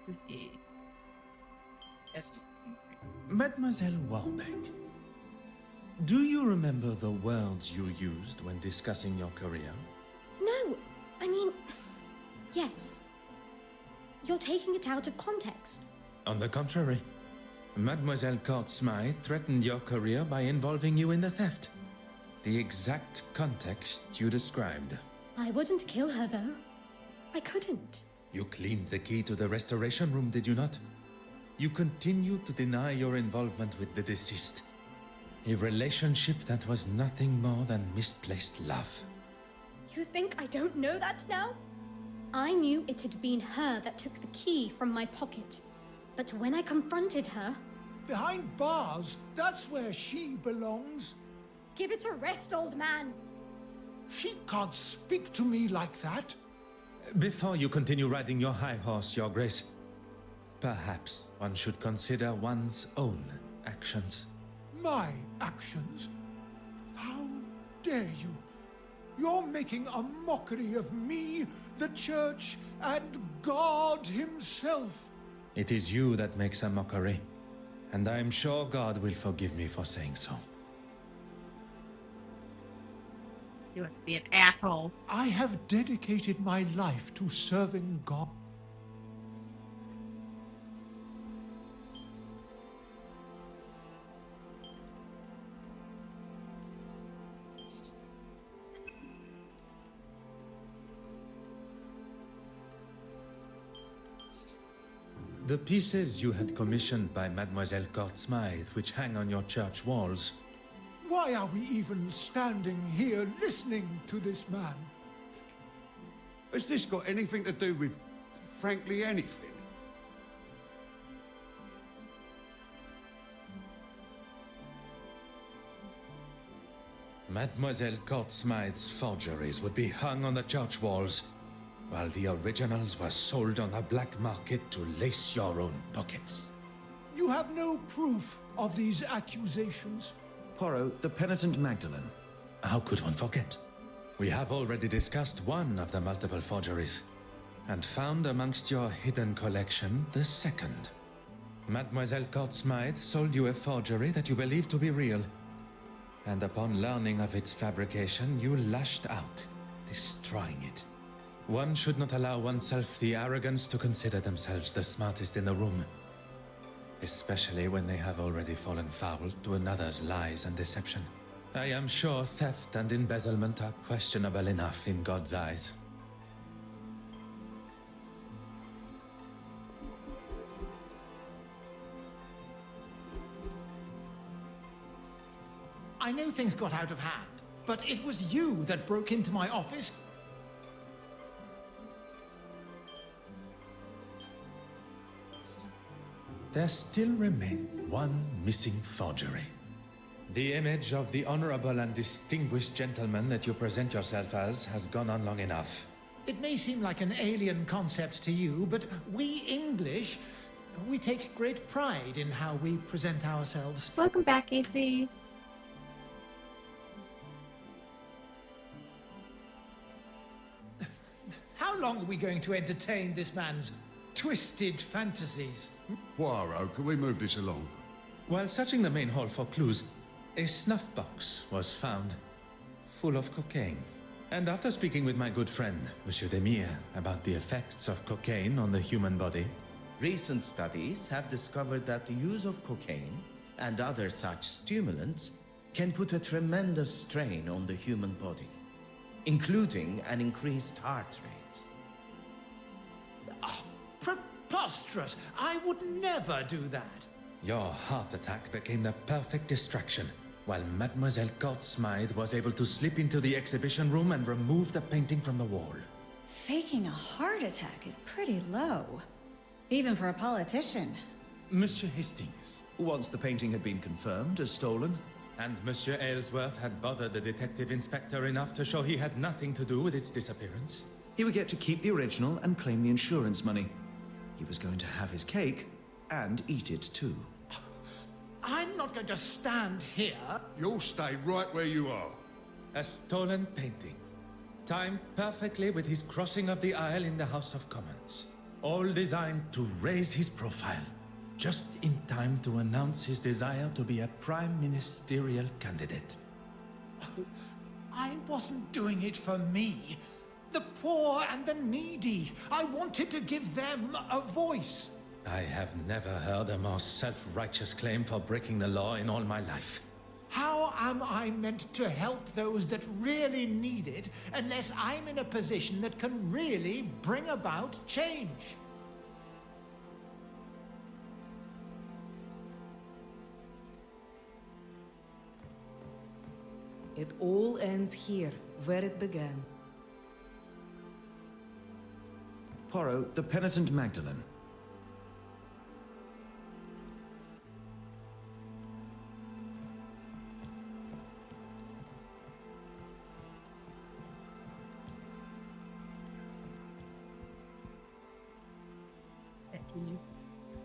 To see. Yes. Mademoiselle Warbeck, do you remember the words you used when discussing your career? No, I mean, yes. You're taking it out of context. On the contrary, Mademoiselle Court Smythe threatened your career by involving you in the theft. The exact context you described. I wouldn't kill her, though. I couldn't. You cleaned the key to the restoration room, did you not? You continued to deny your involvement with the deceased. A relationship that was nothing more than misplaced love. You think I don't know that now? I knew it had been her that took the key from my pocket. But when I confronted her... Behind bars, that's where she belongs. Give it a rest, old man. She can't speak to me like that. Before you continue riding your high horse, Your Grace, perhaps one should consider one's own actions. My actions? How dare you? You're making a mockery of me, the Church, and God Himself. It is you that makes a mockery, and I am sure God will forgive me for saying so. He wants to be an asshole. I have dedicated my life to serving God. The pieces you had commissioned by Mademoiselle Court Smythe, which hang on your church walls. Why are we even standing here listening to this man? Has this got anything to do with, frankly, anything? Mademoiselle Court Smythe's forgeries would be hung on the church walls, while the originals were sold on the black market to lace your own pockets. You have no proof of these accusations. Poirot, the penitent Magdalene. How could one forget? We have already discussed one of the multiple forgeries, and found amongst your hidden collection the second. Mademoiselle Court Smythe sold you a forgery that you believed to be real, and upon learning of its fabrication, you lashed out, destroying it. One should not allow oneself the arrogance to consider themselves the smartest in the room, especially when they have already fallen foul to another's lies and deception. I am sure theft and embezzlement are questionable enough in God's eyes. I know things got out of hand, but it was you that broke into my office. There still remain one missing forgery. The image of the honorable and distinguished gentleman that you present yourself as has gone on long enough. It may seem like an alien concept to you, but we English, we take great pride in how we present ourselves. Welcome back, AC. How long are we going to entertain this man's twisted fantasies? Poirot, can we move this along? While searching the main hall for clues, a snuff box was found, full of cocaine. And after speaking with my good friend, Monsieur Demire, about the effects of cocaine on the human body, recent studies have discovered that the use of cocaine and other such stimulants can put a tremendous strain on the human body, including an increased heart rate. Oh, preposterous! I would never do that. your heart attack became the perfect distraction, while Mademoiselle Court Smythe was able to slip into the exhibition room and remove the painting from the wall. Faking a heart attack is pretty low. Even for a politician. Monsieur Hastings. Once the painting had been confirmed as stolen. And Monsieur Aylesworth had bothered the detective inspector enough to show he had nothing to do with its disappearance. He would get to keep the original and claim the insurance money. He was going to have his cake and eat it too. I'm not going to stand here. You'll stay right where you are. A stolen painting. Timed perfectly with his crossing of the aisle in the House of Commons. All designed to raise his profile. Just in time to announce his desire to be a prime ministerial candidate. I wasn't doing it for me. The poor and the needy. I wanted to give them a voice. I have never heard a more self-righteous claim for breaking the law in all my life. How am I meant to help those that really need it unless I'm in a position that can really bring about change? It all ends here, where it began. Poirot, the penitent Magdalene.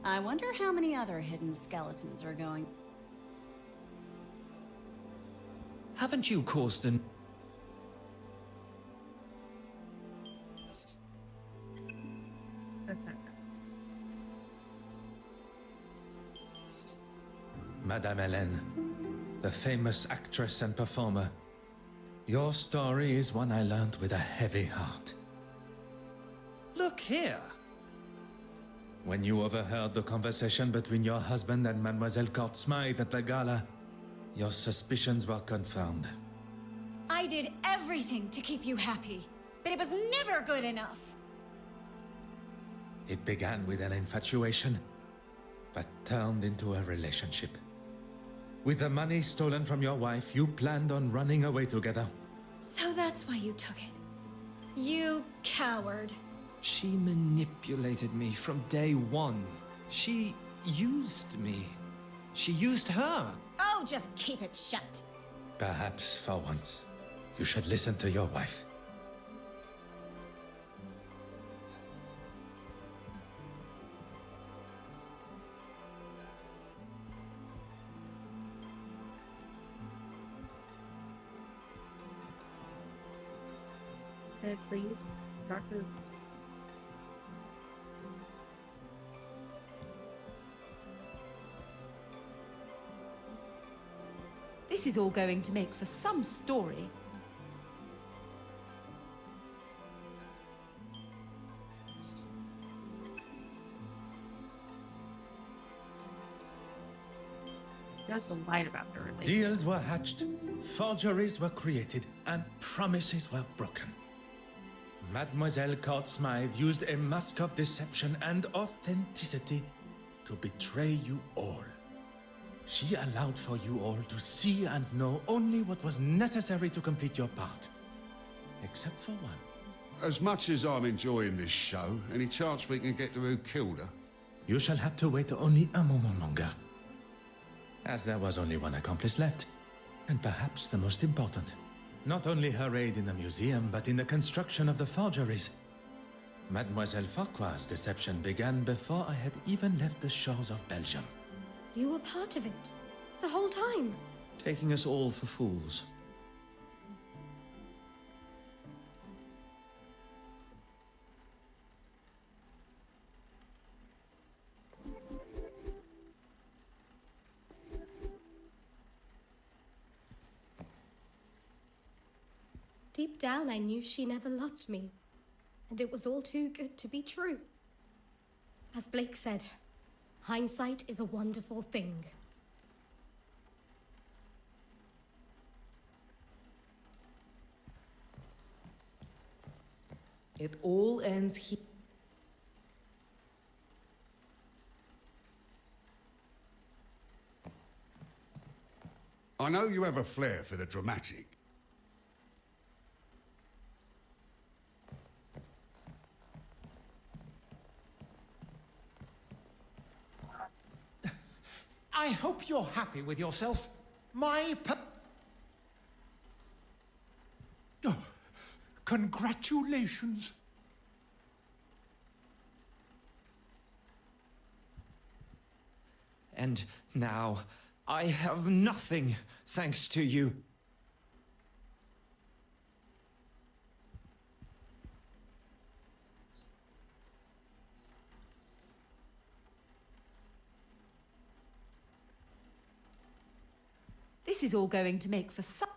I wonder how many other hidden skeletons are going. Haven't you caused an... Madame Hélène, the famous actress and performer, your story is one I learned with a heavy heart. Look here! When you overheard the conversation between your husband and Mademoiselle Court Smythe at the gala, your suspicions were confirmed. I did everything to keep you happy, but it was never good enough. It began with an infatuation, but turned into a relationship. With the money stolen from your wife, you planned on running away together. So that's why you took it. You coward. She manipulated me from day one. She used me. She used her. Oh, just keep it shut. Perhaps, for once, you should listen to your wife. Please, Doctor. This is all going to make for some story. Just lied about the relationship. Deals were hatched, forgeries were created, and promises were broken. Mademoiselle Court Smythe used a mask of deception and authenticity to betray you all. She allowed for you all to see and know only what was necessary to complete your part. Except for one. As much as I'm enjoying this show, any chance we can get to who killed her? You shall have to wait only a moment longer. As there was only one accomplice left, and perhaps the most important. Not only her aid in the museum, but in the construction of the forgeries. Mademoiselle Farquhar's deception began before I had even left the shores of Belgium. You were part of it. The whole time. Taking us all for fools. Deep down, I knew she never loved me. And it was all too good to be true. As Blake said, hindsight is a wonderful thing. It all ends here. I know you have a flair for the dramatic. I hope you're happy with yourself. Oh, congratulations. And now I have nothing thanks to you. This is all going to make for some...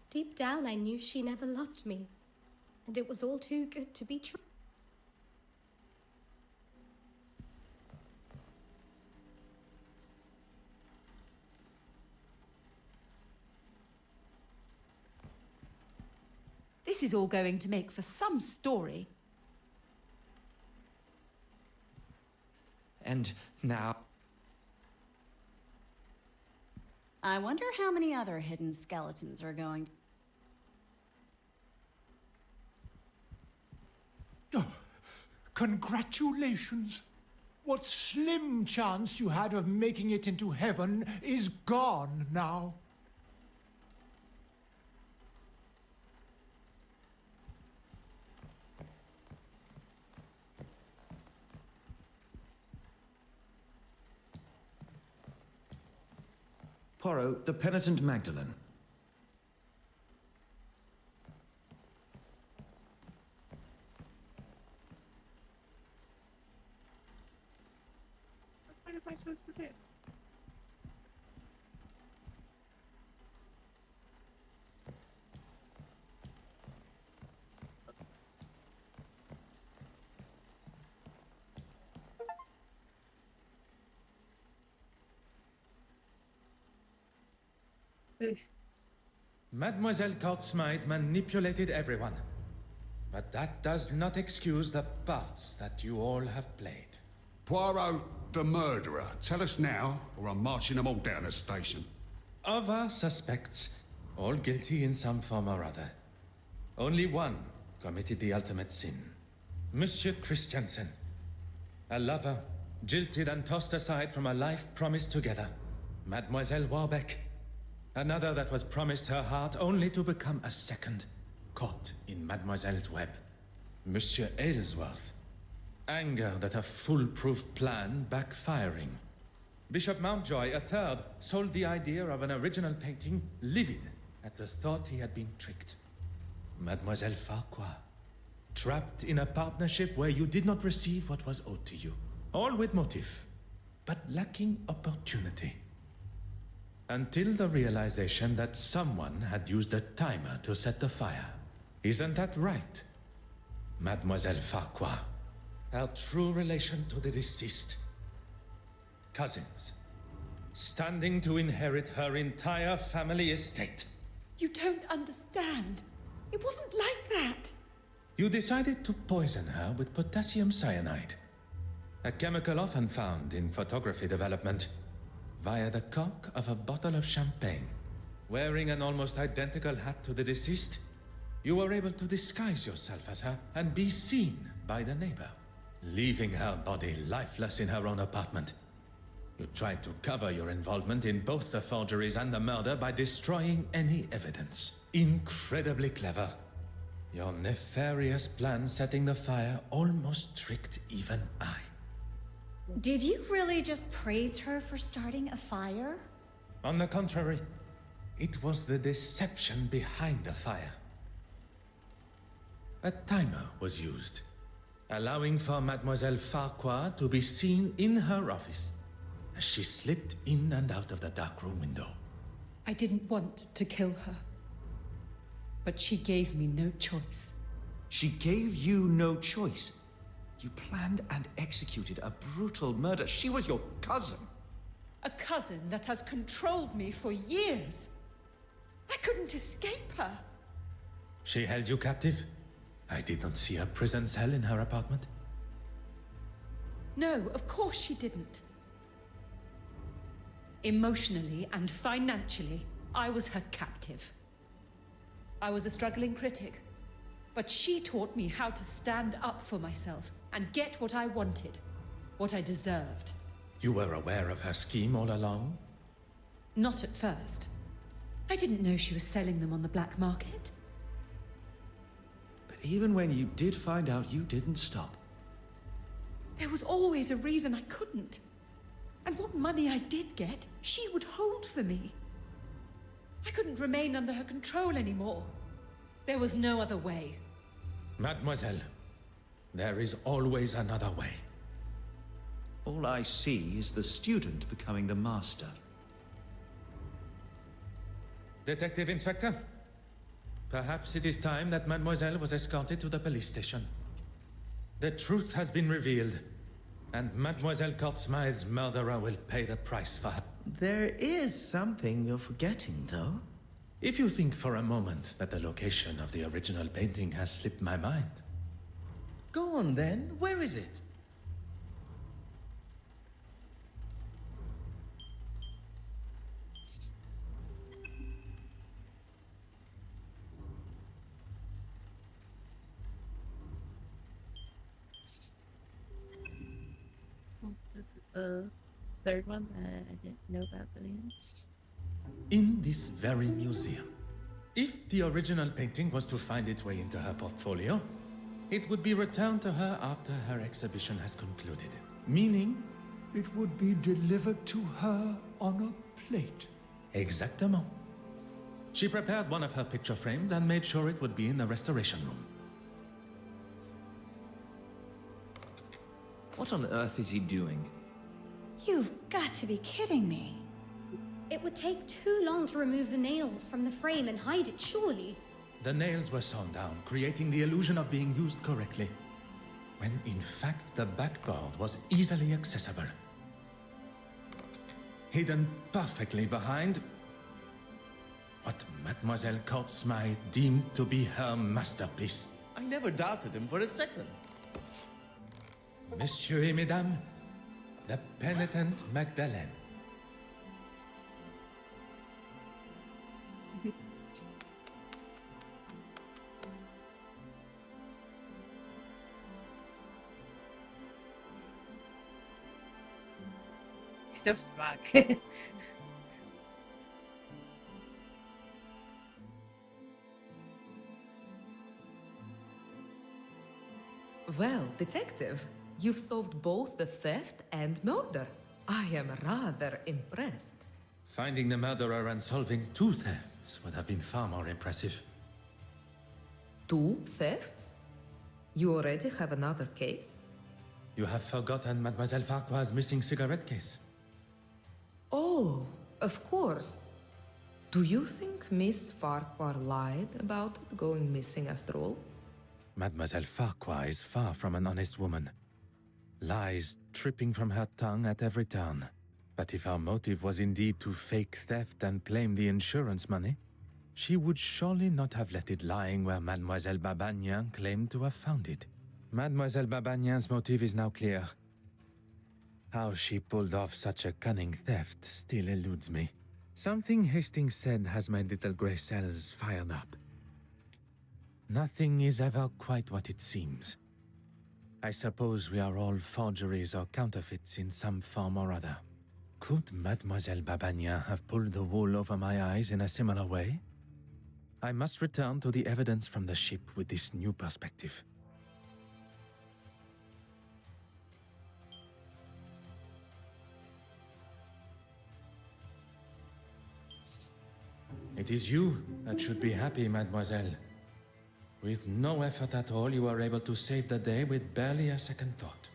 Deep down, I knew she never loved me, and it was all too good to be true. This is all going to make for some story. And now... I wonder how many other hidden skeletons are going to... Oh, congratulations. What slim chance you had of making it into heaven is gone now. Poirot, the penitent Magdalene. What am I supposed to do? Mademoiselle Courtsmite manipulated everyone. But that does not excuse the parts that you all have played. Poirot, the murderer. Tell us now, or I'm marching them all down the station. Of our suspects, all guilty in some form or other, only one committed the ultimate sin. Monsieur Christiansen. A lover, jilted and tossed aside from a life promised together. Mademoiselle Warbeck. Another that was promised her heart only to become a second, caught in Mademoiselle's web. Monsieur Aylesworth. Anger that a foolproof plan backfiring. Bishop Mountjoy, a third, sold the idea of an original painting, livid at the thought he had been tricked. Mademoiselle Farquhar. Trapped in a partnership where you did not receive what was owed to you. All with motive, but lacking opportunity. Until the realization that someone had used a timer to set the fire. Isn't that right, Mademoiselle Farquhar? Our true relation to the deceased. Cousins. Standing to inherit her entire family estate. You don't understand. It wasn't like that. You decided to poison her with potassium cyanide. A chemical often found in photography development. Via the cork of a bottle of champagne. Wearing an almost identical hat to the deceased, you were able to disguise yourself as her and be seen by the neighbor. Leaving her body lifeless in her own apartment. You tried to cover your involvement in both the forgeries and the murder by destroying any evidence. Incredibly clever. Your nefarious plan setting the fire almost tricked even I. Did you really just praise her for starting a fire? On the contrary, it was the deception behind the fire. A timer was used, allowing for Mademoiselle Farquhar to be seen in her office as she slipped in and out of the dark room window. I didn't want to kill her, but she gave me no choice. She gave you no choice. You planned and executed a brutal murder. She was your cousin. A cousin that has controlled me for years. I couldn't escape her. She held you captive? I did not see a prison cell in her apartment. No, of course she didn't. Emotionally and financially, I was her captive. I was a struggling critic, but she taught me how to stand up for myself and get what I wanted, what I deserved. You were aware of her scheme all along? Not at first. I didn't know she was selling them on the black market. But even when you did find out, you didn't stop. There was always a reason I couldn't. And what money I did get, she would hold for me. I couldn't remain under her control anymore. There was no other way. Mademoiselle, there is always another way. All I see is the student becoming the master. Detective Inspector, perhaps it is time that Mademoiselle was escorted to the police station. The truth has been revealed, and Mademoiselle Courtsmythe's murderer will pay the price for her. There is something you're forgetting, though. If you think for a moment that the location of the original painting has slipped my mind. Go on then, where is it? This is the third one that I didn't know about the name. In this very museum. If the original painting was to find its way into her portfolio, it would be returned to her after her exhibition has concluded. Meaning, it would be delivered to her on a plate. Exactement. She prepared one of her picture frames and made sure it would be in the restoration room. What on earth is he doing? You've got to be kidding me. It would take too long to remove the nails from the frame and hide it, surely. The nails were sawn down, creating the illusion of being used correctly, when in fact the backboard was easily accessible. Hidden perfectly behind what Mademoiselle Courtsmythe deemed to be her masterpiece. I never doubted him for a second. Messieurs et mesdames, the penitent Magdalene. So smug. Well, detective, you've solved both the theft and murder. I am rather impressed. Finding the murderer and solving two thefts would have been far more impressive. Two thefts? You already have another case? You have forgotten Mademoiselle Farquhar's missing cigarette case. Oh, of course. Do you think Miss Farquhar lied about it going missing after all? Mademoiselle Farquhar is far from an honest woman. Lies tripping from her tongue at every turn. But if her motive was indeed to fake theft and claim the insurance money, she would surely not have let it lying where Mademoiselle Babagnan claimed to have found it. Mademoiselle Babagnan's motive is now clear. How she pulled off such a cunning theft still eludes me. Something Hastings said has my little grey cells fired up. Nothing is ever quite what it seems. I suppose we are all forgeries or counterfeits in some form or other. Could Mademoiselle Babagnan have pulled the wool over my eyes in a similar way? I must return to the evidence from the ship with this new perspective. It is you that should be happy, mademoiselle. With no effort at all, you are able to save the day with barely a second thought.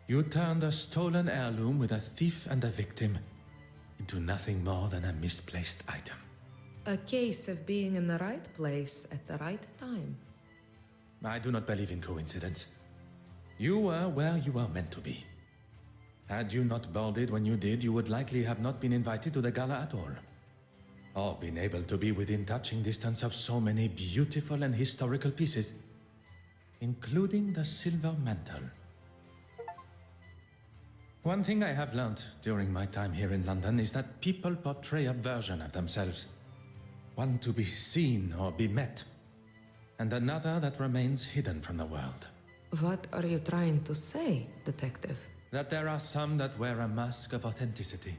You turned a stolen heirloom with a thief and a victim into nothing more than a misplaced item. A case of being in the right place at the right time. I do not believe in coincidence. You were where you were meant to be. Had you not boarded when you did, you would likely have not been invited to the gala at all. Or been able to be within touching distance of so many beautiful and historical pieces, including the silver mantle. One thing I have learned during my time here in London is that people portray a version of themselves. One to be seen or be met, and another that remains hidden from the world. What are you trying to say, detective? That there are some that wear a mask of authenticity.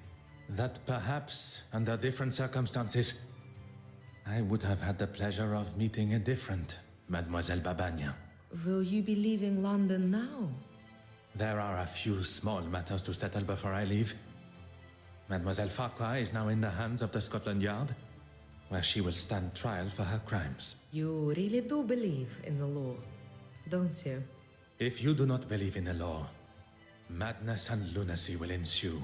That perhaps, under different circumstances, I would have had the pleasure of meeting a different Mademoiselle Babania. Will you be leaving London now? There are a few small matters to settle before I leave. Mademoiselle Farquhar is now in the hands of the Scotland Yard, where she will stand trial for her crimes. You really do believe in the law, don't you? If you do not believe in the law, madness and lunacy will ensue.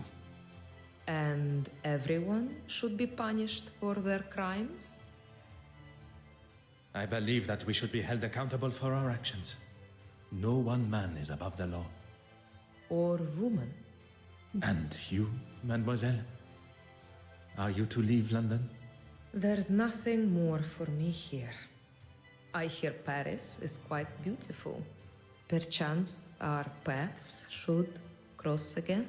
And everyone should be punished for their crimes? I believe that we should be held accountable for our actions. No one man is above the law. Or woman. And you, mademoiselle? Are you to leave London? There's nothing more for me here. I hear Paris is quite beautiful. Perchance our paths should cross again.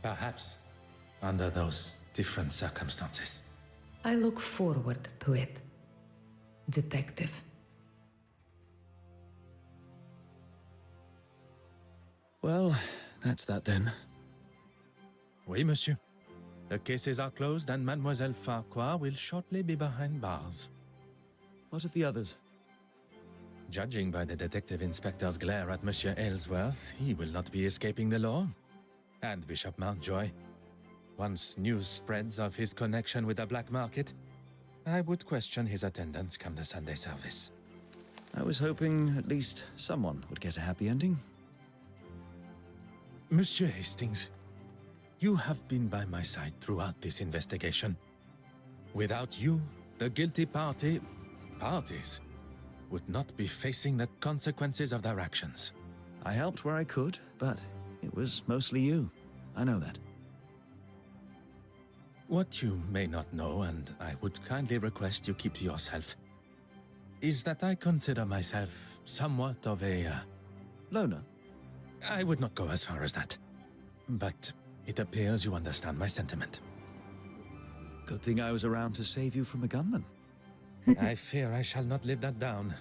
Perhaps, under those different circumstances. I look forward to it, detective. Well, that's that then. Oui, monsieur. The cases are closed and Mademoiselle Farquhar will shortly be behind bars. What of the others? Judging by the detective inspector's glare at Monsieur Aylesworth, he will not be escaping the law. And Bishop Mountjoy. Once news spreads of his connection with the black market, I would question his attendance come the Sunday service. I was hoping at least someone would get a happy ending. Monsieur Hastings, you have been by my side throughout this investigation. Without you, the guilty parties, would not be facing the consequences of their actions. I helped where I could, but it was mostly you. I know that. What you may not know, and I would kindly request you keep to yourself, is that I consider myself somewhat of a... loner? I would not go as far as that. But it appears you understand my sentiment. Good thing I was around to save you from a gunman. I fear I shall not live that down.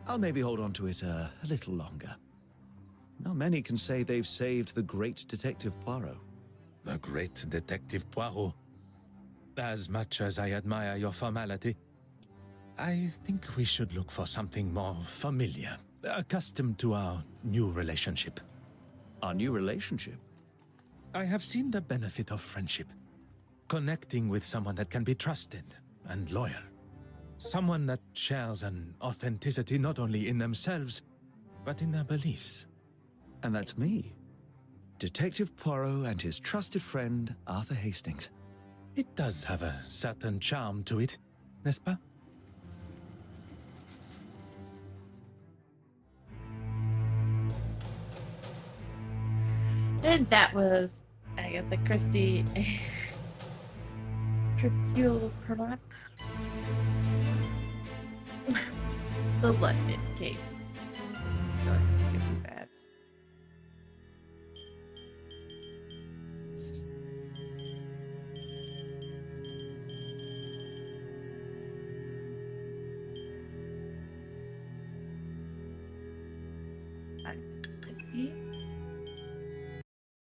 I'll maybe hold on to it a little longer. Not many can say they've saved the great Detective Poirot. The great Detective Poirot. As much as I admire your formality, I think we should look for something more familiar, accustomed to our new relationship. Our new relationship? I have seen the benefit of friendship. Connecting with someone that can be trusted and loyal. Someone that shares an authenticity not only in themselves, but in their beliefs. And that's me. Detective Poirot and his trusted friend, Arthur Hastings. It does have a certain charm to it, n'est-ce pas? And that was Agatha Christie, Hercule Poirot. The London case. Go ahead and skip these ads.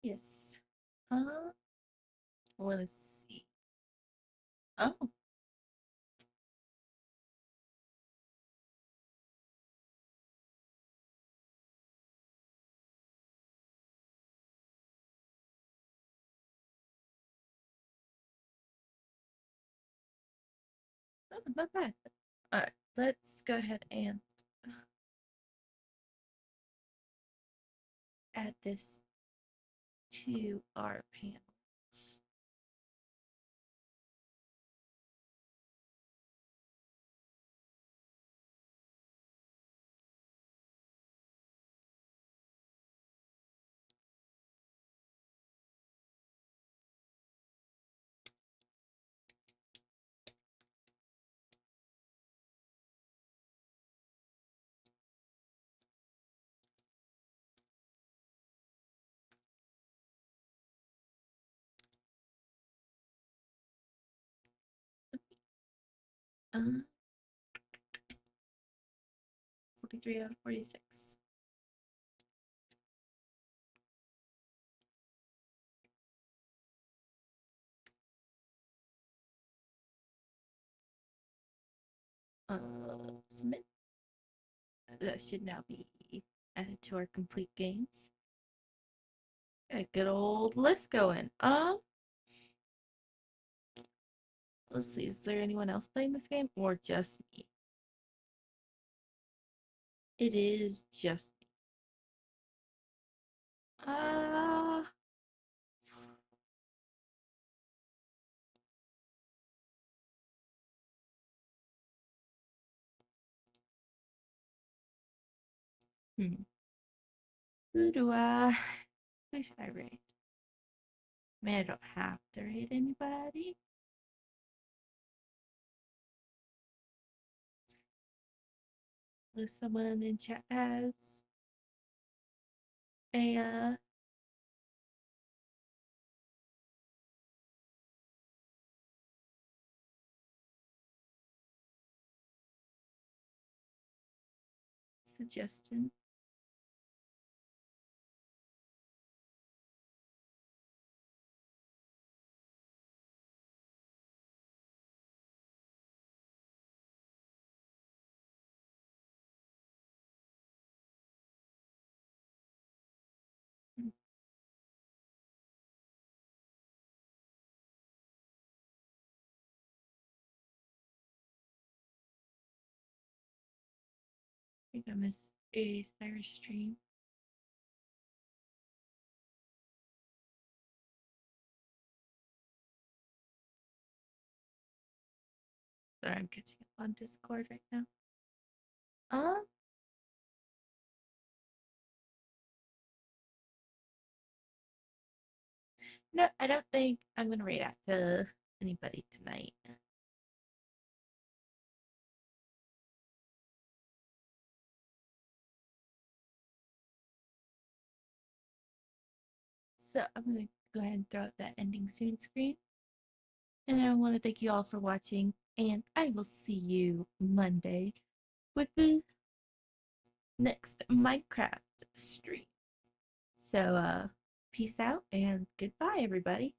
Yes. I want to see. Oh. Oh, not bad. All right, let's go ahead and add this to our panels. Um, 43 out of 46. Submit. That should now be added to our complete games. A good old list going. Let's see. Is there anyone else playing this game or just me? It is just me. Who do I? Who should I rate? I mean, I don't have to rate anybody. If someone in chat has a suggestion. I think I missed a Cyrus stream. Sorry, I'm catching up on Discord right now. No, I don't think I'm gonna rate out to anybody tonight. So I'm gonna go ahead and throw up that ending soon screen. And I want to thank you all for watching, and I will see you Monday with the next Minecraft stream. So peace out and goodbye everybody.